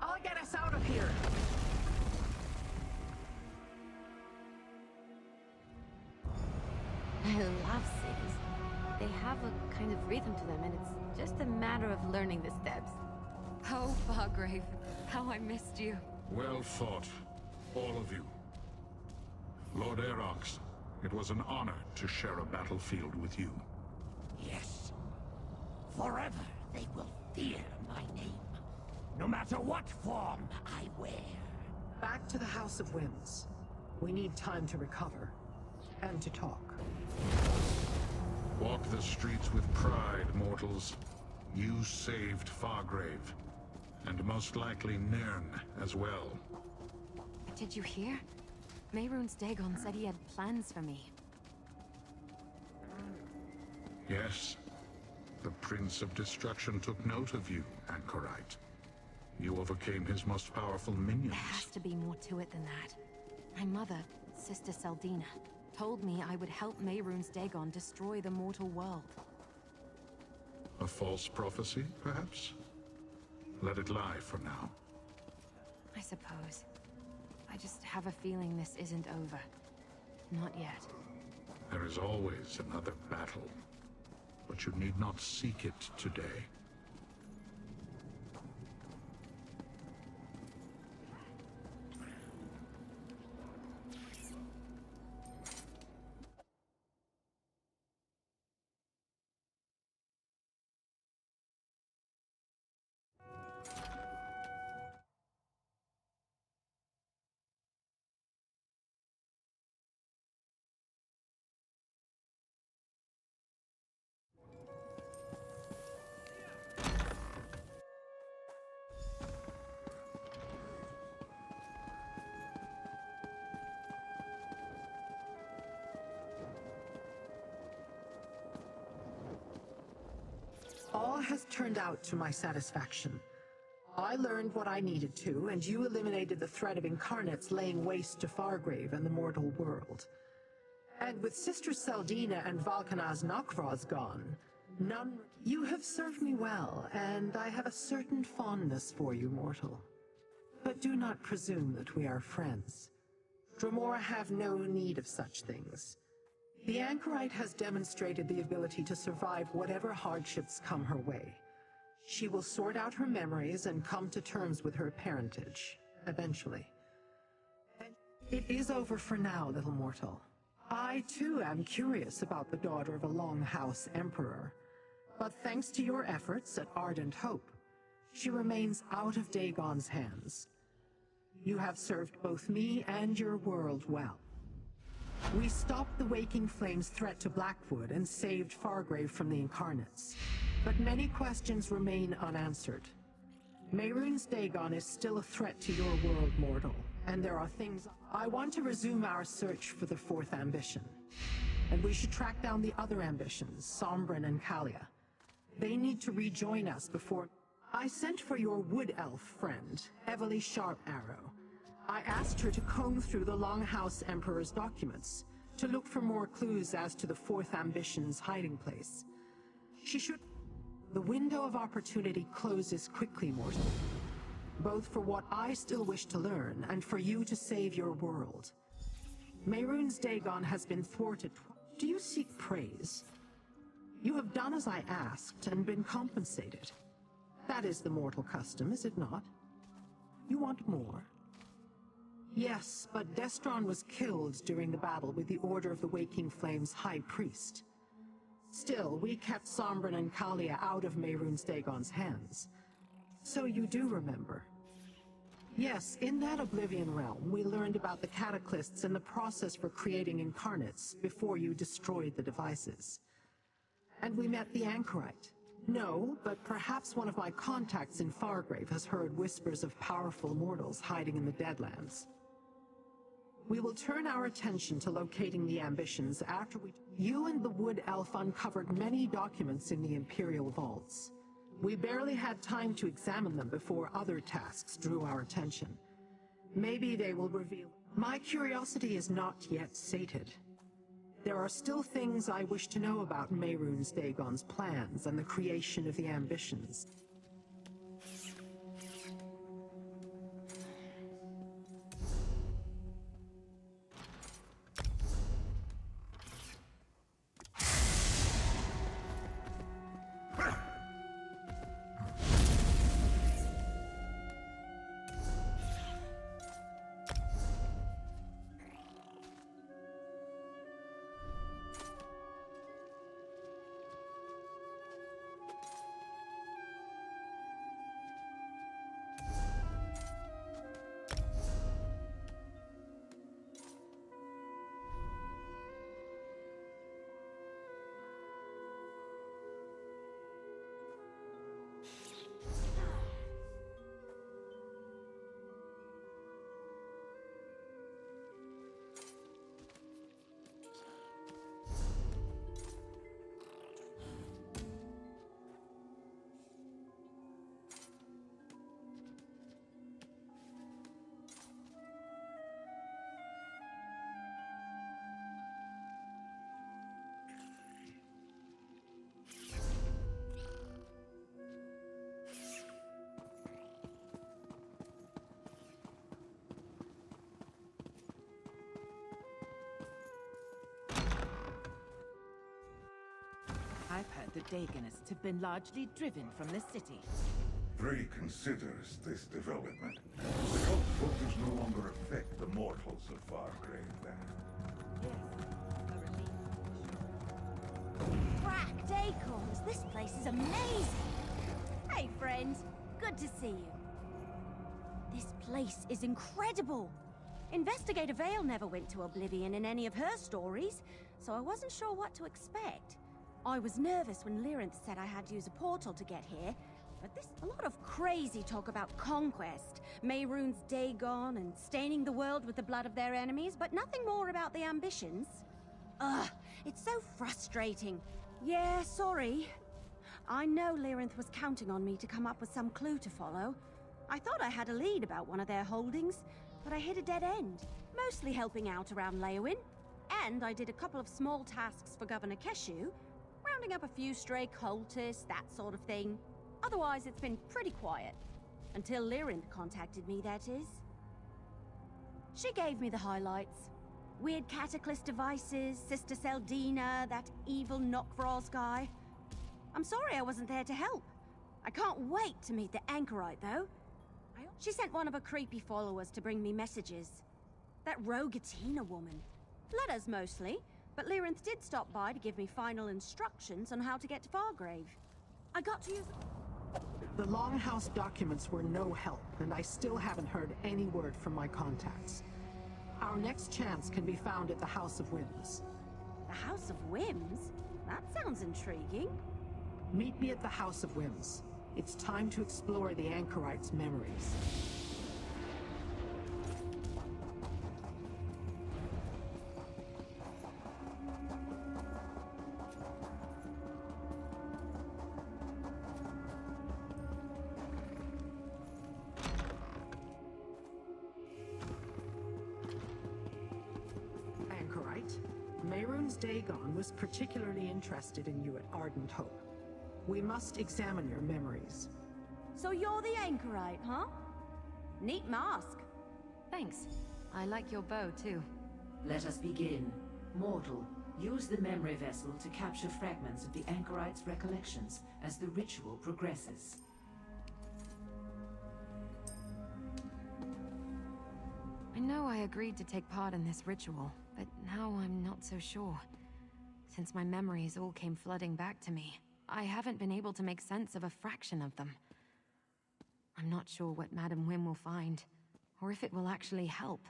I'll get us out of here! I love cities. They have a kind of rhythm to them, and it's just a matter of learning the steps. Oh, Fargrave, how I missed you. Well fought, all of you. Lord Aerox, it was an honor to share a battlefield with you. Yes. Forever they will fear my name. No matter what form I wear. Back to the House of Winds. We need time to recover. And to talk. Walk the streets with pride, mortals. You saved Fargrave. And most likely Nirn as well. Did you hear? Mehrunes Dagon said he had plans for me. Yes. The Prince of Destruction took note of you, Anchorite. You overcame his most powerful minions. There has to be more to it than that. My mother, Sister Saldina, told me I would help Mehrunes Dagon destroy the mortal world. A false prophecy, perhaps? Let it lie for now. I suppose. I just have a feeling this isn't over. Not yet. There is always another battle. But you need not seek it today. All has turned out to my satisfaction. I learned what I needed to, and you eliminated the threat of incarnates laying waste to Fargrave and the mortal world. And with Sister Saldina and Valkanaz Nokvraz gone, none... You have served me well, and I have a certain fondness for you, mortal. But do not presume that we are friends. Dremora have no need of such things. The Anchorite has demonstrated the ability to survive whatever hardships come her way. She will sort out her memories and come to terms with her parentage, eventually. It is over for now, little mortal. I, too, am curious about the daughter of a Longhouse Emperor. But thanks to your efforts at Ardent Hope, she remains out of Dagon's hands. You have served both me and your world well. We stopped the Waking Flame's threat to Blackwood and saved Fargrave from the Incarnates. But many questions remain unanswered. Mehrunes Dagon is still a threat to your world, mortal. And there are things... I want to resume our search for the fourth ambition. And we should track down the other ambitions, Sombrin and Kalia. They need to rejoin us before... I sent for your wood elf friend, Evely Sharparrow. I asked her to comb through the Longhouse Emperor's documents, to look for more clues as to the fourth ambition's hiding place. She should... The window of opportunity closes quickly, mortal. Both for what I still wish to learn, and for you to save your world. Mehrunes Dagon has been thwarted. Do you seek praise? You have done as I asked, and been compensated. That is the mortal custom, is it not? You want more? Yes, but Destron was killed during the battle with the Order of the Waking Flame's High Priest. Still, we kept Sombran and Kalia out of Mehrunes Dagon's hands. So you do remember. Yes, in that Oblivion realm, we learned about the Cataclysts and the process for creating incarnates before you destroyed the devices. And we met the Anchorite. No, but perhaps one of my contacts in Fargrave has heard whispers of powerful mortals hiding in the Deadlands. We will turn our attention to locating the ambitions after you and the Wood Elf uncovered many documents in the Imperial vaults. We barely had time to examine them before other tasks drew our attention. Maybe they will reveal. My curiosity is not yet sated. There are still things I wish to know about Mehrunes Dagon's plans and the creation of the ambitions. I've heard the Dagonists have been largely driven from the city. Frey considers this development. The cult focus no longer affect the mortals of Fargrave then. Crack Dacorns, this place is amazing! Hey friends, good to see you. This place is incredible! Investigator Vale never went to Oblivion in any of her stories, so I wasn't sure what to expect. I was nervous when Lyrinth said I had to use a portal to get here, but there's a lot of crazy talk about conquest, Mehrunes Dagon, and staining the world with the blood of their enemies, but nothing more about the ambitions. Ugh, it's so frustrating. Yeah, sorry. I know Lyrinth was counting on me to come up with some clue to follow. I thought I had a lead about one of their holdings, but I hit a dead end, mostly helping out around Leowin. And I did a couple of small tasks for Governor Keshu, rounding up a few stray cultists, that sort of thing. Otherwise, it's been pretty quiet. Until Lyrinth contacted me, that is. She gave me the highlights. Weird Cataclyst devices, Sister Seldina, that evil Nokvros guy. I'm sorry I wasn't there to help. I can't wait to meet the Anchorite, though. She sent one of her creepy followers to bring me messages. That Rogatina woman. Letters mostly, but Lyrinth did stop by to give me final instructions on how to get to Fargrave. I got to use... The Longhouse documents were no help, and I still haven't heard any word from my contacts. Our next chance can be found at the House of Whims. The House of Whims? That sounds intriguing. Meet me at the House of Whims. It's time to explore the Anchorite's memories. Anchorite, Mehrunes Dagon was particularly interested in you at Ardent Hope. We must examine your memories. So you're the Anchorite, huh? Neat mask. Thanks. I like your bow, too. Let us begin. Mortal, use the memory vessel to capture fragments of the Anchorite's recollections as the ritual progresses. I know I agreed to take part in this ritual, but now I'm not so sure. Since my memories all came flooding back to me, I haven't been able to make sense of a fraction of them. I'm not sure what Madam Wim will find, or if it will actually help.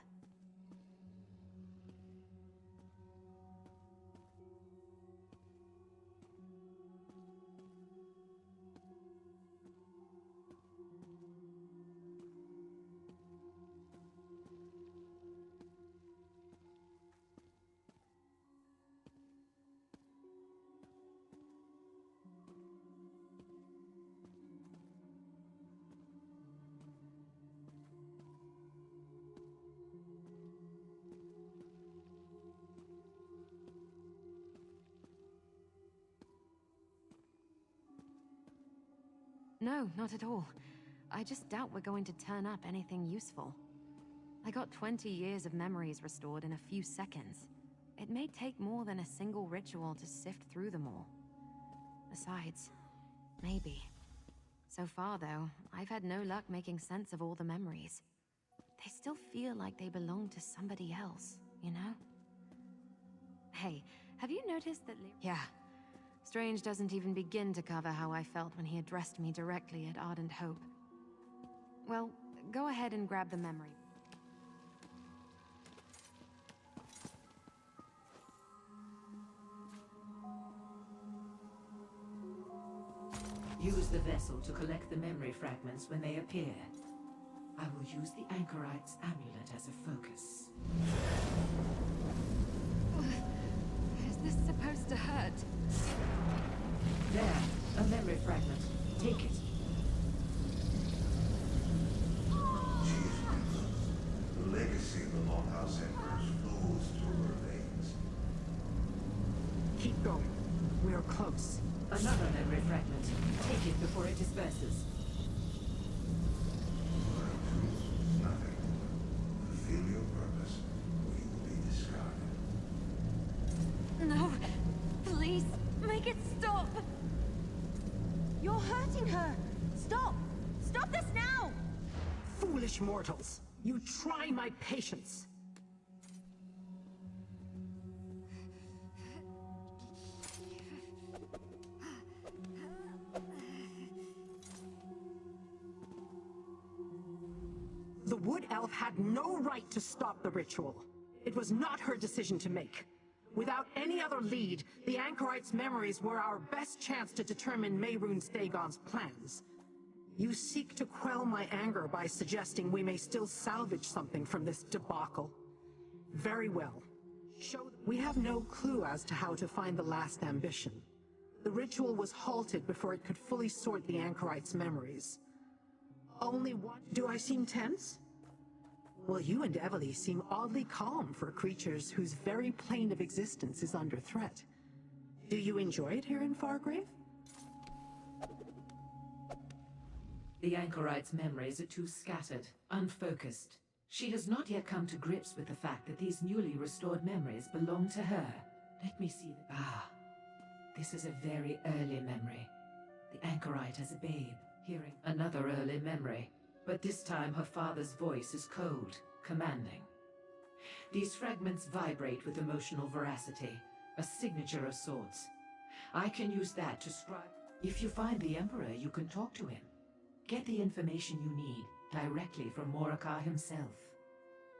No, not at all. I just doubt we're going to turn up anything useful. I got 20 years of memories restored in a few seconds. It may take more than a single ritual to sift through them all. Besides, maybe. So far, though, I've had no luck making sense of all the memories. They still feel like they belong to somebody else, you know? Hey, have you noticed that... Yeah. Strange doesn't even begin to cover how I felt when he addressed me directly at Ardent Hope. Well, go ahead and grab the memory. Use the vessel to collect the memory fragments when they appear. I will use the Anchorite's amulet as a focus. Is this supposed to hurt? There, a memory fragment. Take it. The legacy of the Longhouse Emperors flows through her veins. Keep going. We are close. Another memory fragment. Take it before it disperses. Nothing. Fulfill your purpose, or you will be discarded. No! Please, make it stop! You're hurting her! Stop! Stop this now! Foolish mortals! You try my patience! The Wood Elf had no right to stop the ritual. It was not her decision to make. Without any other lead, the Anchorite's memories were our best chance to determine Mehrunes Dagon's plans. You seek to quell my anger by suggesting we may still salvage something from this debacle. Very well. We have no clue as to how to find the last ambition. The ritual was halted before it could fully sort the Anchorite's memories. Only one... Do I seem tense? Well, you and Evely seem oddly calm for creatures whose very plane of existence is under threat. Do you enjoy it here in Fargrave? The Anchorite's memories are too scattered, unfocused. She has not yet come to grips with the fact that these newly restored memories belong to her. Let me see the... Ah, this is a very early memory. The Anchorite as a babe, hearing another early memory. But this time her father's voice is cold, commanding. These fragments vibrate with emotional veracity, a signature of sorts. I can use that to scribe... If you find the Emperor, you can talk to him. Get the information you need, directly from Moraka himself.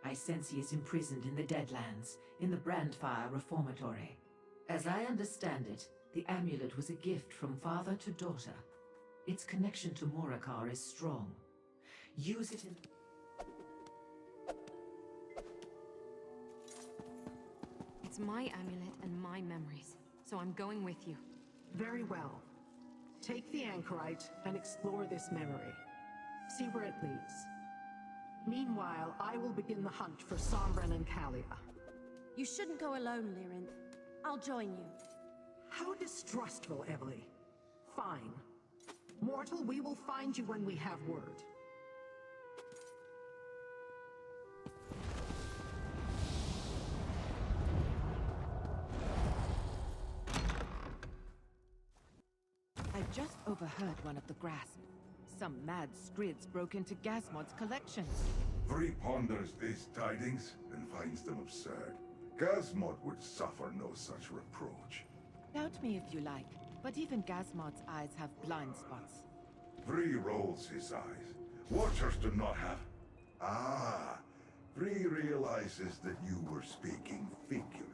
I sense he is imprisoned in the Deadlands, in the Brandfire Reformatory. As I understand it, the amulet was a gift from father to daughter. Its connection to Moraka is strong. Use it in... It's my amulet and my memories, so I'm going with you. Very well. Take the Anchorite and explore this memory. See where it leads. Meanwhile, I will begin the hunt for Sombren and Kalia. You shouldn't go alone, Lirin. I'll join you. How distrustful, Evely. Fine. Mortal, we will find you when we have word. I've just overheard one of the grasp. Some mad scrids broke into Gasmod's collection. Vree ponders these tidings and finds them absurd. Gazmod would suffer no such reproach. Doubt me if you like, but even Gazmod's eyes have blind spots. Vree rolls his eyes. Watchers do not have... Ah, Vree realizes that you were speaking figuratively.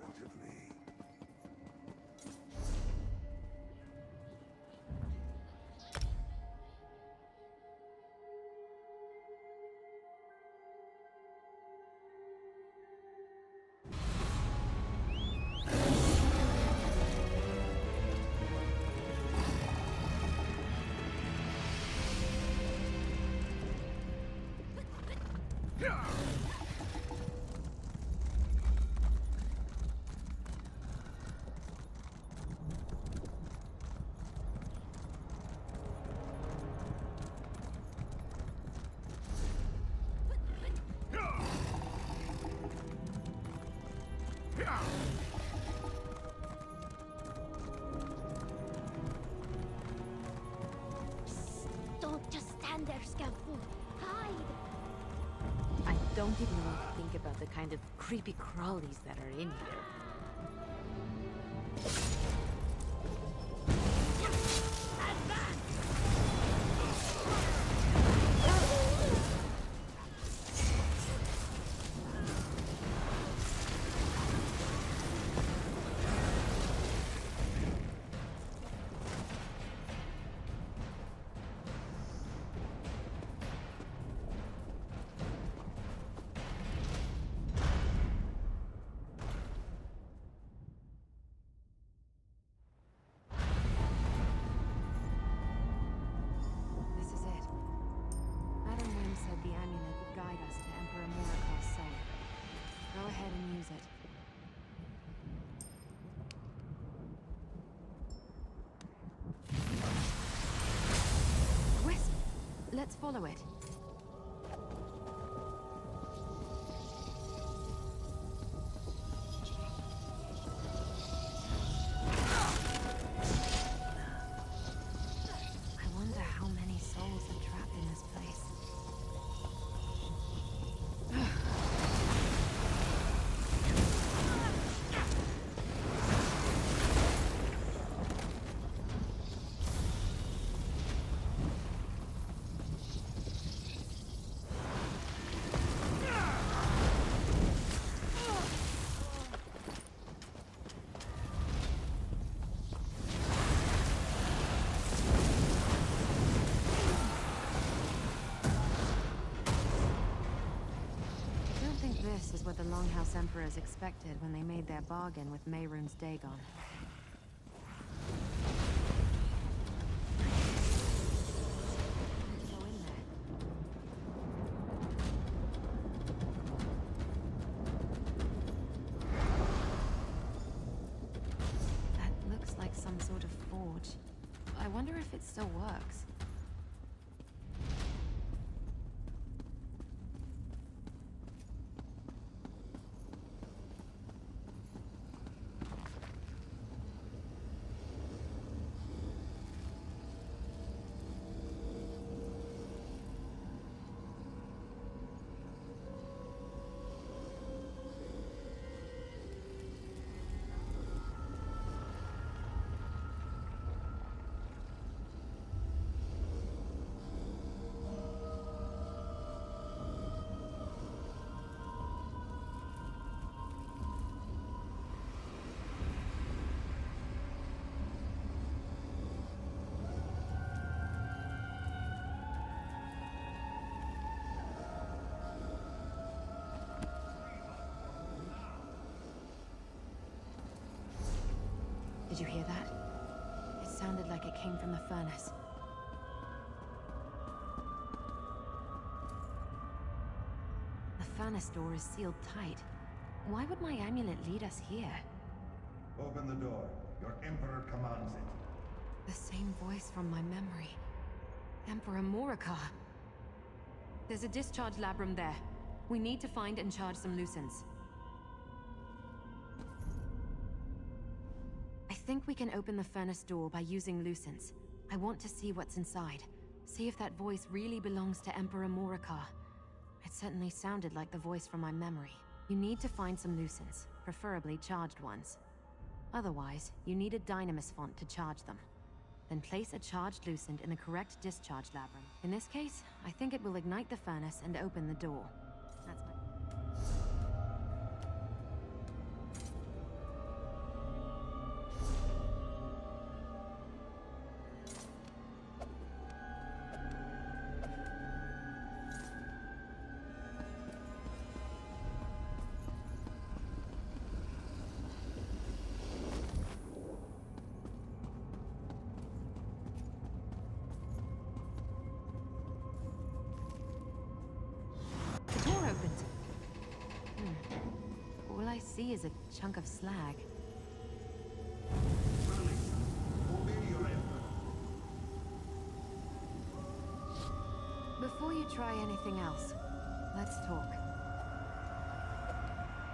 Don't just stand there, Scoutful. Hide! I don't even want to think about the kind of creepy crawlies that are in here. Let's follow it. I wonder how many souls are trapped in this place. This is what the Longhouse Emperors expected when they made their bargain with Mehrunes Dagon. Go in there. That looks like some sort of forge. I wonder if it still works. Did you hear that? It sounded like it came from the furnace. The furnace door is sealed tight. Why would my amulet lead us here? Open the door. Your Emperor commands it. The same voice from my memory. Emperor Morikar. There's a discharge labrum there. We need to find and charge some lucens. I think we can open the furnace door by using lucens. I want to see what's inside. See if that voice really belongs to Emperor Morikar. It certainly sounded like the voice from my memory. You need to find some lucents, preferably charged ones. Otherwise, you need a dynamis font to charge them. Then place a charged lucent in the correct discharge labyrinth. In this case, I think it will ignite the furnace and open the door. That's my... All I see is a chunk of slag. Before you try anything else, let's talk.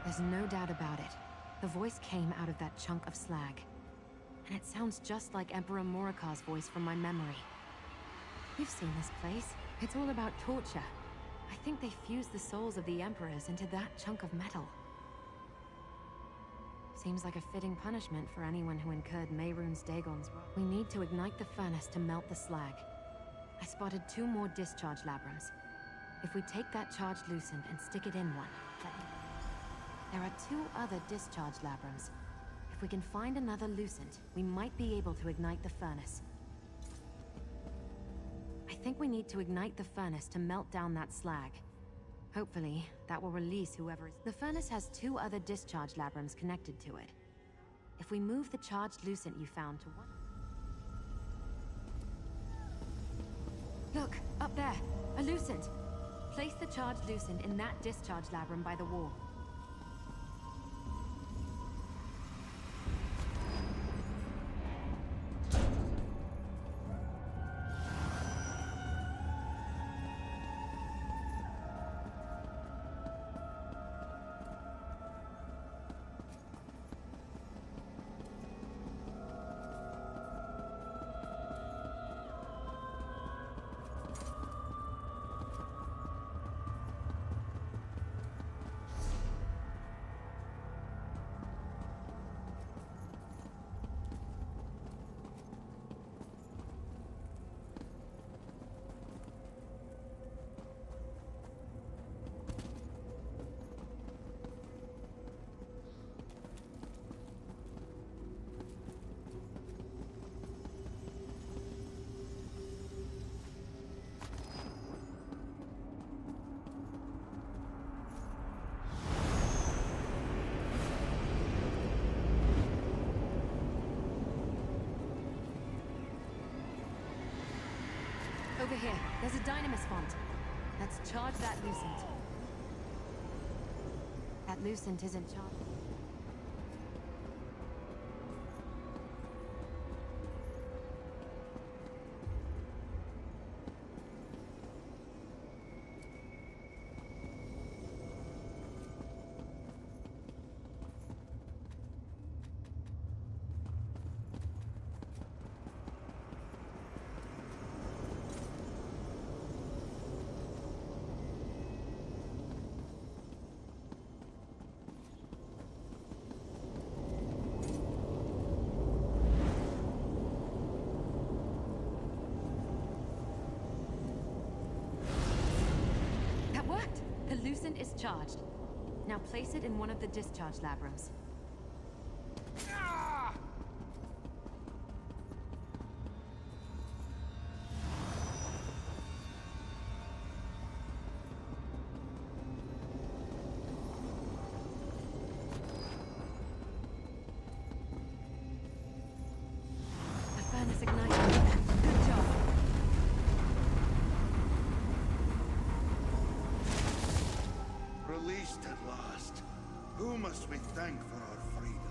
There's no doubt about it. The voice came out of that chunk of slag. And it sounds just like Emperor Morikar's voice from my memory. You've seen this place. It's all about torture. I think they fused the souls of the Emperors into that chunk of metal. Seems like a fitting punishment for anyone who incurred Mehrunes Dagon's wrath. We need to ignite the furnace to melt the slag. I spotted 2 more discharge labyrinths. If we take that charged lucent and stick it in one... There are 2 other discharge labyrinths. If we can find another lucent, we might be able to ignite the furnace. I think we need to ignite the furnace to melt down that slag. Hopefully, that will release whoever is... The furnace has 2 other discharge labyrinths connected to it. If we move the charged lucent you found to one... Look, up there! A lucent! Place the charged lucent in that discharge labyrinth by the wall. Over here, there's a dynamis font. Let's charge that lucent. That lucent isn't charged. The lucent is charged. Now place it in one of the discharge labyrinths. The furnace ignited. Good job. Released at last. Who must we thank for our freedom?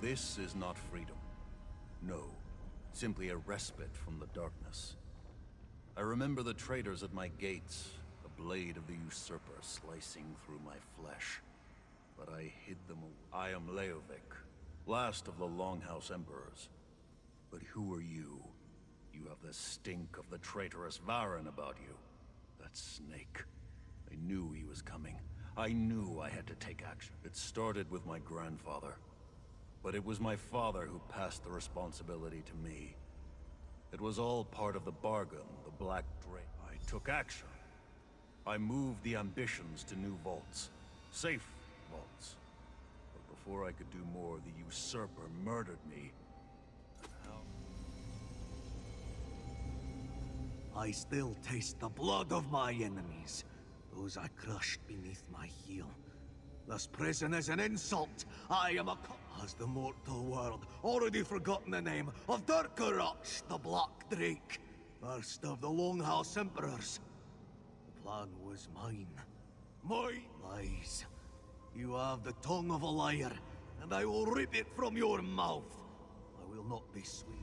This is not freedom. No, simply a respite from the darkness. I remember the traitors at my gates, the blade of the usurper slicing through my flesh. But I hid them. I am Leovic, last of the Longhouse Emperors. But who are you? You have the stink of the traitorous Varen about you. That snake. I knew he was coming. I knew I had to take action. It started with my grandfather. But it was my father who passed the responsibility to me. It was all part of the bargain, the Black Drake. I took action. I moved the ambitions to new vaults. Safe vaults. But before I could do more, the usurper murdered me. I still taste the blood of my enemies, those I crushed beneath my heel. This prison is an insult. I am a Has the mortal world already forgotten the name of Durkarach, the Black Drake, first of the Longhouse Emperors? The plan was mine. My lies. You have the tongue of a liar, and I will rip it from your mouth. I will not be sweet.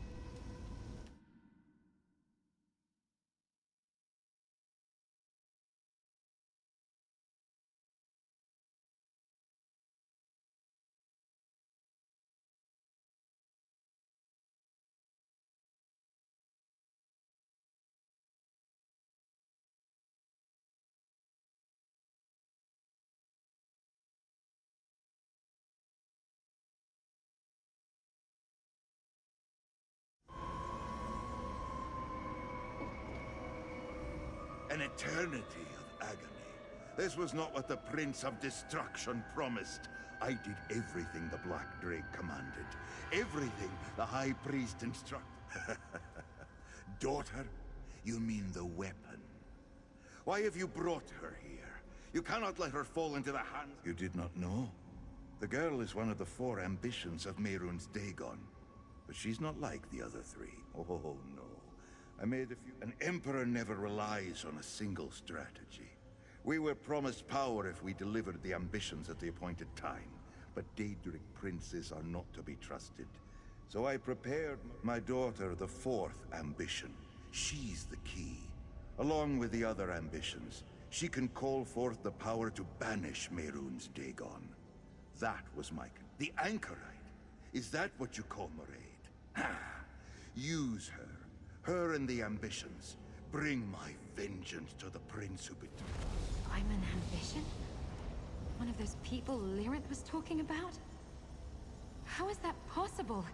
An eternity of agony. This was not what the Prince of Destruction promised. I did everything the Black Drake commanded. Everything the High Priest instructed. Daughter? You mean the weapon. Why have you brought her here? You cannot let her fall into the hands... You did not know? The girl is one of the 4 ambitions of Mehrunes Dagon. But she's not like the other 3. Oh, no. I made a few... An emperor never relies on a single strategy. We were promised power if we delivered the ambitions at the appointed time. But Daedric princes are not to be trusted. So I prepared my daughter the 4th ambition. She's the key. Along with the other ambitions, she can call forth the power to banish Mehrunes Dagon. That was my... The Anchorite. Is that what you call Maraid? Use her. Her and the ambitions. Bring my vengeance to the prince who betrayed. I'm an ambition? One of those people Lyrinth was talking about? How is that possible?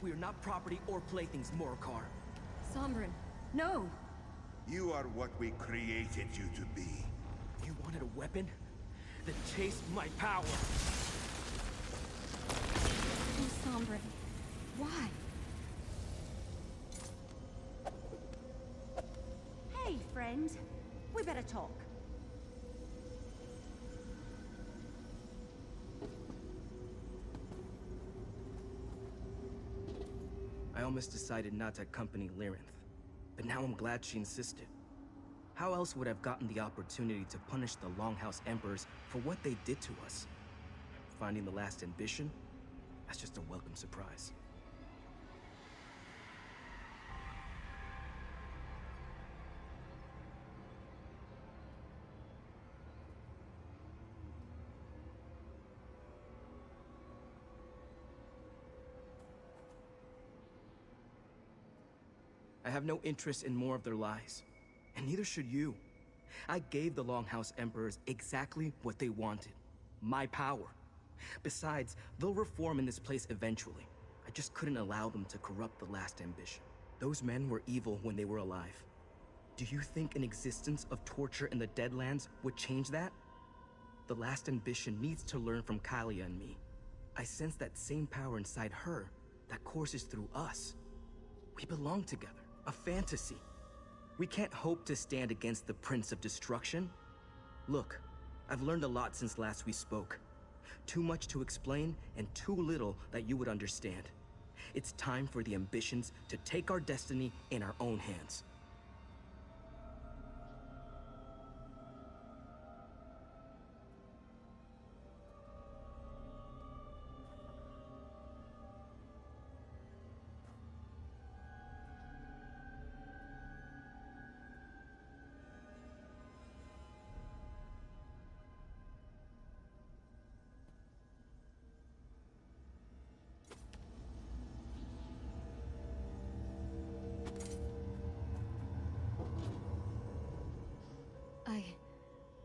We are not property or playthings, Morcar. Sombrin, no! You are what we created you to be. You wanted a weapon? Then taste my power! Oh, Sombrin. Why? Hey, friend. We better talk. I almost decided not to accompany Lyrinth, but now I'm glad she insisted. How else would I have gotten the opportunity to punish the Longhouse Emperors for what they did to us? Finding the last ambition? That's just a welcome surprise. I have no interest in more of their lies, and neither should you. I gave the Longhouse Emperors exactly what they wanted. My power. Besides, they'll reform in this place eventually. I just couldn't allow them to corrupt the last ambition. Those men were evil when they were alive. Do you think an existence of torture in the Deadlands would change that? The last ambition needs to learn from Kalia and me. I sense that same power inside her that courses through us. We belong together. A fantasy. We can't hope to stand against the Prince of Destruction. Look, I've learned a lot since last we spoke. Too much to explain, and too little that you would understand. It's time for the ambitions to take our destiny in our own hands.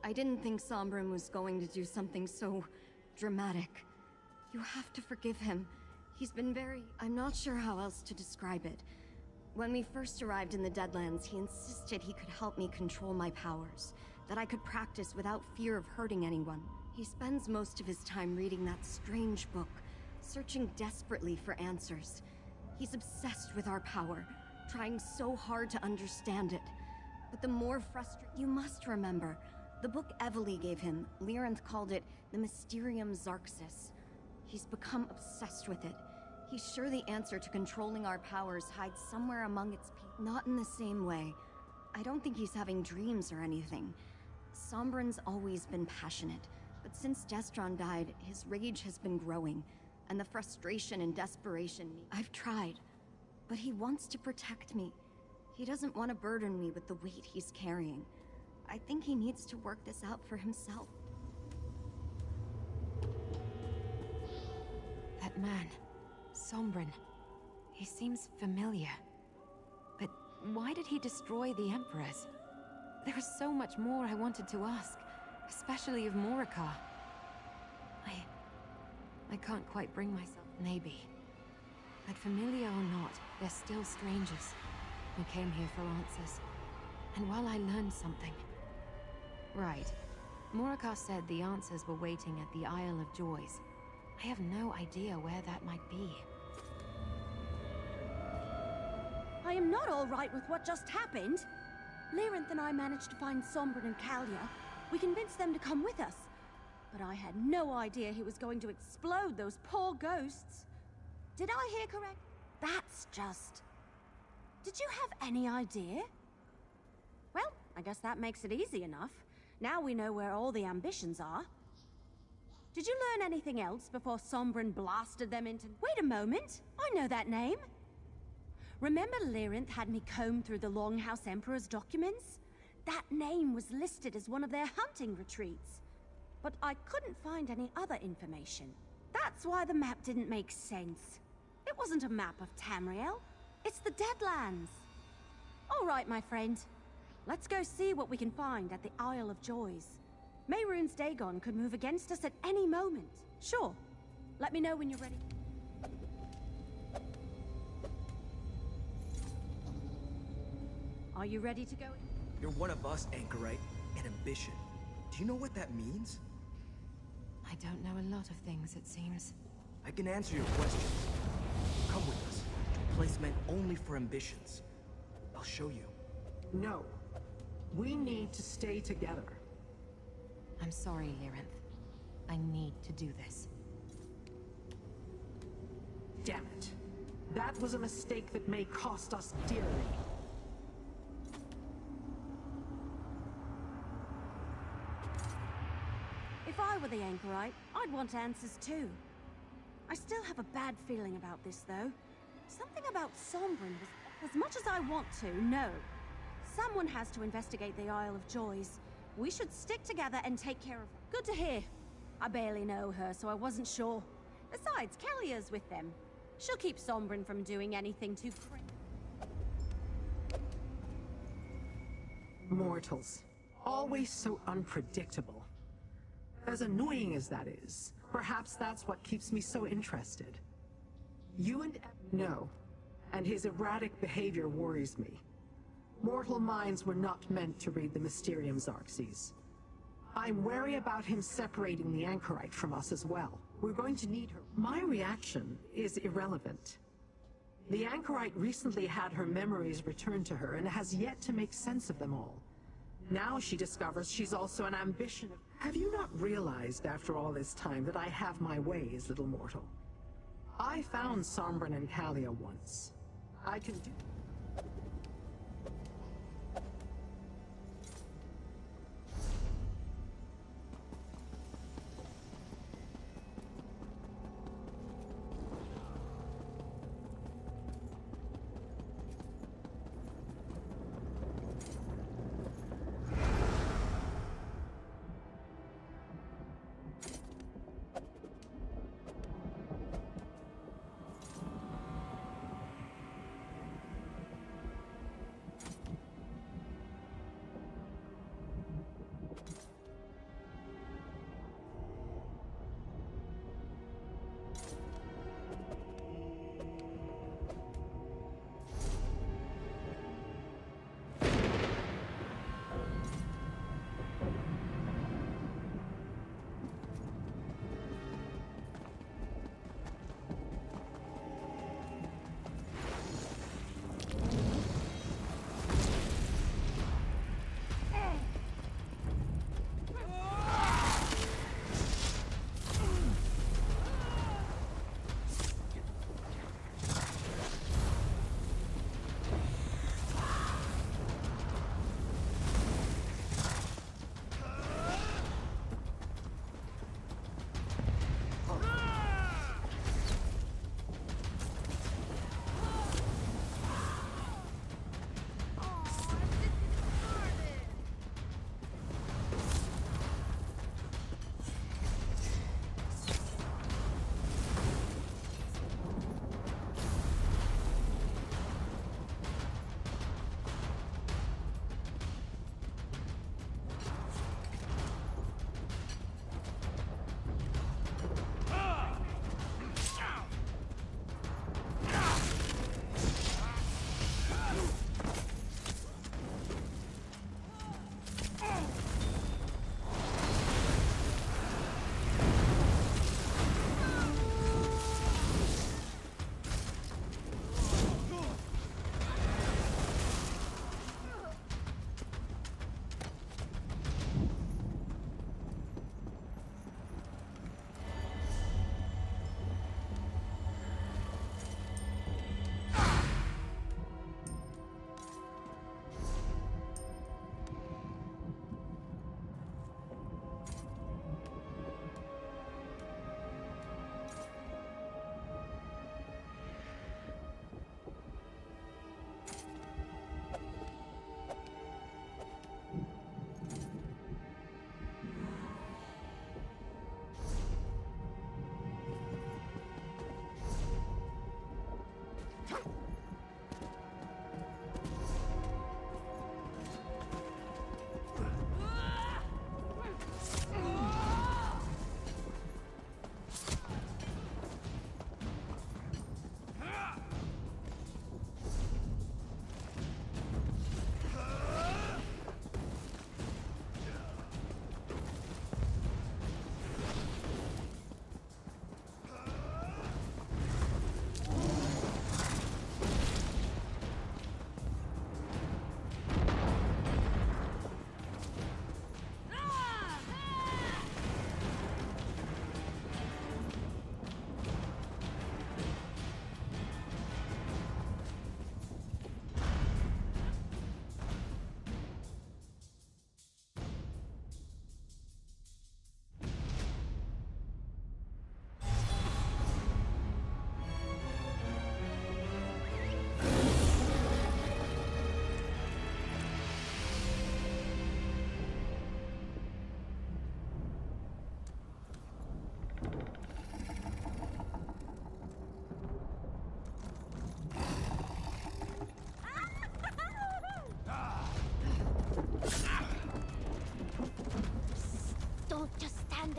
I didn't think Sombrin was going to do something so dramatic. You have to forgive him. He's been very... I'm not sure how else to describe it. When we first arrived in the Deadlands, he insisted he could help me control my powers, that I could practice without fear of hurting anyone. He spends most of his time reading that strange book, searching desperately for answers. He's obsessed with our power, trying so hard to understand it. But the more frustrating... You must remember, the book Evely gave him, Lyranth called it the Mysterium Xarxis. He's become obsessed with it. He's sure the answer to controlling our powers hides somewhere among its people. Not in the same way. I don't think he's having dreams or anything. Sombrin's always been passionate, but since Destron died, his rage has been growing, and the frustration and desperation... I've tried, but he wants to protect me. He doesn't want to burden me with the weight he's carrying. I think he needs to work this out for himself. That man, Sombrin, he seems familiar. But why did he destroy the Emperors? There was so much more I wanted to ask, especially of Morika. I can't quite bring myself. Maybe. But familiar or not, they're still strangers. We came here for answers. And while I learned something... Right. Morika said the answers were waiting at the Isle of Joys. I have no idea where that might be. I am not all right with what just happened. Lyranth and I managed to find Sombrin and Kalia. We convinced them to come with us. But I had no idea he was going to explode those poor ghosts. Did I hear correct? That's just... Did you have any idea? Well, I guess that makes it easy enough. Now we know where all the ambitions are. Did you learn anything else before Sombrin blasted them into... Wait a moment! I know that name! Remember Lyranth had me comb through the Longhouse Emperor's documents? That name was listed as one of their hunting retreats. But I couldn't find any other information. That's why the map didn't make sense. It wasn't a map of Tamriel. It's the Deadlands. All right, my friend. Let's go see what we can find at the Isle of Joys. Mehrunes Dagon could move against us at any moment. Sure. Let me know when you're ready. Are you ready to go? You're one of us, Anchorite, and ambition. Do you know what that means? I don't know a lot of things, it seems. I can answer your questions. Come with us to a place meant only for ambitions. I'll show you. No. We need to stay together. I'm sorry, Lyranth. I need to do this. Damn it. That was a mistake that may cost us dearly. If I were the Anchorite, I'd want answers too. I still have a bad feeling about this, though. Something about Sombrin was... As much as I want to, no. Someone has to investigate the Isle of Joys. We should stick together and take care of her. Good to hear. I barely know her, so I wasn't sure. Besides, Kalia's with them. She'll keep Sombrin from doing anything too crazy. Mortals. Always so unpredictable. As annoying as that is, perhaps that's what keeps me so interested. You and... No. And his erratic behavior worries me. Mortal minds were not meant to read the Mysterium Xarxis. I'm wary about him separating the Anchorite from us as well. We're going to need her. My reaction is irrelevant. The Anchorite recently had her memories returned to her and has yet to make sense of them all. Now she discovers she's also an ambition of... Have you not realized after all this time that I have my ways, little mortal? I found Sombrin and Kalia once. I can do...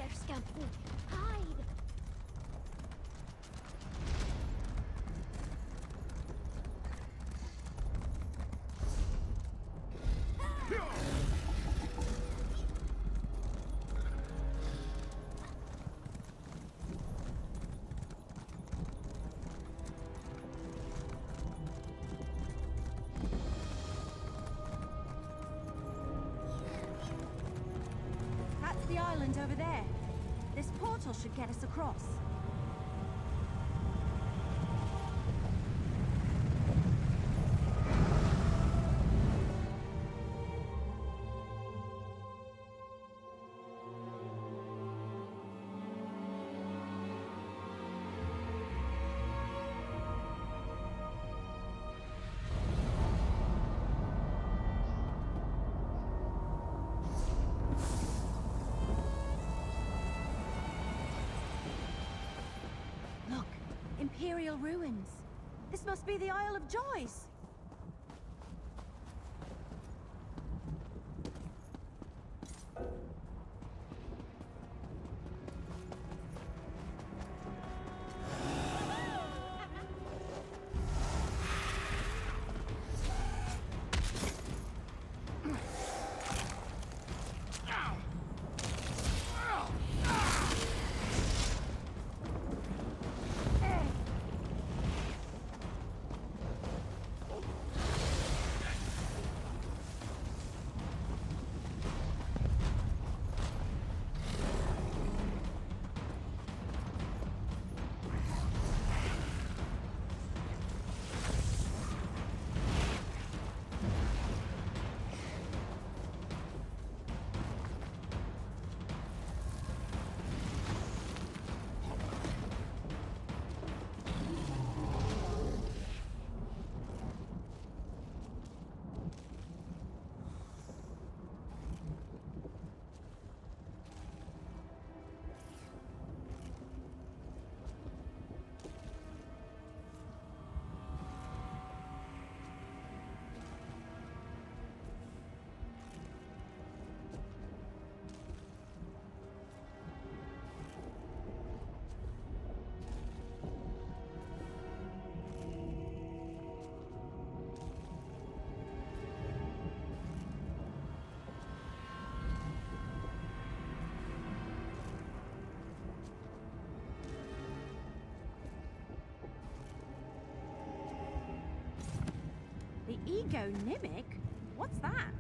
There, Scampo. Hide! That's the island over there. This portal should get us across. Imperial ruins. This must be the Isle of Joys. The Ego Nimic? What's that?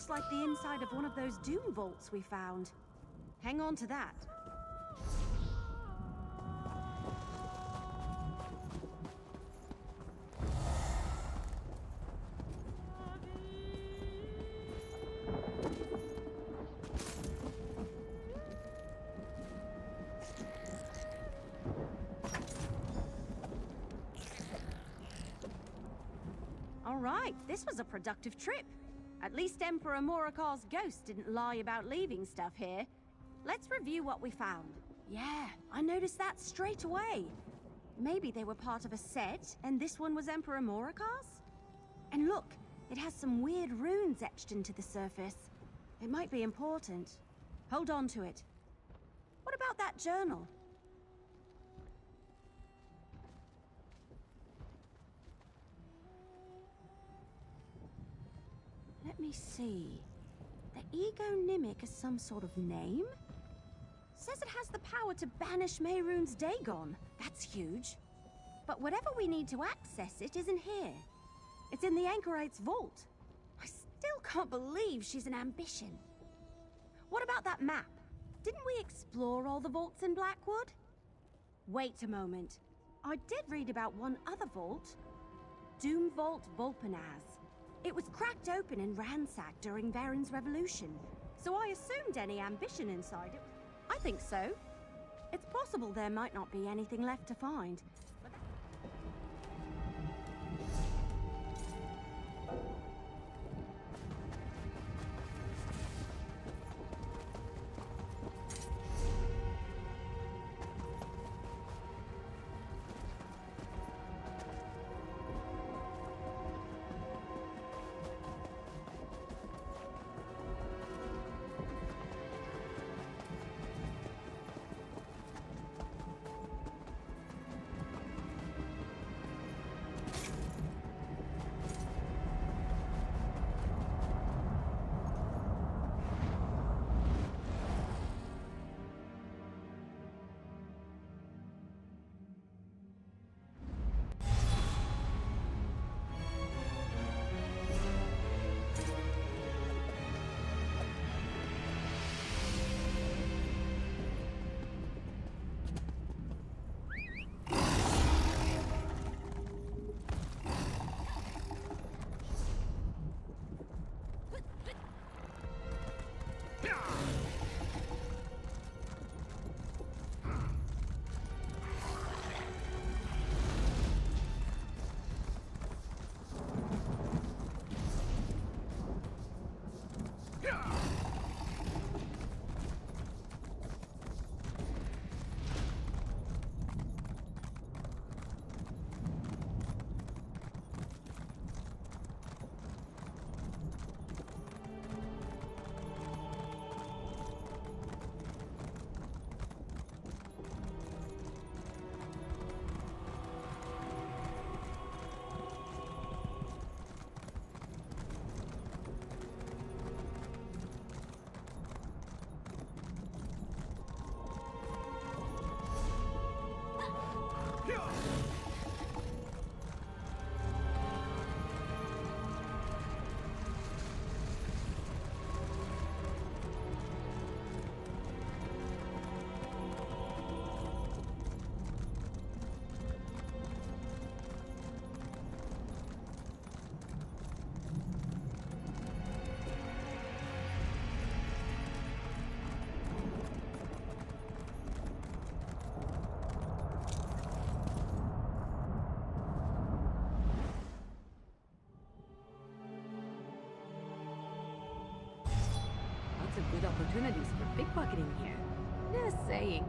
looks like the inside of one of those doom vaults we found. Hang on to that. All right, this was a productive trip. At least Emperor Morikar's ghost didn't lie about leaving stuff here. Let's review what we found. Yeah, I noticed that straight away. Maybe they were part of a set, and this one was Emperor Morikar's? And look, it has some weird runes etched into the surface. It might be important. Hold on to it. What about that journal? Let me see. The Ego-Nimic is some sort of name? Says it has the power to banish Mehrunes Dagon. That's huge. But whatever we need to access it isn't here. It's in the Anchorite's vault. I still can't believe she's an ambition. What about that map? Didn't we explore all the vaults in Blackwood? Wait a moment. I did read about one other vault. Doom Vault Volpanaz. It was cracked open and ransacked during Varen's revolution, so I assumed any ambition inside it. I think so. It's possible there might not be anything left to find. Lots of good opportunities for pickpocketing here. Just saying.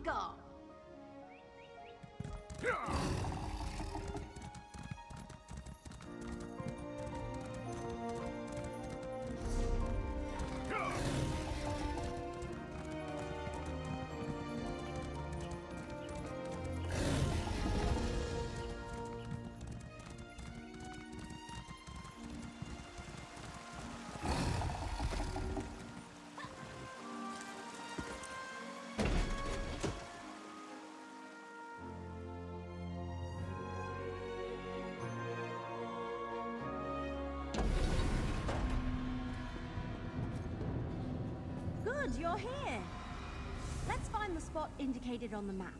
go. Good, you're here. Let's find the spot indicated on the map.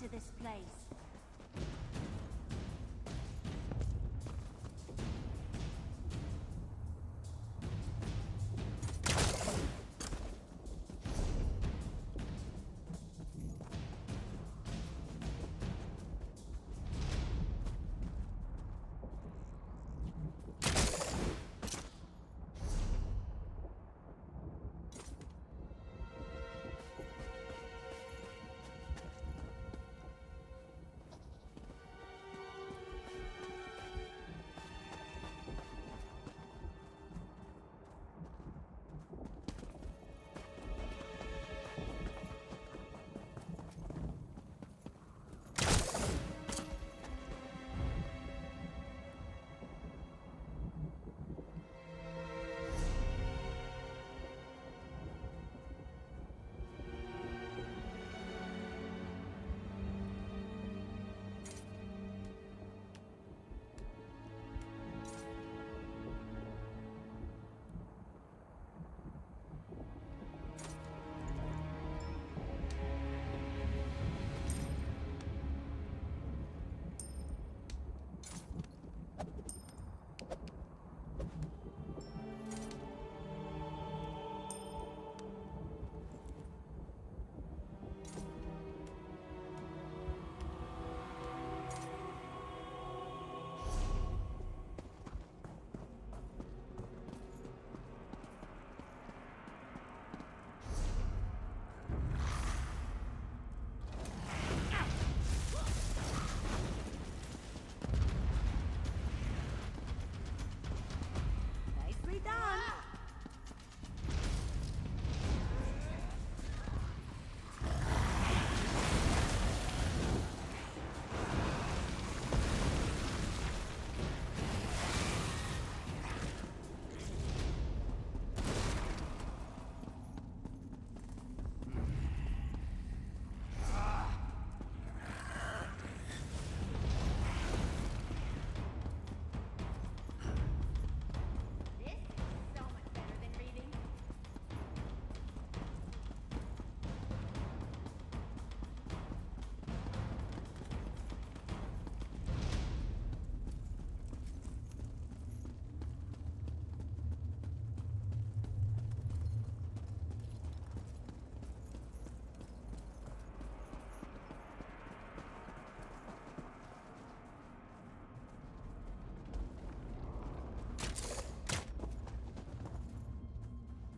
To this place.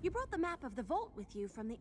You brought the map of the vault with you from the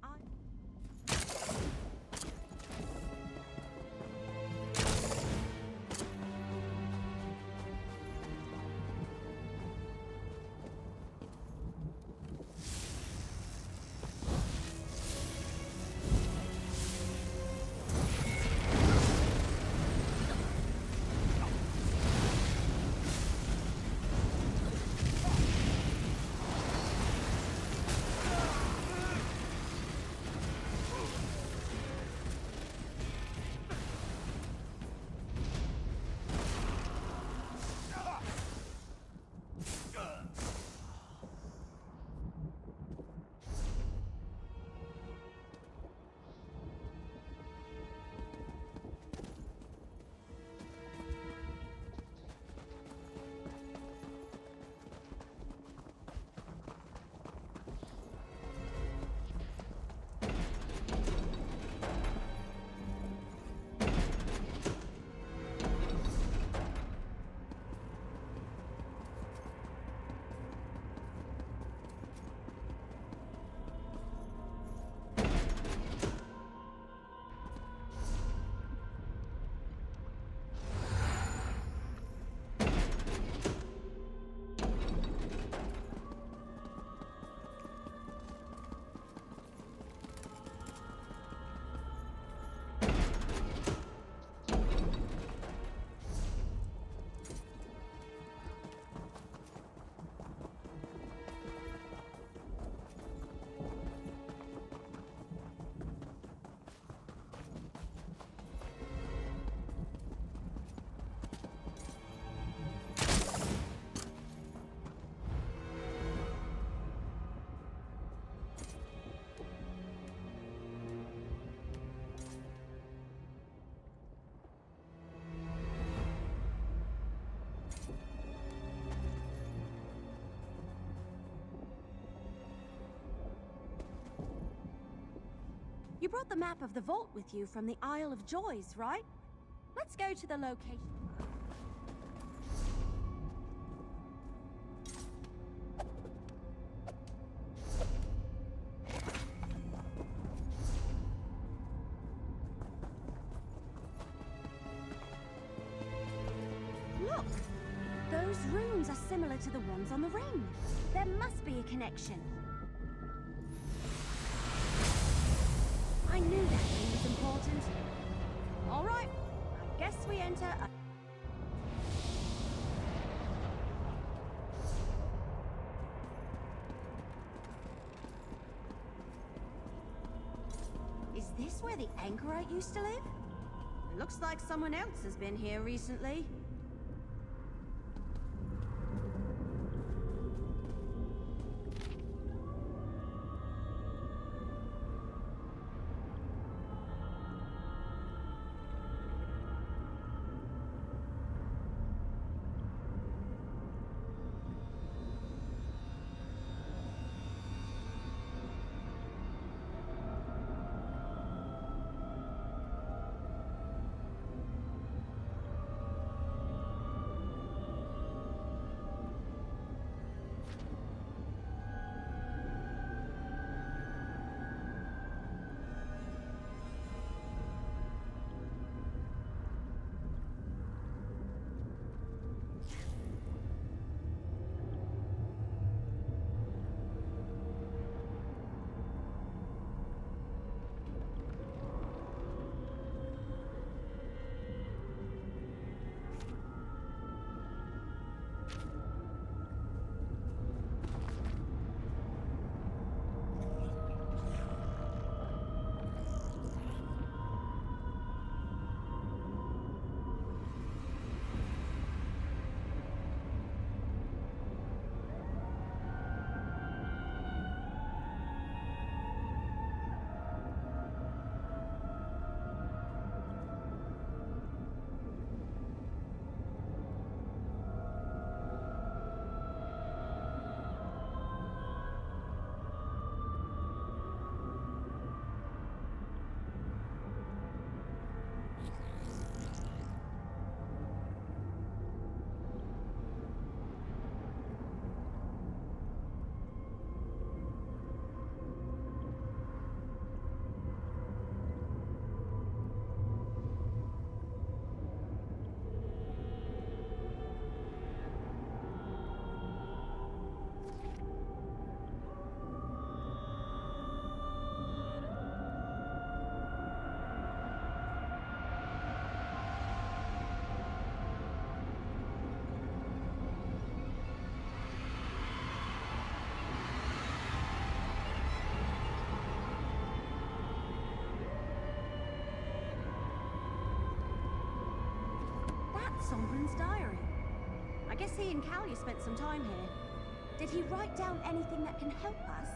You brought the map of the vault with you from the Isle of Joys, right? Let's go to the location. Look! Those runes are similar to the ones on the ring. There must be a connection. I knew that thing was important. All right, I guess we enter a... Is this where the anchorite used to live? Looks like someone else has been here recently. Sombrin's diary. I guess he and Kalia spent some time here. Did he write down anything that can help us?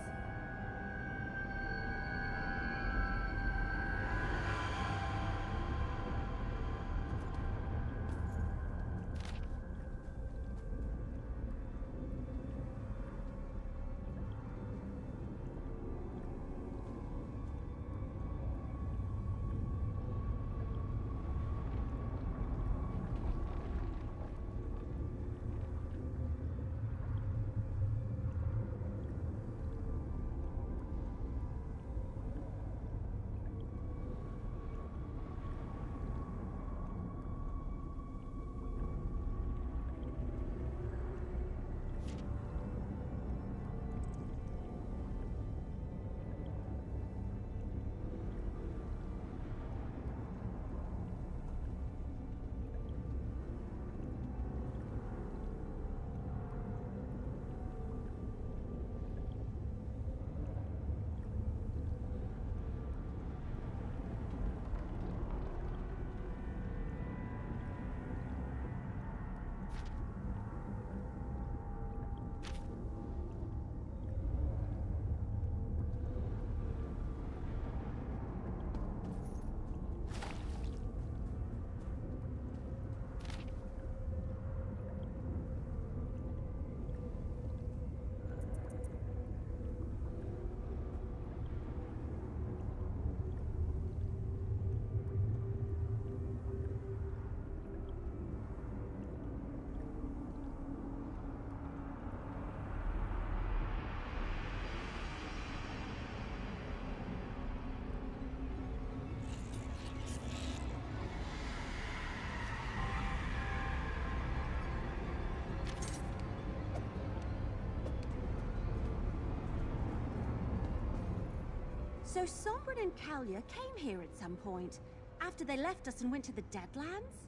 So Sombrin and Kalia came here at some point, after they left us and went to the Deadlands?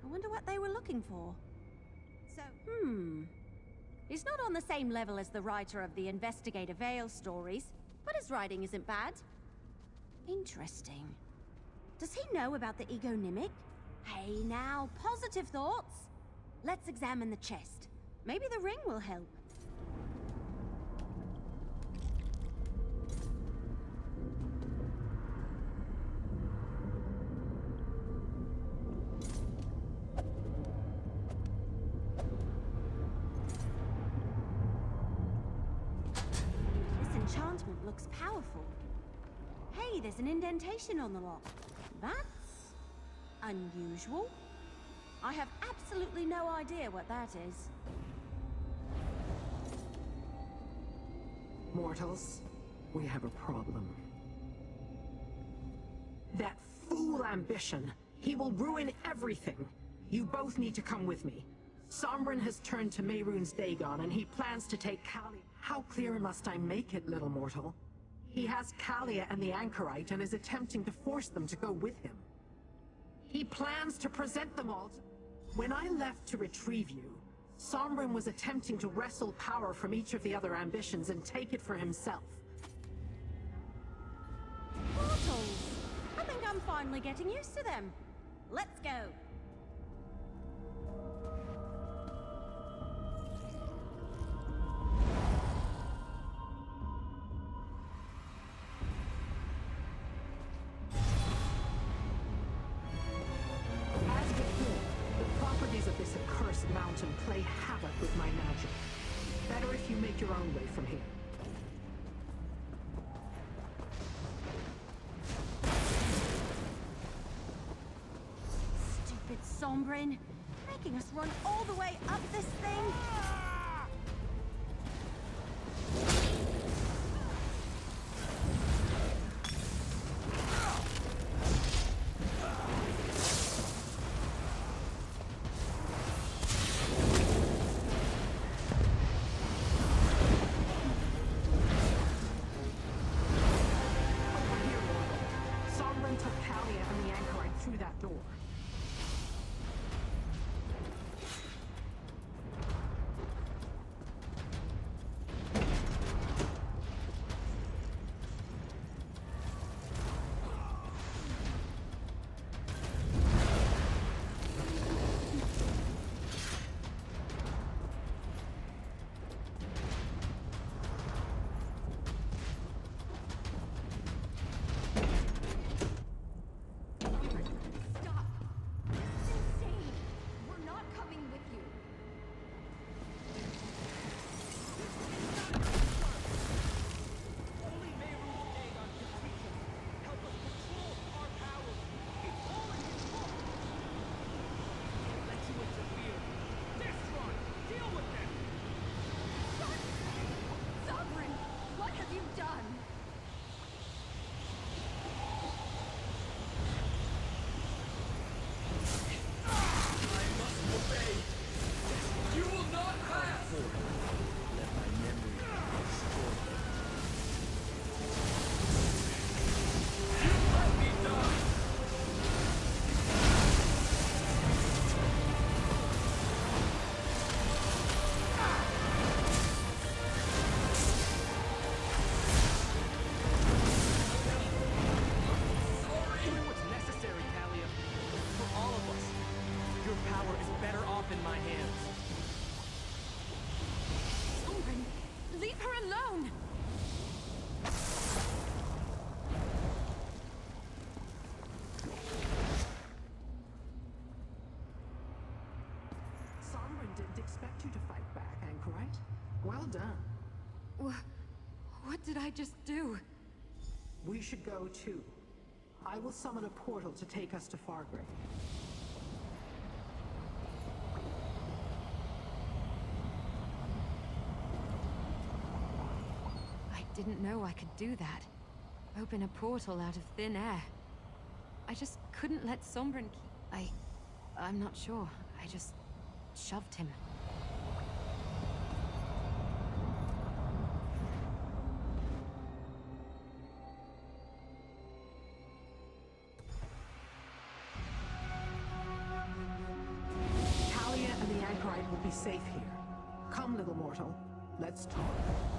I wonder what they were looking for. So, he's not on the same level as the writer of the Investigator Vale stories, but his writing isn't bad. Interesting. Does he know about the egonymic? Hey now, positive thoughts. Let's examine the chest. Maybe the ring will help. Enchantment looks powerful. Hey, there's an indentation on the lock. That's unusual. I have absolutely no idea what that is. Mortals, we have a problem. That fool ambition. He will ruin everything. You both need to come with me. Sombrin has turned to Mehrunes Dagon, and he plans to take Kalia. How clear must I make it, little mortal? He has Kalia and the Anchorite and is attempting to force them to go with him. He plans to present them all to... When I left to retrieve you, Sombrin was attempting to wrestle power from each of the other ambitions and take it for himself. Portals! I think I'm finally getting used to them. Let's go. Mountain play havoc with my magic. Better if you make your own way from here. Stupid Sombrin, making us run all the way up this thing. Well done. What did I just do? We should go too. I will summon a portal to take us to Fargrave. I didn't know I could do that. Open a portal out of thin air. I just couldn't let Sombrin keep... I'm not sure. I just shoved him. be safe here. Come, little mortal. Let's talk.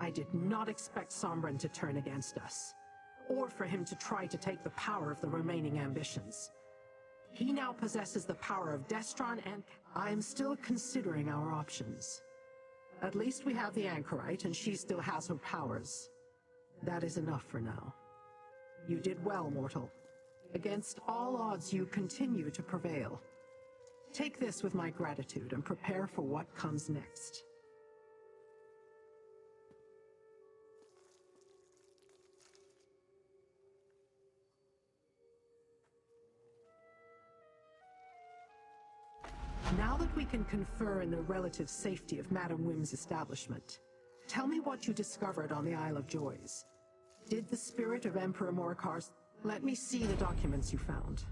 I did not expect Sombren to turn against us, or for him to try to take the power of the remaining ambitions. He now possesses the power of Destron, and I am still considering our options. At least we have the Anchorite, and she still has her powers. That is enough for now. You did well, mortal. Against all odds, you continue to prevail. Take this with my gratitude and prepare for what comes next. Now that we can confer in the relative safety of Madame Wim's establishment, tell me what you discovered on the Isle of Joys. Did the spirit of Emperor Morkar's... Let me see the documents you found.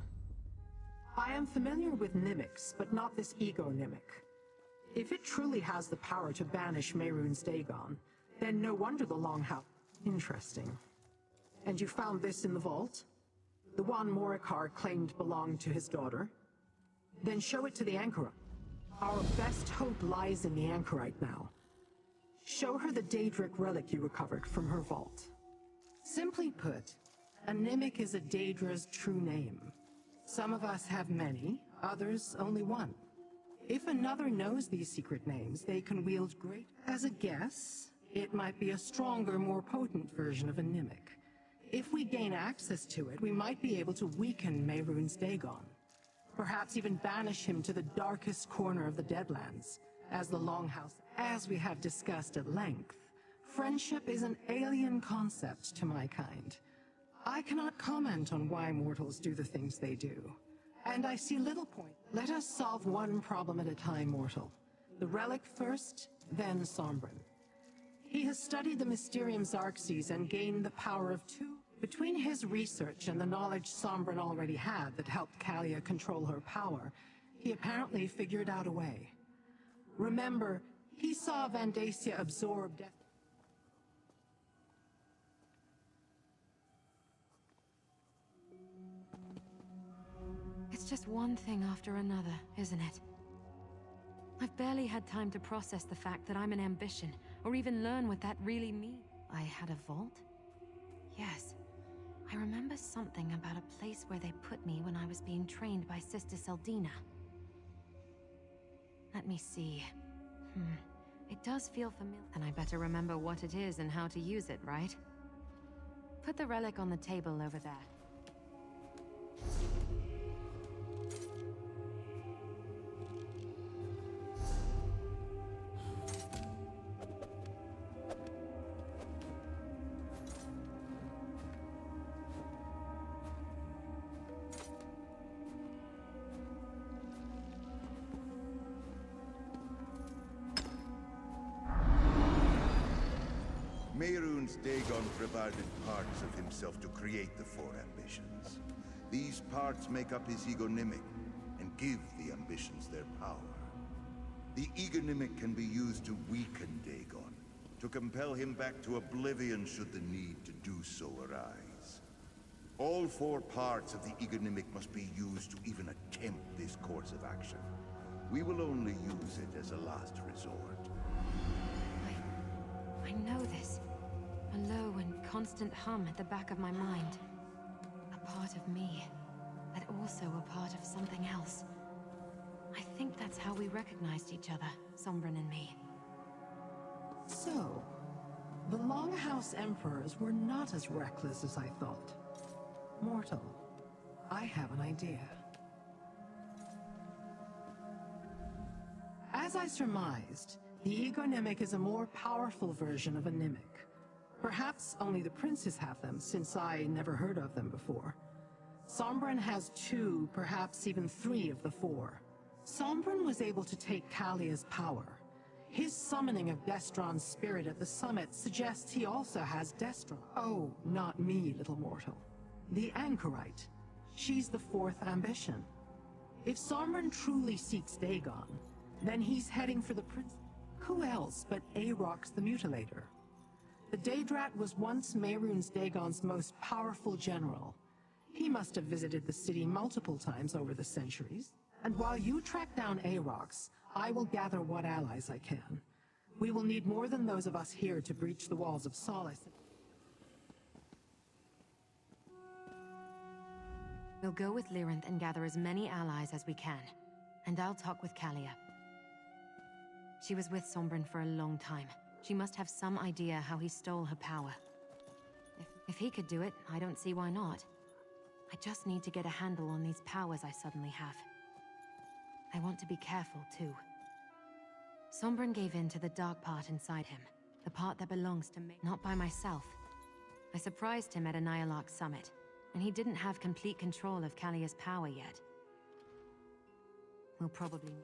I am familiar with Mimics, but not this ego Mimic. If it truly has the power to banish Mehrunes Dagon, then no wonder the Longhouse... Interesting. And you found this in the vault? The one Morikar claimed belonged to his daughter? Then show it to the Anchorite. Our best hope lies in the Anchorite now. Show her the Daedric relic you recovered from her vault. Simply put, a Nimic is a Daedra's true name. Some of us have many, others only one. If another knows these secret names, they can wield great... As a guess, it might be a stronger, more potent version of a Nimic. If we gain access to it, we might be able to weaken Mehrunes Dagon. Perhaps even banish him to the darkest corner of the Deadlands, as the Longhouse. As we have discussed at length, friendship is an alien concept to my kind. I cannot comment on why mortals do the things they do, and I see little point. Let us solve one problem at a time, mortal. The relic first, then Sombren. He has studied the Mysterium Xarxes and gained the power of two. Between his research and the knowledge Sombren already had that helped Kalia control her power, he apparently figured out a way. Remember, he saw Vandacia absorb death. It's just one thing after another, isn't it? I've barely had time to process the fact that I'm an ambition, or even learn what that really means. I had a vault? Yes. I remember something about a place where they put me when I was being trained by Sister Seldina. Let me see. It does feel familiar. And I better remember what it is and how to use it, right? Put the relic on the table over there. Mehrunes Dagon provided parts of himself to create the four ambitions. These parts make up his egonymic and give the ambitions their power. The egonymic can be used to weaken Dagon, to compel him back to oblivion should the need to do so arise. All four parts of the egonymic must be used to even attempt this course of action. We will only use it as a last resort. I know this. A low and constant hum at the back of my mind. A part of me, but also a part of something else. I think that's how we recognized each other, Sombren and me. So, the Longhouse Emperors were not as reckless as I thought. Mortal, I have an idea. As I surmised, the egonymic is a more powerful version of a Nimic. Perhaps only the princes have them, since I never heard of them before. Sombren has 2, perhaps even 3 of the 4. Sombren was able to take Kalia's power. His summoning of Destron's spirit at the summit suggests he also has Destron. Oh, not me, little mortal. The Anchorite. She's the 4th ambition. If Sombren truly seeks Dagon, then he's heading for the prince. Who else but Aarox the Mutilator? The Daedrat was once Mehrunes Dagon's most powerful general. He must have visited the city multiple times over the centuries. And while you track down Aarox, I will gather what allies I can. We will need more than those of us here to breach the walls of Solace. We'll go with Lyrinth and gather as many allies as we can. And I'll talk with Kalia. She was with Sombrin for a long time. She must have some idea how he stole her power. If he could do it, I don't see why not. I just need to get a handle on these powers I suddenly have. I want to be careful, too. Sombrin gave in to the dark part inside him. The part that belongs to me. Not by myself. I surprised him at a Nyarlathotep summit, and he didn't have complete control of Kalia's power yet. We'll probably...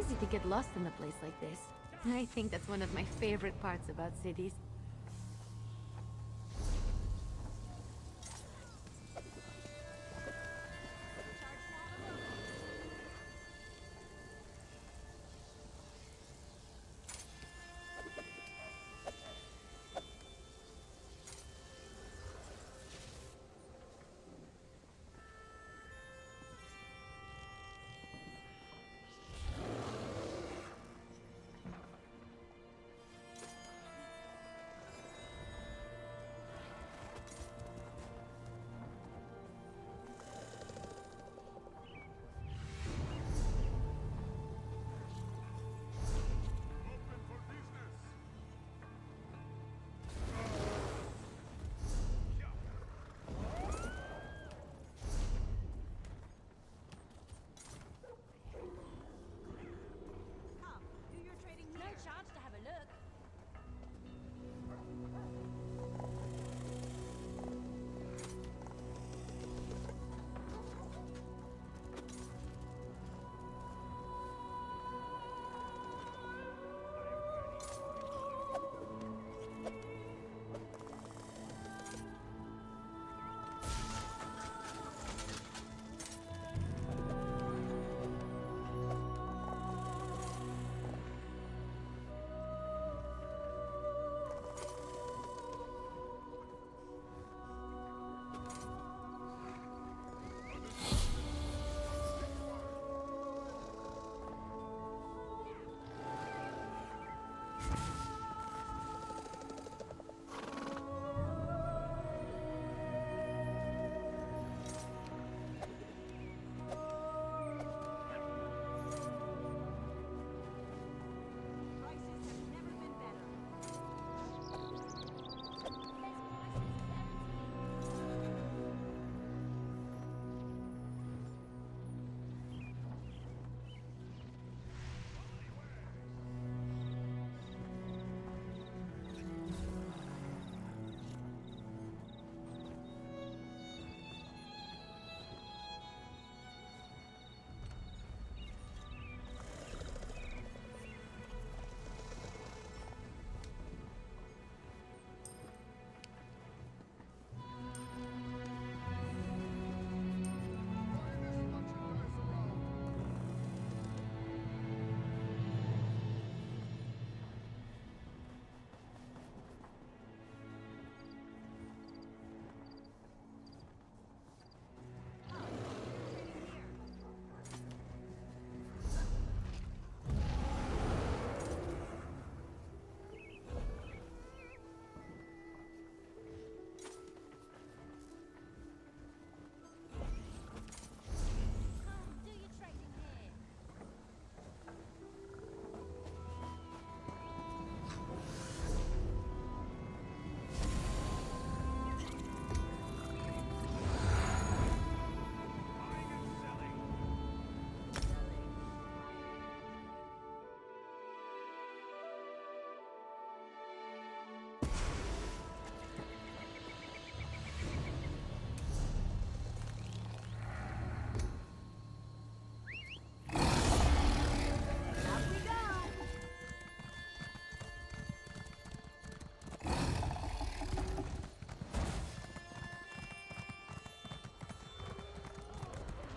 easy to get lost in a place like this. I think that's one of my favorite parts about cities.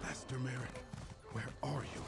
Master Merrick, where are you?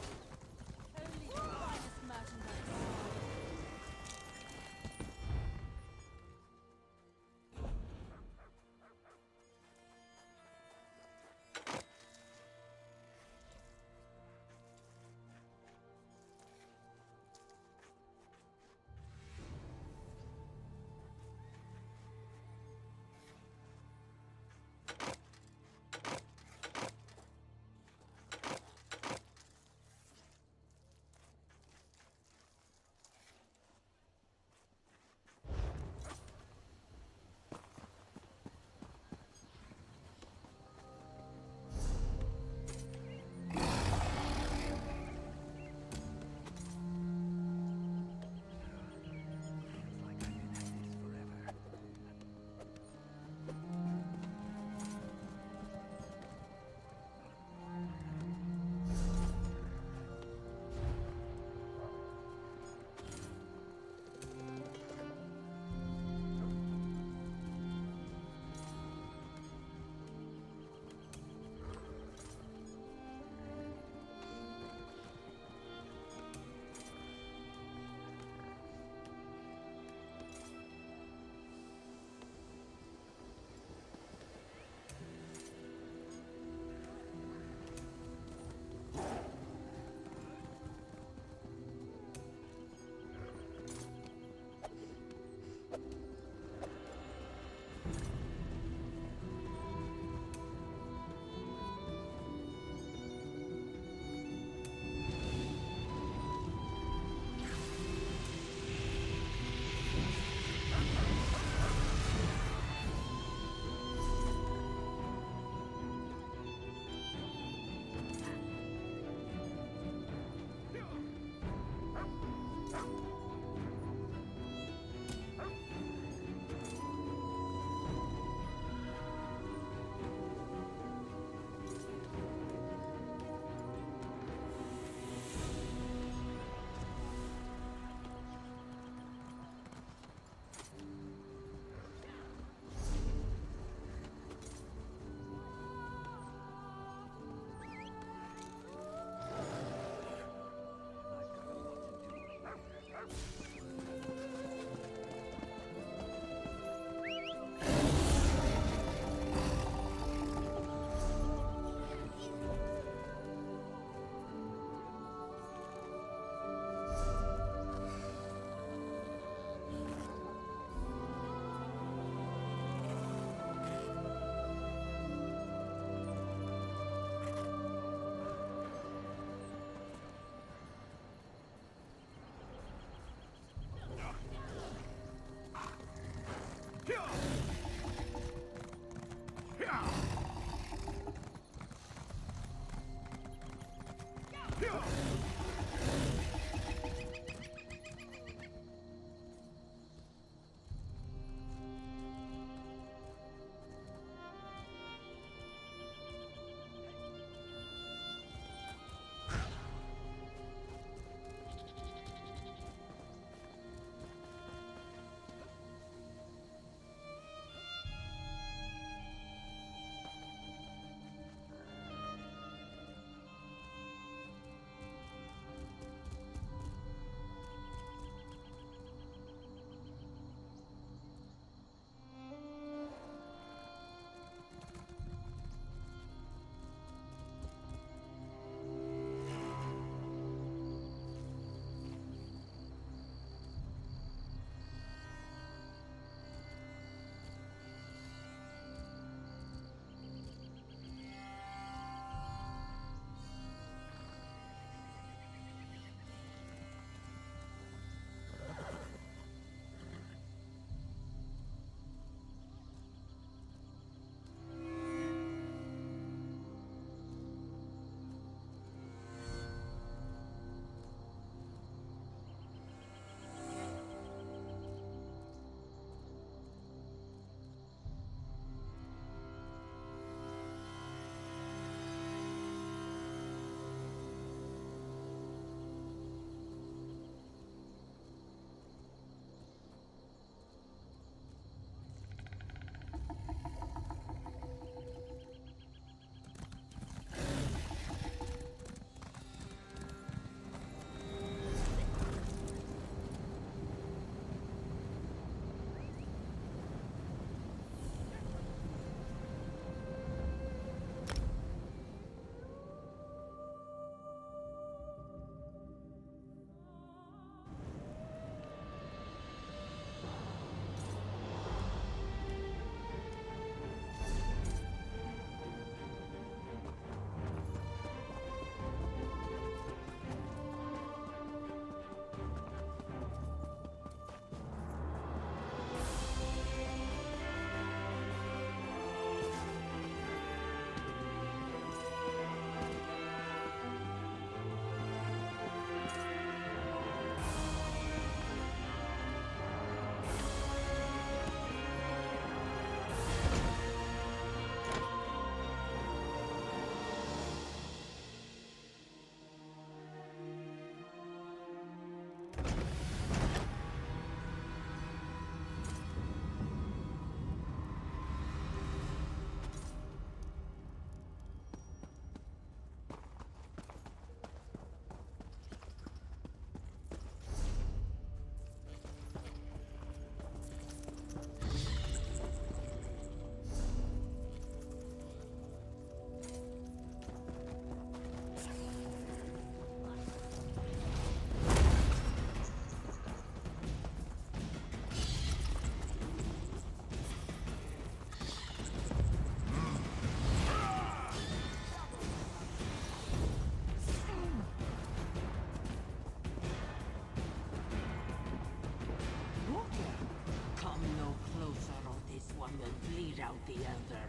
one will bleed out the other.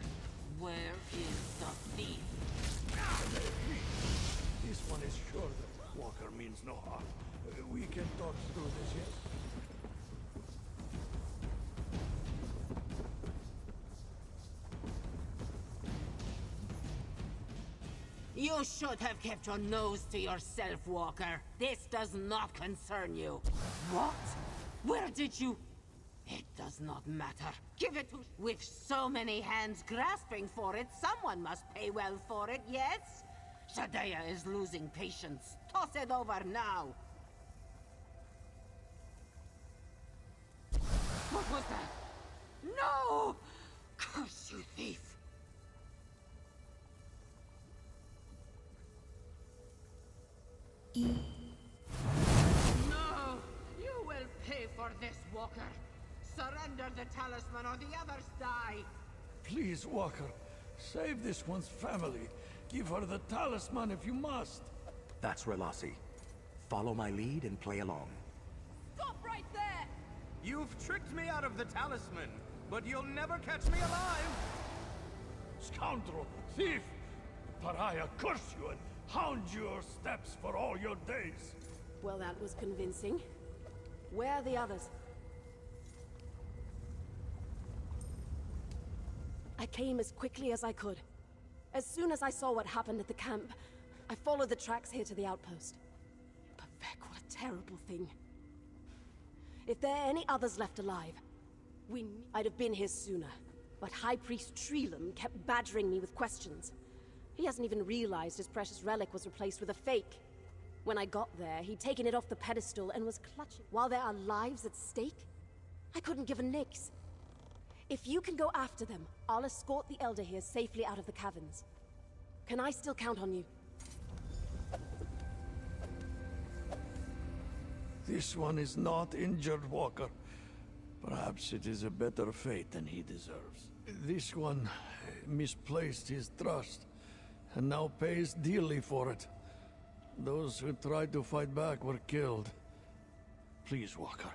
Where is the thief? This one is sure that Walker means no harm. We can talk through this, yes? You should have kept your nose to yourself, Walker. This does not concern you. What? Where did you... It does not matter. Give it to... With so many hands grasping for it, someone must pay well for it, yes? Shadeya is losing patience. Toss it over now. What was that? No! Curse you, thief! No! You will pay for this, Walker. Surrender the talisman or the others die. Please, Walker. Save this one's family. Give her the talisman if you must. That's Relasi. Follow my lead and play along. Stop right there! You've tricked me out of the talisman, but you'll never catch me alive! Scoundrel! Thief! Pariah, curse you and hound your steps for all your days! Well, that was convincing. Where are the others? I came as quickly as I could. As soon as I saw what happened at the camp, I followed the tracks here to the outpost. But Vec, what a terrible thing. If there are any others left alive, I'd have been here sooner. But High Priest Treelam kept badgering me with questions. He hasn't even realized his precious relic was replaced with a fake. When I got there, he'd taken it off the pedestal and was clutching. While there are lives at stake, I couldn't give a nix. If you can go after them, I'll escort the Elder here safely out of the caverns. Can I still count on you? This one is not injured, Walker. Perhaps it is a better fate than he deserves. This one misplaced his trust, and now pays dearly for it. Those who tried to fight back were killed. Please, Walker.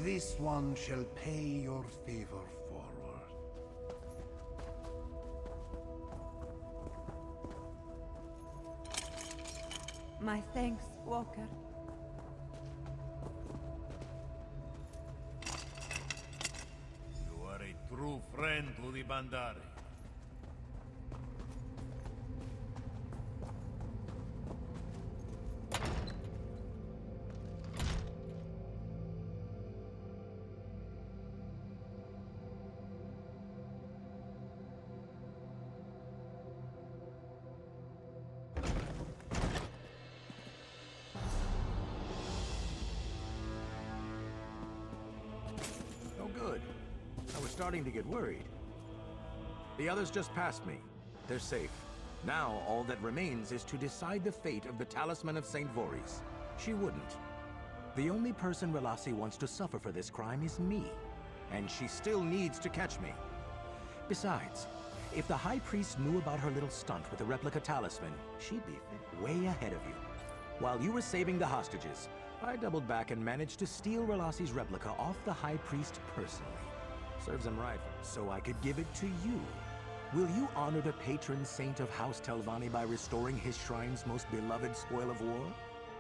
This one shall pay your favor forward. My thanks, Walker. You are a true friend to the Bandari. Good. I was starting to get worried. The others just passed me. They're safe. Now, all that remains is to decide the fate of the Talisman of St. Voorhees. She wouldn't. The only person Relasi wants to suffer for this crime is me. And she still needs to catch me. Besides, if the High Priest knew about her little stunt with the replica talisman, she'd be way ahead of you. While you were saving the hostages, I doubled back and managed to steal Relasi's replica off the High Priest personally. Serves him right, so I could give it to you. Will you honor the patron saint of House Telvanni by restoring his shrine's most beloved spoil of war?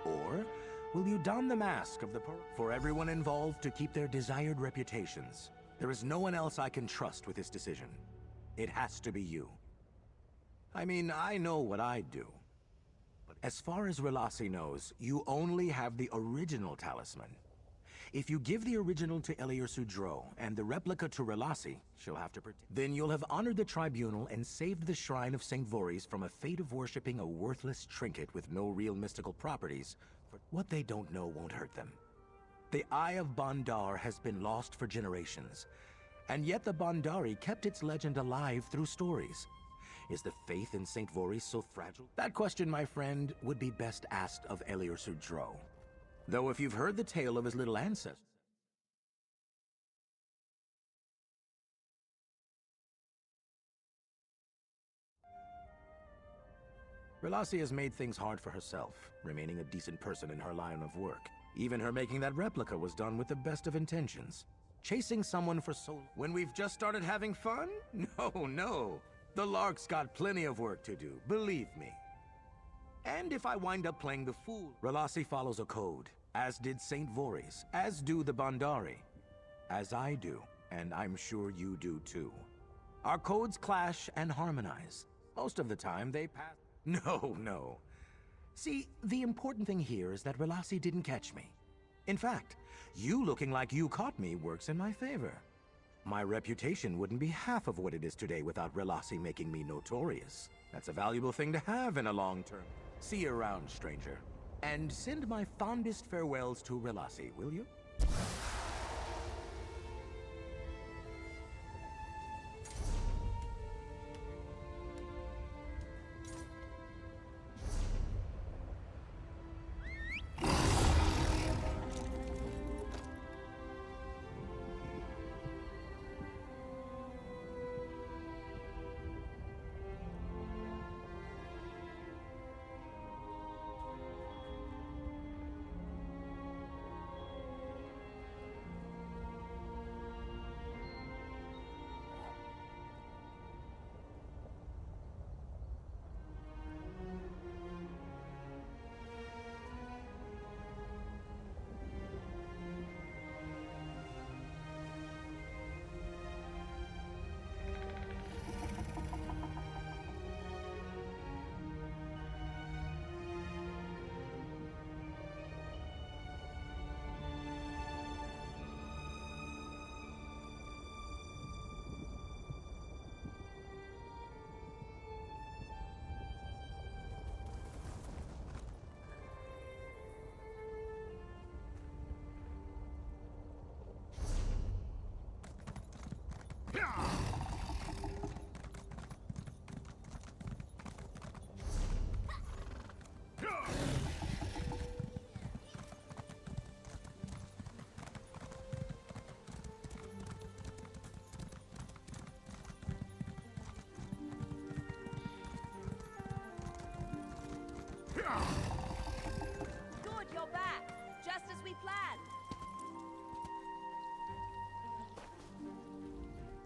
Or will you don the mask of the for everyone involved to keep their desired reputations? There is no one else I can trust with this decision. It has to be you. I mean, I know what I'd do. As far as Relasi knows, you only have the original talisman. If you give the original to Elior Sudro and the replica to Relasi, she'll have to protect. Then you'll have honored the tribunal and saved the shrine of St. Voorhees from a fate of worshipping a worthless trinket with no real mystical properties. What they don't know won't hurt them. The Eye of Bandar has been lost for generations, and yet the Bandari kept its legend alive through stories. Is the faith in St. Voorhees so fragile? That question, my friend, would be best asked of Elior Sudro. Though if you've heard the tale of his little ancestor... Relasi has made things hard for herself, remaining a decent person in her line of work. Even her making that replica was done with the best of intentions. Chasing someone for so... When we've just started having fun? No. The Lark's got plenty of work to do, believe me. And if I wind up playing the fool, Relasi follows a code, as did St. Voorhees, as do the Bandari, as I do, and I'm sure you do too. Our codes clash and harmonize. Most of the time they pass... No. See, the important thing here is that Relasi didn't catch me. In fact, you looking like you caught me works in my favor. My reputation wouldn't be half of what it is today without Relasi making me notorious. That's a valuable thing to have in a long term. See you around, stranger. And send my fondest farewells to Relasi, will you?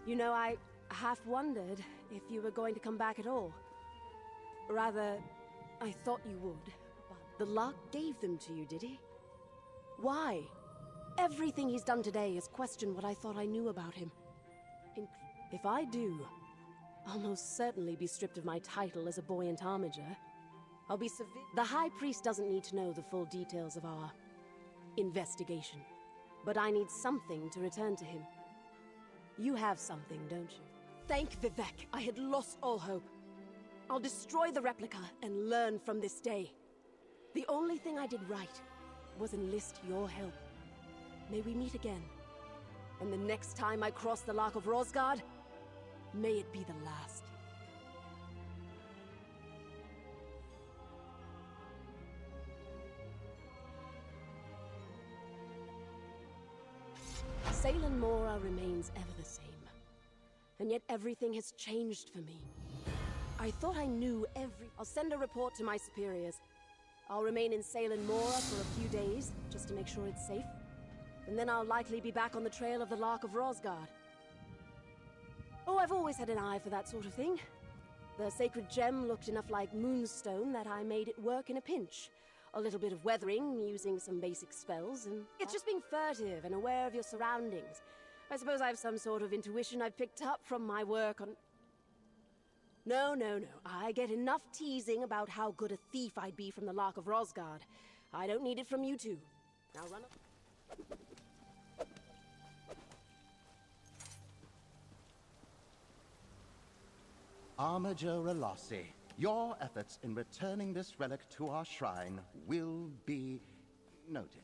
You know, I half wondered if you were going to come back at all. Rather, I thought you would. But the Lark gave them to you, did he? Why? Everything he's done today has questioned what I thought I knew about him. If I do, I'll most certainly be stripped of my title as a buoyant armiger. I'll be The High Priest doesn't need to know the full details of our investigation. But I need something to return to him. You have something, don't you? Thank Vivek. I had lost all hope. I'll destroy the replica and learn from this day. The only thing I did right was enlist your help. May we meet again. And the next time I cross the Loch of Rosgard, may it be the last. Salem Mora remains ever the same. And yet everything has changed for me. I thought I knew I'll send a report to my superiors. I'll remain in Salem Mora for a few days, just to make sure it's safe. And then I'll likely be back on the trail of the Loch of Rosgard. Oh, I've always had an eye for that sort of thing. The sacred gem looked enough like moonstone that I made it work in a pinch. A little bit of weathering, using some basic spells, and it's just being furtive and aware of your surroundings. I suppose I have some sort of intuition I've picked up from my work on... No. I get enough teasing about how good a thief I'd be from the Loch of Rosgard. I don't need it from you two. Now run up. Armiger Relossi, your efforts in returning this relic to our shrine will be noted.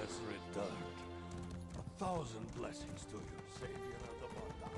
Has returned. 1,000 blessings to you, Savior of the Mortal.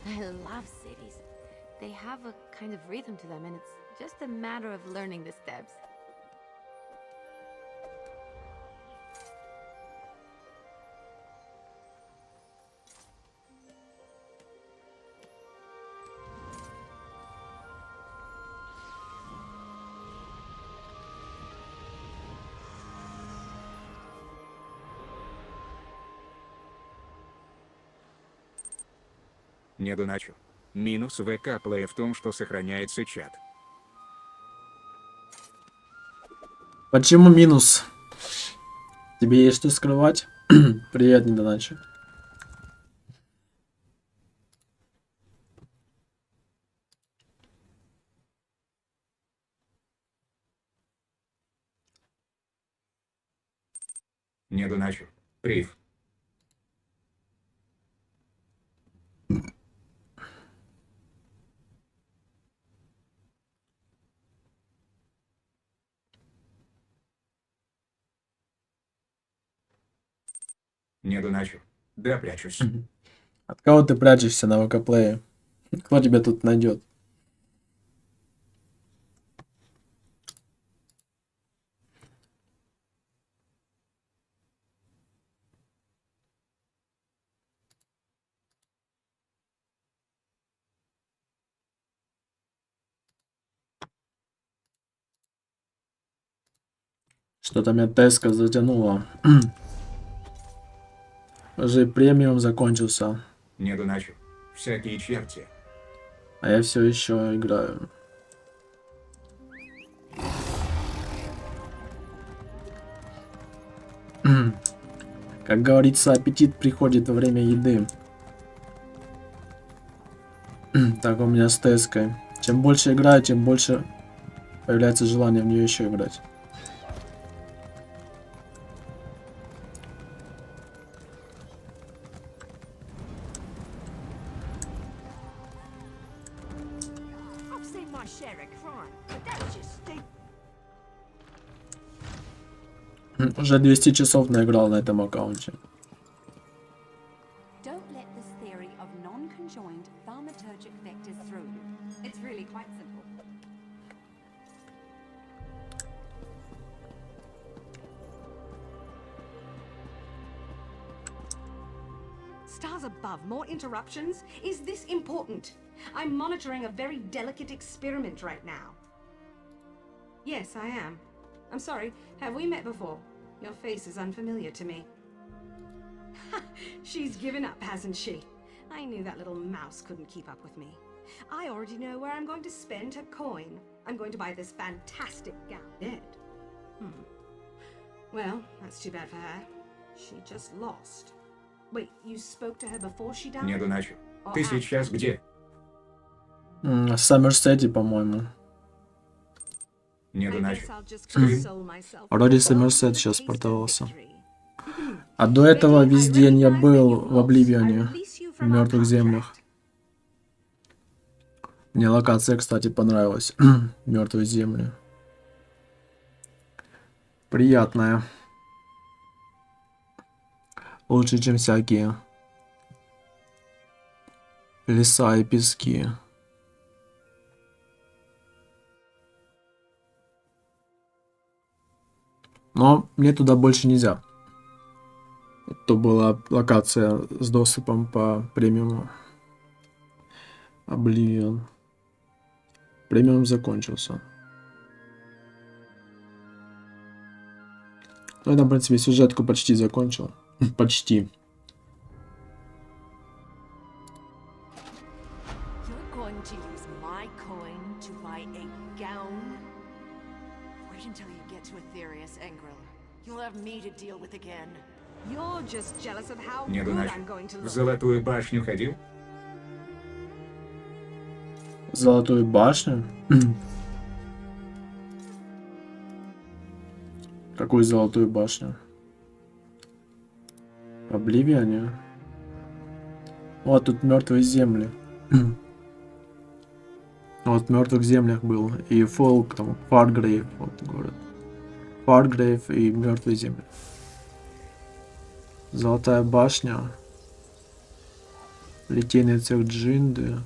I love cities. They have a kind of rhythm to them, and it's just a matter of learning the steps. Не доначу. Минус ВК Play в том, что сохраняется чат. Почему минус? Тебе есть что скрывать? Привет, не доначу. Не доначу. Прив. Не доначу. Да, прячусь. От кого ты прячешься на ВК-плее? Кто тебя тут найдет? Что-то меня теска затянуло. Уже премиум закончился. Не доначу. Всякие черти. А я все еще играю. Как говорится, аппетит приходит во время еды. Так у меня с теской. Чем больше играю, тем больше появляется желание в нее еще играть. Уже 200 часов наиграл на этом аккаунте. Don't let this theory of non-conjoined thaumaturgic vectors through you. It's really quite simple. Stars above, more interruptions? Is this important? I'm monitoring a very delicate experiment right now. Yes, I am. I'm sorry, have we met before? Your face is unfamiliar to me. She's given up, hasn't she? I knew that little mouse couldn't keep up with me. I already know where I'm going to spend her coin. I'm going to buy this fantastic gown. Dead. Well, that's too bad for her. She just lost. Wait, you spoke to her before she died? Не доначу. Ты сейчас где? В Сомерсете, по-моему. Не доначу. Вроде Сомерсет сейчас портовался. А до этого весь день я был в Обливионе, в Мертвых землях. Мне локация, кстати, понравилась. Мертвые земли. Приятная. Лучше, чем всякие леса и пески. Но мне туда больше нельзя. То была локация с доступом по премиуму. Обливион. Премиум закончился. Ну, я, в принципе, сюжетку почти закончил. Почти. Не доначу. В Золотую башню ходил? Золотую башню? Какую золотую башню? Обливионе? Вот тут мертвые земли. Вот в мертвых землях был. И Фолк, там, Фаргрейв, вот город. Фаргрейв и мертвые земли. Золотая башня. Литейный цех Джинды.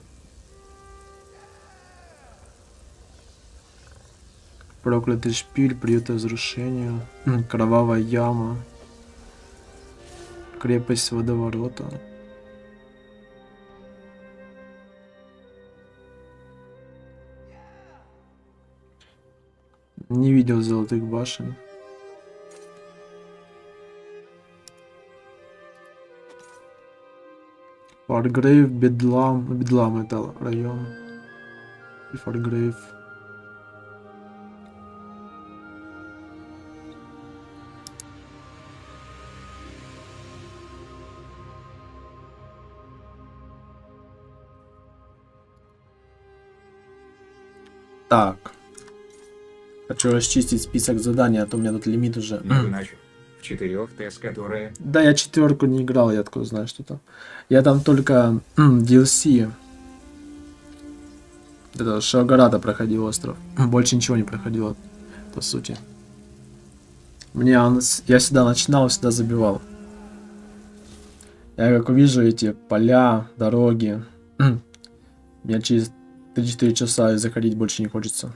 Проклятый шпиль, приют разрушения. Кровавая яма. Крепость водоворота. Не видел золотых башен. Фаргрейв, Бедлам. Бедлам это район. И Фаргрейв. Так. Хочу расчистить список заданий, а то у меня тут лимит уже. В 4 тест, которые... Да, я 4 не играл, я откуда знаю, что там. Я там только DLC. Это Шагарата проходил остров. Больше ничего не проходило, по сути. Я всегда начинал, всегда забивал. Я как увижу эти поля, дороги. Мне через 3-4 часа и заходить больше не хочется.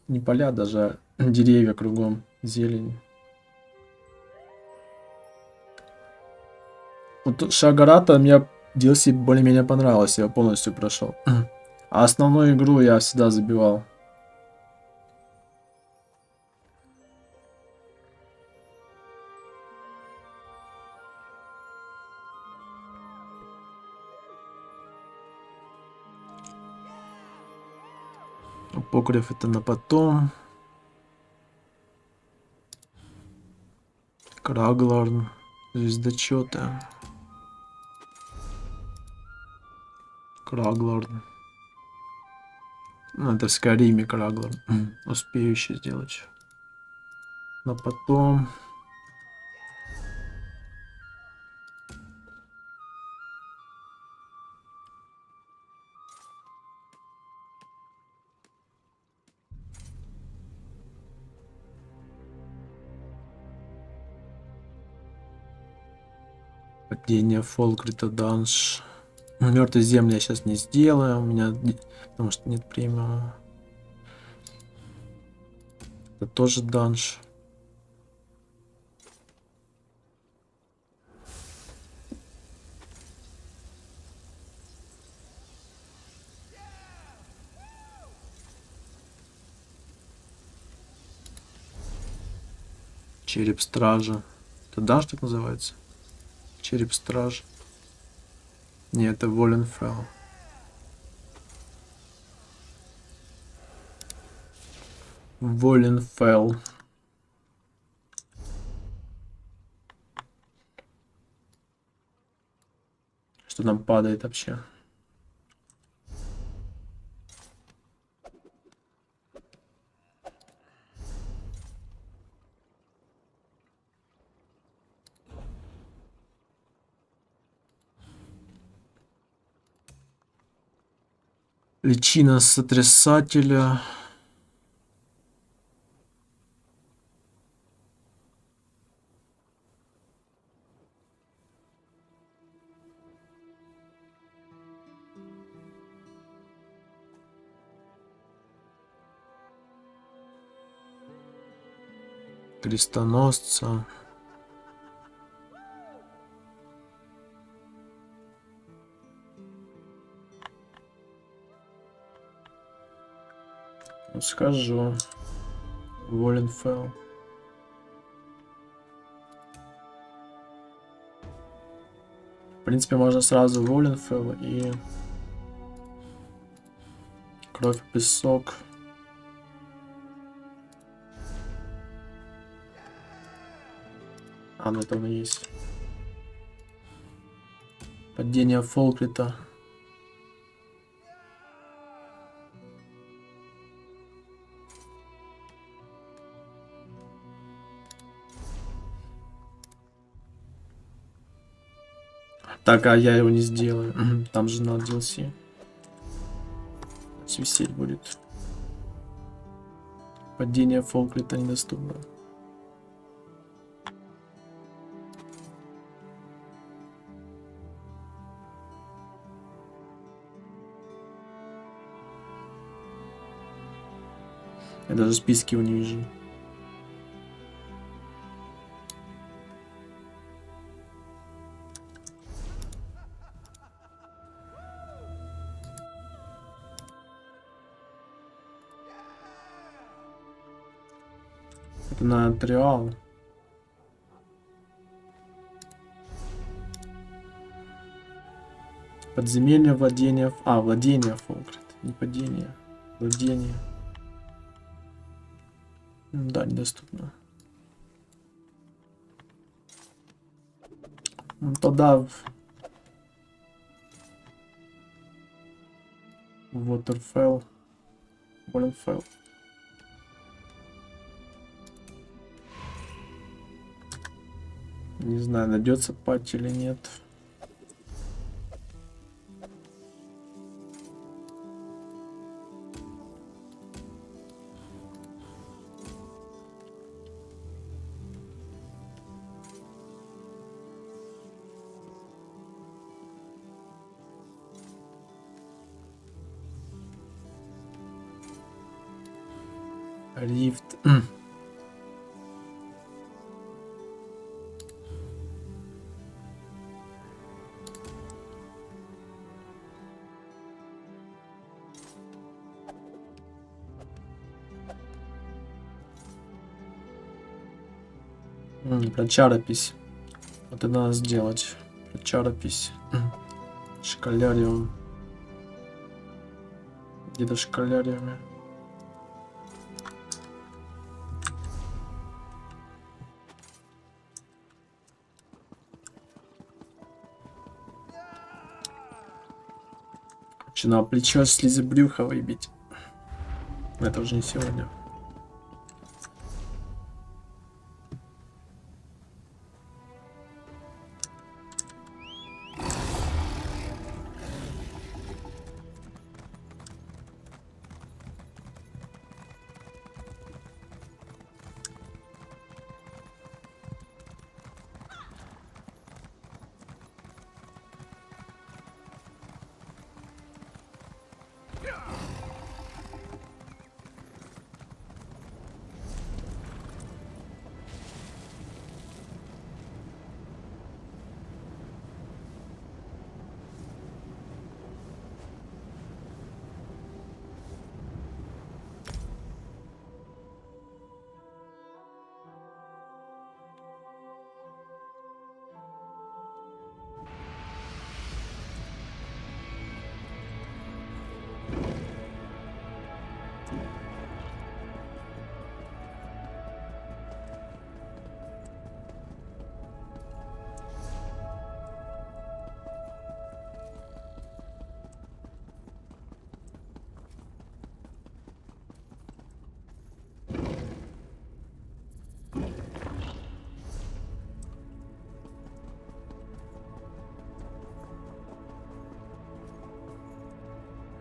Не поля, даже деревья кругом, зелень. Вот Шагарата мне DLC более-менее понравилось, я полностью прошел. А основную игру я всегда забивал. Покрив это на потом. Краглорн. Звездочеты. Краглорн. Ну, это в Skyrim Краглорн. Успею еще сделать. Но потом... Падение Фолкрита Данж. Мертвые земли я сейчас не сделаю, у меня, потому что нет премиума. Это тоже данж. Череп стража. Это данж так называется? Череп стража. Нет, это Воленфелл. Воленфелл. Что там падает вообще? Личина сотрясателя. Крестоносца. Схожу. Воленфелл. В принципе, можно сразу Воленфелл и кровь и песок. А, ну это он и есть. Падение Фолкрита. Так, а я его не сделаю. Там же на DLC. Висеть будет. Падение Фолкрита недоступно. Я даже списки его не вижу. Это на триал. Подземелье, владение... А, владение Фолкрит. Не падение. Владение. Да, недоступно. Ну, тогда... Waterfell. Waterfell. Не знаю, найдется патч или нет. Рифт. Про чаропись. Вот это надо сделать. Про чаропись. Школяриум. Где-то в школяриуме. На плечо слизы брюха выбить. Это уже не сегодня.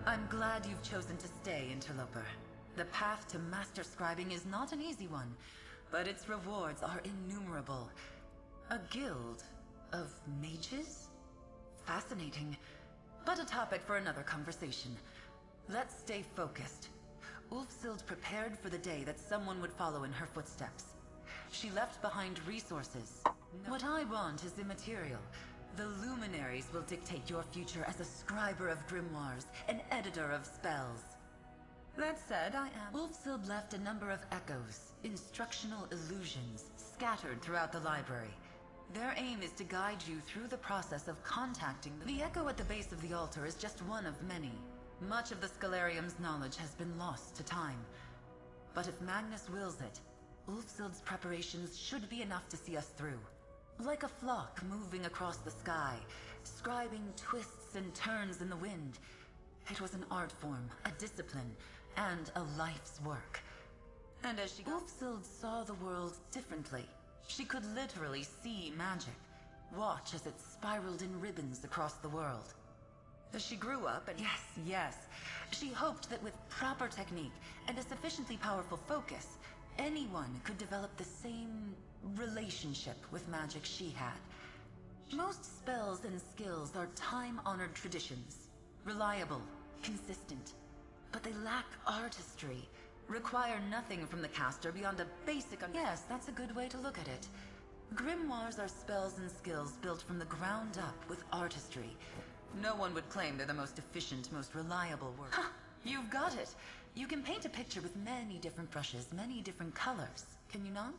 I'm glad you've chosen to stay, interloper. The path to master scribing is not an easy one, but its rewards are innumerable. A guild of mages? Fascinating, but a topic for another conversation. Let's stay focused. Ulfsild prepared for the day that someone would follow in her footsteps. She left behind resources. What I want is immaterial. The luminaries will dictate your future as a scriber of grimoires, an editor of spells. That said, Ulfsild left a number of echoes, instructional illusions, scattered throughout the library. Their aim is to guide you through the process of contacting the echo at the base of the altar is just one of many. Much of the Scalarium's knowledge has been lost to time. But if Magnus wills it, Ulfsild's preparations should be enough to see us through. Like a flock moving across the sky, scribing twists and turns in the wind. It was an art form, a discipline, and a life's work. And as Ulfsild saw the world differently. She could literally see magic, watch as it spiraled in ribbons across the world. As she grew up, and yes, she hoped that with proper technique and a sufficiently powerful focus, anyone could develop the same relationship with magic she had. Most spells and skills are time-honored traditions, reliable, consistent, but they lack artistry, require nothing from the caster beyond a basic... Yes, that's a good way to look at it. Grimoires are spells and skills built from the ground up with artistry. No one would claim they're the most efficient, most reliable work. Ha! You've got it! You can paint a picture with many different brushes, many different colors, can you not?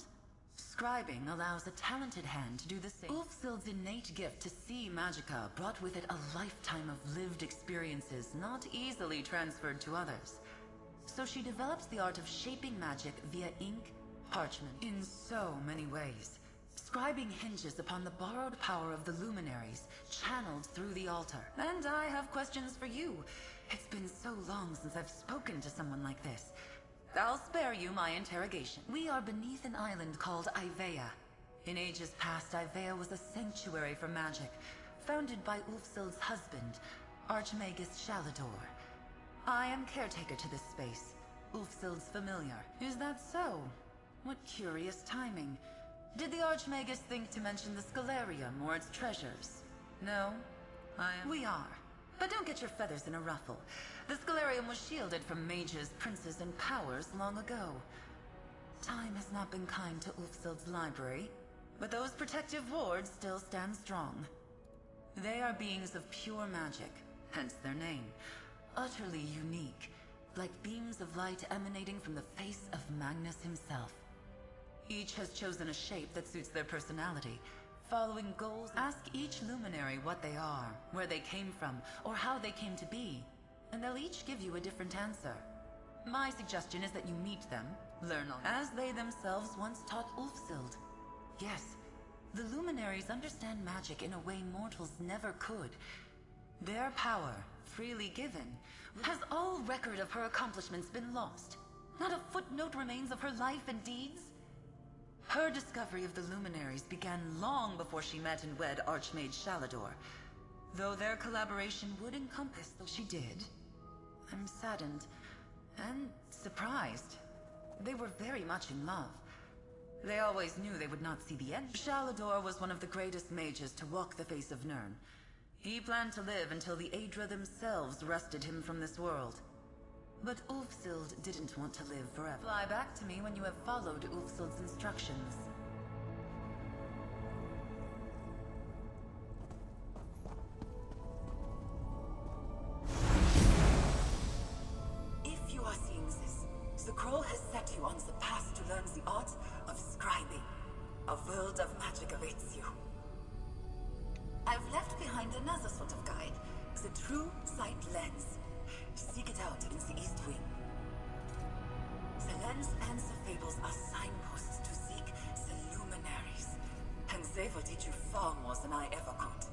Scribing allows a talented hand to do the same. Ulfsild's innate gift to see magicka brought with it a lifetime of lived experiences not easily transferred to others. So she developed the art of shaping magic via ink, parchment, in so many ways. Scribing hinges upon the borrowed power of the luminaries, channeled through the altar. And I have questions for you. It's been so long since I've spoken to someone like this. I'll spare you my interrogation. We are beneath an island called Ivea. In ages past, Ivea was a sanctuary for magic, founded by Ulfsild's husband, Archmagus Shalador. I am caretaker to this space, Ulfsild's familiar. Is that so? What curious timing. Did the Archmagus think to mention the Scalarium or its treasures? No? We are. But don't get your feathers in a ruffle. The Scalarium was shielded from mages, princes, and powers long ago. Time has not been kind to Ulfsild's library, but those protective wards still stand strong. They are beings of pure magic, hence their name. Utterly unique, like beams of light emanating from the face of Magnus himself. Each has chosen a shape that suits their personality. Following goals, ask each luminary what they are, where they came from, or how they came to be, and they'll each give you a different answer. My suggestion is that you meet them, learn on, as they themselves once taught Ulfsild. Yes, the luminaries understand magic in a way mortals never could. Their power, freely given, has all record of her accomplishments been lost? Not a footnote remains of her life and deeds? Her discovery of the luminaries began long before she met and wed Archmage Shalador. Though their collaboration would encompass, though she did. I'm saddened and surprised. They were very much in love. They always knew they would not see the end. Shalador was one of the greatest mages to walk the face of Nirn. He planned to live until the Aedra themselves wrested him from this world. But Ulfsild didn't want to live forever. Fly back to me when you have followed Ulfsild's instructions. If you are seeing this, the Scroll has set you on the path to learn the art of scribing. A world of magic awaits you. I've left behind another sort of guide, the True Sight Lens. Seek it out in the East Wing. The lens and the fables are signposts to seek the luminaries, and they will teach you far more than I ever could.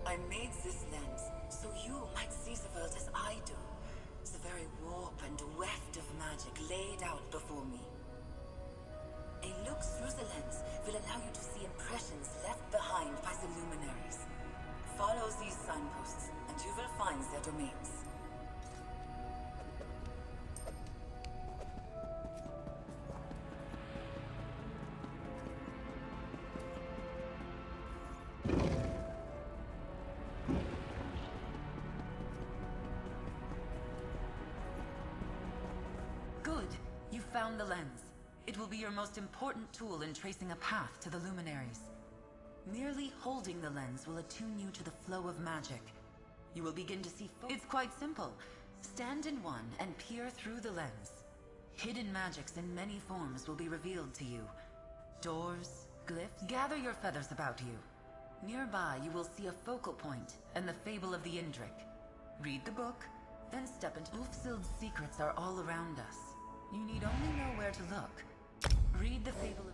I made this lens so you might see the world as I do. The very warp and weft of magic laid out before me. A look through the lens will allow you to see impressions left behind by the luminaries. Follow these signposts, and you will find their domains. Good. You found the lens. It will be your most important tool in tracing a path to the luminaries. Merely holding the lens will attune you to the flow of magic. You will begin to see. It's quite simple. Stand in one and peer through the lens. Hidden magics in many forms will be revealed to you. Doors, glyphs. Gather your feathers about you. Nearby you will see a focal point and the fable of the Indrik. Read the book, then step into. Ulfsild's secrets are all around us. You need only know where to look. Read the fable of...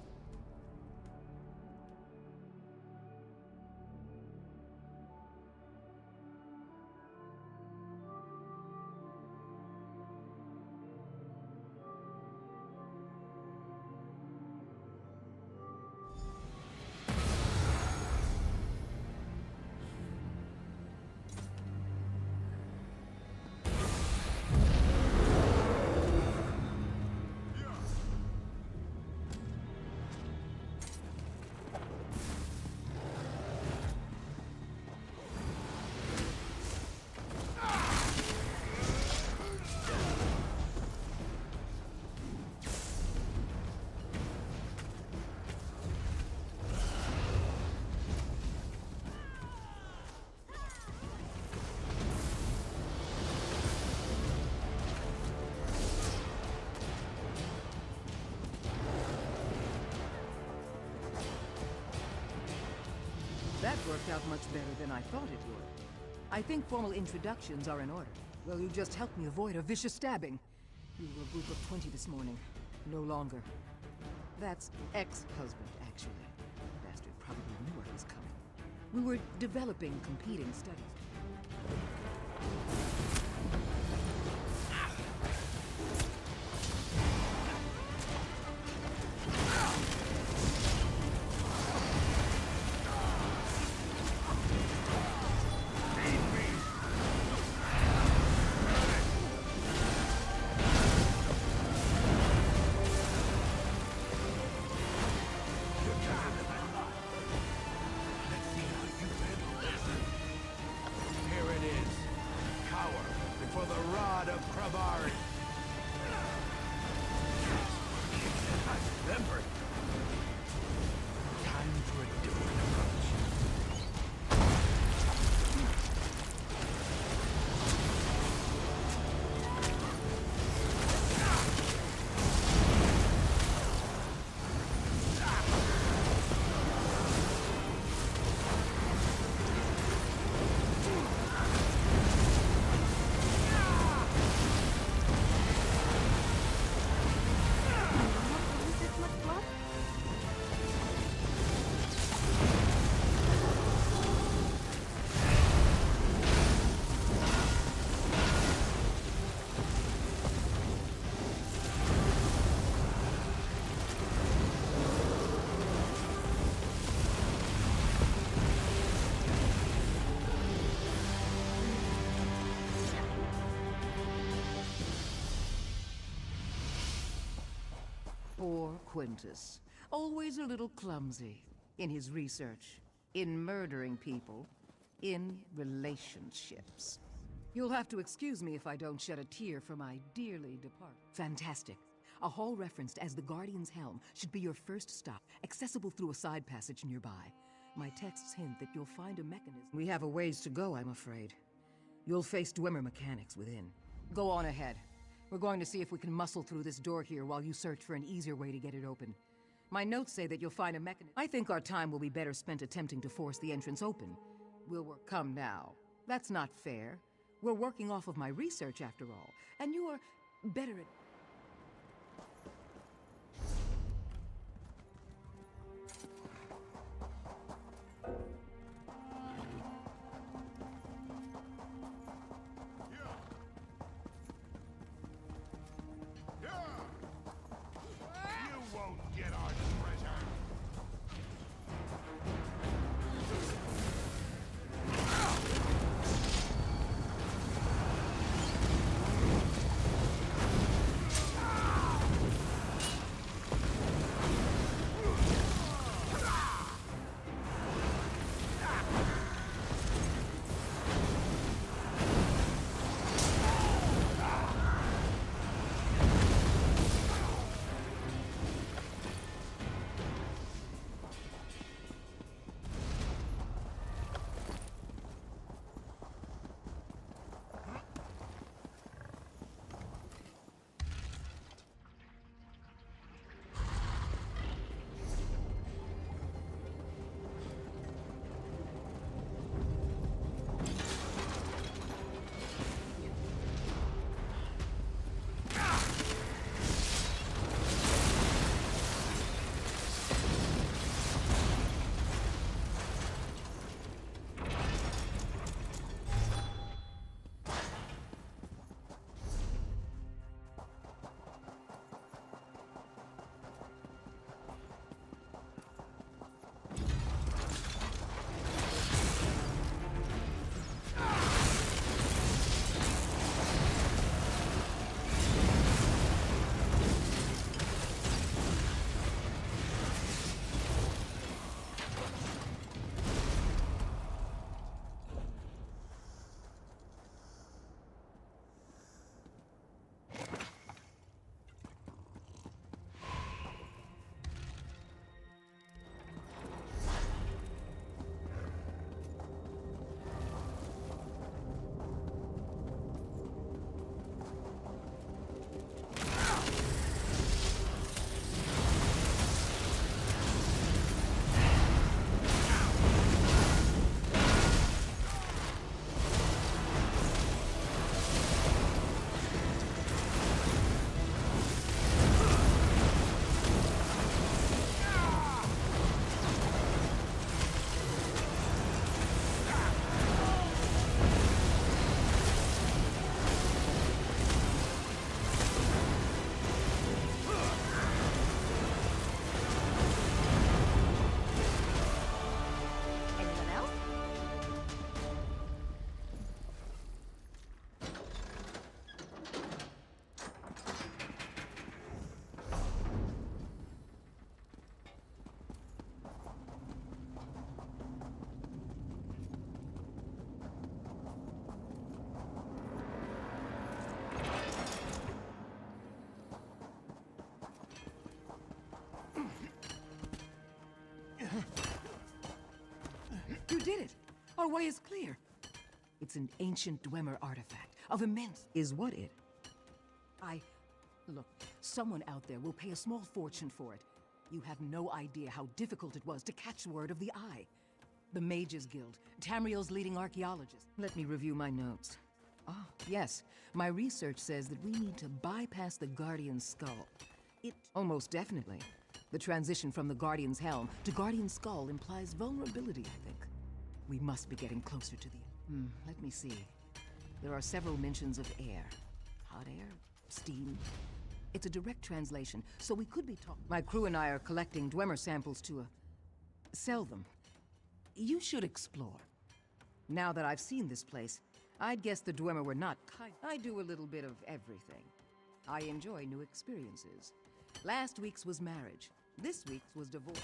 That worked out much better than I thought it would. I think formal introductions are in order. Well, you just helped me avoid a vicious stabbing. We were a group of 20 this morning. No longer. That's ex-husband, actually. The bastard probably knew I was coming. We were developing competing studies. Poor Quintus. Always a little clumsy in his research, in murdering people, in relationships. You'll have to excuse me if I don't shed a tear for my dearly departed. Fantastic. A hall referenced as the Guardian's Helm should be your first stop, accessible through a side passage nearby. My texts hint that you'll find a mechanism. We have a ways to go, I'm afraid. You'll face Dwemer mechanics within. Go on ahead. We're going to see if we can muscle through this door here while you search for an easier way to get it open. My notes say that you'll find a mechanism. I think our time will be better spent attempting to force the entrance open. We'll work. Come now. That's not fair. We're working off of my research after all, and you are better at... You won't get our strength. did it! Our way is clear. It's an ancient Dwemer artifact of immense... Is what it? Look, someone out there will pay a small fortune for it. You have no idea how difficult it was to catch word of the Eye. The Mages Guild, Tamriel's leading archaeologist. Let me review my notes. Ah, yes. My research says that we need to bypass the Guardian's skull. Almost definitely. The transition from the Guardian's helm to Guardian's skull implies vulnerability, I think. We must be getting closer to the... let me see. There are several mentions of air. Hot air? Steam? It's a direct translation, so we could be talking... My crew and I are collecting Dwemer samples to, sell them. You should explore. Now that I've seen this place, I'd guess the Dwemer were not kind. I do a little bit of everything. I enjoy new experiences. Last week's was marriage. This week's was divorce.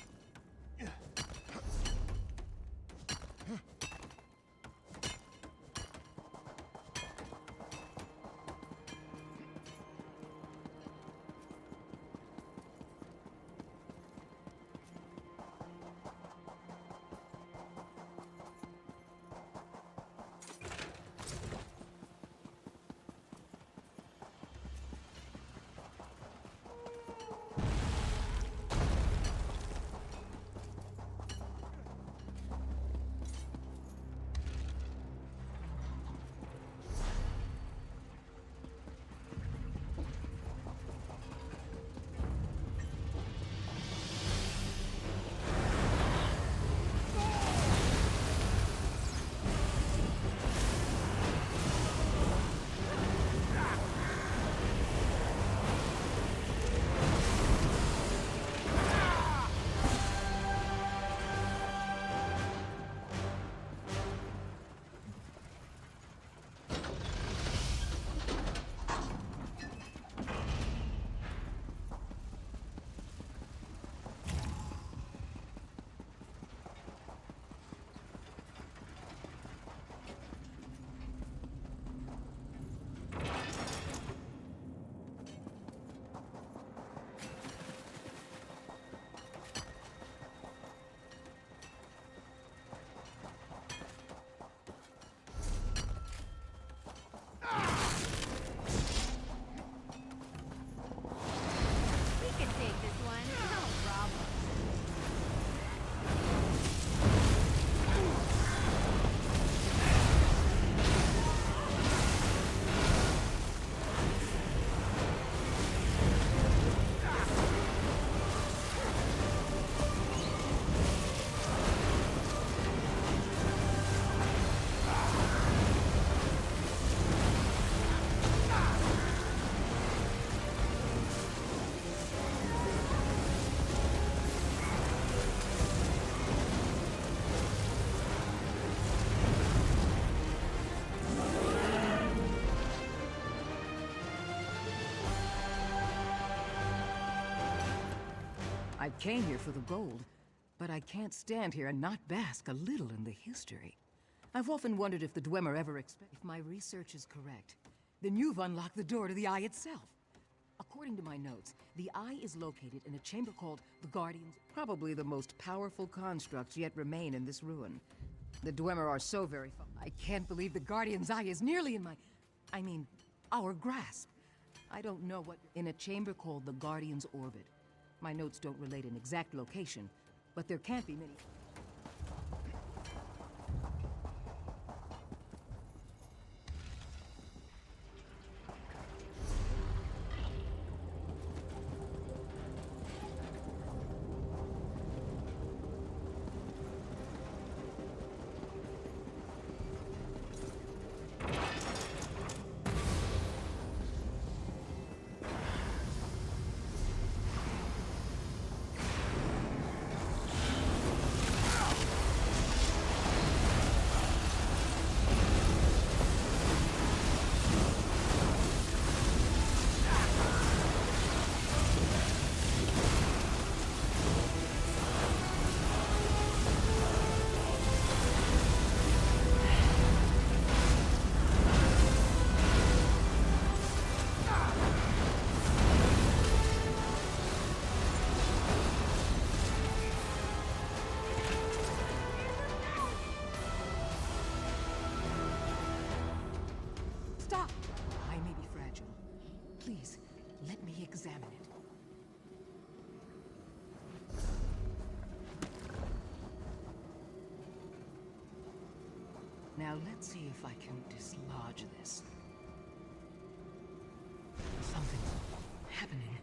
I came here for the gold, but I can't stand here and not bask a little in the history. I've often wondered if the Dwemer ever if my research is correct, then you've unlocked the door to the Eye itself. According to my notes, the Eye is located in a chamber called the Guardians, probably the most powerful constructs yet remain in this ruin. The Dwemer are so very I can't believe the Guardian's Eye is nearly in our grasp. I don't know what... In a chamber called the Guardian's Orbit. My notes don't relate an exact location, but there can't be many... Now let's see if I can dislodge this. Something's happening.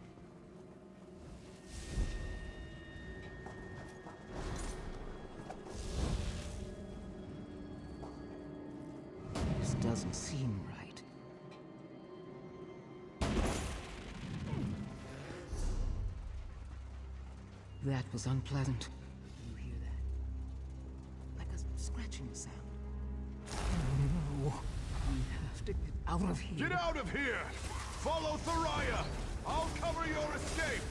This doesn't seem right. That was unpleasant. You hear that? Like a scratching sound. No. We have to get out of here. Get out of here! Follow Thariah! I'll cover your escape!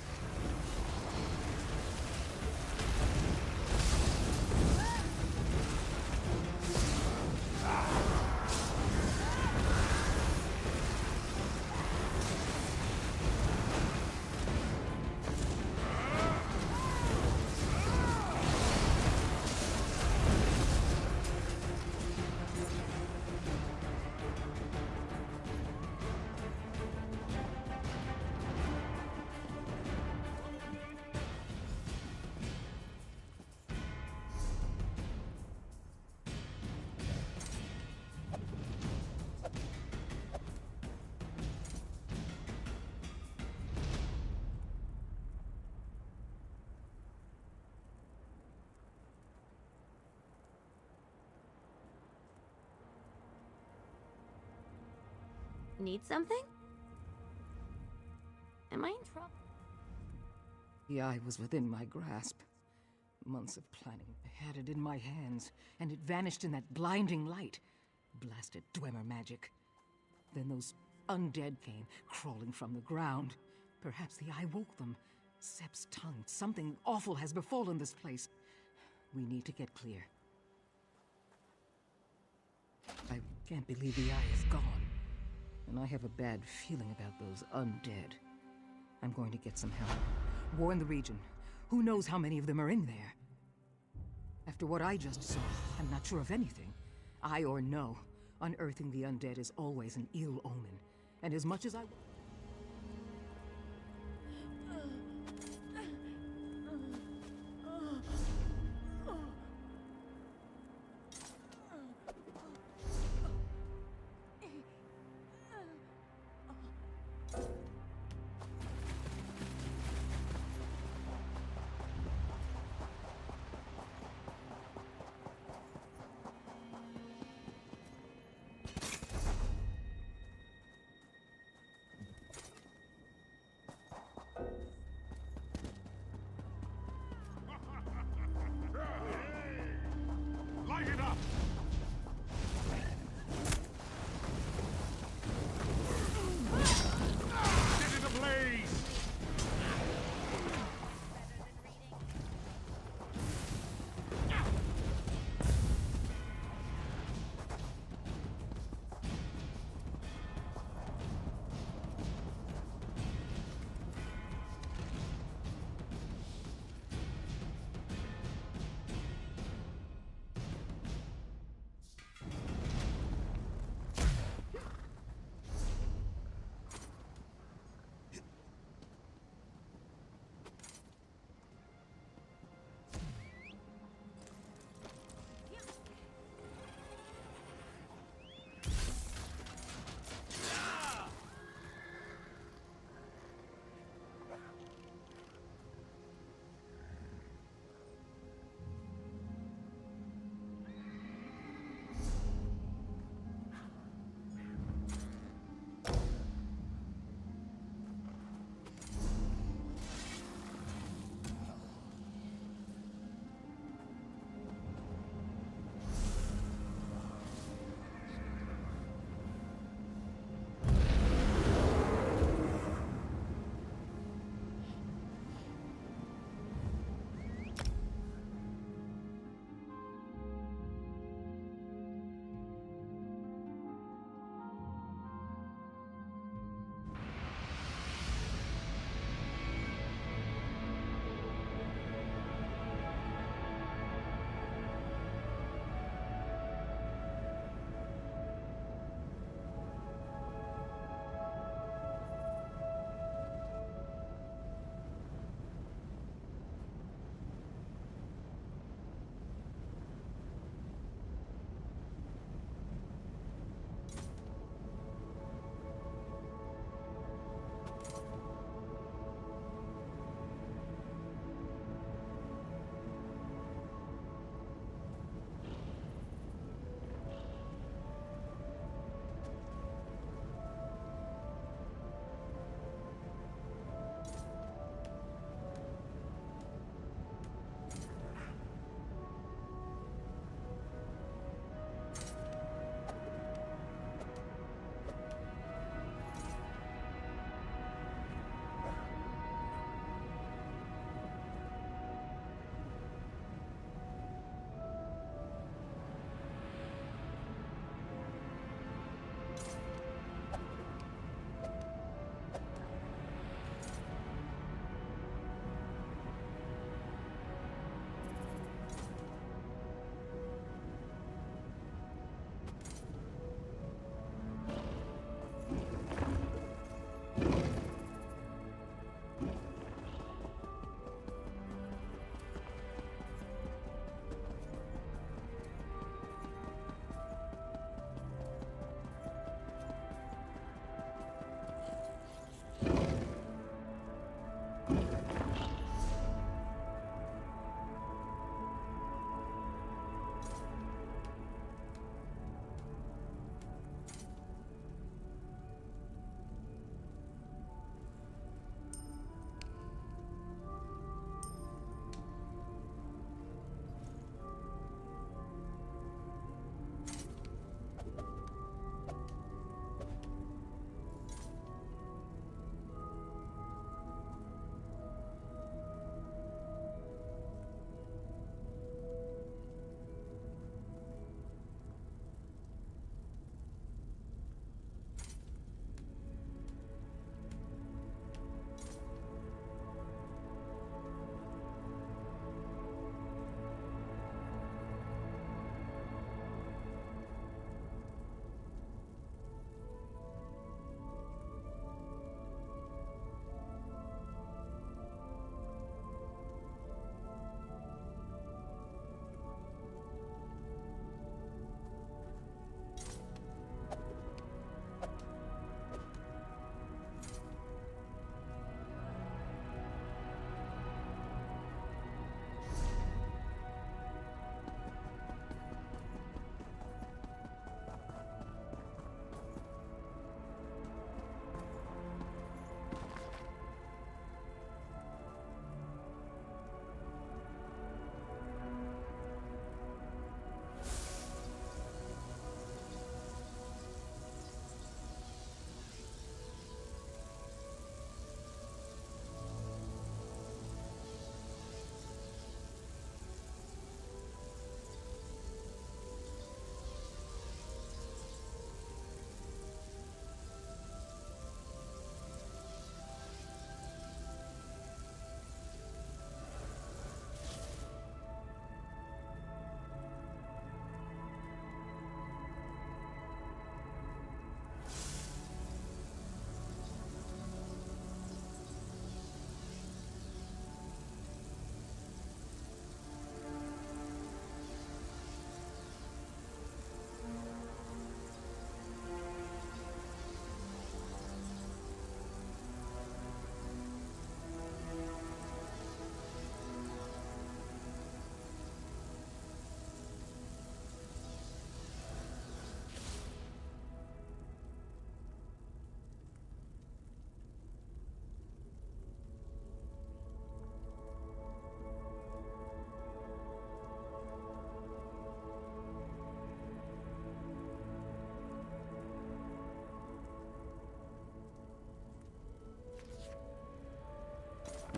Need something? Am I in trouble? The eye was within my grasp. Months of planning. I had it in my hands, and it vanished in that blinding light. Blasted Dwemer magic. Then those undead came, crawling from the ground. Perhaps the eye woke them. Sep's tongue. Something awful has befallen this place. We need to get clear. I can't believe the eye is gone. And I have a bad feeling about those undead. I'm going to get some help. Warn the region. Who knows how many of them are in there? After what I just saw, I'm not sure of anything. I or no, unearthing the undead is always an ill omen. And as much as I...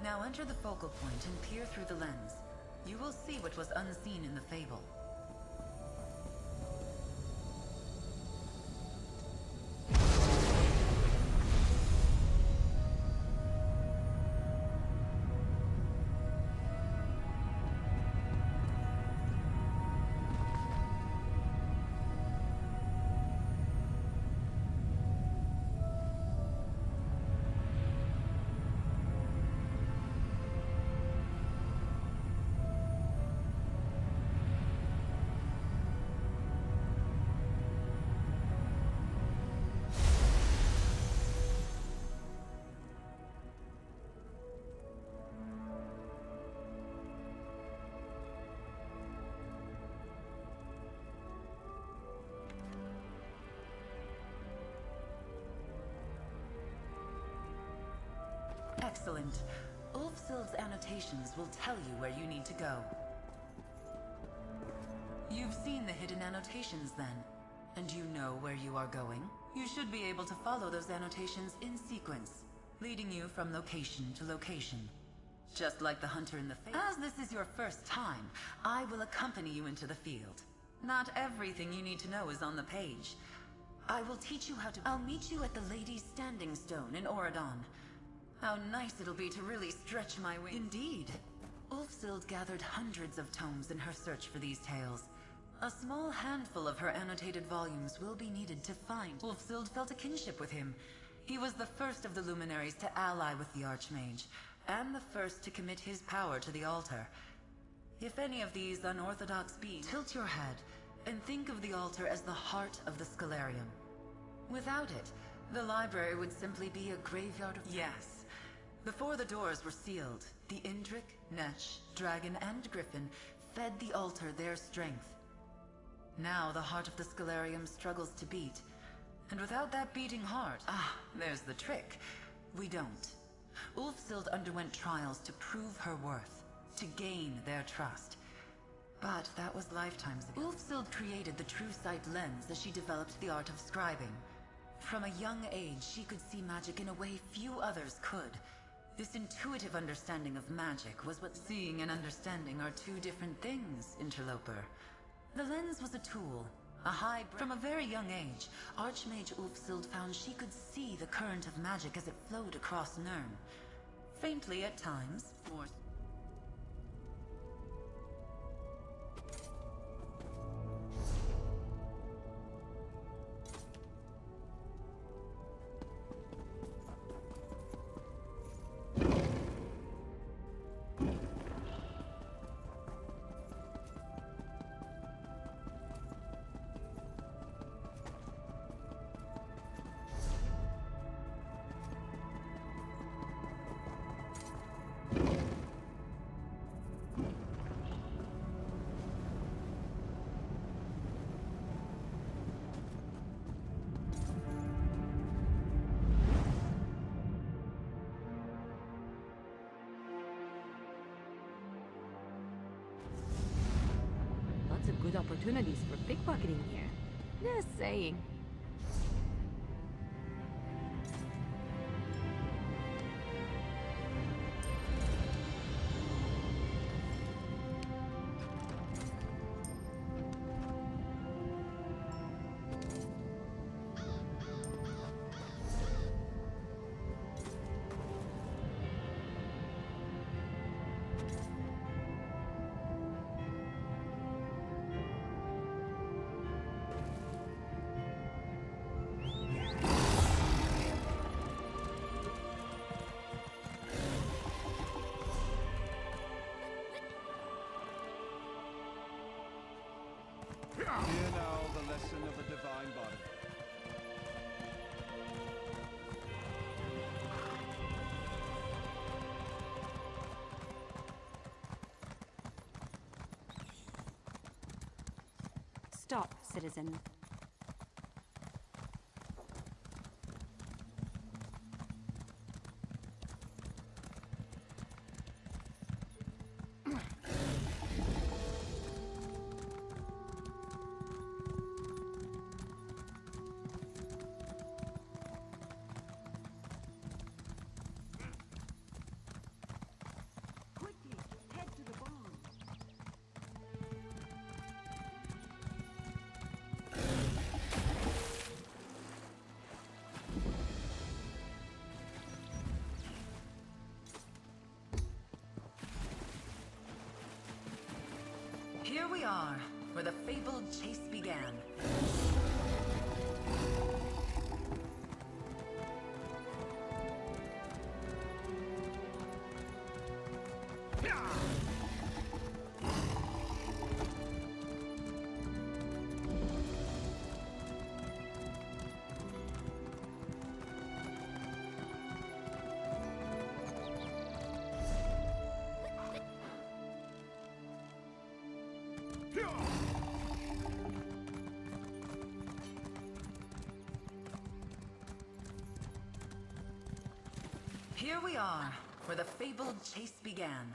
Now enter the focal point and peer through the lens. You will see what was unseen in the fable. Excellent. Ulfsild's annotations will tell you where you need to go. You've seen the hidden annotations then, and you know where you are going. You should be able to follow those annotations in sequence, leading you from location to location. Just like the hunter in the field. As this is your first time, I will accompany you into the field. Not everything you need to know is on the page. I will teach you how to... I'll meet you at the Lady's Standing Stone in Oradon. How nice it'll be to really stretch my wings. Indeed. Ulfsild gathered hundreds of tomes in her search for these tales. A small handful of her annotated volumes will be needed to find. Ulfsild felt a kinship with him. He was the first of the luminaries to ally with the Archmage, and the first to commit his power to the altar. If any of these unorthodox beings, tilt your head and think of the altar as the heart of the Scalarium. Without it, the library would simply be a graveyard of... Yes. Before the doors were sealed, the Indrik, Nesh, Dragon, and Griffin fed the altar their strength. Now the heart of the Scalarium struggles to beat, and without that beating heart, there's the trick. We don't. Ulfsild underwent trials to prove her worth, to gain their trust. But that was lifetimes ago. Ulfsild created the True Sight lens as she developed the art of scribing. From a young age, she could see magic in a way few others could. This intuitive understanding of magic was what seeing and understanding are two different things, interloper. The lens was a tool, a hybrid. From a very young age, Archmage Ulfsild found she could see the current of magic as it flowed across Nirn. Faintly at times, more... Lots of good opportunities for pickpocketing here. Just saying. Hear now the lesson of a divine body. Stop, citizen. Here we are, where the fabled chase began. Here we are, where the fabled chase began.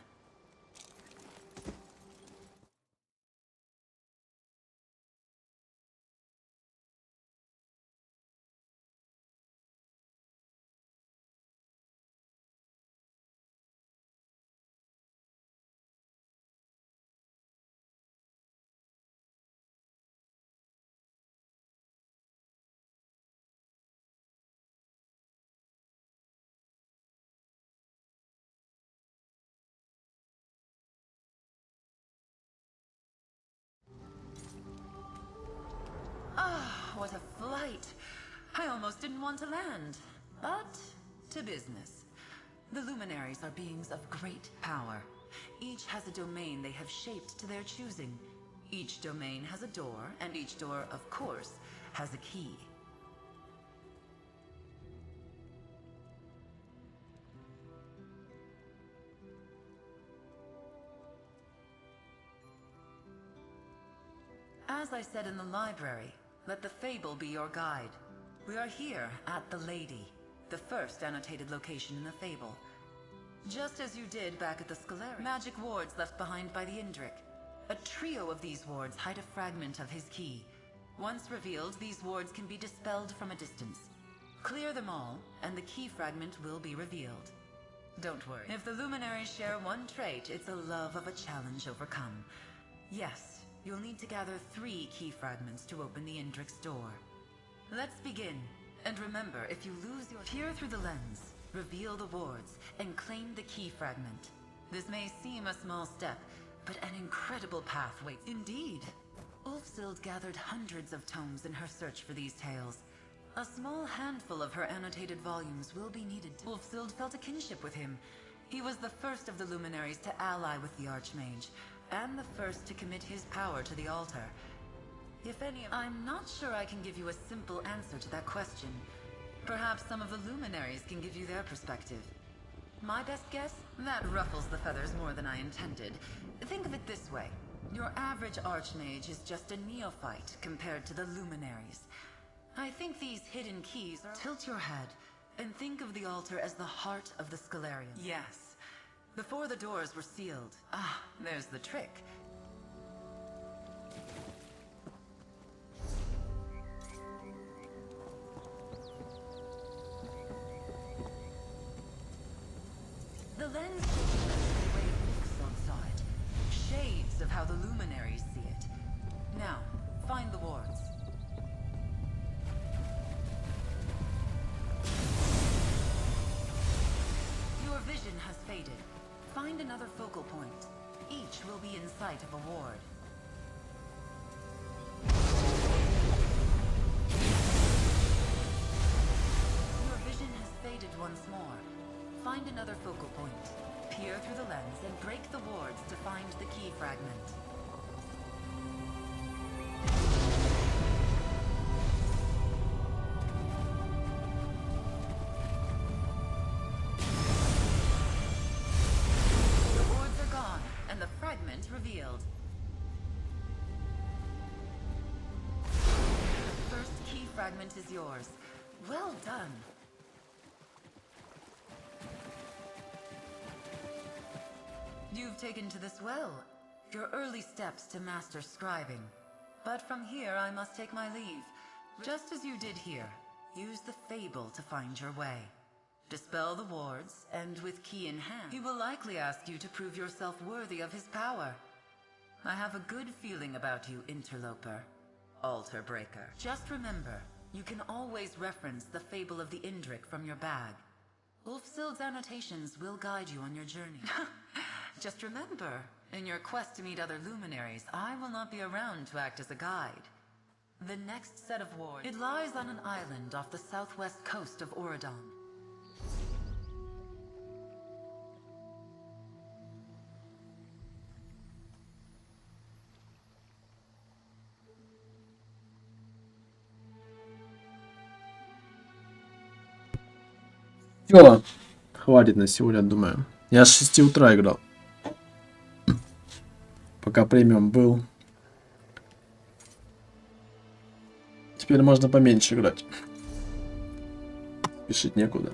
Ah, what a flight! I almost didn't want to land. But, to business. The luminaries are beings of great power. Each has a domain they have shaped to their choosing. Each domain has a door, and each door, of course, has a key. As I said in the library, let the fable be your guide. We are here at the Lady, the first annotated location in the fable. Just as you did back at the Skyrim. Magic wards left behind by the Indrik. A trio of these wards hide a fragment of his key. Once revealed, these wards can be dispelled from a distance. Clear them all, and the key fragment will be revealed. Don't worry. If the luminaries share one trait, it's a love of a challenge overcome. Yes, you'll need to gather 3 key fragments to open the Indrik's door. Let's begin. And remember, if you lose your... Peer through the lens, reveal the wards, and claim the key fragment. This may seem a small step, but an incredible path waits. Indeed. Ulfsild gathered hundreds of tomes in her search for these tales. A small handful of her annotated volumes will be needed. Ulfsild felt a kinship with him. He was the first of the luminaries to ally with the Archmage, and the first to commit his power to the altar. If any of... I'm not sure I can give you a simple answer to that question. Perhaps some of the luminaries can give you their perspective. My best guess? That ruffles the feathers more than I intended. Think of it this way. Your average Archmage is just a neophyte compared to the luminaries. I think these hidden keys are... Tilt your head, and think of the altar as the heart of the Skyrim. Yes. Before the doors were sealed. Ah, there's the trick. The lens shows the way Ulfsild saw it. Shades of how the luminaries see it. Now, find the wards. Your vision has faded. Find another focal point. Each will be in sight of a ward. Your vision has faded once more. Find another focal point. Peer through the lens and break the wards to find the key fragment. Revealed. The first key fragment is yours. Well done. You've taken to this well. Your early steps to master scribing. But from here I must take my leave. Just as you did here, use the fable to find your way. Dispel the wards, and with key in hand, he will likely ask you to prove yourself worthy of his power. I have a good feeling about you, interloper. Altar breaker. Just remember, you can always reference the fable of the Indrik from your bag. Ulfsild's annotations will guide you on your journey. Just remember, in your quest to meet other luminaries, I will not be around to act as a guide. The next set of wards, it lies on an island off the southwest coast of Oridon. Все, хватит на сегодня, думаю. Я с 6 утра играл. Пока премиум был. Теперь можно поменьше играть. Спешить некуда.